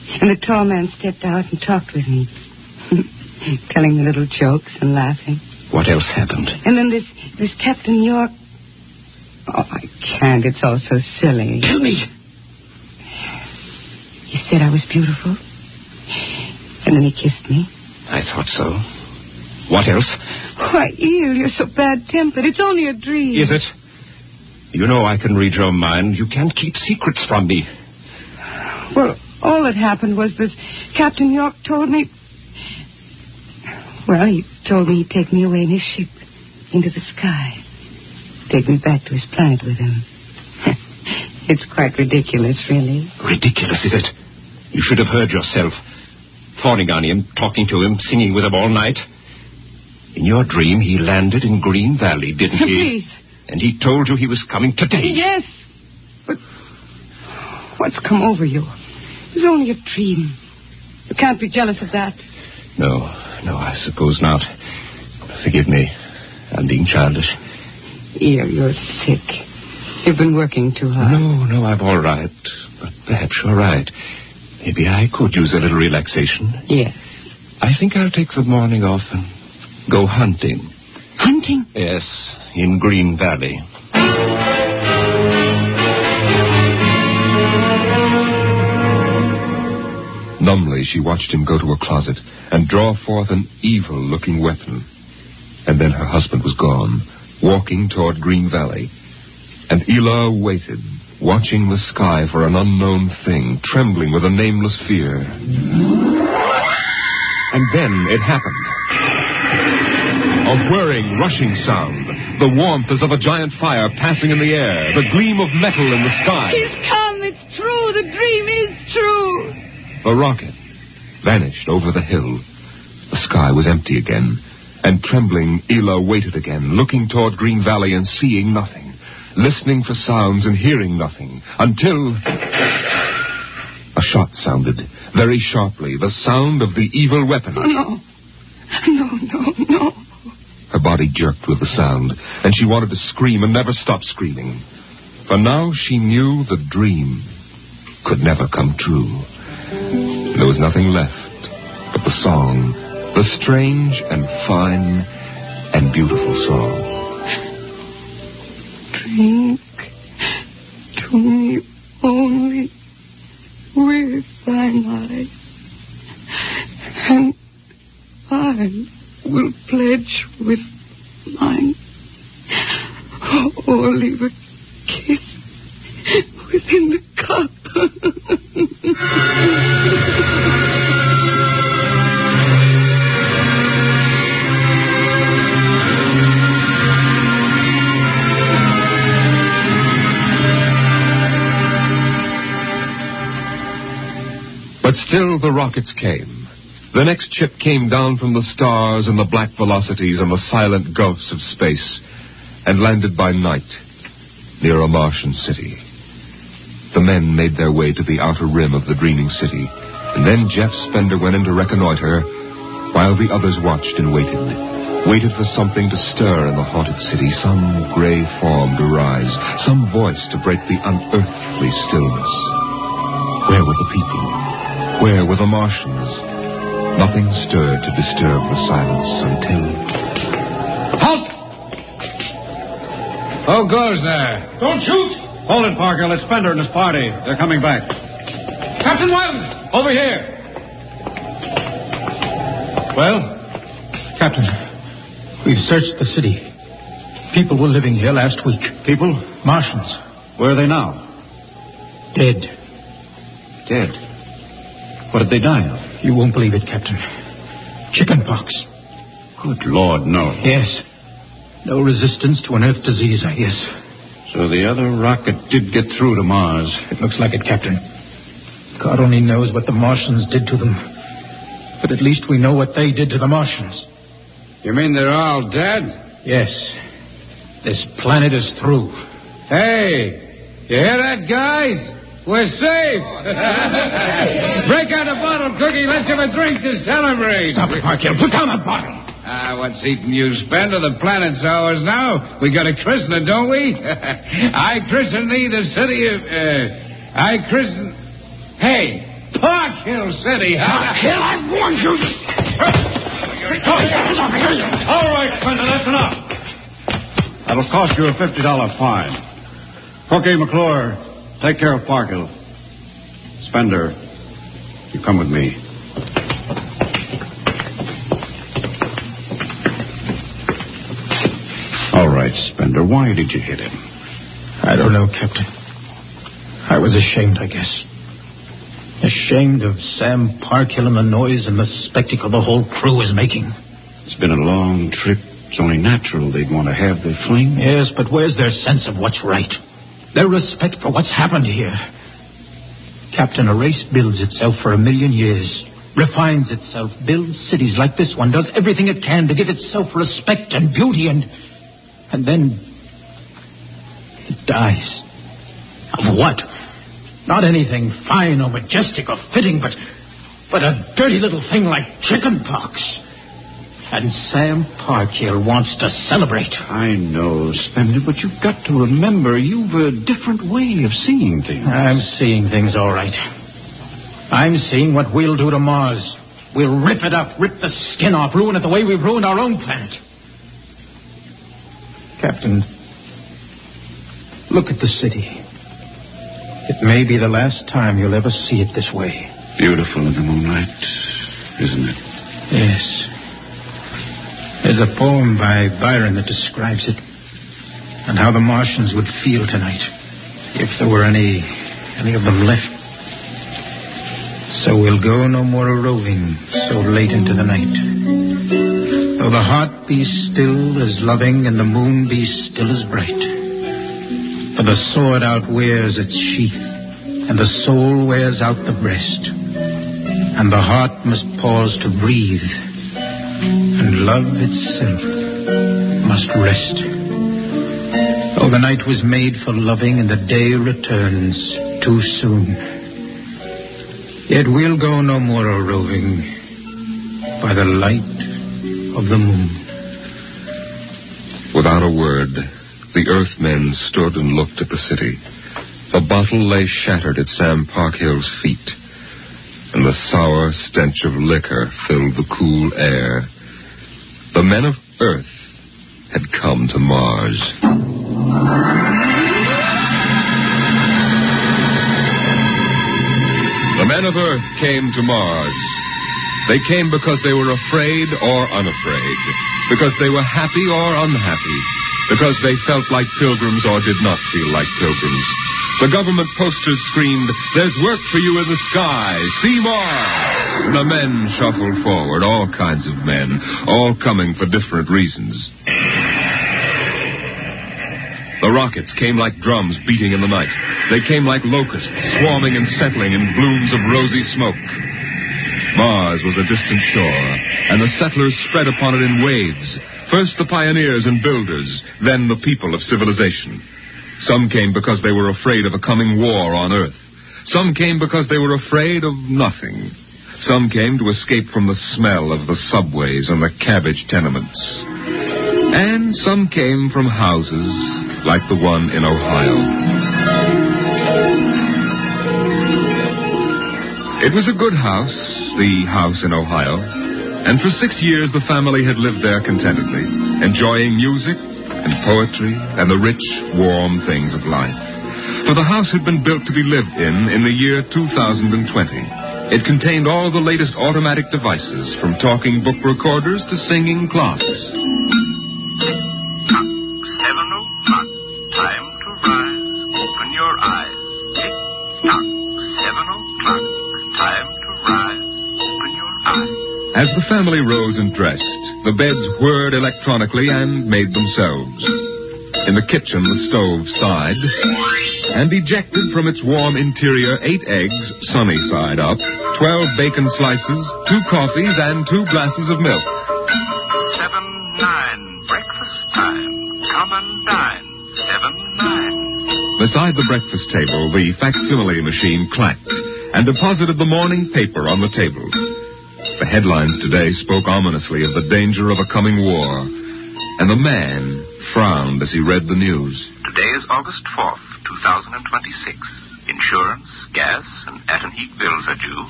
And the tall man stepped out and talked with me. Telling me little jokes and laughing. What else happened? And then this Captain York... Oh, I can't. It's all so silly. Tell me. He said I was beautiful. And then he kissed me. I thought so. What else? Why, Eel, you're so bad-tempered. It's only a dream. Is it? You know I can read your mind. You can't keep secrets from me. Well, all that happened was this Captain York told me... Well, he told me he'd take me away in his ship into the sky. Take me back to his planet with him. It's quite ridiculous, really. Ridiculous, is it? You should have heard yourself. Fawning on him, talking to him, singing with him all night. In your dream, he landed in Green Valley, didn't he? Please. And he told you he was coming today. Yes. But what's come over you? It was only a dream. You can't be jealous of that. No, I suppose not. Forgive me. I'm being childish. You're sick. You've been working too hard. No, I'm all right. But perhaps you're right. Maybe I could use a little relaxation. Yes. I think I'll take the morning off and go hunting. Hunting? Yes, in Green Valley. Numbly, she watched him go to a closet and draw forth an evil-looking weapon. And then her husband was gone, walking toward Green Valley. And Ela waited, watching the sky for an unknown thing, trembling with a nameless fear. And then it happened. A whirring, rushing sound. The warmth as of a giant fire passing in the air. The gleam of metal in the sky. He's come. It's true. The dream is true. The rocket vanished over the hill. The sky was empty again, and trembling, Ela waited again, looking toward Green Valley and seeing nothing, listening for sounds and hearing nothing, until a shot sounded, very sharply, the sound of the evil weapon. Oh, no. Her body jerked with the sound, and she wanted to scream and never stop screaming. For now she knew the dream could never come true. There was nothing left but the song, the strange and fine and beautiful song. Drink to me only with thine eyes, and I will pledge with mine, or leave a kiss within the cup. But still the rockets came. The next ship came down from the stars and the black velocities and the silent gulfs of space, and landed by night near a Martian city. The men made their way to the outer rim of the dreaming city, and then Jeff Spender went in to reconnoiter, while the others watched and waited for something to stir in the haunted city, some gray form to rise, some voice to break the unearthly stillness. Where were the people? Where were the Martians? Nothing stirred to disturb the silence until... Halt! Who goes there? Don't shoot! Hold it, Parker. Let's Spender and his party. They're coming back. Captain Wilds! Over here. Well, Captain, we've searched the city. People were living here last week. People? Martians. Where are they now? Dead. Dead? What did they die of? You won't believe it, Captain. Chickenpox. Good Lord, no. Yes. No resistance to an Earth disease, I guess. So the other rocket did get through to Mars. It looks like it, Captain. God only knows what the Martians did to them. But at least we know what they did to the Martians. You mean they're all dead? Yes. This planet is through. Hey, you hear that, guys? We're safe. Break out a bottle, Cookie. Let's have a drink to celebrate. Stop it, Martian. Put down that bottle. What's eating you, Spender? The planet's ours now. We got a christener, don't we? I christen thee the city of... Hey, Park Hill City, huh? Park Hill, I warned you. All right, Spender, that's enough. That'll cost you a $50 fine. Cookie, McClure, take care of Park Hill. Spender, you come with me. All right, Spender, why did you hit him? I don't know, Captain. I was ashamed, I guess. Ashamed of Sam Parkhill and the noise and the spectacle the whole crew was making. It's been a long trip. It's only natural they'd want to have their fling. Yes, but where's their sense of what's right? Their respect for what's happened here? Captain, a race builds itself for 1,000,000 years, refines itself, builds cities like this one, does everything it can to give itself respect and beauty, and then it dies. Of what? Not anything fine or majestic or fitting, but a dirty little thing like chickenpox. And Sam Parkhill wants to celebrate. I know, Spender, but you've got to remember you've a different way of seeing things. I'm seeing things all right. I'm seeing what we'll do to Mars. We'll rip it up, rip the skin off, ruin it the way we've ruined our own planet. Captain, look at the city. It may be the last time you'll ever see it this way. Beautiful in the moonlight, isn't it? Yes. There's a poem by Byron that describes it, and how the Martians would feel tonight, if there were any of them left. So we'll go no more a-roving so late into the night. Though the heart be still as loving and the moon be still as bright. For the sword outwears its sheath, and the soul wears out the breast, and the heart must pause to breathe and love itself must rest. Oh, the night was made for loving, and the day returns too soon. Yet we'll go no more a-roving by the light of the moon. Without a word, the Earthmen stood and looked at the city. A bottle lay shattered at Sam Parkhill's feet, and the sour stench of liquor filled the cool air. The men of Earth had come to Mars. The men of Earth came to Mars. They came because they were afraid or unafraid, because they were happy or unhappy, because they felt like pilgrims or did not feel like pilgrims. The government posters screamed, "There's work for you in the sky. See Mars!" The men shuffled forward, all kinds of men, all coming for different reasons. The rockets came like drums beating in the night. They came like locusts, swarming and settling in blooms of rosy smoke. Mars was a distant shore, and the settlers spread upon it in waves. First the pioneers and builders, then the people of civilization. Some came because they were afraid of a coming war on Earth. Some came because they were afraid of nothing. Some came to escape from the smell of the subways and the cabbage tenements. And some came from houses like the one in Ohio. It was a good house, the house in Ohio, and for 6 years the family had lived there contentedly, enjoying music and poetry and the rich, warm things of life. For the house had been built to be lived in the year 2020. It contained all the latest automatic devices, from talking book recorders to singing clocks. 7 o'clock, time to rise, open your eyes, tick-tock. 7 o'clock, time to rise, open your eyes. As the family rose and dressed, the beds whirred electronically and made themselves. In the kitchen, the stove sighed, and ejected from its warm interior 8 eggs, sunny side up, 12 bacon slices, 2 coffees, and 2 glasses of milk. 7-9, breakfast time. Come and dine. 7-9. Beside the breakfast table, the facsimile machine clacked and deposited the morning paper on the table. The headlines today spoke ominously of the danger of a coming war, and the man frowned as he read the news. Today is August 4th, 2026. Insurance, gas, and and heat bills are due.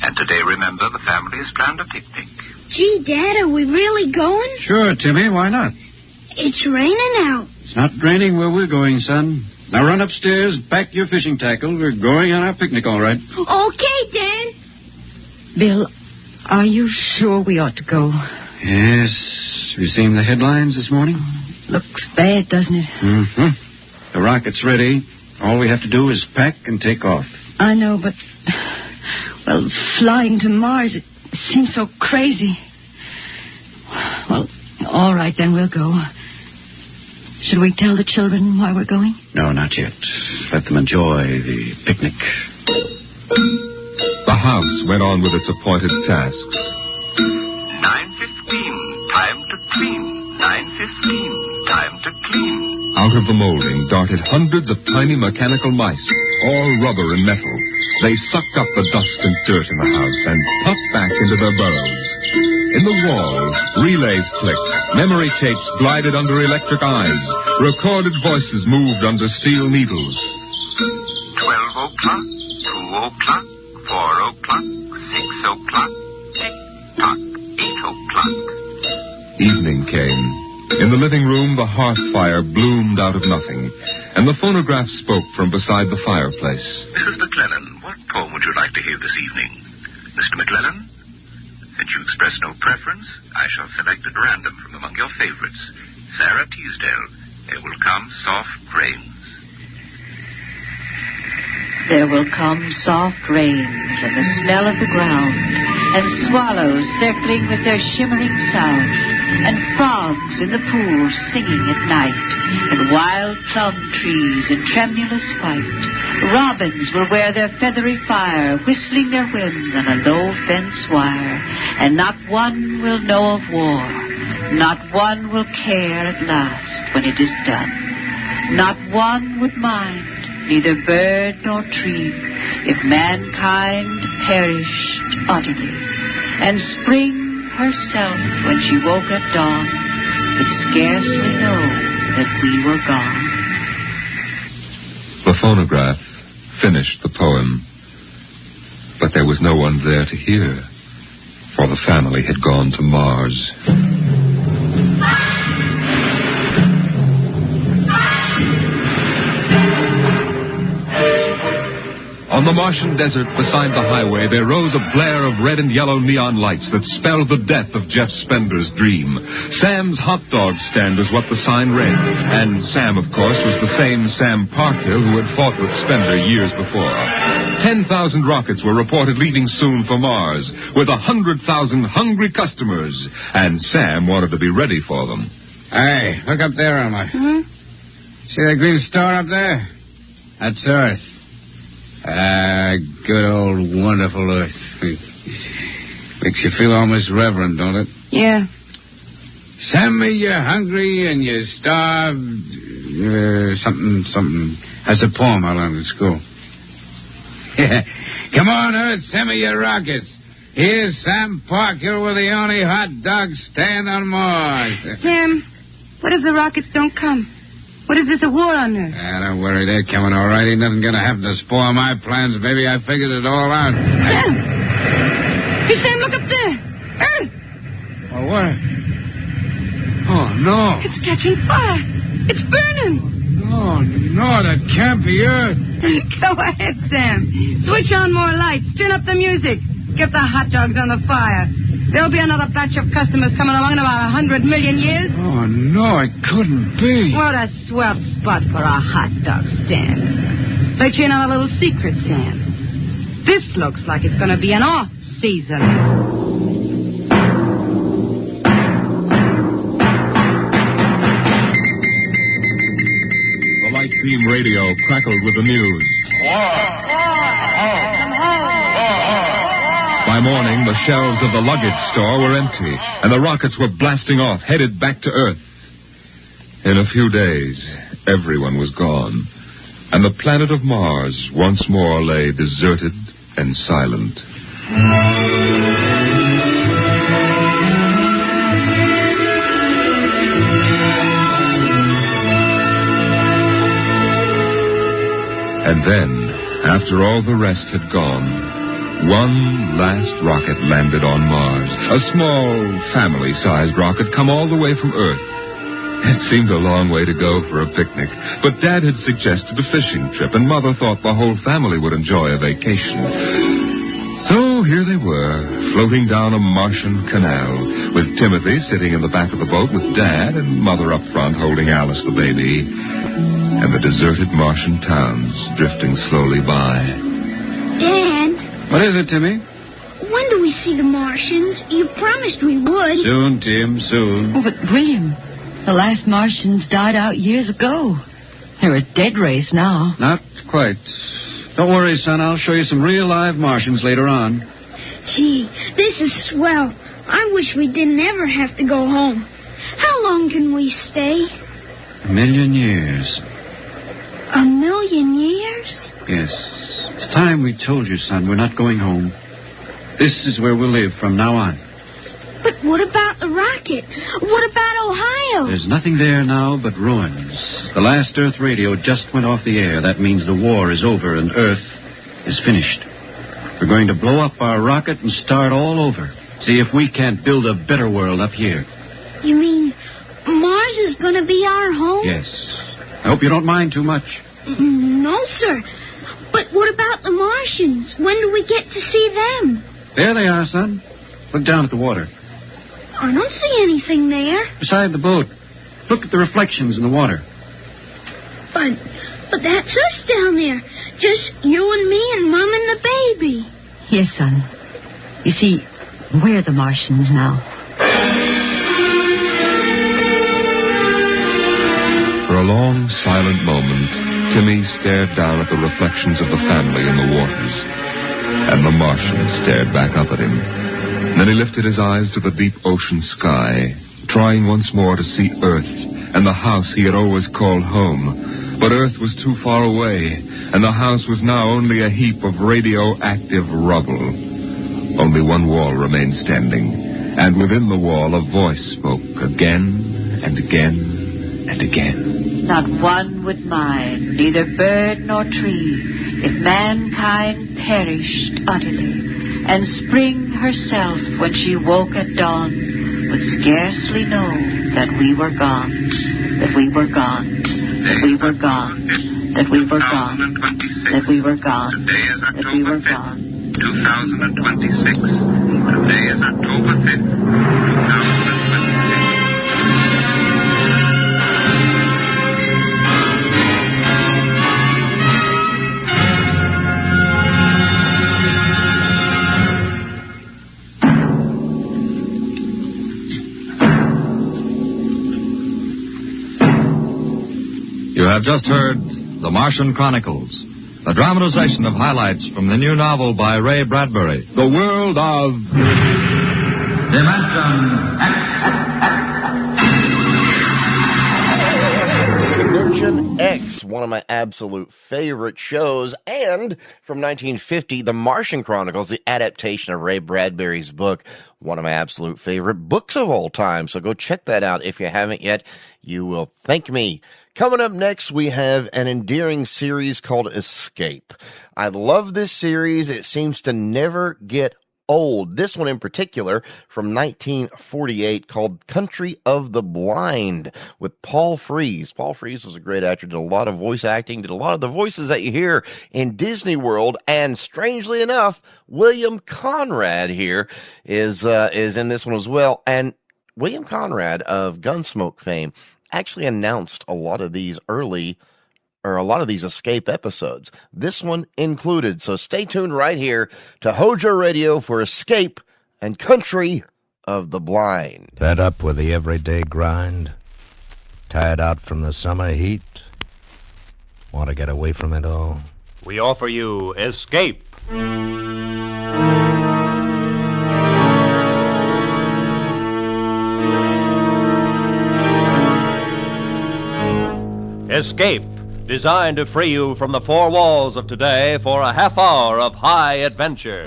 And today, remember, the family has planned a picnic. Gee, Dad, are we really going? Sure, Timmy, why not? It's raining out. It's not raining where we're going, son. Now run upstairs, pack your fishing tackle. We're going on our picnic, all right. Okay, Dad. Bill, are you sure we ought to go? Yes. Have you seen the headlines this morning? Looks bad, doesn't it? Mm-hmm. The rocket's ready. All we have to do is pack and take off. I know, but... Well, flying to Mars, it seems so crazy. Well, all right, then we'll go. Should we tell the children why we're going? No, not yet. Let them enjoy the picnic. The house went on with its appointed tasks. 9:15, time to clean. 9:15, time to clean. Out of the molding darted hundreds of tiny mechanical mice, all rubber and metal. They sucked up the dust and dirt in the house and puffed back into their burrows. In the walls, relays clicked, memory tapes glided under electric eyes, recorded voices moved under steel needles. 12 o'clock, 2 o'clock, 4 o'clock, 6 o'clock, tick-tock, 8 o'clock. Evening came. In the living room, the hearth fire bloomed out of nothing, and the phonograph spoke from beside the fireplace. Mrs. McClellan, what poem would you like to hear this evening? Mr. McClellan? Since you express no preference, I shall select at random from among your favorites. Sarah Teasdale, There Will Come Soft Rains. There will come soft rains and the smell of the ground, and swallows circling with their shimmering sound. and frogs in the pools singing at night, and wild plum trees in tremulous fight. Robins will wear their feathery fire, whistling their whims on a low fence wire, and not one will know of war, not one will care at last when it is done. Not one would mind, neither bird nor tree, if mankind perished utterly, and spring herself, when she woke at dawn, would scarcely know that we were gone. The phonograph finished the poem, but there was no one there to hear, for the family had gone to Mars. On the Martian desert beside the highway, there rose a blare of red and yellow neon lights that spelled the death of Jeff Spender's dream. Sam's hot dog stand was what the sign read. And Sam, of course, was the same Sam Parkhill who had fought with Spender years before. 10,000 rockets were reported leaving soon for Mars, with 100,000 hungry customers. And Sam wanted to be ready for them. Hey, look up there, Elmer. See that green star up there? That's Earth. Good old wonderful Earth. Makes you feel almost reverent, don't it? Yeah. Send me you're hungry and you're starved. Something. That's a poem I learned in school. Come on, Earth, send me your rockets. Here's Sam Parkhill with the only hot dog stand on Mars. Sam, what if the rockets don't come? What if there's a war on Earth? Don't worry, they're coming all right. Ain't nothing gonna happen to spoil my plans, baby. I figured it all out. Sam! Hey, Sam, look up there. Earth! Oh, what? Oh, no. It's catching fire. It's burning. Oh, no, that can't be Earth. Go ahead, Sam. Switch on more lights. Turn up the music. Get the hot dogs on the fire. There'll be another batch of customers coming along in about 100 million years. Oh, no, it couldn't be. What a swell spot for a hot dog stand. Let you in on a little secret, Sam. This looks like it's going to be an off-season. The light beam radio crackled with the news. By morning, the shelves of the luggage store were empty, and the rockets were blasting off, headed back to Earth. In a few days, everyone was gone, and the planet of Mars once more lay deserted and silent. And then, after all the rest had gone, one last rocket landed on Mars. A small, family-sized rocket come all the way from Earth. It seemed a long way to go for a picnic, but Dad had suggested a fishing trip, and Mother thought the whole family would enjoy a vacation. So here they were, floating down a Martian canal, with Timothy sitting in the back of the boat with Dad and Mother up front holding Alice the baby, and the deserted Martian towns drifting slowly by. Dad? What is it, Timmy? When do we see the Martians? You promised we would. Soon, Tim, soon. Oh, but William, the last Martians died out years ago. They're a dead race now. Not quite. Don't worry, son. I'll show you some real live Martians later on. Gee, this is swell. I wish we didn't ever have to go home. How long can we stay? 1,000,000 years. 1,000,000 years? Yes. It's time we told you, son. We're not going home. This is where we'll live from now on. But what about the rocket? What about Ohio? There's nothing there now but ruins. The last Earth radio just went off the air. That means the war is over and Earth is finished. We're going to blow up our rocket and start all over. See if we can't build a better world up here. You mean Mars is going to be our home? Yes. I hope you don't mind too much. No, sir. But what about the Martians? When do we get to see them? There they are, son. Look down at the water. I don't see anything there. Beside the boat. Look at the reflections in the water. But that's us down there. Just you and me and Mom and the baby. Yes, son. You see, we're the Martians now. long, silent moment, Timmy stared down at the reflections of the family in the waters. And the Martian stared back up at him. Then he lifted his eyes to the deep ocean sky, trying once more to see Earth and the house he had always called home. But Earth was too far away, and the house was now only a heap of radioactive rubble. Only one wall remained standing, and within the wall a voice spoke again and again and again. Not one would mind, neither bird nor tree, if mankind perished utterly, and spring herself, when she woke at dawn, would scarcely know that we were gone, that we were gone, that we were gone, that we were gone, that we were gone, that we were gone. 2026. Today is October 5th, 2026. You have just heard The Martian Chronicles, a dramatization of highlights from the new novel by Ray Bradbury, The World of Dimension X, one of my absolute favorite shows, and from 1950, The Martian Chronicles, the adaptation of Ray Bradbury's book, one of my absolute favorite books of all time. So go check that out if you haven't yet. You will thank me. Coming up next, we have an endearing series called Escape. I love this series. It seems to never get old. This one in particular from 1948 called Country of the Blind with Paul Frees. Paul Frees was a great actor, did a lot of voice acting, did a lot of the voices that you hear in Disney World, and strangely enough, William Conrad here is in this one as well. And William Conrad of Gunsmoke fame actually announced a lot of these Escape episodes. This one included. So stay tuned right here to Hojo Radio for Escape and Country of the Blind. Fed up with the everyday grind? Tired out from the summer heat? Want to get away from it all? We offer you Escape. Escape, designed to free you from the four walls of today for a half hour of high adventure.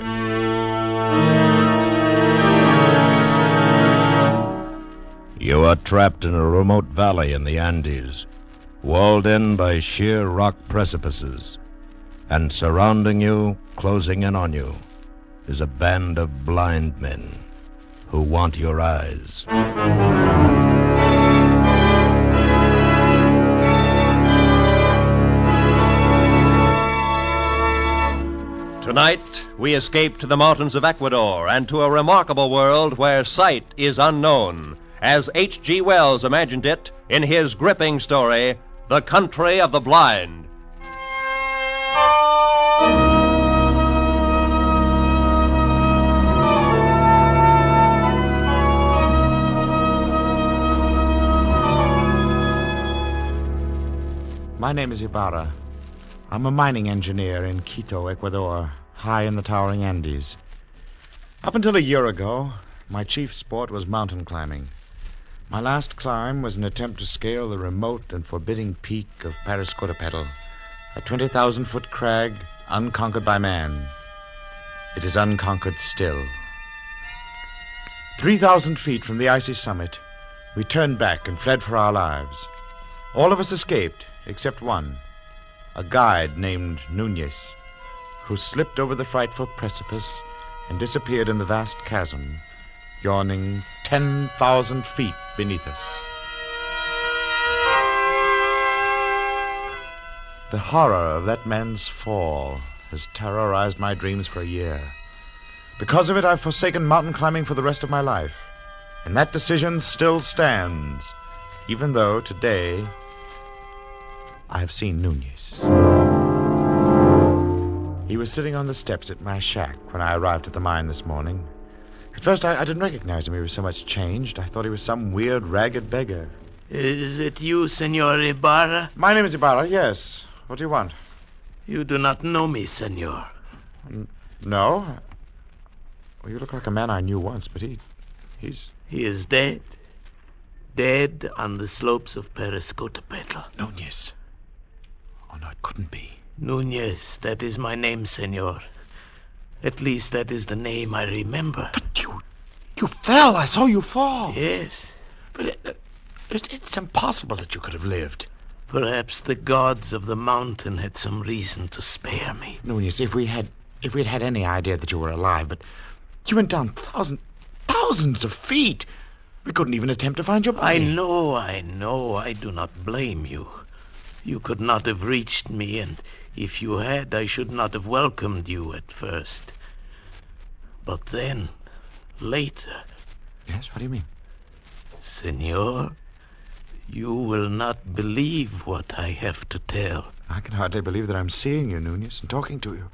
You are trapped in a remote valley in the Andes, walled in by sheer rock precipices, and surrounding you, closing in on you, is a band of blind men who want your eyes. Tonight, we escape to the mountains of Ecuador and to a remarkable world where sight is unknown, as H.G. Wells imagined it in his gripping story, The Country of the Blind. My name is Ibarra. I'm a mining engineer in Quito, Ecuador, high in the towering Andes. Up until a year ago, my chief sport was mountain climbing. My last climb was an attempt to scale the remote and forbidding peak of Pariscotopetl, a 20,000-foot crag unconquered by man. It is unconquered still. 3,000 feet from the icy summit, we turned back and fled for our lives. All of us escaped, except one, a guide named Nunez, who slipped over the frightful precipice and disappeared in the vast chasm, yawning 10,000 feet beneath us. The horror of that man's fall has terrorized my dreams for a year. Because of it, I've forsaken mountain climbing for the rest of my life. And that decision still stands, even though today I have seen Nunez. He was sitting on the steps at my shack when I arrived at the mine this morning. At first, I didn't recognize him. He was so much changed. I thought he was some weird, ragged beggar. Is it you, Senor Ibarra? My name is Ibarra, yes. What do you want? You do not know me, Senor. No. Well, you look like a man I knew once, but he's... He is dead. Dead on the slopes of Periscotapetl. Nunez. Oh, no, it couldn't be. Nunez, that is my name, Senor. At least that is the name I remember. But you fell. I saw you fall. Yes. But it's impossible that you could have lived. Perhaps the gods of the mountain had some reason to spare me. Nunez, if we'd had any idea that you were alive, but you went down thousands of feet. We couldn't even attempt to find your body. I know. I do not blame you. You could not have reached me, and if you had, I should not have welcomed you at first. But then, later... Yes, what do you mean? Senor, you will not believe what I have to tell. I can hardly believe that I'm seeing you, Nunez, and talking to you.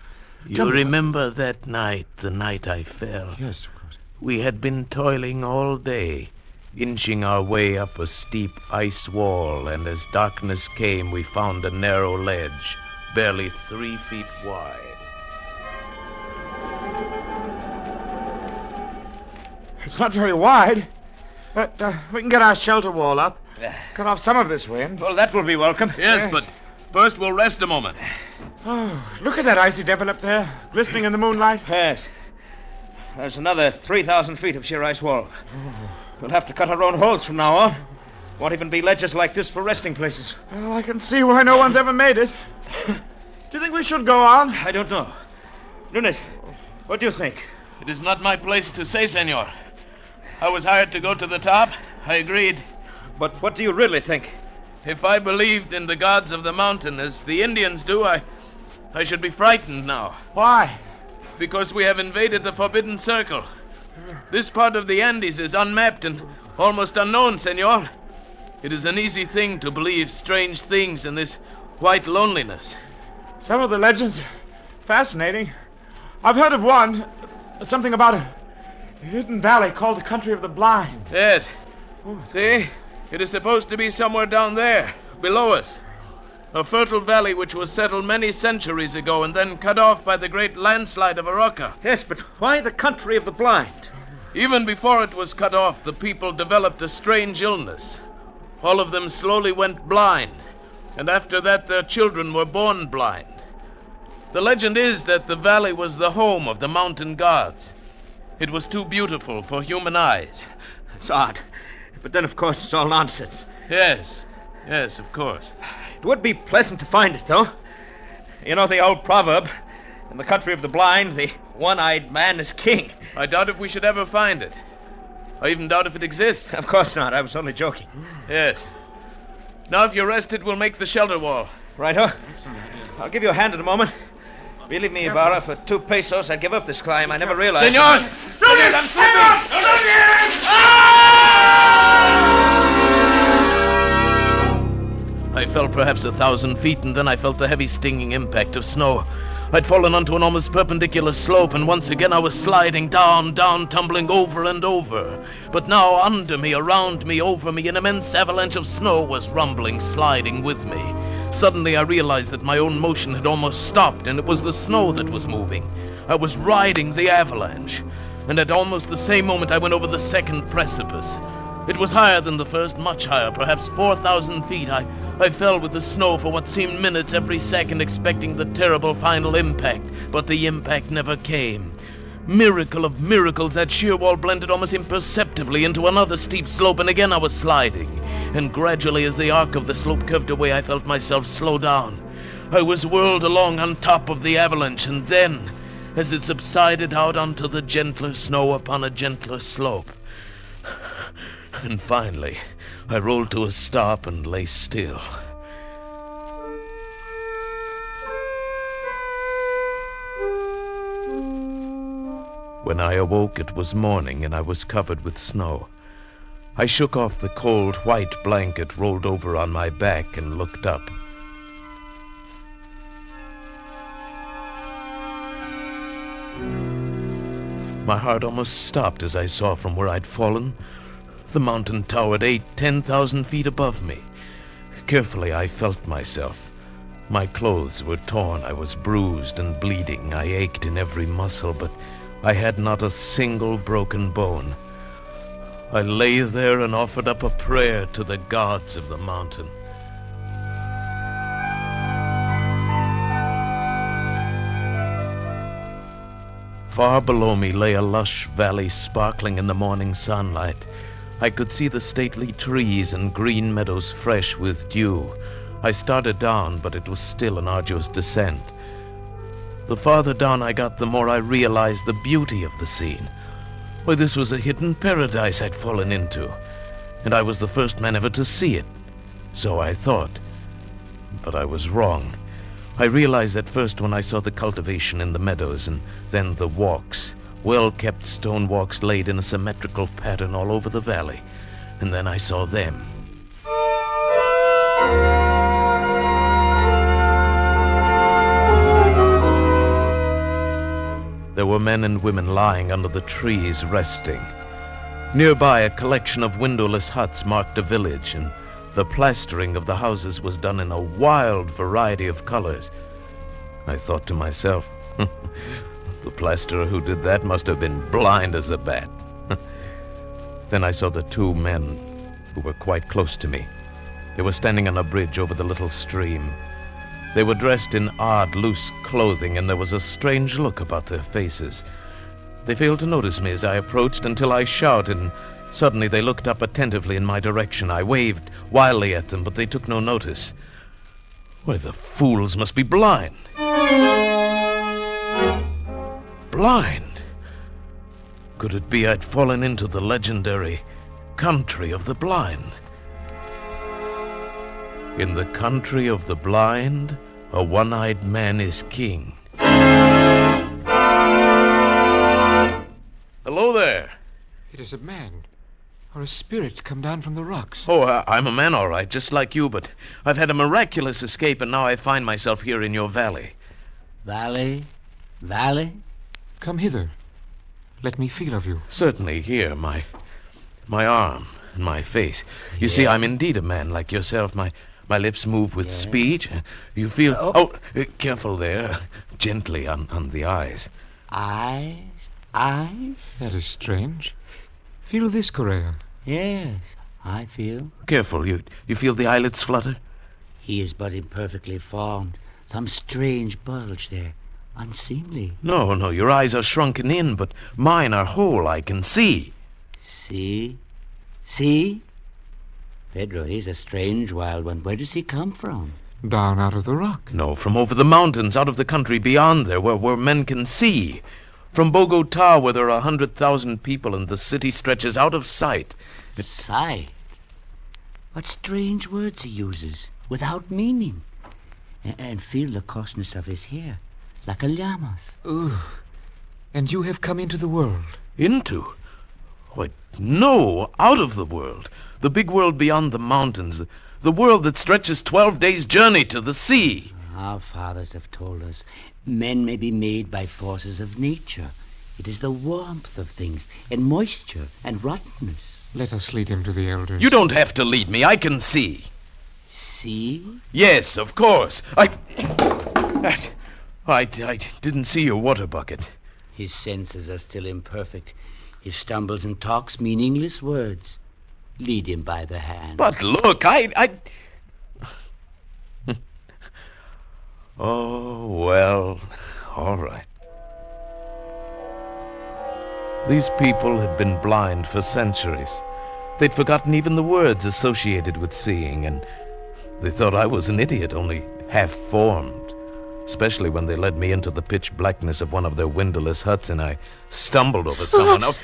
You remember that night, the night I fell? Yes, of course. We had been toiling all day, inching our way up a steep ice wall, and as darkness came, we found a narrow ledge, barely 3 feet wide. It's not very wide, but we can get our shelter wall up. Cut off some of this wind. Well, that will be welcome. Yes, but first we'll rest a moment. Oh, look at that icy devil up there, glistening in the moonlight. Yes. There's another 3,000 feet of sheer ice wall. We'll have to cut our own holes from now on. Won't even be ledges like this for resting places. Well, I can see why no one's ever made it. Do you think we should go on? I don't know. Nunez, what do you think? It is not my place to say, senor. I was hired to go to the top. I agreed. But what do you really think? If I believed in the gods of the mountain as the Indians do, I should be frightened now. Why? Because we have invaded the Forbidden Circle. This part of the Andes is unmapped and almost unknown, senor. It is an easy thing to believe strange things in this white loneliness. Some of the legends are fascinating. I've heard of one, something about a hidden valley called the Country of the Blind. Yes. See? It is supposed to be somewhere down there, below us. A fertile valley which was settled many centuries ago and then cut off by the great landslide of Arauca. Yes, but why the Country of the Blind? Even before it was cut off, the people developed a strange illness. All of them slowly went blind, and after that their children were born blind. The legend is that the valley was the home of the mountain gods. It was too beautiful for human eyes. It's odd. But then, of course, it's all nonsense. Yes, of course. It would be pleasant to find it, though. You know the old proverb, in the country of the blind, the one-eyed man is king. I doubt if we should ever find it. I even doubt if it exists. Of course not. I was only joking. Yes. Now, if you're rested, we'll make the shelter wall. Righto. I'll give you a hand in a moment. Believe me, Ibarra, for 2 pesos, I'd give up this climb. I never realized... Senor! Nunez, I'm slipping! I fell perhaps 1,000 feet, and then I felt the heavy stinging impact of snow. I'd fallen onto an almost perpendicular slope, and once again I was sliding down, tumbling over and over. But now under me, around me, over me, an immense avalanche of snow was rumbling, sliding with me. Suddenly I realized that my own motion had almost stopped, and it was the snow that was moving. I was riding the avalanche, and at almost the same moment I went over the second precipice. It was higher than the first, much higher, perhaps 4,000 feet. I fell with the snow for what seemed minutes every second, expecting the terrible final impact, but the impact never came. Miracle of miracles, that sheer wall blended almost imperceptibly into another steep slope, and again I was sliding. And gradually, as the arc of the slope curved away, I felt myself slow down. I was whirled along on top of the avalanche, and then, as it subsided out onto the gentler snow upon a gentler slope. And finally, I rolled to a stop and lay still. When I awoke, it was morning, and I was covered with snow. I shook off the cold white blanket rolled over on my back and looked up. My heart almost stopped as I saw from where I'd fallen The mountain towered 10,000 feet above me. Carefully, I felt myself. My clothes were torn. I was bruised and bleeding. I ached in every muscle, but I had not a single broken bone. I lay there and offered up a prayer to the gods of the mountain. Far below me lay a lush valley sparkling in the morning sunlight. I could see the stately trees and green meadows fresh with dew. I started down, but it was still an arduous descent. The farther down I got, the more I realized the beauty of the scene. Why, this was a hidden paradise I'd fallen into, and I was the first man ever to see it. So I thought. But I was wrong. I realized at first when I saw the cultivation in the meadows, and then the walks, well-kept stone walks laid in a symmetrical pattern all over the valley. And then I saw them. There were men and women lying under the trees, resting. Nearby, a collection of windowless huts marked a village, and the plastering of the houses was done in a wild variety of colors. I thought to myself, the plasterer who did that must have been blind as a bat. Then I saw the two men who were quite close to me. They were standing on a bridge over the little stream. They were dressed in odd, loose clothing, and there was a strange look about their faces. They failed to notice me as I approached until I shouted, and suddenly they looked up attentively in my direction. I waved wildly at them, but they took no notice. Why, the fools must be blind. Blind? Could it be I'd fallen into the legendary country of the blind? In the country of the blind, a one-eyed man is king. Hello there. It is a man, or a spirit come down from the rocks. Oh, I'm a man, all right, just like you, but I've had a miraculous escape, and now I find myself here in your valley. Valley? Valley? Come hither. Let me feel of you. Certainly, here, my arm and my face. You see, I'm indeed a man like yourself. My lips move with speech. You feel... careful there. Gently on the eyes. Eyes? Eyes? That is strange. Feel this, Correa. Yes, I feel. Careful, you feel the eyelids flutter? He is but imperfectly formed. Some strange bulge there. Unseemly. No, your eyes are shrunken in, but mine are whole. I can see. See? See? Pedro, he's a strange wild one. Where does he come from? Down out of the rock. No, from over the mountains, out of the country beyond there, where men can see. From Bogota, where there are 100,000 people and the city stretches out of sight. Sight? What strange words he uses, without meaning. And feel the coarseness of his hair, like a llama's. Ugh. And you have come into the world? Into? Why, no, out of the world. The big world beyond the mountains. The world that stretches 12 days' journey to the sea. Our fathers have told us men may be made by forces of nature. It is the warmth of things, and moisture, and rottenness. Let us lead him to the elders. You don't have to lead me. I can see. See? Yes, of course. I didn't see your water bucket. His senses are still imperfect. He stumbles and talks meaningless words. Lead him by the hand. But look, Oh, well, all right. These people had been blind for centuries. They'd forgotten even the words associated with seeing, and they thought I was an idiot, only half-formed, especially when they led me into the pitch blackness of one of their windowless huts, and I stumbled over someone.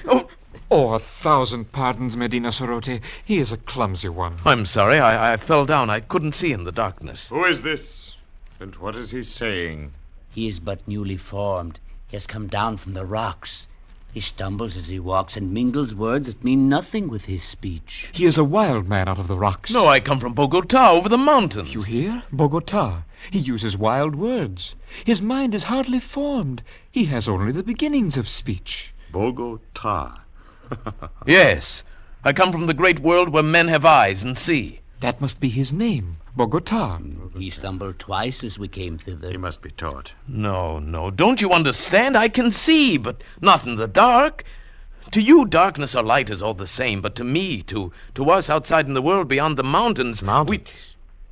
Oh, 1,000 pardons, Medina Sorote. He is a clumsy one. I'm sorry. I fell down. I couldn't see in the darkness. Who is this? And what is he saying? He is but newly formed. He has come down from the rocks. He stumbles as he walks and mingles words that mean nothing with his speech. He is a wild man out of the rocks. No, I come from Bogota, over the mountains. You hear? Bogota. He uses wild words. His mind is hardly formed. He has only the beginnings of speech. Bogota. Yes. I come from the great world where men have eyes and see. That must be his name, Bogota. He stumbled twice as we came thither. He must be taught. No, don't you understand? I can see, but not in the dark. To you, darkness or light is all the same, but to me, to us outside in the world beyond the mountains... Mountains?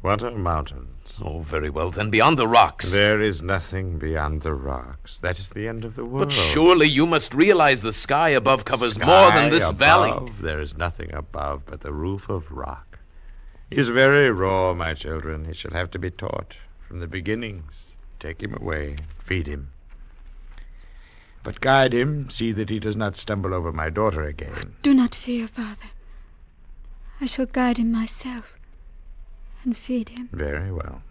What are mountains? Oh, very well, then beyond the rocks. There is nothing beyond the rocks. That is the end of the world. But surely you must realize the sky above covers Sky more than this above, valley. There is nothing above but the roof of rock. He is very raw, my children. He shall have to be taught from the beginnings. Take him away, feed him. But guide him, see that he does not stumble over my daughter again. Do not fear, Father. I shall guide him myself and feed him. Very well.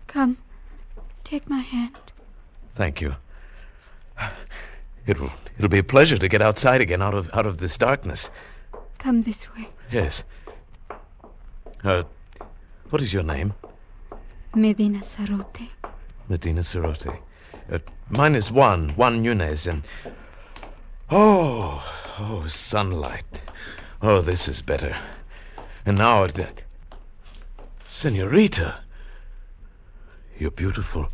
Come, take my hand. Thank you. It'll be a pleasure to get outside again, out of this darkness. Come this way. Yes. What is your name? Medina Sarote. Medina Sarote. Mine is Juan Nunez, and... Oh, sunlight. Oh, this is better. And now Senorita, you're beautiful.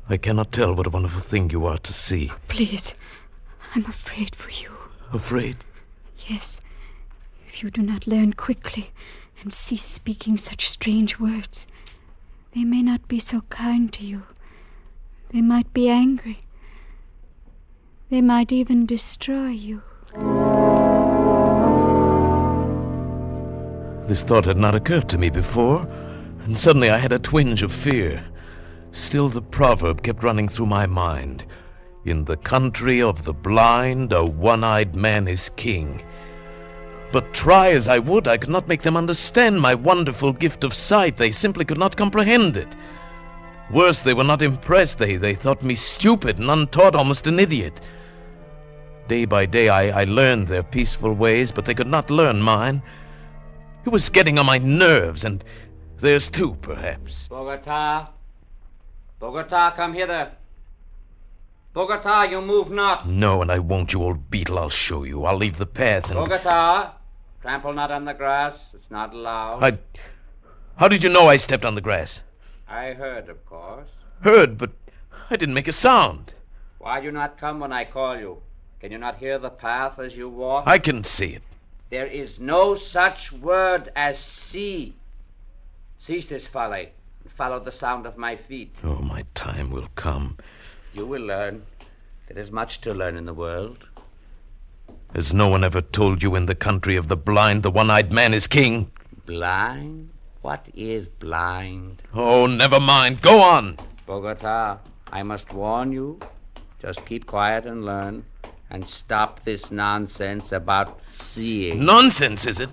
I cannot tell what a wonderful thing you are to see. Please, I'm afraid for you. Afraid? Yes. If you do not learn quickly and cease speaking such strange words, they may not be so kind to you. They might be angry. They might even destroy you. This thought had not occurred to me before, and suddenly I had a twinge of fear. Still the proverb kept running through my mind. In the country of the blind, a one-eyed man is king. But try as I would, I could not make them understand my wonderful gift of sight. They simply could not comprehend it. Worse, they were not impressed. They thought me stupid and untaught, almost an idiot. Day by day I learned their peaceful ways, but they could not learn mine. It was getting on my nerves, and theirs too, perhaps. Bogota, come hither. Bogota, you move not. No, and I won't, you old beetle. I'll show you. I'll leave the path and... Bogota, trample not on the grass. It's not allowed. How did you know I stepped on the grass? I heard, of course. Heard, but I didn't make a sound. Why do you not come when I call you? Can you not hear the path as you walk? I can see it. There is no such word as see. Cease this folly and follow the sound of my feet. Oh, my time will come. You will learn. There is much to learn in the world. Has no one ever told you in the country of the blind the one-eyed man is king? Blind? What is blind? Oh, never mind. Go on. Bogota, I must warn you. Just keep quiet and learn. And stop this nonsense about seeing. Nonsense, is it?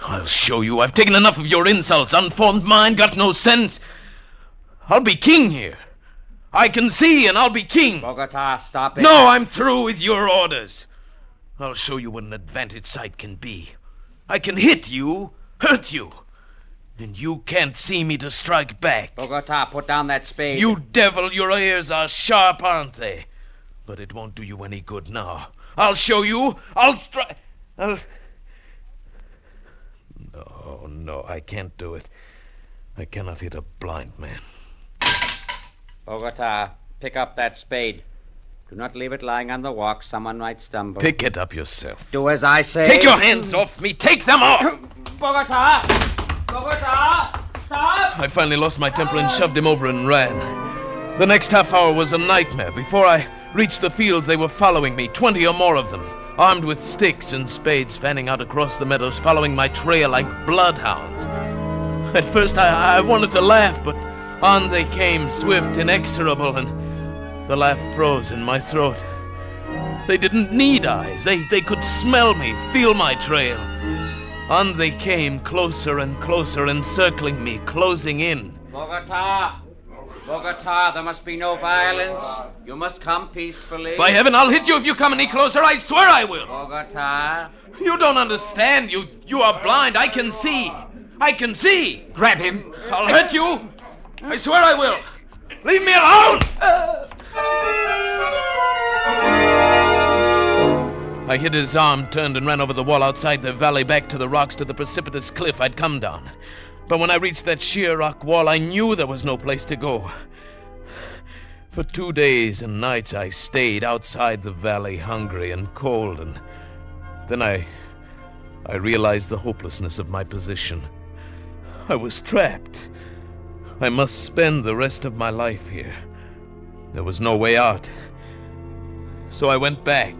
I'll show you. I've taken enough of your insults. Unformed mind, got no sense. I'll be king here. I can see, and I'll be king. Bogota, stop it. No, I'm through with your orders. I'll show you what an advantage sight can be. I can hit you, hurt you, and you can't see me to strike back. Bogota, put down that spade. You devil, your ears are sharp, aren't they? But it won't do you any good now. I'll show you. I'll strike. No, I can't do it. I cannot hit a blind man. Bogota, pick up that spade. Do not leave it lying on the walk. Someone might stumble. Pick it up yourself. Do as I say. Take your hands off me. Take them off. Bogota! Stop! I finally lost my temper and shoved him over and ran. The next half hour was a nightmare. Before I reached the fields, they were following me, 20 or more of them, armed with sticks and spades, fanning out across the meadows, following my trail like bloodhounds. At first I wanted to laugh, but on they came, swift, inexorable, and the laugh froze in my throat. They didn't need eyes. They could smell me, feel my trail. On they came, closer and closer, encircling me, closing in. Bogota, there must be no violence. You must come peacefully. By heaven, I'll hit you if you come any closer. I swear I will. Bogota. You don't understand. You are blind. I can see. I can see. Grab him. I'll hurt you. I swear I will. Leave me alone. I hit his arm, turned, and ran over the wall outside the valley back to the rocks to the precipitous cliff I'd come down. But when I reached that sheer rock wall, I knew there was no place to go. For 2 days and nights I stayed outside the valley, hungry and cold, and then I realized the hopelessness of my position. I was trapped. I must spend the rest of my life here. There was no way out. So I went back.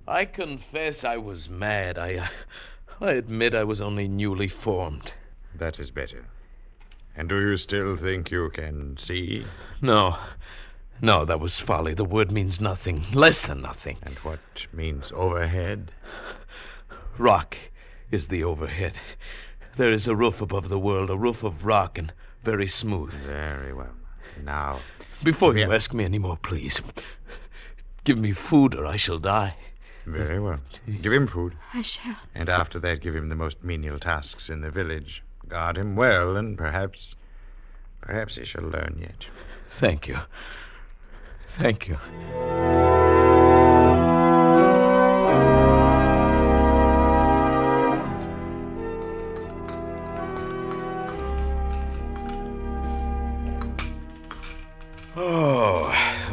I confess I was mad. I admit I was only newly formed. That is better. And do you still think you can see? No, that was folly. The word means nothing. Less than nothing. And what means overhead? Rock is the overhead. There is a roof above the world, a roof of rock and very smooth. Very well. Now... Before you ask me any more, please, give me food or I shall die. Very well. Give him food. I shall. And after that, give him the most menial tasks in the village. Guard him well, and perhaps he shall learn yet. Thank you. Thank you.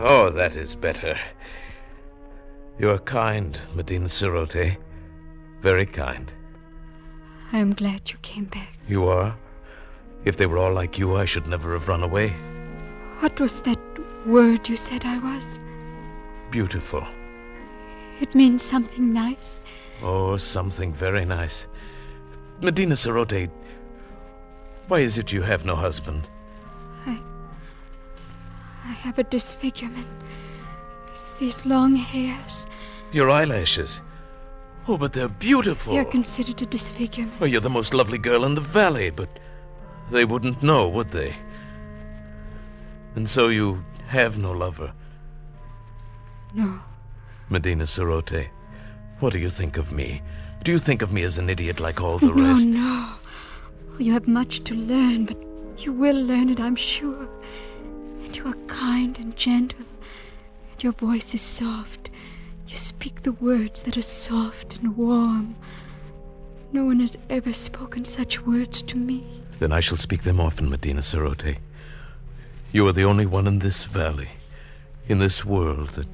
Oh, that is better. You are kind, Medina Cerote. Very kind. I am glad you came back. You are? If they were all like you, I should never have run away. What was that word you said I was? Beautiful. It means something nice? Oh, something very nice. Medina Cerote, why is it you have no husband? I have a disfigurement. These long hairs. Your eyelashes. Oh, but they're beautiful. They're considered a disfigurement. Well, you're the most lovely girl in the valley, but they wouldn't know, would they? And so you have no lover? No. Medina Cerote, what do you think of me? Do you think of me as an idiot like all the rest? No. You have much to learn, but you will learn it, I'm sure. And you are kind and gentle, and your voice is soft. You speak the words that are soft and warm. No one has ever spoken such words to me. Then I shall speak them often, Medina Cerote. You are the only one in this valley, in this world, that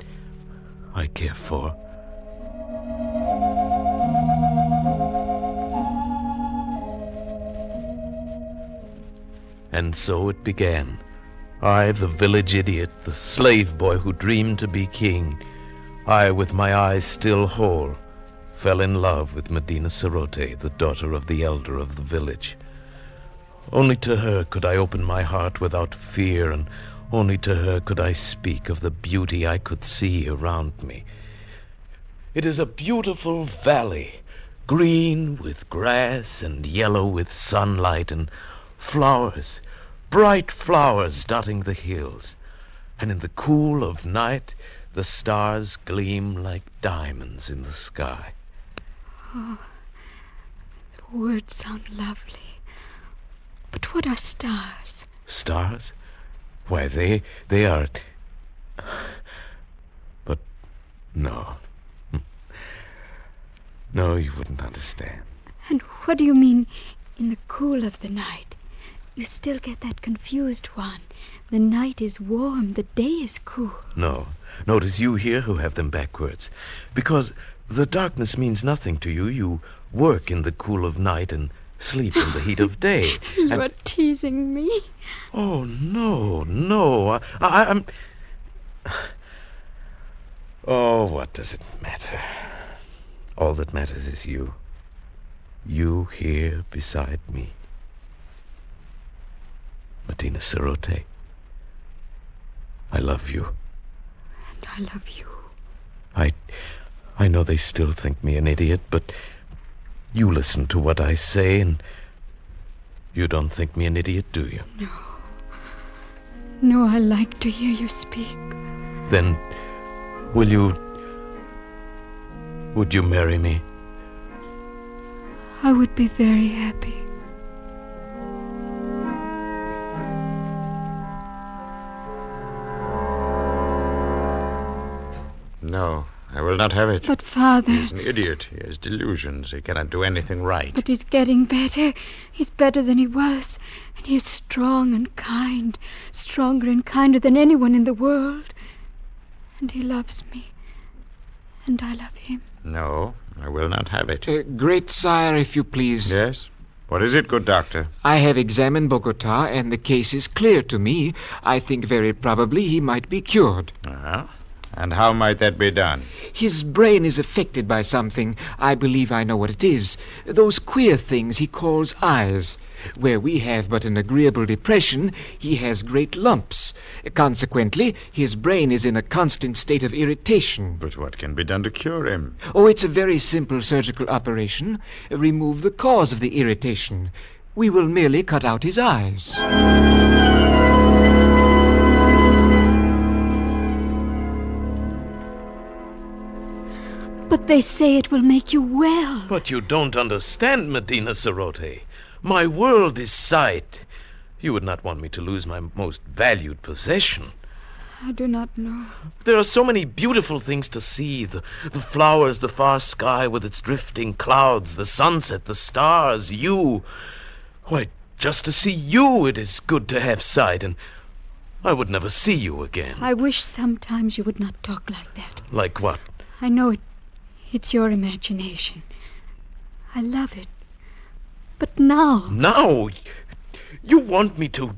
I care for. And so it began. I, the village idiot, the slave boy who dreamed to be king, I, with my eyes still whole, fell in love with Medina Cerote, the daughter of the elder of the village. Only to her could I open my heart without fear, and only to her could I speak of the beauty I could see around me. It is a beautiful valley, green with grass and yellow with sunlight, and flowers, bright flowers dotting the hills. And in the cool of night, the stars gleam like diamonds in the sky. Oh, the words sound lovely. But what are stars? Stars? Why, they are... But no. No, you wouldn't understand. And what do you mean, in the cool of the night? You still get that confused one. The night is warm, the day is cool. No, it is you here who have them backwards. Because the darkness means nothing to you. You work in the cool of night and sleep in the heat of day. You are teasing me. Oh, no. I'm... Oh, what does it matter? All that matters is you. You here beside me. Medina Cerote, I love you. And I love you. I know they still think me an idiot, but you listen to what I say, and you don't think me an idiot, do you? No, I like to hear you speak. Then, would you marry me? I would be very happy. No, I will not have it. But, Father... He's an idiot. He has delusions. He cannot do anything right. But he's getting better. He's better than he was. And he is strong and kind. Stronger and kinder than anyone in the world. And he loves me. And I love him. No, I will not have it. Great sire, if you please. Yes? What is it, good doctor? I have examined Bogota, and the case is clear to me. I think very probably he might be cured. Uh-huh. And how might that be done? His brain is affected by something. I believe I know what it is. Those queer things he calls eyes. Where we have but an agreeable depression, he has great lumps. Consequently, his brain is in a constant state of irritation. But what can be done to cure him? Oh, it's a very simple surgical operation. Remove the cause of the irritation. We will merely cut out his eyes. But they say it will make you well. But you don't understand, Medina Cerote. My world is sight. You would not want me to lose my most valued possession. I do not know. There are so many beautiful things to see. The flowers, the far sky with its drifting clouds, the sunset, the stars, you. Why, just to see you it is good to have sight, and I would never see you again. I wish sometimes you would not talk like that. Like what? I know it's your imagination. I love it. But now... Now? You want me to...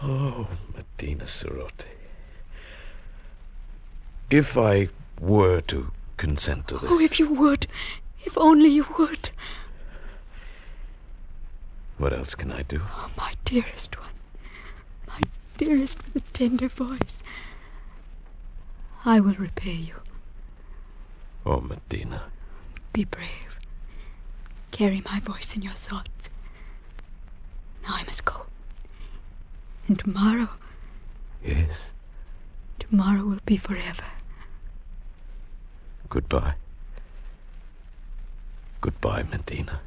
Oh, Medina Cerote. If I were to consent to this... Oh, if you would. If only you would. What else can I do? Oh, my dearest one. My dearest with a tender voice. I will repay you. Oh, Medina. Be brave. Carry my voice in your thoughts. Now I must go. And tomorrow... Yes? Tomorrow will be forever. Goodbye. Goodbye, Medina.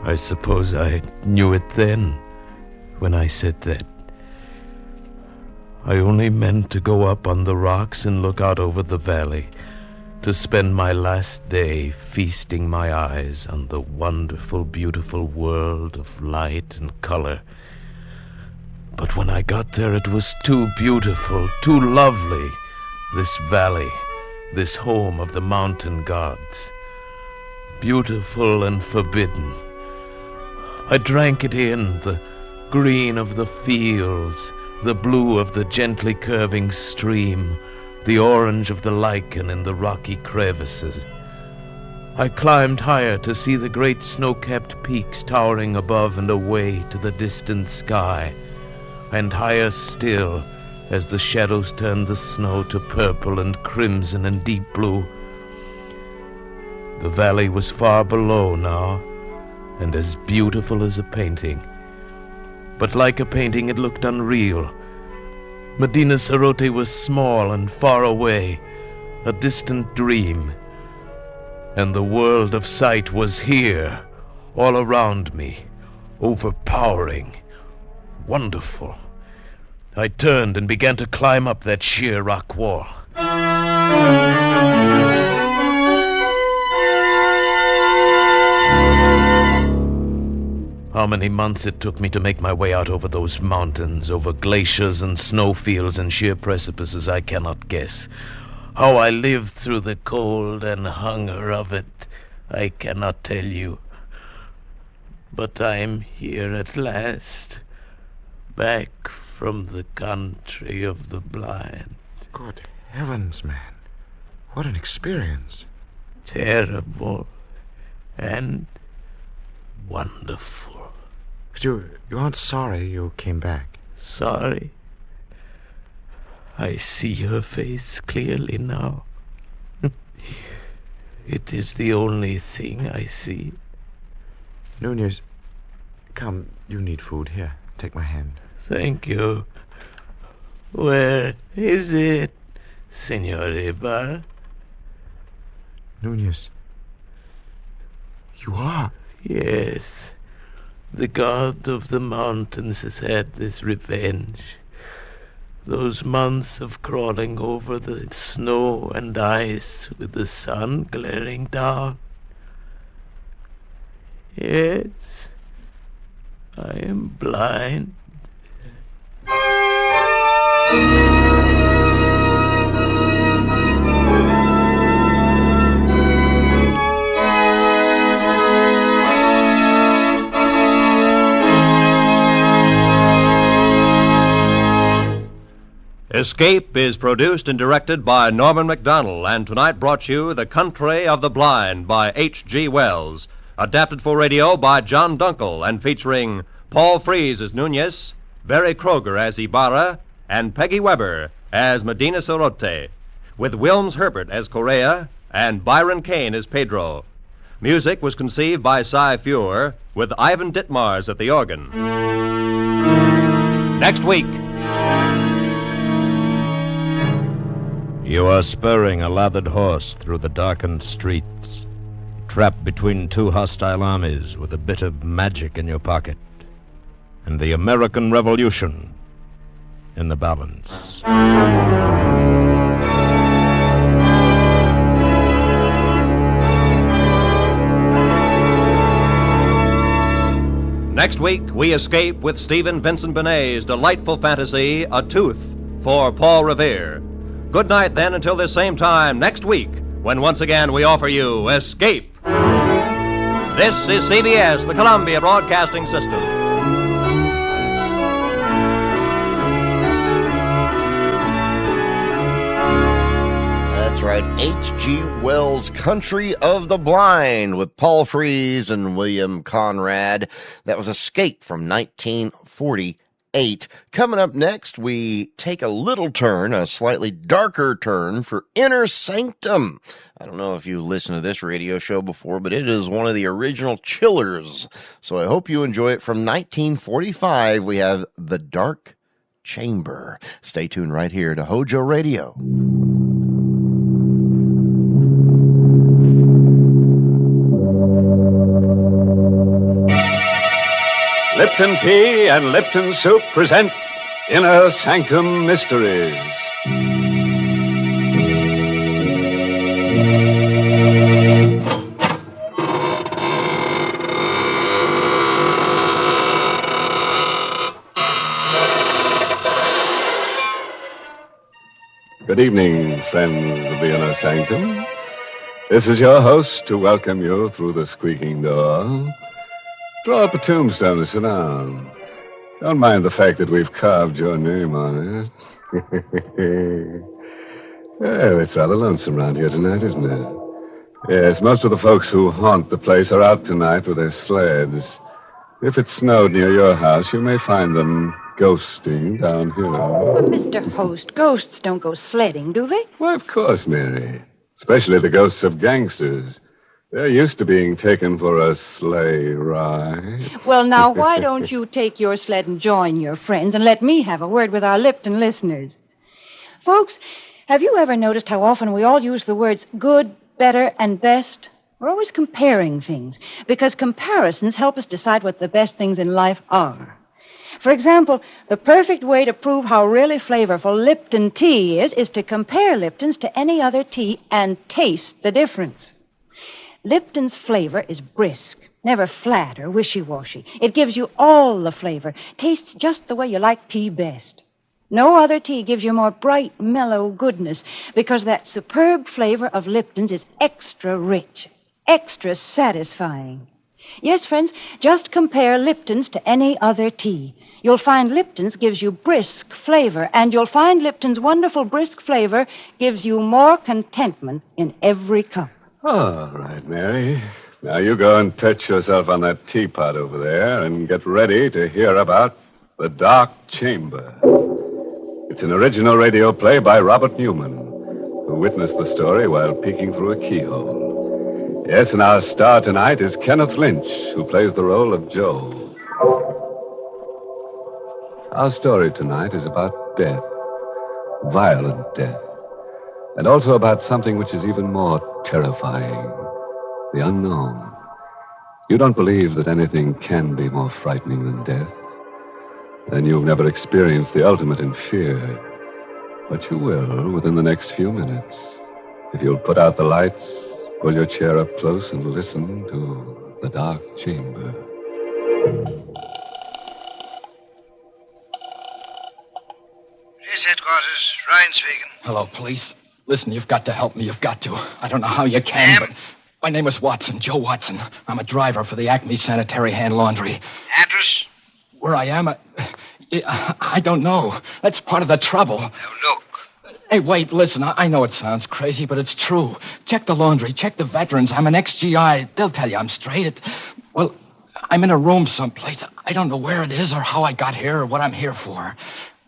I suppose I knew it then, when I said that. I only meant to go up on the rocks and look out over the valley, to spend my last day feasting my eyes on the wonderful, beautiful world of light and color. But when I got there, it was too beautiful, too lovely, this valley, this home of the mountain gods. Beautiful and forbidden. I drank it in, the green of the fields, the blue of the gently curving stream, the orange of the lichen in the rocky crevices. I climbed higher to see the great snow-capped peaks towering above and away to the distant sky, and higher still as the shadows turned the snow to purple and crimson and deep blue. The valley was far below now, and as beautiful as a painting. But like a painting, it looked unreal. Medina Cerote was small and far away, a distant dream. And the world of sight was here, all around me, overpowering, wonderful. I turned and began to climb up that sheer rock wall. How many months it took me to make my way out over those mountains, over glaciers and snowfields and sheer precipices, I cannot guess. How I lived through the cold and hunger of it, I cannot tell you. But I'm here at last, back from the country of the blind. Good heavens, man. What an experience. Terrible and wonderful. But you aren't sorry you came back? Sorry? I see her face clearly now. It is the only thing I see. Nunez, come, you need food. Here, take my hand. Thank you. Where is it, Senor Ibar? Nunez, you are. Yes, the god of the mountains has had this revenge. Those months of crawling over the snow and ice with the sun glaring down. Yes, I am blind. Escape is produced and directed by Norman MacDonald, and tonight brought you The Country of the Blind by H.G. Wells, adapted for radio by John Dunkel, and featuring Paul Frees as Nunez, Barry Kroger as Ibarra, and Peggy Weber as Medina Sorote, with Wilms Herbert as Correa and Byron Kane as Pedro. Music was conceived by Cy Feuer, with Ivan Ditmars at the organ. Next week. You are spurring a lathered horse through the darkened streets, trapped between two hostile armies with a bit of magic in your pocket and the American Revolution in the balance. Next week, we escape with Stephen Vincent Benet's delightful fantasy, A Tooth, for Paul Revere. Good night, then, until this same time next week, when once again we offer you Escape. This is CBS, the Columbia Broadcasting System. That's right, H.G. Wells' Country of the Blind with Paul Frees and William Conrad. That was Escape from 1948. Coming up next, we take a little turn, a slightly darker turn for Inner Sanctum. I don't know if you've listened to this radio show before, but it is one of the original chillers. So I hope you enjoy it. From 1945, we have The Dark Chamber. Stay tuned right here to Hojo Radio. Lipton Tea and Lipton Soup present Inner Sanctum Mysteries. Good evening, friends of the Inner Sanctum. This is your host to welcome you through the squeaking door. Draw up a tombstone and sit down. Don't mind the fact that we've carved your name on it. Well, it's rather lonesome around here tonight, isn't it? Yes, most of the folks who haunt the place are out tonight with their sleds. If it snowed near your house, you may find them ghosting down here. But, Mr. Host, ghosts don't go sledding, do they? Why, of course, Mary. Especially the ghosts of gangsters. They're used to being taken for a sleigh ride. Well, now, why don't you take your sled and join your friends and let me have a word with our Lipton listeners? Folks, have you ever noticed how often we all use the words good, better, and best? We're always comparing things, because comparisons help us decide what the best things in life are. For example, the perfect way to prove how really flavorful Lipton tea is to compare Lipton's to any other tea and taste the difference. Lipton's flavor is brisk, never flat or wishy-washy. It gives you all the flavor, tastes just the way you like tea best. No other tea gives you more bright, mellow goodness, because that superb flavor of Lipton's is extra rich, extra satisfying. Yes, friends, just compare Lipton's to any other tea. You'll find Lipton's gives you brisk flavor, and you'll find Lipton's wonderful brisk flavor gives you more contentment in every cup. All right, Mary. Now you go and perch yourself on that teapot over there and get ready to hear about The Dark Chamber. It's an original radio play by Robert Newman, who witnessed the story while peeking through a keyhole. Yes, and our star tonight is Kenneth Lynch, who plays the role of Joe. Our story tonight is about death, violent death. And also about something which is even more terrifying, the unknown. You don't believe that anything can be more frightening than death? Then you've never experienced the ultimate in fear. But you will within the next few minutes. If you'll put out the lights, pull your chair up close, and listen to the dark chamber. Police headquarters, Ryan speaking. Hello, police. Listen, you've got to help me. You've got to. I don't know how you can, but my name is Watson, Joe Watson. I'm a driver for the Acme Sanitary Hand Laundry. Address? Where I am, I don't know. That's part of the trouble. Now, look. Hey, wait, listen. I know it sounds crazy, but it's true. Check the laundry. Check the veterans. I'm an ex-GI. They'll tell you I'm straight. Well, I'm in a room someplace. I don't know where it is or how I got here or what I'm here for.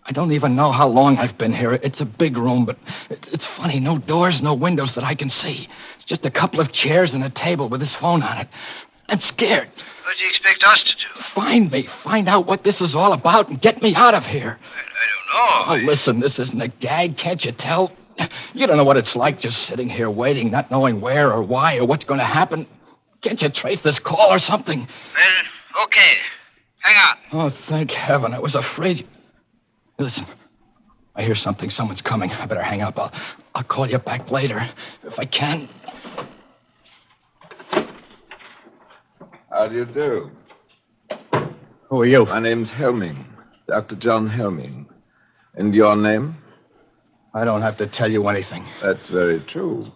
I don't even know how long I've been here. It's a big room, but it's funny. No doors, no windows that I can see. It's just a couple of chairs and a table with this phone on it. I'm scared. What do you expect us to do? Find me. Find out what this is all about and get me out of here. I don't know. Oh, listen, this isn't a gag. Can't you tell? You don't know what it's like just sitting here waiting, not knowing where or why or what's going to happen. Can't you trace this call or something? Well, okay. Hang on. Oh, thank heaven. I was afraid. Listen, I hear something. Someone's coming. I better hang up. I'll call you back later if I can. How do you do? Who are you? My name's Helming. Dr. John Helming. And your name? I don't have to tell you anything. That's very true.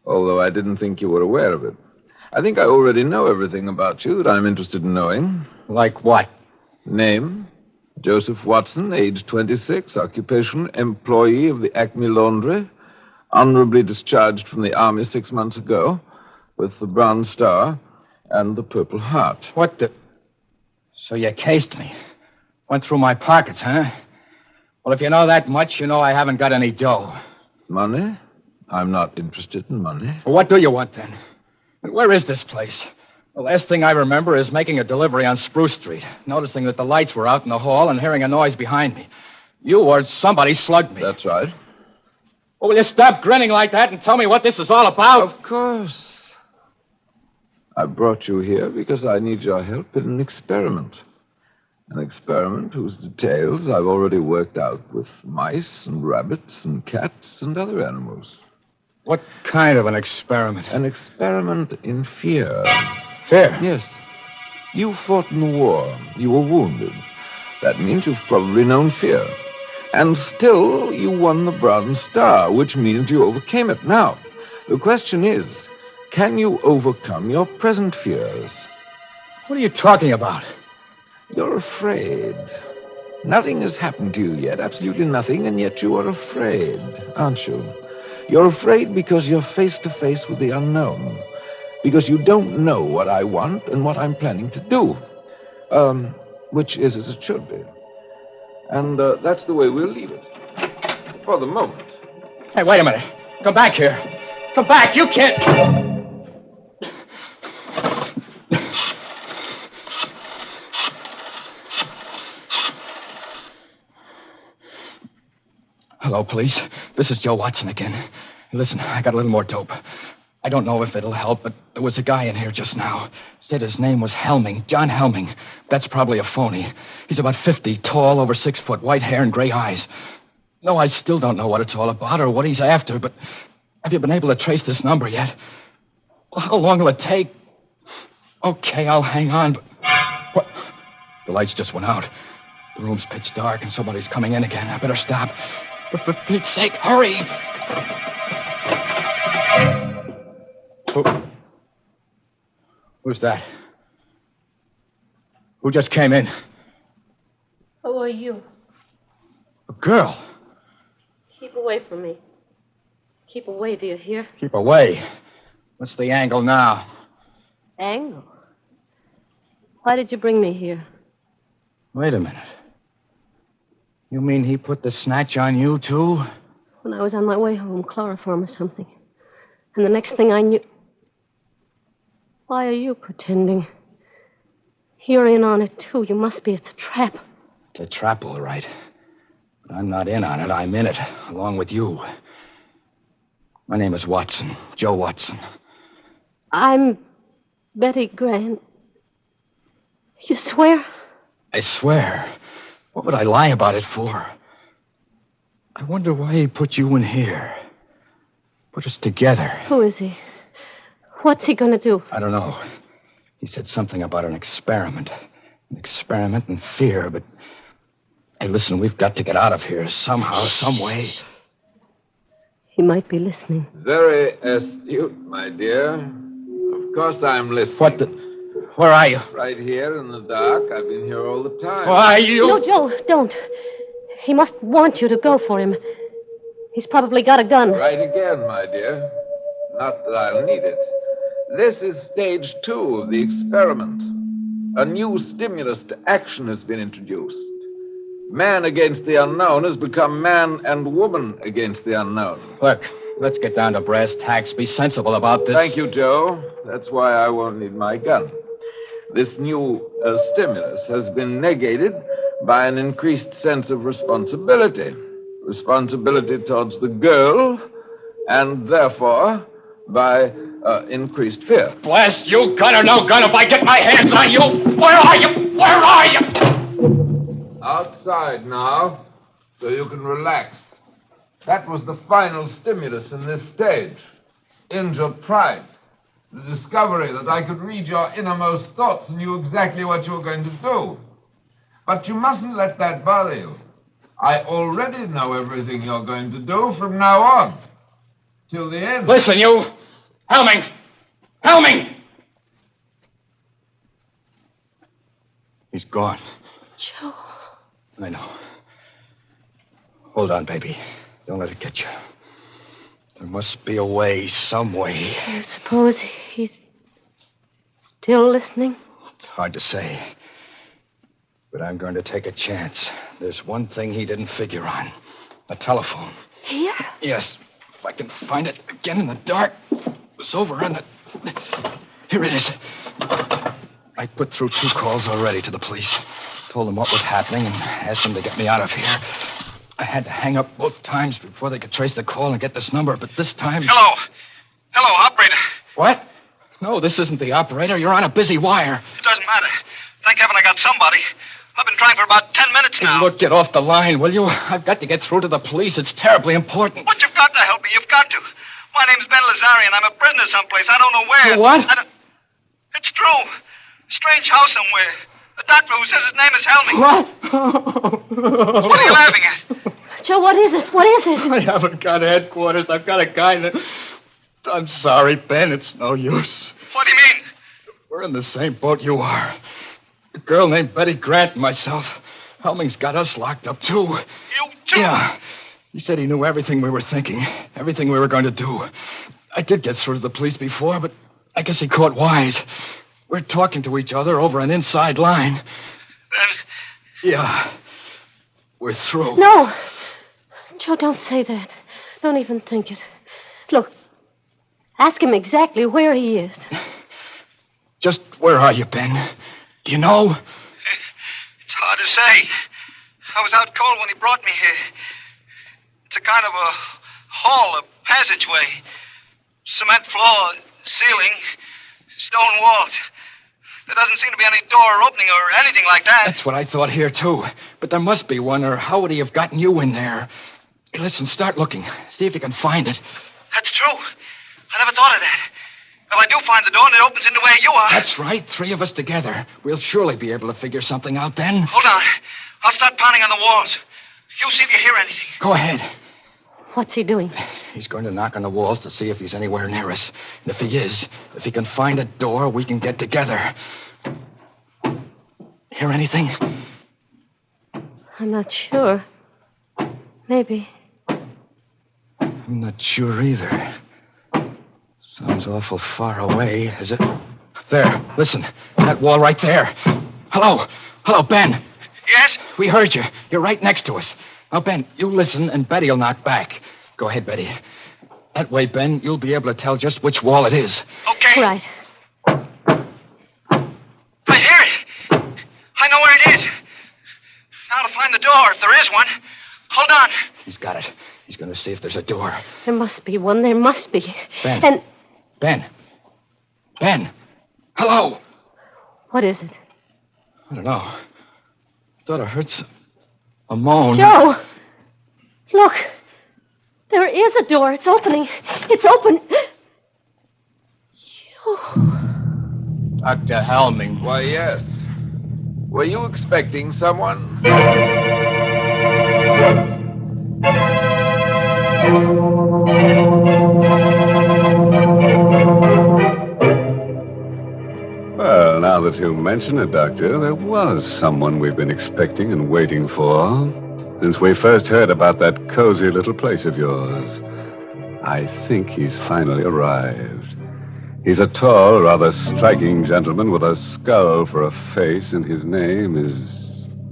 Although I didn't think you were aware of it. I think I already know everything about you that I'm interested in knowing. Like what? Name? Joseph Watson, age 26, occupation, employee of the Acme Laundry, honorably discharged from the Army 6 months ago, with the Bronze Star and the Purple Heart. What the... So you cased me. Went through my pockets, huh? Well, if you know that much, you know I haven't got any dough. Money? I'm not interested in money. Well, what do you want, then? Where is this place? The last thing I remember is making a delivery on Spruce Street, noticing that the lights were out in the hall and hearing a noise behind me. You or somebody slugged me. That's right. Well, will you stop grinning like that and tell me what this is all about? Of course. I brought you here because I need your help in an experiment. An experiment whose details I've already worked out with mice and rabbits and cats and other animals. What kind of an experiment? An experiment in fear. Fear? Yes. You fought in the war. You were wounded. That means you've probably known fear. And still, you won the Bronze Star, which means you overcame it. Now, the question is, can you overcome your present fears? What are you talking about? You're afraid. Nothing has happened to you yet, absolutely nothing, and yet you are afraid, aren't you? You're afraid because you're face to face with the unknown. Because you don't know what I want and what I'm planning to do. Which is as it should be. And that's the way we'll leave it. For the moment. Hey, wait a minute. Come back here. Come back. You can't... Hello, police. This is Joe Watson again. Listen, I got a little more dope. I don't know if it'll help, but there was a guy in here just now. Said his name was Helming, John Helming. That's probably a phony. He's about 50, tall, over 6 foot, white hair and gray eyes. No, I still don't know what it's all about or what he's after, but have you been able to trace this number yet? Well, how long will it take? Okay, I'll hang on, but... What? The lights just went out. The room's pitch dark and somebody's coming in again. I better stop. But for Pete's sake, hurry! Who's that? Who just came in? Who are you? A girl. Keep away from me. Keep away, do you hear? Keep away. What's the angle now? Angle? Why did you bring me here? Wait a minute. You mean he put the snatch on you, too? When I was on my way home, chloroform or something. And the next thing I knew... Why are you pretending? You're in on it, too. You must be. It's a trap. It's a trap, all right. But I'm not in on it. I'm in it, along with you. My name is Watson. Joe Watson. I'm Betty Grant. You swear? I swear. What would I lie about it for? I wonder why he put you in here. Put us together. Who is he? What's he going to do? I don't know. He said something about an experiment. An experiment in fear, but... Hey, listen, we've got to get out of here somehow, some way. He might be listening. Very astute, my dear. Of course I'm listening. What the... Where are you? Right here in the dark. I've been here all the time. Why, you... No, Joe, don't. He must want you to go for him. He's probably got a gun. Right again, my dear. Not that I'll need it. This is stage 2 of the experiment. A new stimulus to action has been introduced. Man against the unknown has become man and woman against the unknown. Look, let's get down to brass tacks. Be sensible about this. Thank you, Joe. That's why I won't need my gun. This new stimulus has been negated by an increased sense of responsibility. Responsibility towards the girl, and therefore by increased fear. Blast you, gun or no gun, if I get my hands on you! Where are you? Where are you? Outside now, so you can relax. That was the final stimulus in this stage. Injured pride. The discovery that I could read your innermost thoughts and knew exactly what you were going to do. But you mustn't let that bother you. I already know everything you're going to do from now on. Till the end. Listen, you! Helming! Helming! He's gone. Joe. I know. Hold on, baby. Don't let it get you. There must be a way, some way. I suppose he's still listening? It's hard to say. But I'm going to take a chance. There's one thing he didn't figure on. A telephone. Here? Yes. If I can find it again in the dark. It was over on the... Here it is. I put through 2 calls already to the police. Told them what was happening and asked them to get me out of here. I had to hang up both times before they could trace the call and get this number, but this time... Hello. Hello, operator. What? No, this isn't the operator. You're on a busy wire. It doesn't matter. Thank heaven I got somebody. I've been trying for about 10 minutes now. Hey, look, get off the line, will you? I've got to get through to the police. It's terribly important. But you've got to help me. You've got to. My name's Ben Lazarian. I'm a prisoner someplace. I don't know where. What? It's true. Strange house somewhere. A doctor who says his name is Helming. What? What are you laughing at? Joe, what is it? What is it? I haven't got headquarters. I've got a guy that... I'm sorry, Ben. It's no use. What do you mean? We're in the same boat you are. A girl named Betty Grant and myself. Helming's got us locked up, too. You too? Yeah. He said he knew everything we were thinking, everything we were going to do. I did get through to the police before, but I guess he caught wise. We're talking to each other over an inside line. Then... Yeah. We're through. No. Joe, don't say that. Don't even think it. Look, ask him exactly where he is. Just where are you, Ben? Do you know? It's hard to say. I was out cold when he brought me here. It's a kind of a hall, a passageway. Cement floor, ceiling, stone walls. There doesn't seem to be any door opening or anything like that. That's what I thought here, too. But there must be one, or how would he have gotten you in there? Hey, listen, start looking. See if you can find it. That's true. I never thought of that. If I do find the door and it opens into where you are... That's right. 3 of us together. We'll surely be able to figure something out then. Hold on. I'll start pounding on the walls. You see if you hear anything. Go ahead. What's he doing? He's going to knock on the walls to see if he's anywhere near us. And if he is, if he can find a door, we can get together. Hear anything? I'm not sure. Maybe. I'm not sure either. Sounds awful far away, is it? There, listen. That wall right there. Hello. Hello, Ben. Yes? We heard you. You're right next to us. Now, Ben, you listen, and Betty will knock back. Go ahead, Betty. That way, Ben, you'll be able to tell just which wall it is. Okay. Right. I hear it. I know where it is. Now to find the door, if there is one. Hold on. He's got it. He's going to see if there's a door. There must be one. There must be. Ben. And... Ben. Ben. Hello. What is it? I don't know. I thought I heard a moan. Joe! Look! There is a door. It's opening. It's open. Dr. Helming. Why, yes. Were you expecting someone? Well, now that you mention it, Doctor, there was someone we've been expecting and waiting for since we first heard about that cozy little place of yours. I think he's finally arrived. He's a tall, rather striking gentleman with a skull for a face, and his name is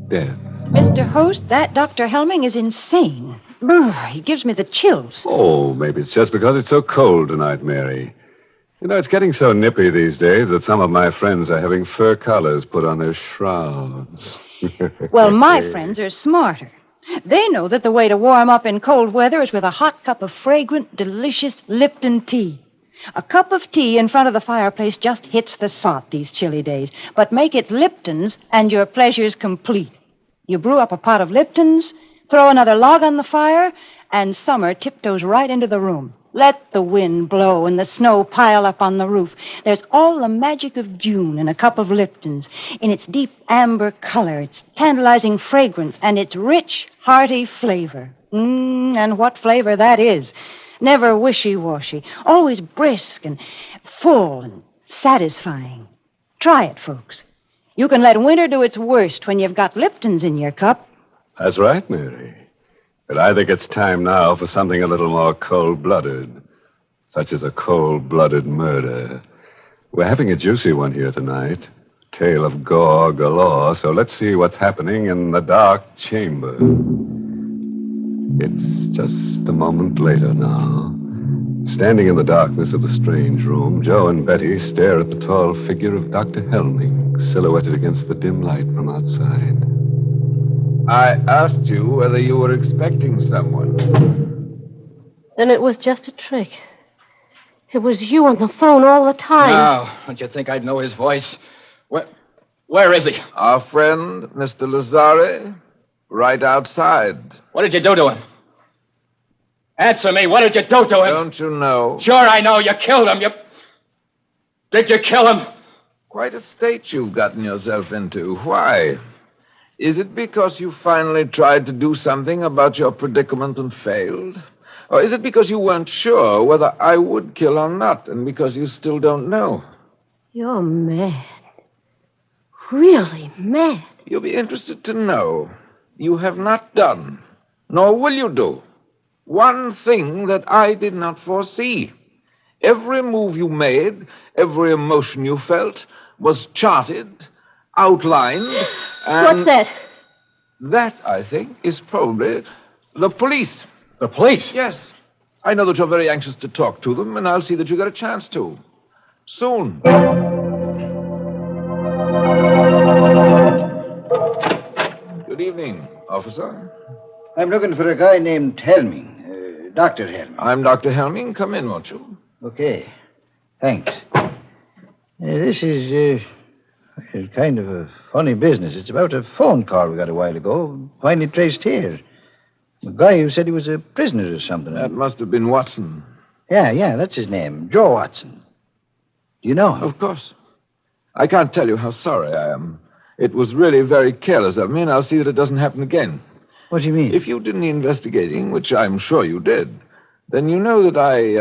Death. Mr. Host, that Dr. Helming is insane. Brr, he gives me the chills. Oh, maybe it's just because it's so cold tonight, Mary. You know, it's getting so nippy these days that some of my friends are having fur collars put on their shrouds. Well, my friends are smarter. They know that the way to warm up in cold weather is with a hot cup of fragrant, delicious Lipton tea. A cup of tea in front of the fireplace just hits the spot these chilly days. But make it Lipton's and your pleasure's complete. You brew up a pot of Lipton's, throw another log on the fire, and summer tiptoes right into the room. Let the wind blow and the snow pile up on the roof. There's all the magic of June in a cup of Lipton's, in its deep amber color, its tantalizing fragrance, and its rich, hearty flavor. And what flavor that is. Never wishy-washy, always brisk and full and satisfying. Try it, folks. You can let winter do its worst when you've got Lipton's in your cup. That's right, Mary. But I think it's time now for something a little more cold-blooded, such as a cold-blooded murder. We're having a juicy one here tonight. Tale of gore galore, so let's see what's happening in the dark chamber. It's just a moment later now. Standing in the darkness of the strange room, Joe and Betty stare at the tall figure of Dr. Helming, silhouetted against the dim light from outside. I asked you whether you were expecting someone. Then it was just a trick. It was you on the phone all the time. Now, don't you think I'd know his voice? Where is he? Our friend, Mr. Lazare, right outside. What did you do to him? Answer me. What did you do to him? Don't you know? Sure, I know. You killed him. Did you kill him? Quite a state you've gotten yourself into. Why? Is it because you finally tried to do something about your predicament and failed? Or is it because you weren't sure whether I would kill or not, and because you still don't know? You're mad. Really mad. You'll be interested to know you have not done, nor will you do, one thing that I did not foresee. Every move you made, every emotion you felt, was charted, outlined, and... What's that? That, I think, is probably the police. The police? Yes. I know that you're very anxious to talk to them, and I'll see that you get a chance to. Soon. Good evening, officer. I'm looking for a guy named Helming. Dr. Helming. I'm Dr. Helming. Come in, won't you? Okay. Thanks. This is kind of a funny business. It's about a phone call we got a while ago, finally traced here. A guy who said he was a prisoner or something. That must have been Watson. Yeah, that's his name. Joe Watson. Do you know him? Of course. I can't tell you how sorry I am. It was really very careless of me, and I'll see that it doesn't happen again. What do you mean? If you did any investigating, which I'm sure you did, then you know that I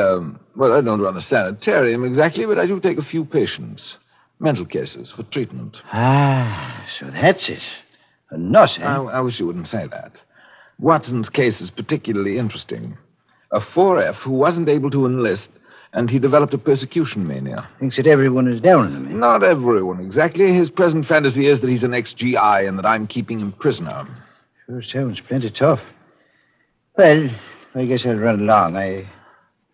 don't run a sanitarium exactly, but I do take a few patients. Mental cases for treatment. Ah, so that's it. A nut, eh? I wish you wouldn't say that. Watson's case is particularly interesting. A 4F who wasn't able to enlist, and he developed a persecution mania. Thinks that everyone is down on him, eh? Not everyone, exactly. His present fantasy is that he's an ex-GI and that I'm keeping him prisoner. Sure sounds plenty tough. Well, I guess I'll run along.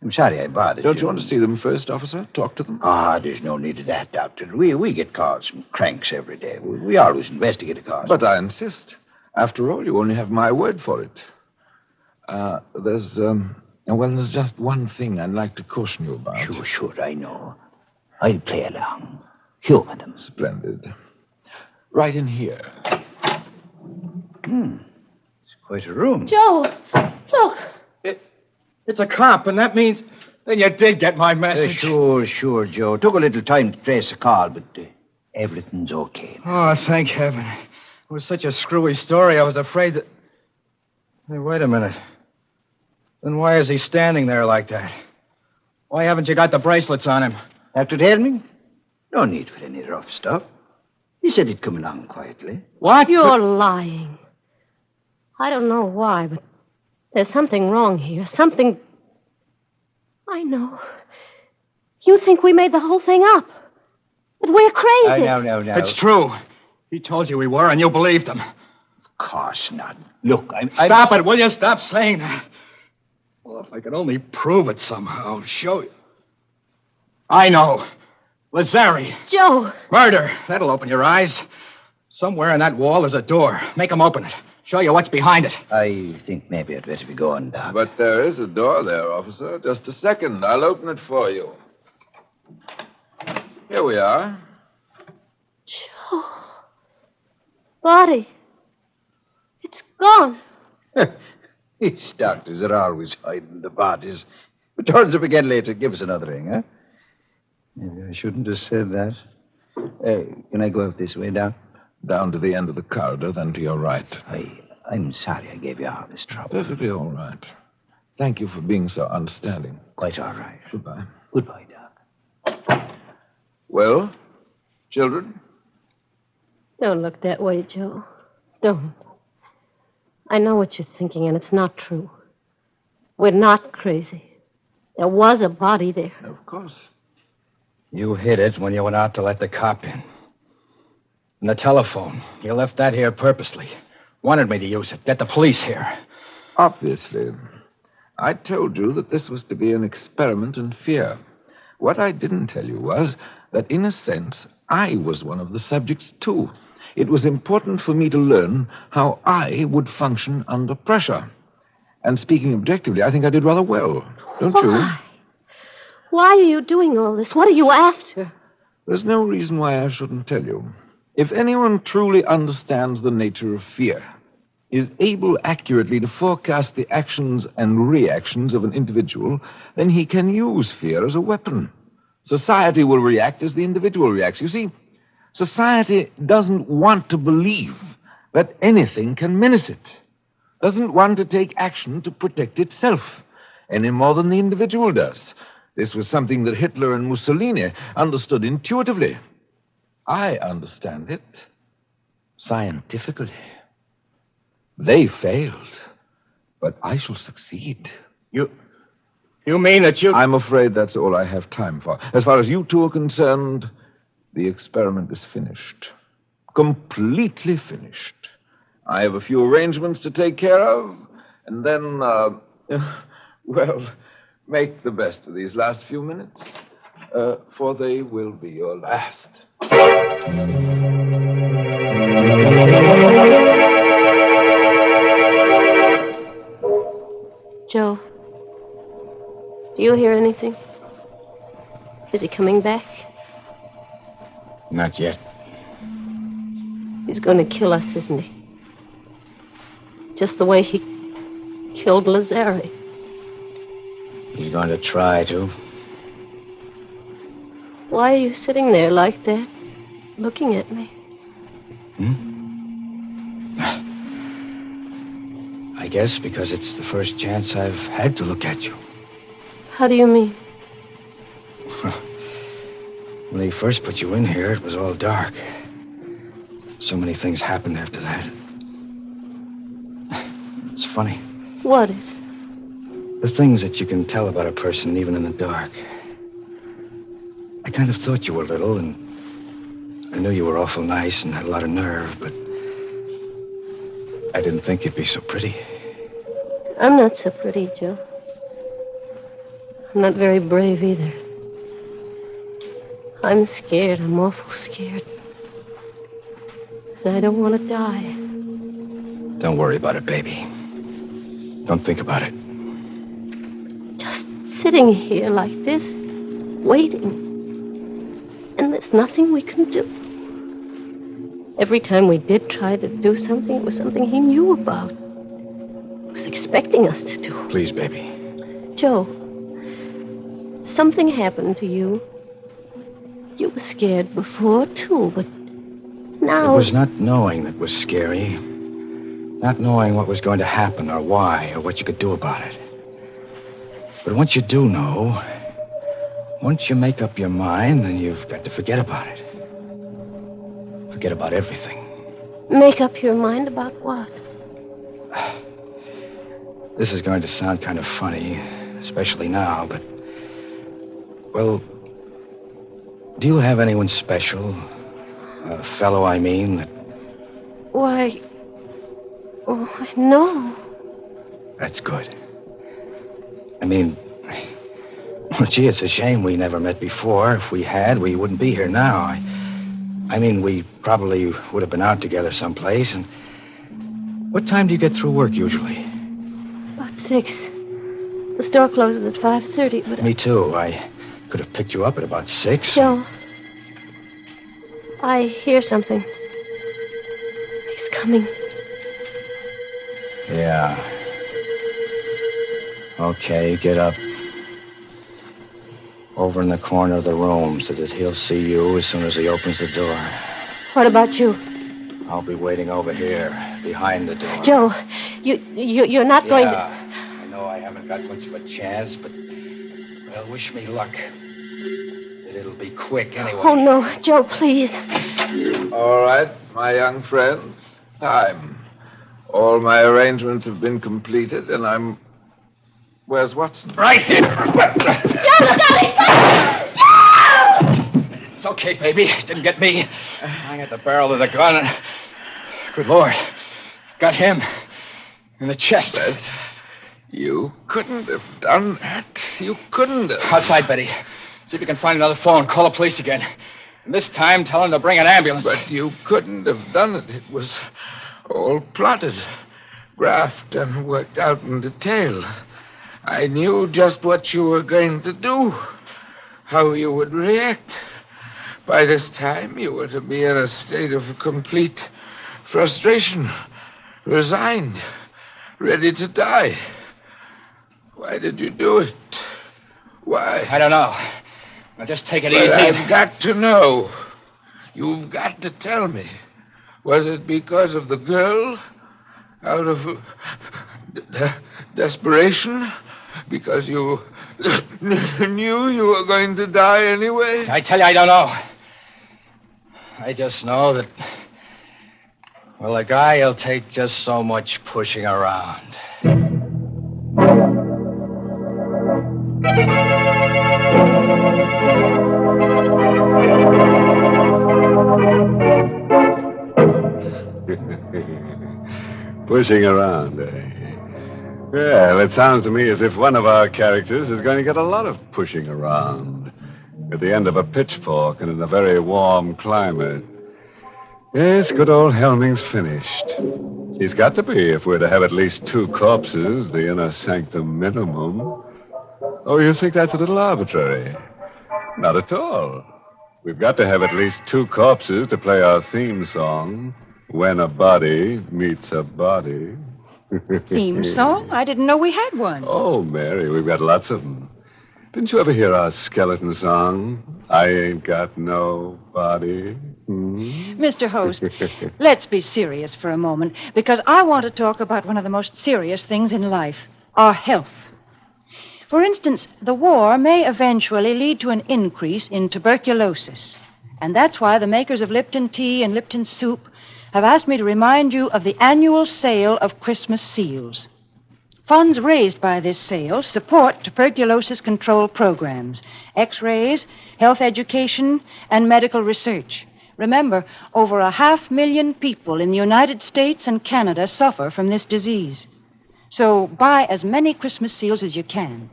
I'm sorry I bothered you. Don't you want to see them first, officer? Talk to them? There's no need of that, Doctor. We get calls from cranks every day. We always investigate a cause. But I insist. After all, you only have my word for it. There's just one thing I'd like to caution you about. Sure, I know. I'll play along. Humor them. Splendid. Right in here. It's quite a room. Joe, look. It's a cop, and that means... Then you did get my message. Sure, Joe. Took a little time to trace the call, but everything's okay. Oh, thank heaven. It was such a screwy story, I was afraid that... Hey, wait a minute. Then why is he standing there like that? Why haven't you got the bracelets on him? After Helming? No need for any rough stuff. He said he'd come along quietly. What? You're lying. I don't know why, but there's something wrong here. Something... I know. You think we made the whole thing up. But we're crazy. No. It's true. He told you we were, and you believed him. Of course not. Look, Stop it, will you? Stop saying that. Well, if I could only prove it somehow, show you. I know. Lazzari. Joe. Murder. That'll open your eyes. Somewhere in that wall is a door. Make him open it. Show you what's behind it. I think maybe I'd better be going, Doc. But there is a door there, officer. Just a second. I'll open it for you. Here we are. Joe. Body. It's gone. These doctors are always hiding the bodies. But turns up again later. Give us another ring, huh? Maybe I shouldn't have said that. Can I go out this way, Doc? Down to the end of the corridor, then to your right. I'm sorry I gave you all this trouble. Perfectly all right. Thank you for being so understanding. Quite all right. Goodbye. Goodbye, Doc. Well, children? Don't look that way, Joe. Don't. I know what you're thinking, and it's not true. We're not crazy. There was a body there. Of course. You hid it when you went out to let the cop in. And the telephone. You left that here purposely. Wanted me to use it. Get the police here. Obviously. I told you that this was to be an experiment in fear. What I didn't tell you was that, in a sense, I was one of the subjects, too. It was important for me to learn how I would function under pressure. And speaking objectively, I think I did rather well. Don't you? Why are you doing all this? What are you after? There's no reason why I shouldn't tell you. If anyone truly understands the nature of fear, is able accurately to forecast the actions and reactions of an individual, then he can use fear as a weapon. Society will react as the individual reacts. You see, society doesn't want to believe that anything can menace it. Doesn't want to take action to protect itself, any more than the individual does. This was something that Hitler and Mussolini understood intuitively. I understand it scientifically. They failed, but I shall succeed. You mean that you... I'm afraid that's all I have time for. As far as you two are concerned, the experiment is finished. Completely finished. I have a few arrangements to take care of, and then, well, make the best of these last few minutes, for they will be your last. Joe, do you hear anything? Is he coming back? Not yet. He's going to kill us, isn't he? Just the way he killed Lazzari. He's going to try to. Why are you sitting there like that, looking at me? I guess because it's the first chance I've had to look at you. How do you mean? When they first put you in here, it was all dark. So many things happened after that. It's funny. What is? The things that you can tell about a person even in the dark. I kind of thought you were little, and I knew you were awful nice and had a lot of nerve, but I didn't think you'd be so pretty. I'm not so pretty, Joe. I'm not very brave either. I'm scared. I'm awful scared. And I don't want to die. Don't worry about it, baby. Don't think about it. Just sitting here like this, waiting. And there's nothing we can do. Every time we did try to do something, it was something he knew about. He was expecting us to do. Please, baby. Joe, something happened to you. You were scared before, too, but now... It was not knowing that was scary. Not knowing what was going to happen or why or what you could do about it. But once you do know, once you make up your mind, then you've got to forget about it. Forget about everything. Make up your mind about what? This is going to sound kind of funny, especially now, but... Well, do you have anyone special? A fellow, I mean, that... Why... Oh, no. That's good. I mean... Well, gee, it's a shame we never met before. If we had, we wouldn't be here now. I mean, we probably would have been out together someplace, and... What time do you get through work, usually? About 6. The store closes at 5:30, but... Me too. I could have picked you up at about 6. Joe, I hear something. He's coming. Yeah. Okay, get up. Over in the corner of the room so that he'll see you as soon as he opens the door. What about you? I'll be waiting over here, behind the door. Joe, you're not going to... I know I haven't got much of a chance, but... Well, wish me luck. That it'll be quick anyway. Oh, no. Joe, please. All right, my young friend. Time. All my arrangements have been completed, and I'm... Where's Watson? Right here. Joe, Sally! It's okay, baby. Didn't get me. I had the barrel of the gun and... Good Lord. Got him. In the chest. But you couldn't have done that. You couldn't have. Outside, Betty. See if you can find another phone. Call the police again. And this time, tell them to bring an ambulance. But you couldn't have done it. It was all plotted, graphed, and worked out in detail. I knew just what you were going to do, how you would react. By this time, you were to be in a state of complete frustration, resigned, ready to die. Why did you do it? Why? I don't know. Now, just take it But easy. I've got to know. You've got to tell me. Was it because of the girl? Out of desperation? Because you knew you were going to die anyway? I tell you, I don't know. I just know that... Well, a guy will take just so much pushing around. Pushing around, eh? Well, it sounds to me as if one of our characters is going to get a lot of pushing around. At the end of a pitchfork and in a very warm climate. Yes, good old Helming's finished. He's got to be if we're to have at least 2 corpses, the inner sanctum minimum. Oh, you think that's a little arbitrary? Not at all. We've got to have at least 2 corpses to play our theme song, When a Body Meets a Body. Theme song? I didn't know we had one. Oh, Mary, we've got lots of them. Didn't you ever hear our Skeleton song? I ain't got no body. Mr. Host, let's be serious for a moment, because I want to talk about one of the most serious things in life, our health. For instance, the war may eventually lead to an increase in tuberculosis. And that's why the makers of Lipton tea and Lipton soup have asked me to remind you of the annual sale of Christmas seals. Funds raised by this sale support tuberculosis control programs, X-rays, health education, and medical research. Remember, over 500,000 people in the United States and Canada suffer from this disease. So buy as many Christmas seals as you can.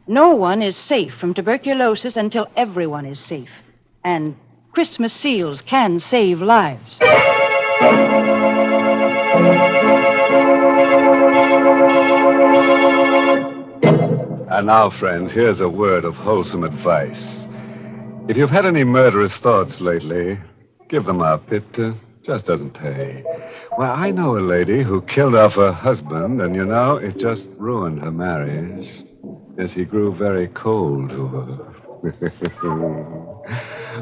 No one is safe from tuberculosis until everyone is safe. And Christmas seals can save lives. And now, friends, here's a word of wholesome advice. If you've had any murderous thoughts lately, give them up. It Just doesn't pay. Well, I know a lady who killed off her husband, and it just ruined her marriage. Yes, he grew very cold to her.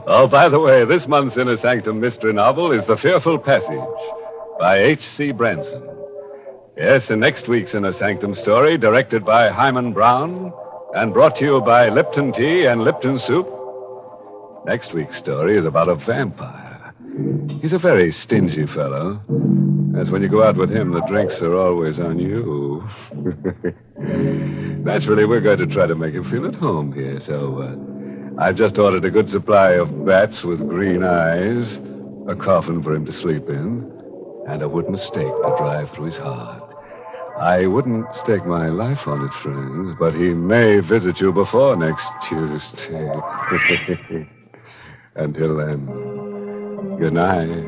Oh, by the way, this month's Inner Sanctum mystery novel is The Fearful Passage by H.C. Branson. Yes, and next week's Inner Sanctum story, directed by Hyman Brown and brought to you by Lipton Tea and Lipton Soup. Next week's story is about a vampire. He's a very stingy fellow. That's when you go out with him, the drinks are always on you. Naturally, we're going to try to make him feel at home here, so I've just ordered a good supply of bats with green eyes, a coffin for him to sleep in, and a wooden stake to drive through his heart. I wouldn't stake my life on it, friends, but he may visit you before next Tuesday. Until then, good night.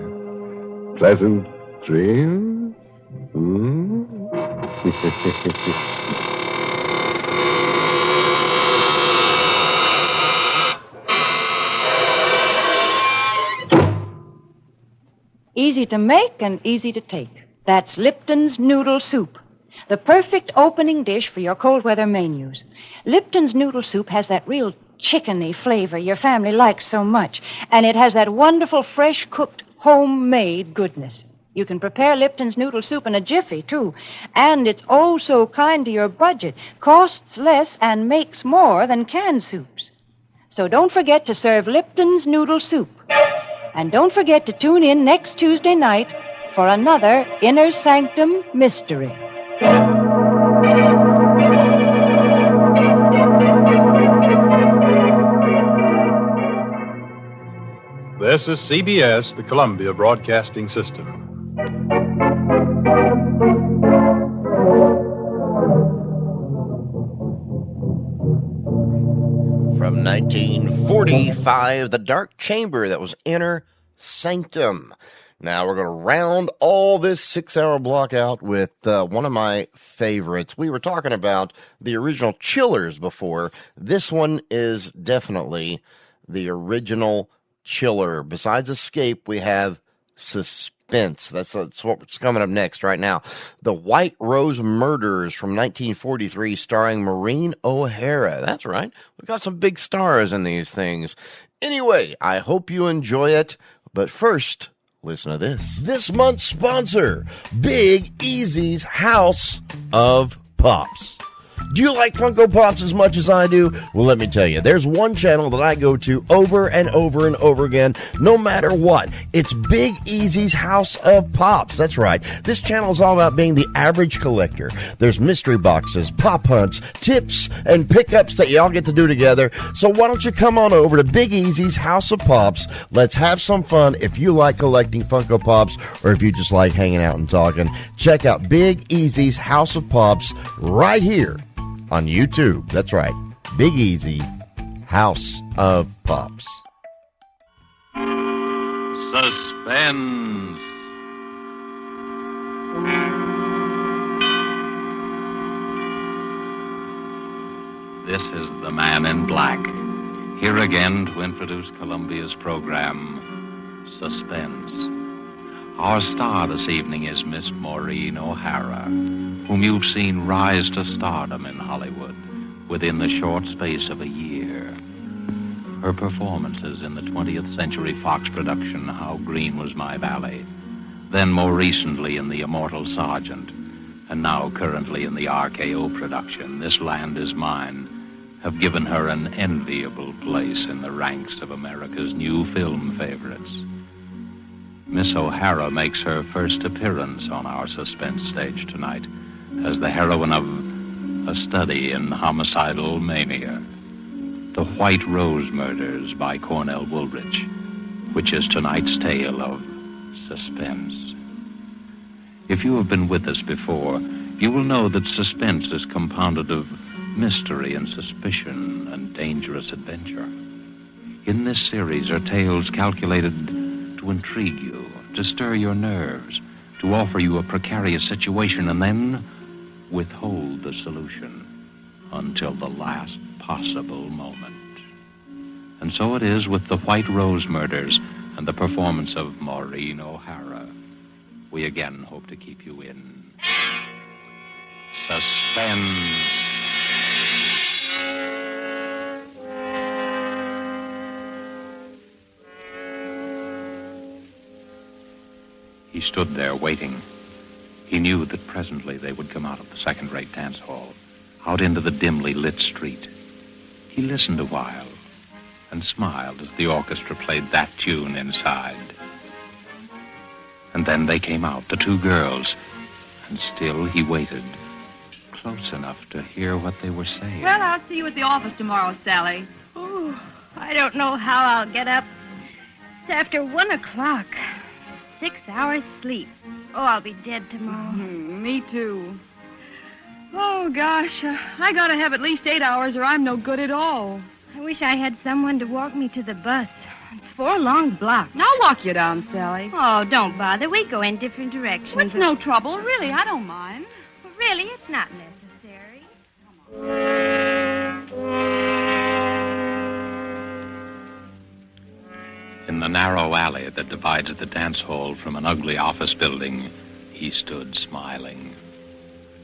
Pleasant dreams. Easy to make and easy to take. That's Lipton's Noodle Soup, the perfect opening dish for your cold weather menus. Lipton's Noodle Soup has that real chickeny flavor your family likes so much, and it has that wonderful fresh cooked homemade goodness. You can prepare Lipton's Noodle Soup in a jiffy, too, and it's oh so kind to your budget, costs less and makes more than canned soups. So don't forget to serve Lipton's Noodle Soup. And don't forget to tune in next Tuesday night for another Inner Sanctum mystery. This is CBS, the Columbia Broadcasting System. From 1945, The Dark Chamber, that was Inner Sanctum. Now we're going to round all this 6-hour block out with one of my favorites. We were talking about the original Chillers before. This one is definitely the original Chiller. Besides Escape, we have Suspense. That's what's coming up next right now. The White Rose Murders from 1943, starring Maureen O'Hara. That's right. We've got some big stars in these things. Anyway, I hope you enjoy it. But first, listen to this. This month's sponsor, Big Easy's House of Pops. Do you like Funko Pops as much as I do? Well, let me tell you, there's one channel that I go to over and over and over again, no matter what. It's Big Easy's House of Pops. That's right. This channel is all about being the average collector. There's mystery boxes, pop hunts, tips, and pickups that y'all get to do together. So why don't you come on over to Big Easy's House of Pops? Let's have some fun if you like collecting Funko Pops or if you just like hanging out and talking. Check out Big Easy's House of Pops right here on YouTube. That's right. Big Easy, House of Pops. Suspense. This is the Man in Black, here again to introduce Columbia's program, Suspense. Our star this evening is Miss Maureen O'Hara, whom you've seen rise to stardom in Hollywood within the short space of a year. Her performances in the 20th Century Fox production, How Green Was My Valley, then more recently in The Immortal Sergeant, and now currently in the RKO production, This Land Is Mine, have given her an enviable place in the ranks of America's new film favorites. Miss O'Hara makes her first appearance on our Suspense stage tonight as the heroine of A Study in Homicidal Mania, The White Rose Murders by Cornell Woolrich, which is tonight's tale of suspense. If you have been with us before, you will know that suspense is compounded of mystery and suspicion and dangerous adventure. In this series are tales calculated to intrigue you, to stir your nerves, to offer you a precarious situation and then withhold the solution until the last possible moment. And so it is with The White Rose Murders and the performance of Maureen O'Hara, we again hope to keep you in suspense. He stood there waiting. He knew that presently they would come out of the second-rate dance hall, out into the dimly lit street. He listened a while and smiled as the orchestra played that tune inside. And then they came out, the two girls, and still he waited, close enough to hear what they were saying. Well, I'll see you at the office tomorrow, Sally. Oh, I don't know how I'll get up. It's after 1 o'clock. 6 hours sleep. Oh, I'll be dead tomorrow. Me too. Oh, gosh. I gotta have at least 8 hours or I'm no good at all. I wish I had someone to walk me to the bus. It's 4 long blocks. I'll walk you down, Sally. Oh, don't bother. We go in different directions. It's no trouble. Really, I don't mind. Well, really, it's not necessary. In the narrow alley that divides the dance hall from an ugly office building, he stood smiling.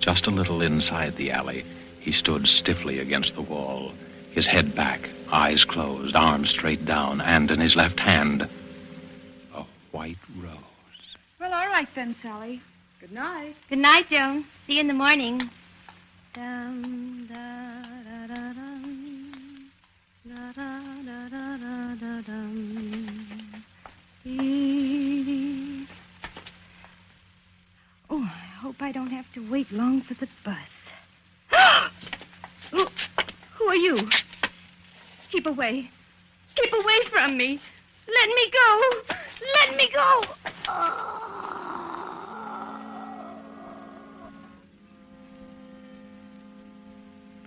Just a little inside the alley, he stood stiffly against the wall, his head back, eyes closed, arms straight down, and in his left hand, a white rose. Well, all right then, Sally. Good night. Good night, Joan. See you in the morning. Dum, da, da, da, dum. Da, da, da, da, da, da, dum. Oh, I hope I don't have to wait long for the bus. Who are you? Keep away. Keep away from me. Let me go. Let me go.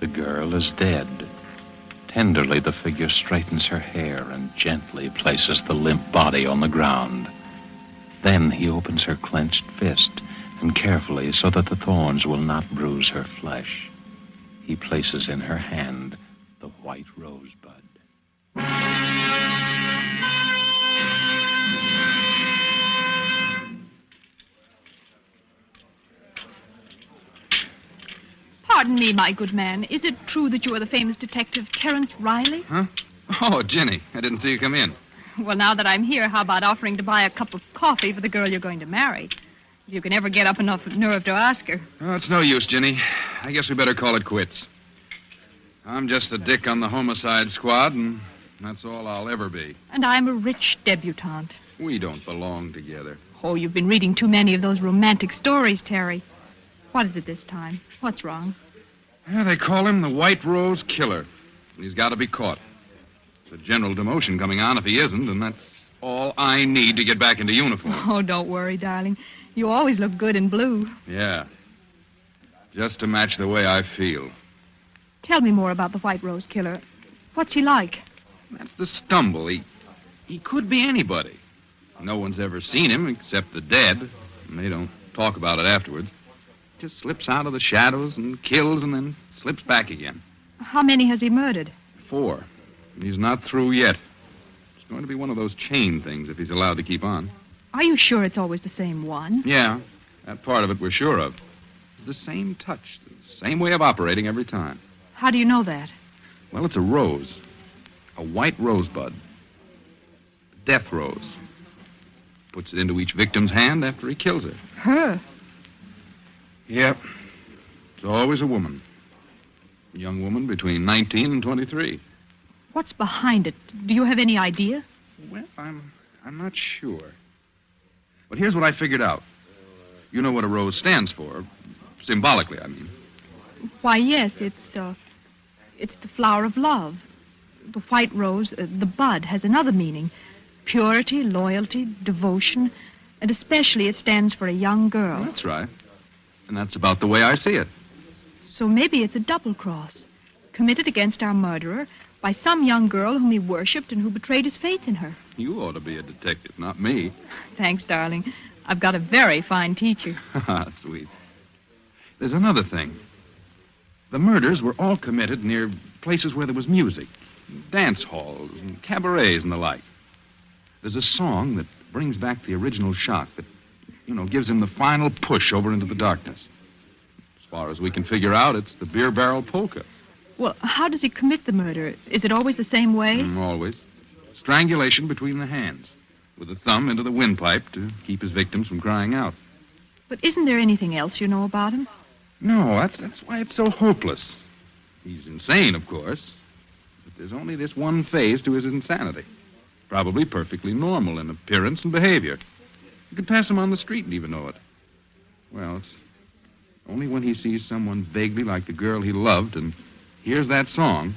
The girl is dead. Tenderly, the figure straightens her hair and gently places the limp body on the ground. Then he opens her clenched fist, and carefully, so that the thorns will not bruise her flesh, he places in her hand the white rosebud. Pardon me, my good man. Is it true that you are the famous detective Terence Riley? Huh? Oh, Jenny, I didn't see you come in. Well, now that I'm here, how about offering to buy a cup of coffee for the girl you're going to marry? If you can ever get up enough nerve to ask her. Oh, it's no use, Jenny. I guess we better call it quits. I'm just a dick on the homicide squad, and that's all I'll ever be. And I'm a rich debutante. We don't belong together. Oh, you've been reading too many of those romantic stories, Terry. What is it this time? What's wrong? Yeah, they call him the White Rose Killer. And he's got to be caught. There's a general demotion coming on if he isn't, and that's all I need to get back into uniform. Oh, don't worry, darling. You always look good in blue. Yeah. Just to match the way I feel. Tell me more about the White Rose Killer. What's he like? That's the stumble. He could be anybody. No one's ever seen him except the dead, and they don't talk about it afterwards. Just slips out of the shadows and kills and then slips back again. How many has he murdered? 4. And he's not through yet. It's going to be one of those chain things if he's allowed to keep on. Are you sure it's always the same one? Yeah, that part of it we're sure of. It's the same touch, the same way of operating every time. How do you know that? Well, it's a rose. A white rosebud. Death rose. Puts it into each victim's hand after he kills her. Her? Yep. It's always a woman. A young woman between 19 and 23. What's behind it? Do you have any idea? Well, I'm not sure. But here's what I figured out. You know what a rose stands for. Symbolically, I mean. Why, yes, it's the flower of love. The white rose, the bud, has another meaning. Purity, loyalty, devotion, and especially it stands for a young girl. That's right. And that's about the way I see it. So maybe it's a double cross, committed against our murderer by some young girl whom he worshipped and who betrayed his faith in her. You ought to be a detective, not me. Thanks, darling. I've got a very fine teacher. Sweet. There's another thing. The murders were all committed near places where there was music, dance halls, and cabarets and the like. There's a song that brings back the original shock that, gives him the final push over into the darkness. As far as we can figure out, it's the beer barrel polka. Well, how does he commit the murder? Is it always the same way? Always. Strangulation between the hands, with the thumb into the windpipe to keep his victims from crying out. But isn't there anything else you know about him? No, that's why it's so hopeless. He's insane, of course, but there's only this one phase to his insanity. Probably perfectly normal in appearance and behavior. You could pass him on the street and even know it. Well, it's only when he sees someone vaguely like the girl he loved and hears that song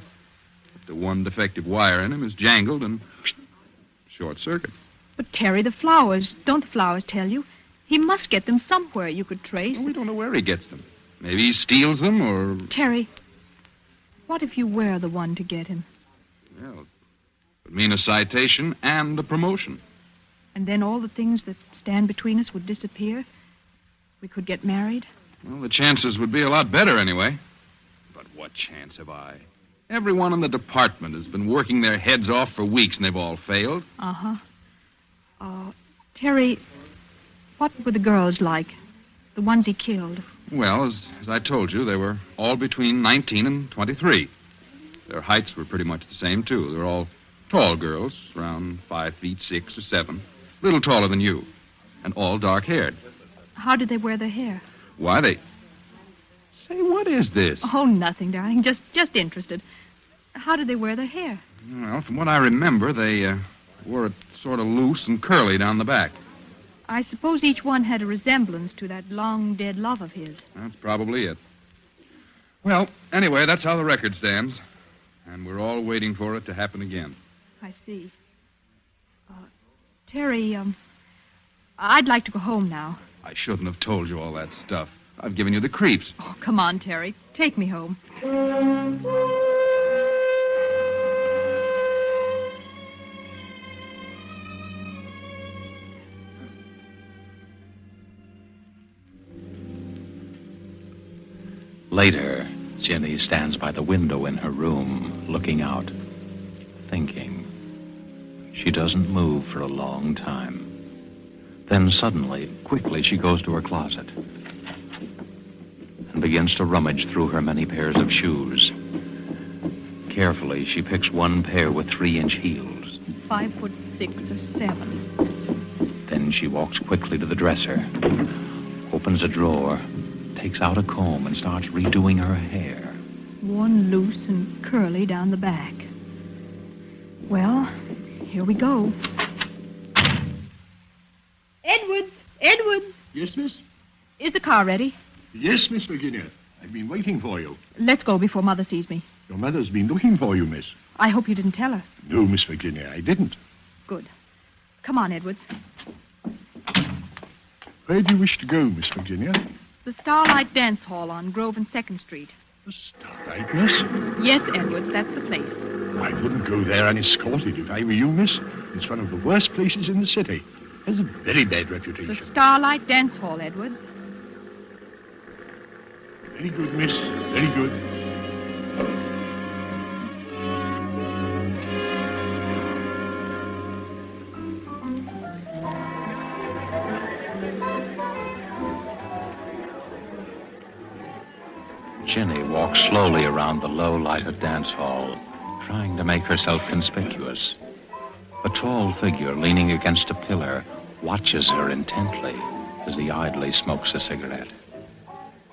that the one defective wire in him is jangled and short circuit. But, Terry, the flowers, don't the flowers tell you? He must get them somewhere you could trace. Well, we don't know where he gets them. Maybe he steals them or... Terry, what if you were the one to get him? Well, it would mean a citation and a promotion. And then all the things that stand between us would disappear? We could get married? Well, the chances would be a lot better anyway. But what chance have I? Everyone in the department has been working their heads off for weeks and they've all failed. Uh-huh. Terry, what were the girls like? The ones he killed? Well, as I told you, they were all between 19 and 23. Their heights were pretty much the same, too. They were all tall girls, around 5 feet 6 or 7. A little taller than you. And all dark-haired. How did they wear their hair? Why, they... Say, what is this? Oh, nothing, darling. Just interested. How did they wear their hair? Well, from what I remember, they wore it sort of loose and curly down the back. I suppose each one had a resemblance to that long-dead love of his. That's probably it. Well, anyway, that's how the record stands. And we're all waiting for it to happen again. I see. Terry, I'd like to go home now. I shouldn't have told you all that stuff. I've given you the creeps. Oh, come on, Terry. Take me home. Later, Jenny stands by the window in her room, looking out, thinking. She doesn't move for a long time. Then suddenly, quickly, she goes to her closet and begins to rummage through her many pairs of shoes. Carefully, she picks one pair with 3-inch heels. 5'6" or 7. Then she walks quickly to the dresser, opens a drawer, takes out a comb and starts redoing her hair. One loose and curly down the back. Well, here we go. Edwards! Yes, miss? Is the car ready? Yes, Miss Virginia. I've been waiting for you. Let's go before Mother sees me. Your mother's been looking for you, miss. I hope you didn't tell her. No, Miss Virginia, I didn't. Good. Come on, Edwards. Where do you wish to go, Miss Virginia? The Starlight Dance Hall on Grove and 2nd Street. The Starlight, miss? Yes, Edwards, that's the place. I wouldn't go there unescorted if I were you, miss. It's one of the worst places in the city. Has a very bad reputation. The Starlight Dance Hall, Edwards. Very good, miss. Very good. Jenny walks slowly around the low-lighted dance hall, trying to make herself conspicuous. A tall figure leaning against a pillar watches her intently as he idly smokes a cigarette.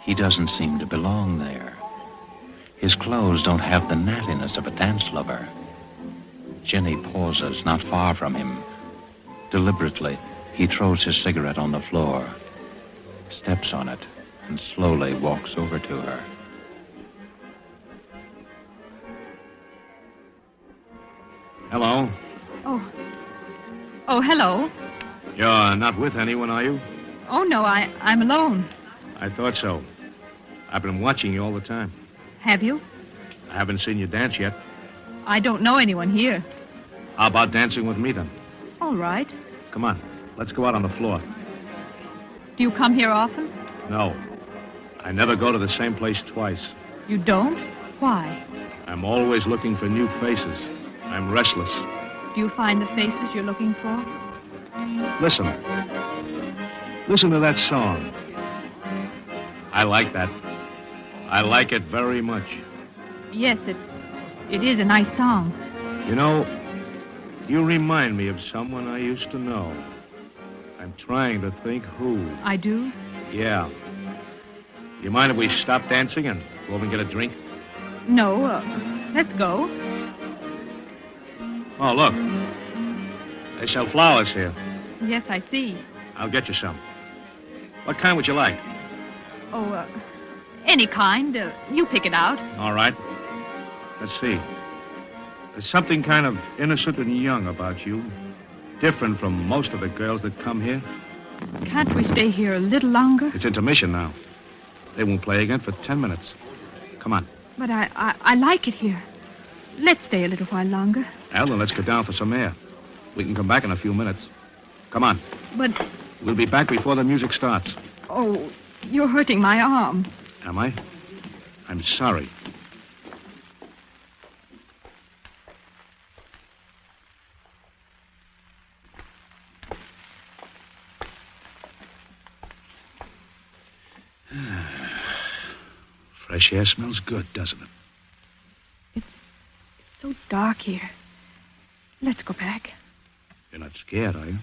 He doesn't seem to belong there. His clothes don't have the nattiness of a dance lover. Jenny pauses not far from him. Deliberately, he throws his cigarette on the floor, steps on it, and slowly walks over to her. Hello. Oh, hello. You're not with anyone, are you? Oh, no, I'm alone. I thought so. I've been watching you all the time. Have you? I haven't seen you dance yet. I don't know anyone here. How about dancing with me, then? All right. Come on. Let's go out on the floor. Do you come here often? No. I never go to the same place twice. You don't? Why? I'm always looking for new faces. I'm restless. Do you find the faces you're looking for? Listen. Listen to that song. I like that. I like it very much. Yes, it is a nice song. You know, you remind me of someone I used to know. I'm trying to think who. I do? Yeah. You mind if we stop dancing and go over and get a drink? No, let's go. Oh, look. They sell flowers here. Yes, I see. I'll get you some. What kind would you like? Oh, any kind. You pick it out. All right. Let's see. There's something kind of innocent and young about you. Different from most of the girls that come here. Can't we stay here a little longer? It's intermission now. They won't play again for 10 minutes. Come on. But I like it here. Let's stay a little while longer. Well, then let's go down for some air. We can come back in a few minutes. Come on. But... We'll be back before the music starts. Oh, you're hurting my arm. Am I? I'm sorry. Fresh air smells good, doesn't it? It's so dark here. Let's go back. You're not scared, are you?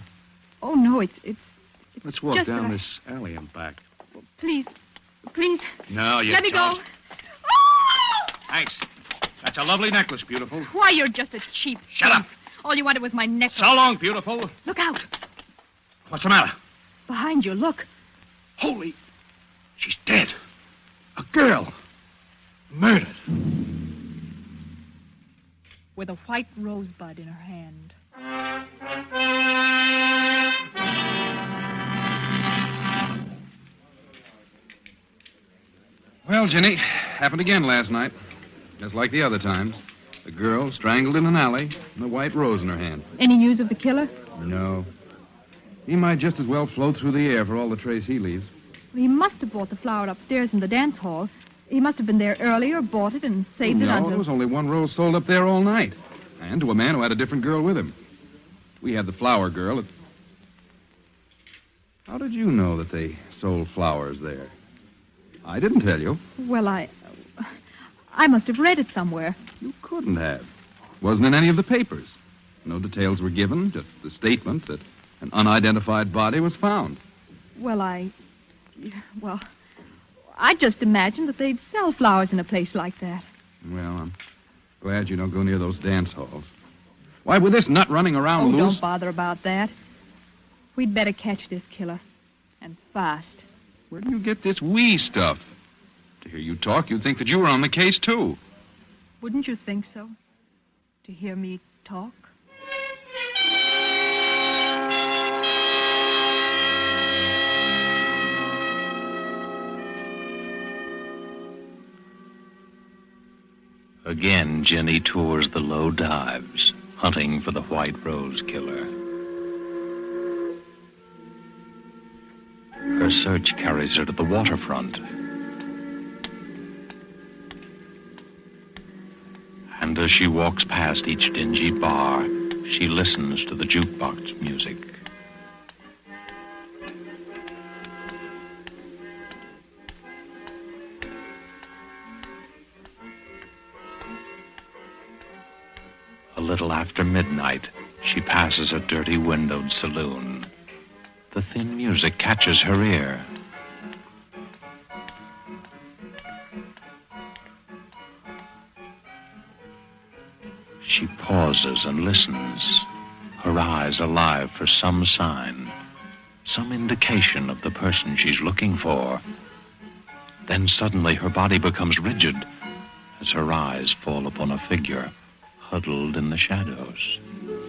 Oh, no, it's Let's walk just down that this alley and back. Please. No, you Let me don't. go. Thanks. That's a lovely necklace, beautiful. Why, you're just a cheap... Shut up. All you wanted was my necklace. So long, beautiful. Look out. What's the matter? Behind you, look. Holy... She's dead. A girl. Murdered. With a white rosebud in her hand. Well, Jenny, happened again last night. Just like the other times. A girl strangled in an alley and a white rose in her hand. Any news of the killer? No. He might just as well float through the air for all the trace he leaves. He must have bought the flower upstairs in the dance hall. He must have been there earlier, bought it, and saved it No, until... there was only one rose sold up there all night. And to a man who had a different girl with him. We had the flower girl at... How did you know that they sold flowers there? I didn't tell you. Well, I must have read it somewhere. You couldn't have. Wasn't in any of the papers. No details were given, just the statement that an unidentified body was found. Well, I just imagined that they'd sell flowers in a place like that. Well, I'm glad you don't go near those dance halls. Why, with this nut running around loose... Don't bother about that. We'd better catch this killer. And fast. Where do you get this we stuff? To hear you talk, you'd think that you were on the case, too. Wouldn't you think so? To hear me talk? Again, Jenny tours the low dives, hunting for the White Rose Killer. Her search carries her to the waterfront. And as she walks past each dingy bar, she listens to the jukebox music. A little after midnight, she passes a dirty windowed saloon. The thin music catches her ear. She pauses and listens, her eyes alive for some sign, some indication of the person she's looking for. Then suddenly her body becomes rigid as her eyes fall upon a figure huddled in the shadows.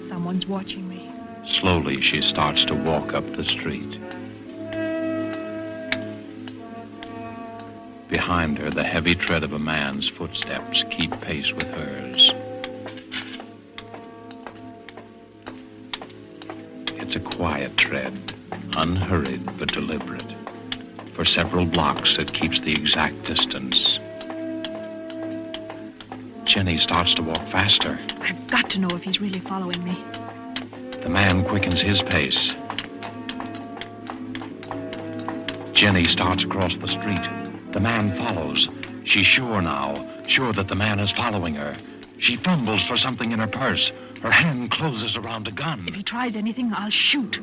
Someone's watching me. Slowly, she starts to walk up the street. Behind her, the heavy tread of a man's footsteps keep pace with hers. It's a quiet tread, unhurried but deliberate. For several blocks, it keeps the exact distance. Jenny starts to walk faster. I've got to know if he's really following me. The man quickens his pace. Jenny starts across the street. The man follows. She's sure now, sure that the man is following her. She fumbles for something in her purse. Her hand closes around a gun. If he tries anything, I'll shoot.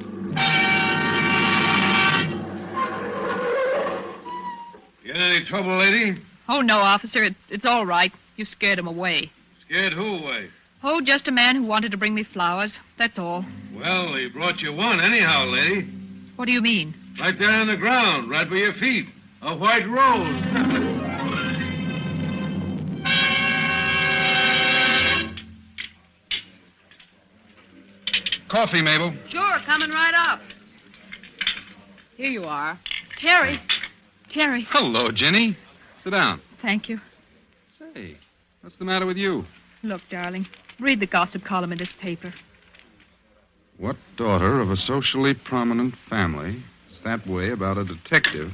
You in any trouble, lady? Oh, no, officer. It's all right. You scared him away. Scared who away? Oh, just a man who wanted to bring me flowers. That's all. Well, he brought you one anyhow, lady. What do you mean? Right there on the ground, right by your feet. A white rose. Coffee, Mabel. Sure, coming right up. Here you are. Terry. Terry. Hello, Jenny. Sit down. Thank you. Say, what's the matter with you? Look, darling, read the gossip column in this paper. What daughter of a socially prominent family is that way about a detective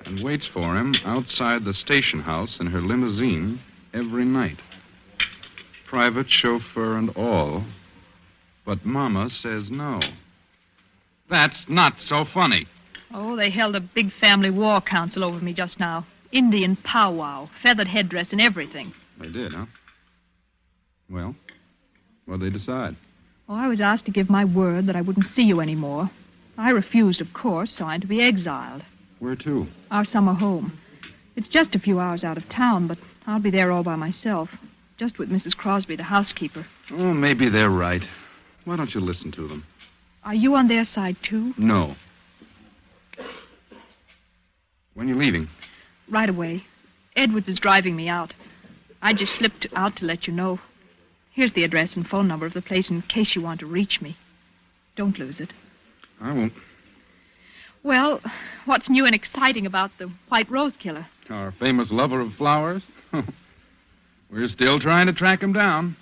and waits for him outside the station house in her limousine every night? Private chauffeur and all. But Mama says no. That's not so funny. Oh, they held a big family war council over me just now. Indian powwow, feathered headdress and everything. They did, huh? Well, what'd they decide? Oh, I was asked to give my word that I wouldn't see you anymore. I refused, of course, so I'm to be exiled. Where to? Our summer home. It's just a few hours out of town, but I'll be there all by myself. Just with Mrs. Crosby, the housekeeper. Oh, maybe they're right. Why don't you listen to them? Are you on their side, too? No. When you leaving? Right away. Edwards is driving me out. I just slipped out to let you know. Here's the address and phone number of the place in case you want to reach me. Don't lose it. I won't. Well, what's new and exciting about the White Rose Killer? Our famous lover of flowers? We're still trying to track him down.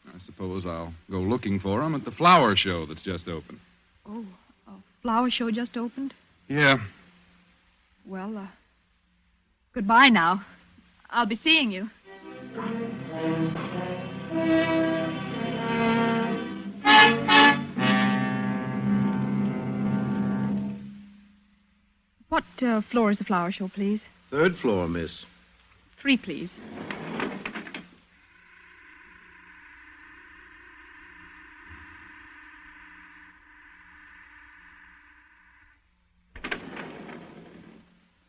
I suppose I'll go looking for him at the flower show that's just opened. Oh, a flower show just opened? Yeah. Well, goodbye now. I'll be seeing you. What floor is the flower show, please? 3rd floor, miss. 3, please.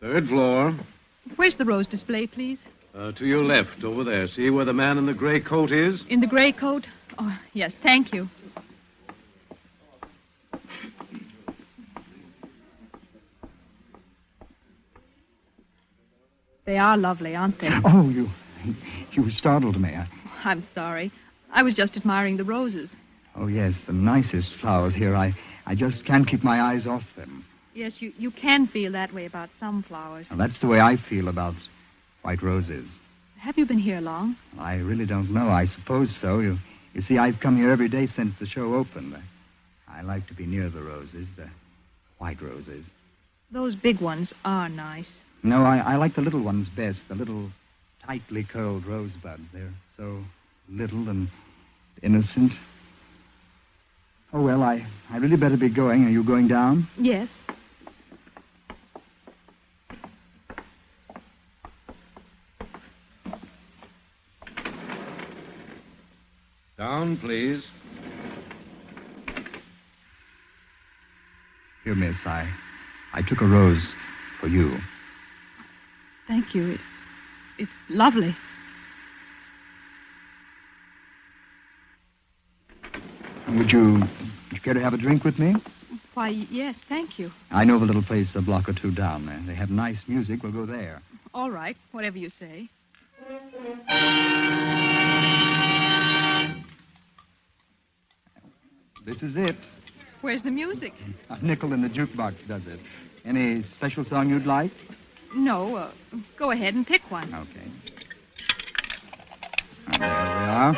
Third floor. Where's the rose display, please? To your left, over there. See where the man in the gray coat is? In the gray coat? Oh, yes, thank you. They are lovely, aren't they? Oh, you startled me. I'm sorry. I was just admiring the roses. Oh, yes, the nicest flowers here. I just can't keep my eyes off them. Yes, you can feel that way about some flowers. Now, that's the way I feel about white roses. Have you been here long? I really don't know. I suppose so. You see, I've come here every day since the show opened. I like to be near the roses, the white roses. Those big ones are nice. No, I like the little ones best, the little tightly curled rosebuds. They're so little and innocent. Oh, well, I really better be going. Are you going down? Yes. Down, please. Here, miss, I took a rose for you. Thank you. It's lovely. Would you care to have a drink with me? Why, yes, thank you. I know of a little place a block or two down there. They have nice music. We'll go there. All right, whatever you say. This is it. Where's the music? A nickel in the jukebox does it. Any special song you'd like? No, go ahead and pick one. Okay. There we are.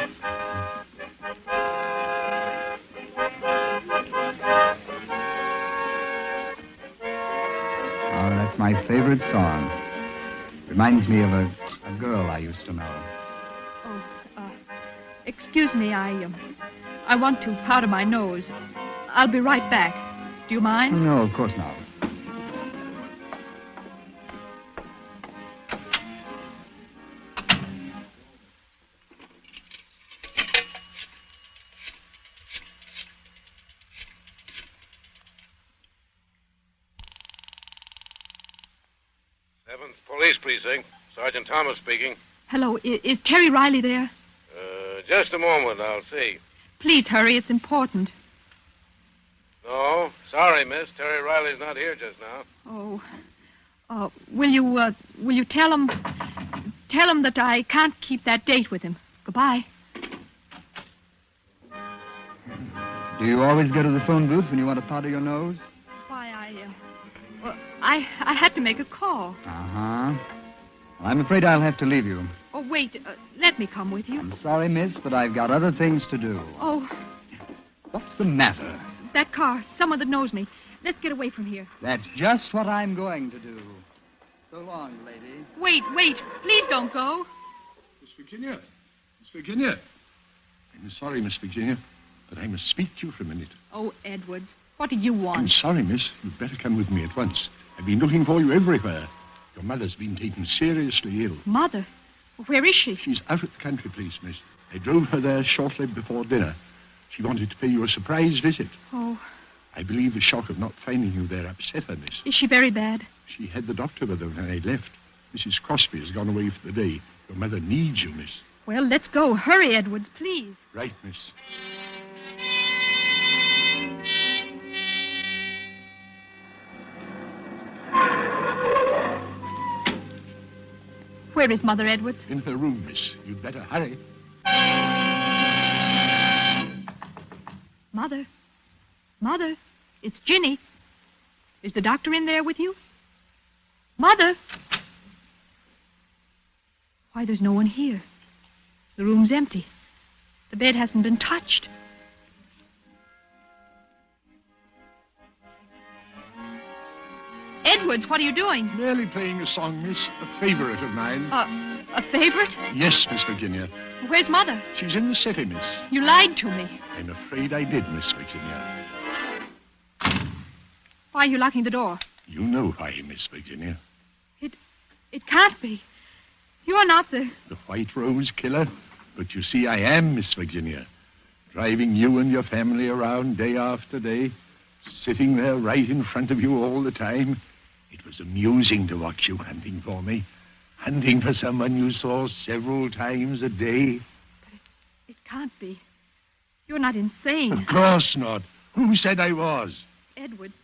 Oh, that's my favorite song. Reminds me of a girl I used to know. Excuse me, I want to powder my nose. I'll be right back. Do you mind? No, of course not. Police precinct. Sergeant Thomas speaking. Hello, is Terry Riley there? Just a moment, I'll see. Please hurry, it's important. No, sorry, miss. Terry Riley's not here just now. Will you tell him that I can't keep that date with him. Goodbye. Do you always go to the phone booth when you want to powder your nose? Why, I had to make a call. Uh-huh. Well, I'm afraid I'll have to leave you. Oh, wait, let me come with you. I'm sorry, miss, but I've got other things to do. Oh, What's the matter? that car, someone that knows me. Let's get away from here. That's just what I'm going to do. So long, lady. Wait, please don't go. Miss Virginia. Miss Virginia. I'm sorry, Miss Virginia, but I must speak to you for a minute. Oh, Edwards, what do you want? I'm sorry, miss. You'd better come with me at once. I've been looking for you everywhere. Your mother's been taken seriously ill. Mother? Where is she? She's out at the country place, miss. I drove her there shortly before dinner. She wanted to pay you a surprise visit. Oh, I believe the shock of not finding you there upset her, miss. is she very bad? She had the doctor with her when I left. Mrs. Crosby has gone away for the day. Your mother needs you, miss. Well, let's go. Hurry, Edwards, please. Right, miss. Where is Mother, Edwards? In her room, miss. You'd better hurry. Mother? Mother? It's Ginny. Is the doctor in there with you? Mother? Why, there's no one here. The room's empty. The bed hasn't been touched. Edwards, what are you doing? Merely playing a song, miss. A favorite of mine. A favorite? Yes, Miss Virginia. Where's Mother? She's in the city, miss. You lied to me. I'm afraid I did, Miss Virginia. Why are you locking the door? You know why, Miss Virginia. It can't be. You're not the White Rose killer. But you see, I am, Miss Virginia. Driving you and your family around day after day. Sitting there right in front of you all the time. It was amusing to watch you hunting for me. Hunting for someone you saw several times a day. It can't be. You're not insane. Of course not. Who said I was? Edwards,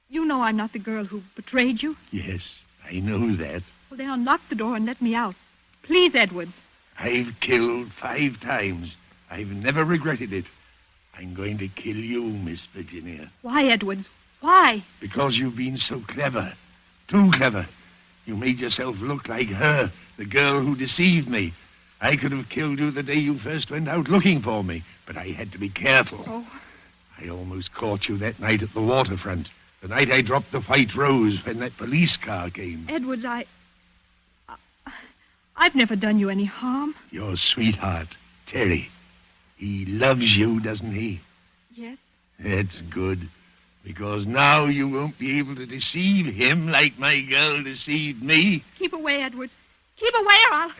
you know I'm not the girl who betrayed you. Yes, I know that. Well, then unlock the door and let me out. Please, Edwards. I've killed 5 times. I've never regretted it. I'm going to kill you, Miss Virginia. Why, Edwards? Why? Because you've been so clever. Too clever. You made yourself look like her, the girl who deceived me. I could have killed you the day you first went out looking for me, but I had to be careful. Oh. I almost caught you that night at the waterfront. The night I dropped the White Rose when that police car came. Edwards, I've never done you any harm. Your sweetheart, Terry. He loves you, doesn't he? Yes. That's good. Because now you won't be able to deceive him like my girl deceived me. Keep away, Edwards. Keep away or I'll...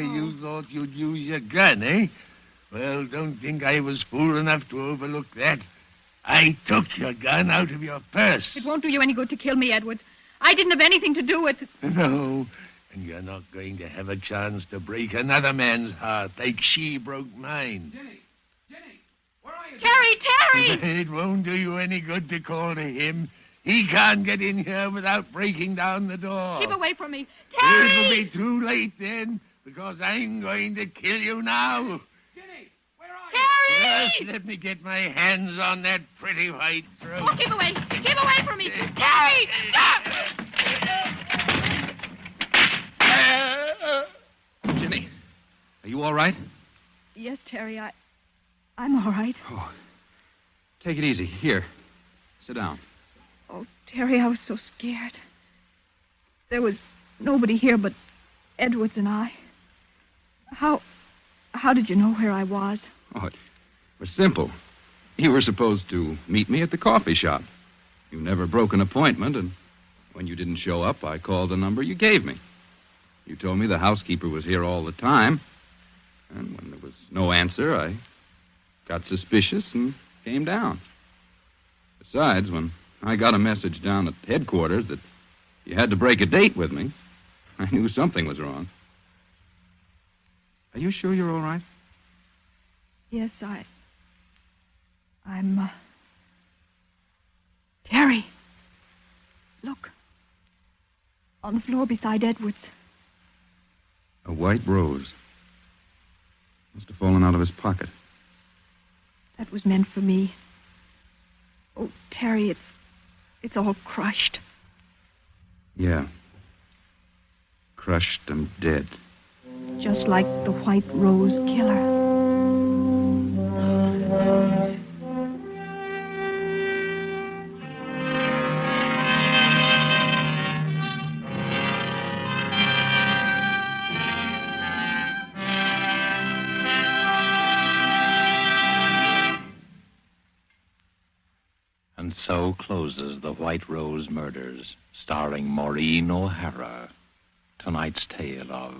You thought you'd use your gun, eh? Well, don't think I was fool enough to overlook that. I took your gun out of your purse. It won't do you any good to kill me, Edwards. I didn't have anything to do with it. No, and you're not going to have a chance to break another man's heart like she broke mine. Terry! It won't do you any good to call to him. He can't get in here without breaking down the door. Keep away from me. Terry! It'll be too late then, because I'm going to kill you now. Terry! Yes, let me get my hands on that pretty white throat. Oh, keep away. Keep away from me. Terry! Stop! Jenny, are you all right? Yes, Terry, I'm all right. Oh, take it easy. Here, sit down. Oh, Terry, I was so scared. There was nobody here but Edwards and I. How did you know where I was? Oh, it was simple. You were supposed to meet me at the coffee shop. You never broke an appointment, and when you didn't show up, I called the number you gave me. You told me the housekeeper was here all the time, and when there was no answer, I got suspicious and came down. Besides, when I got a message down at headquarters that you had to break a date with me, I knew something was wrong. Are you sure you're all right? Yes, I'm, Terry, look. On the floor beside Edwards. A white rose. Must have fallen out of his pocket. That was meant for me. Oh, Terry, it's all crushed. Yeah. Crushed and dead. Just like the white rose killer. And so closes The White Rose Murders, starring Maureen O'Hara. Tonight's tale of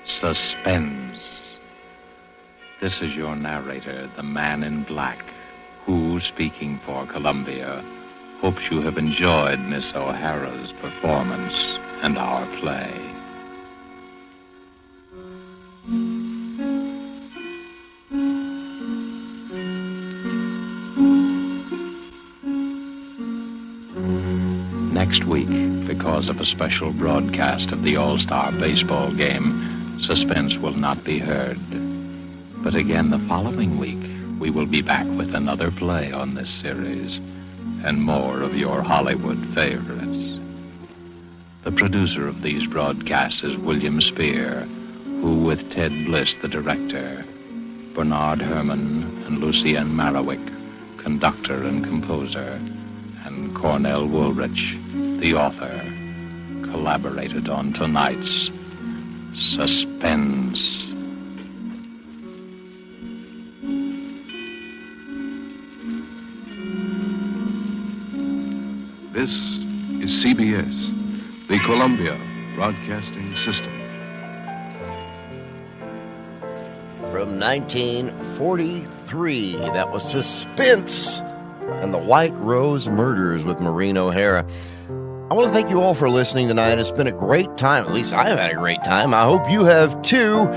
Suspense. This is your narrator, the man in black, who, speaking for Columbia, hopes you have enjoyed Miss O'Hara's performance and our play. Next week, because of a special broadcast of the All-Star baseball game, Suspense will not be heard. But again the following week, we will be back with another play on this series and more of your Hollywood favorites. The producer of these broadcasts is William Spear, who, with Ted Bliss, the director, Bernard Herrmann and Lucien Marowik, conductor and composer, and Cornell Woolrich, the author, collaborated on tonight's Suspense. This is CBS, the Columbia Broadcasting System. From 1943, that was Suspense and the White Rose Murders with Maureen O'Hara. I want to thank you all for listening tonight. It's been a great time. At least I've had a great time. I hope you have too.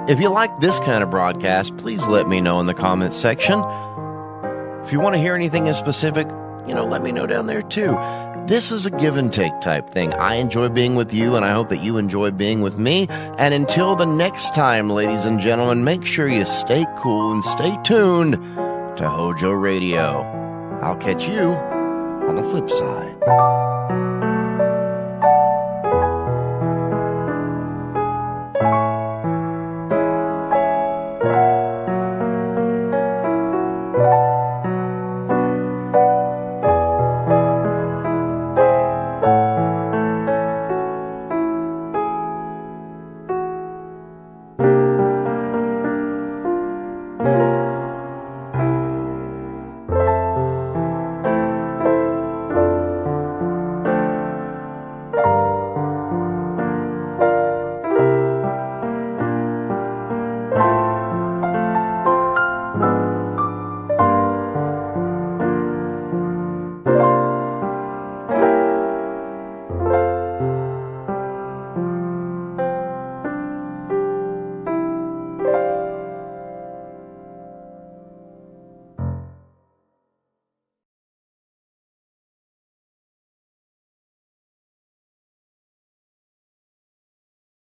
If you like this kind of broadcast, please let me know in the comments section. If you want to hear anything in specific, let me know down there too. This is a give and take type thing. I enjoy being with you, and I hope that you enjoy being with me. And until the next time, ladies and gentlemen, make sure you stay cool and stay tuned to Hojo Radio. I'll catch you on the flip side.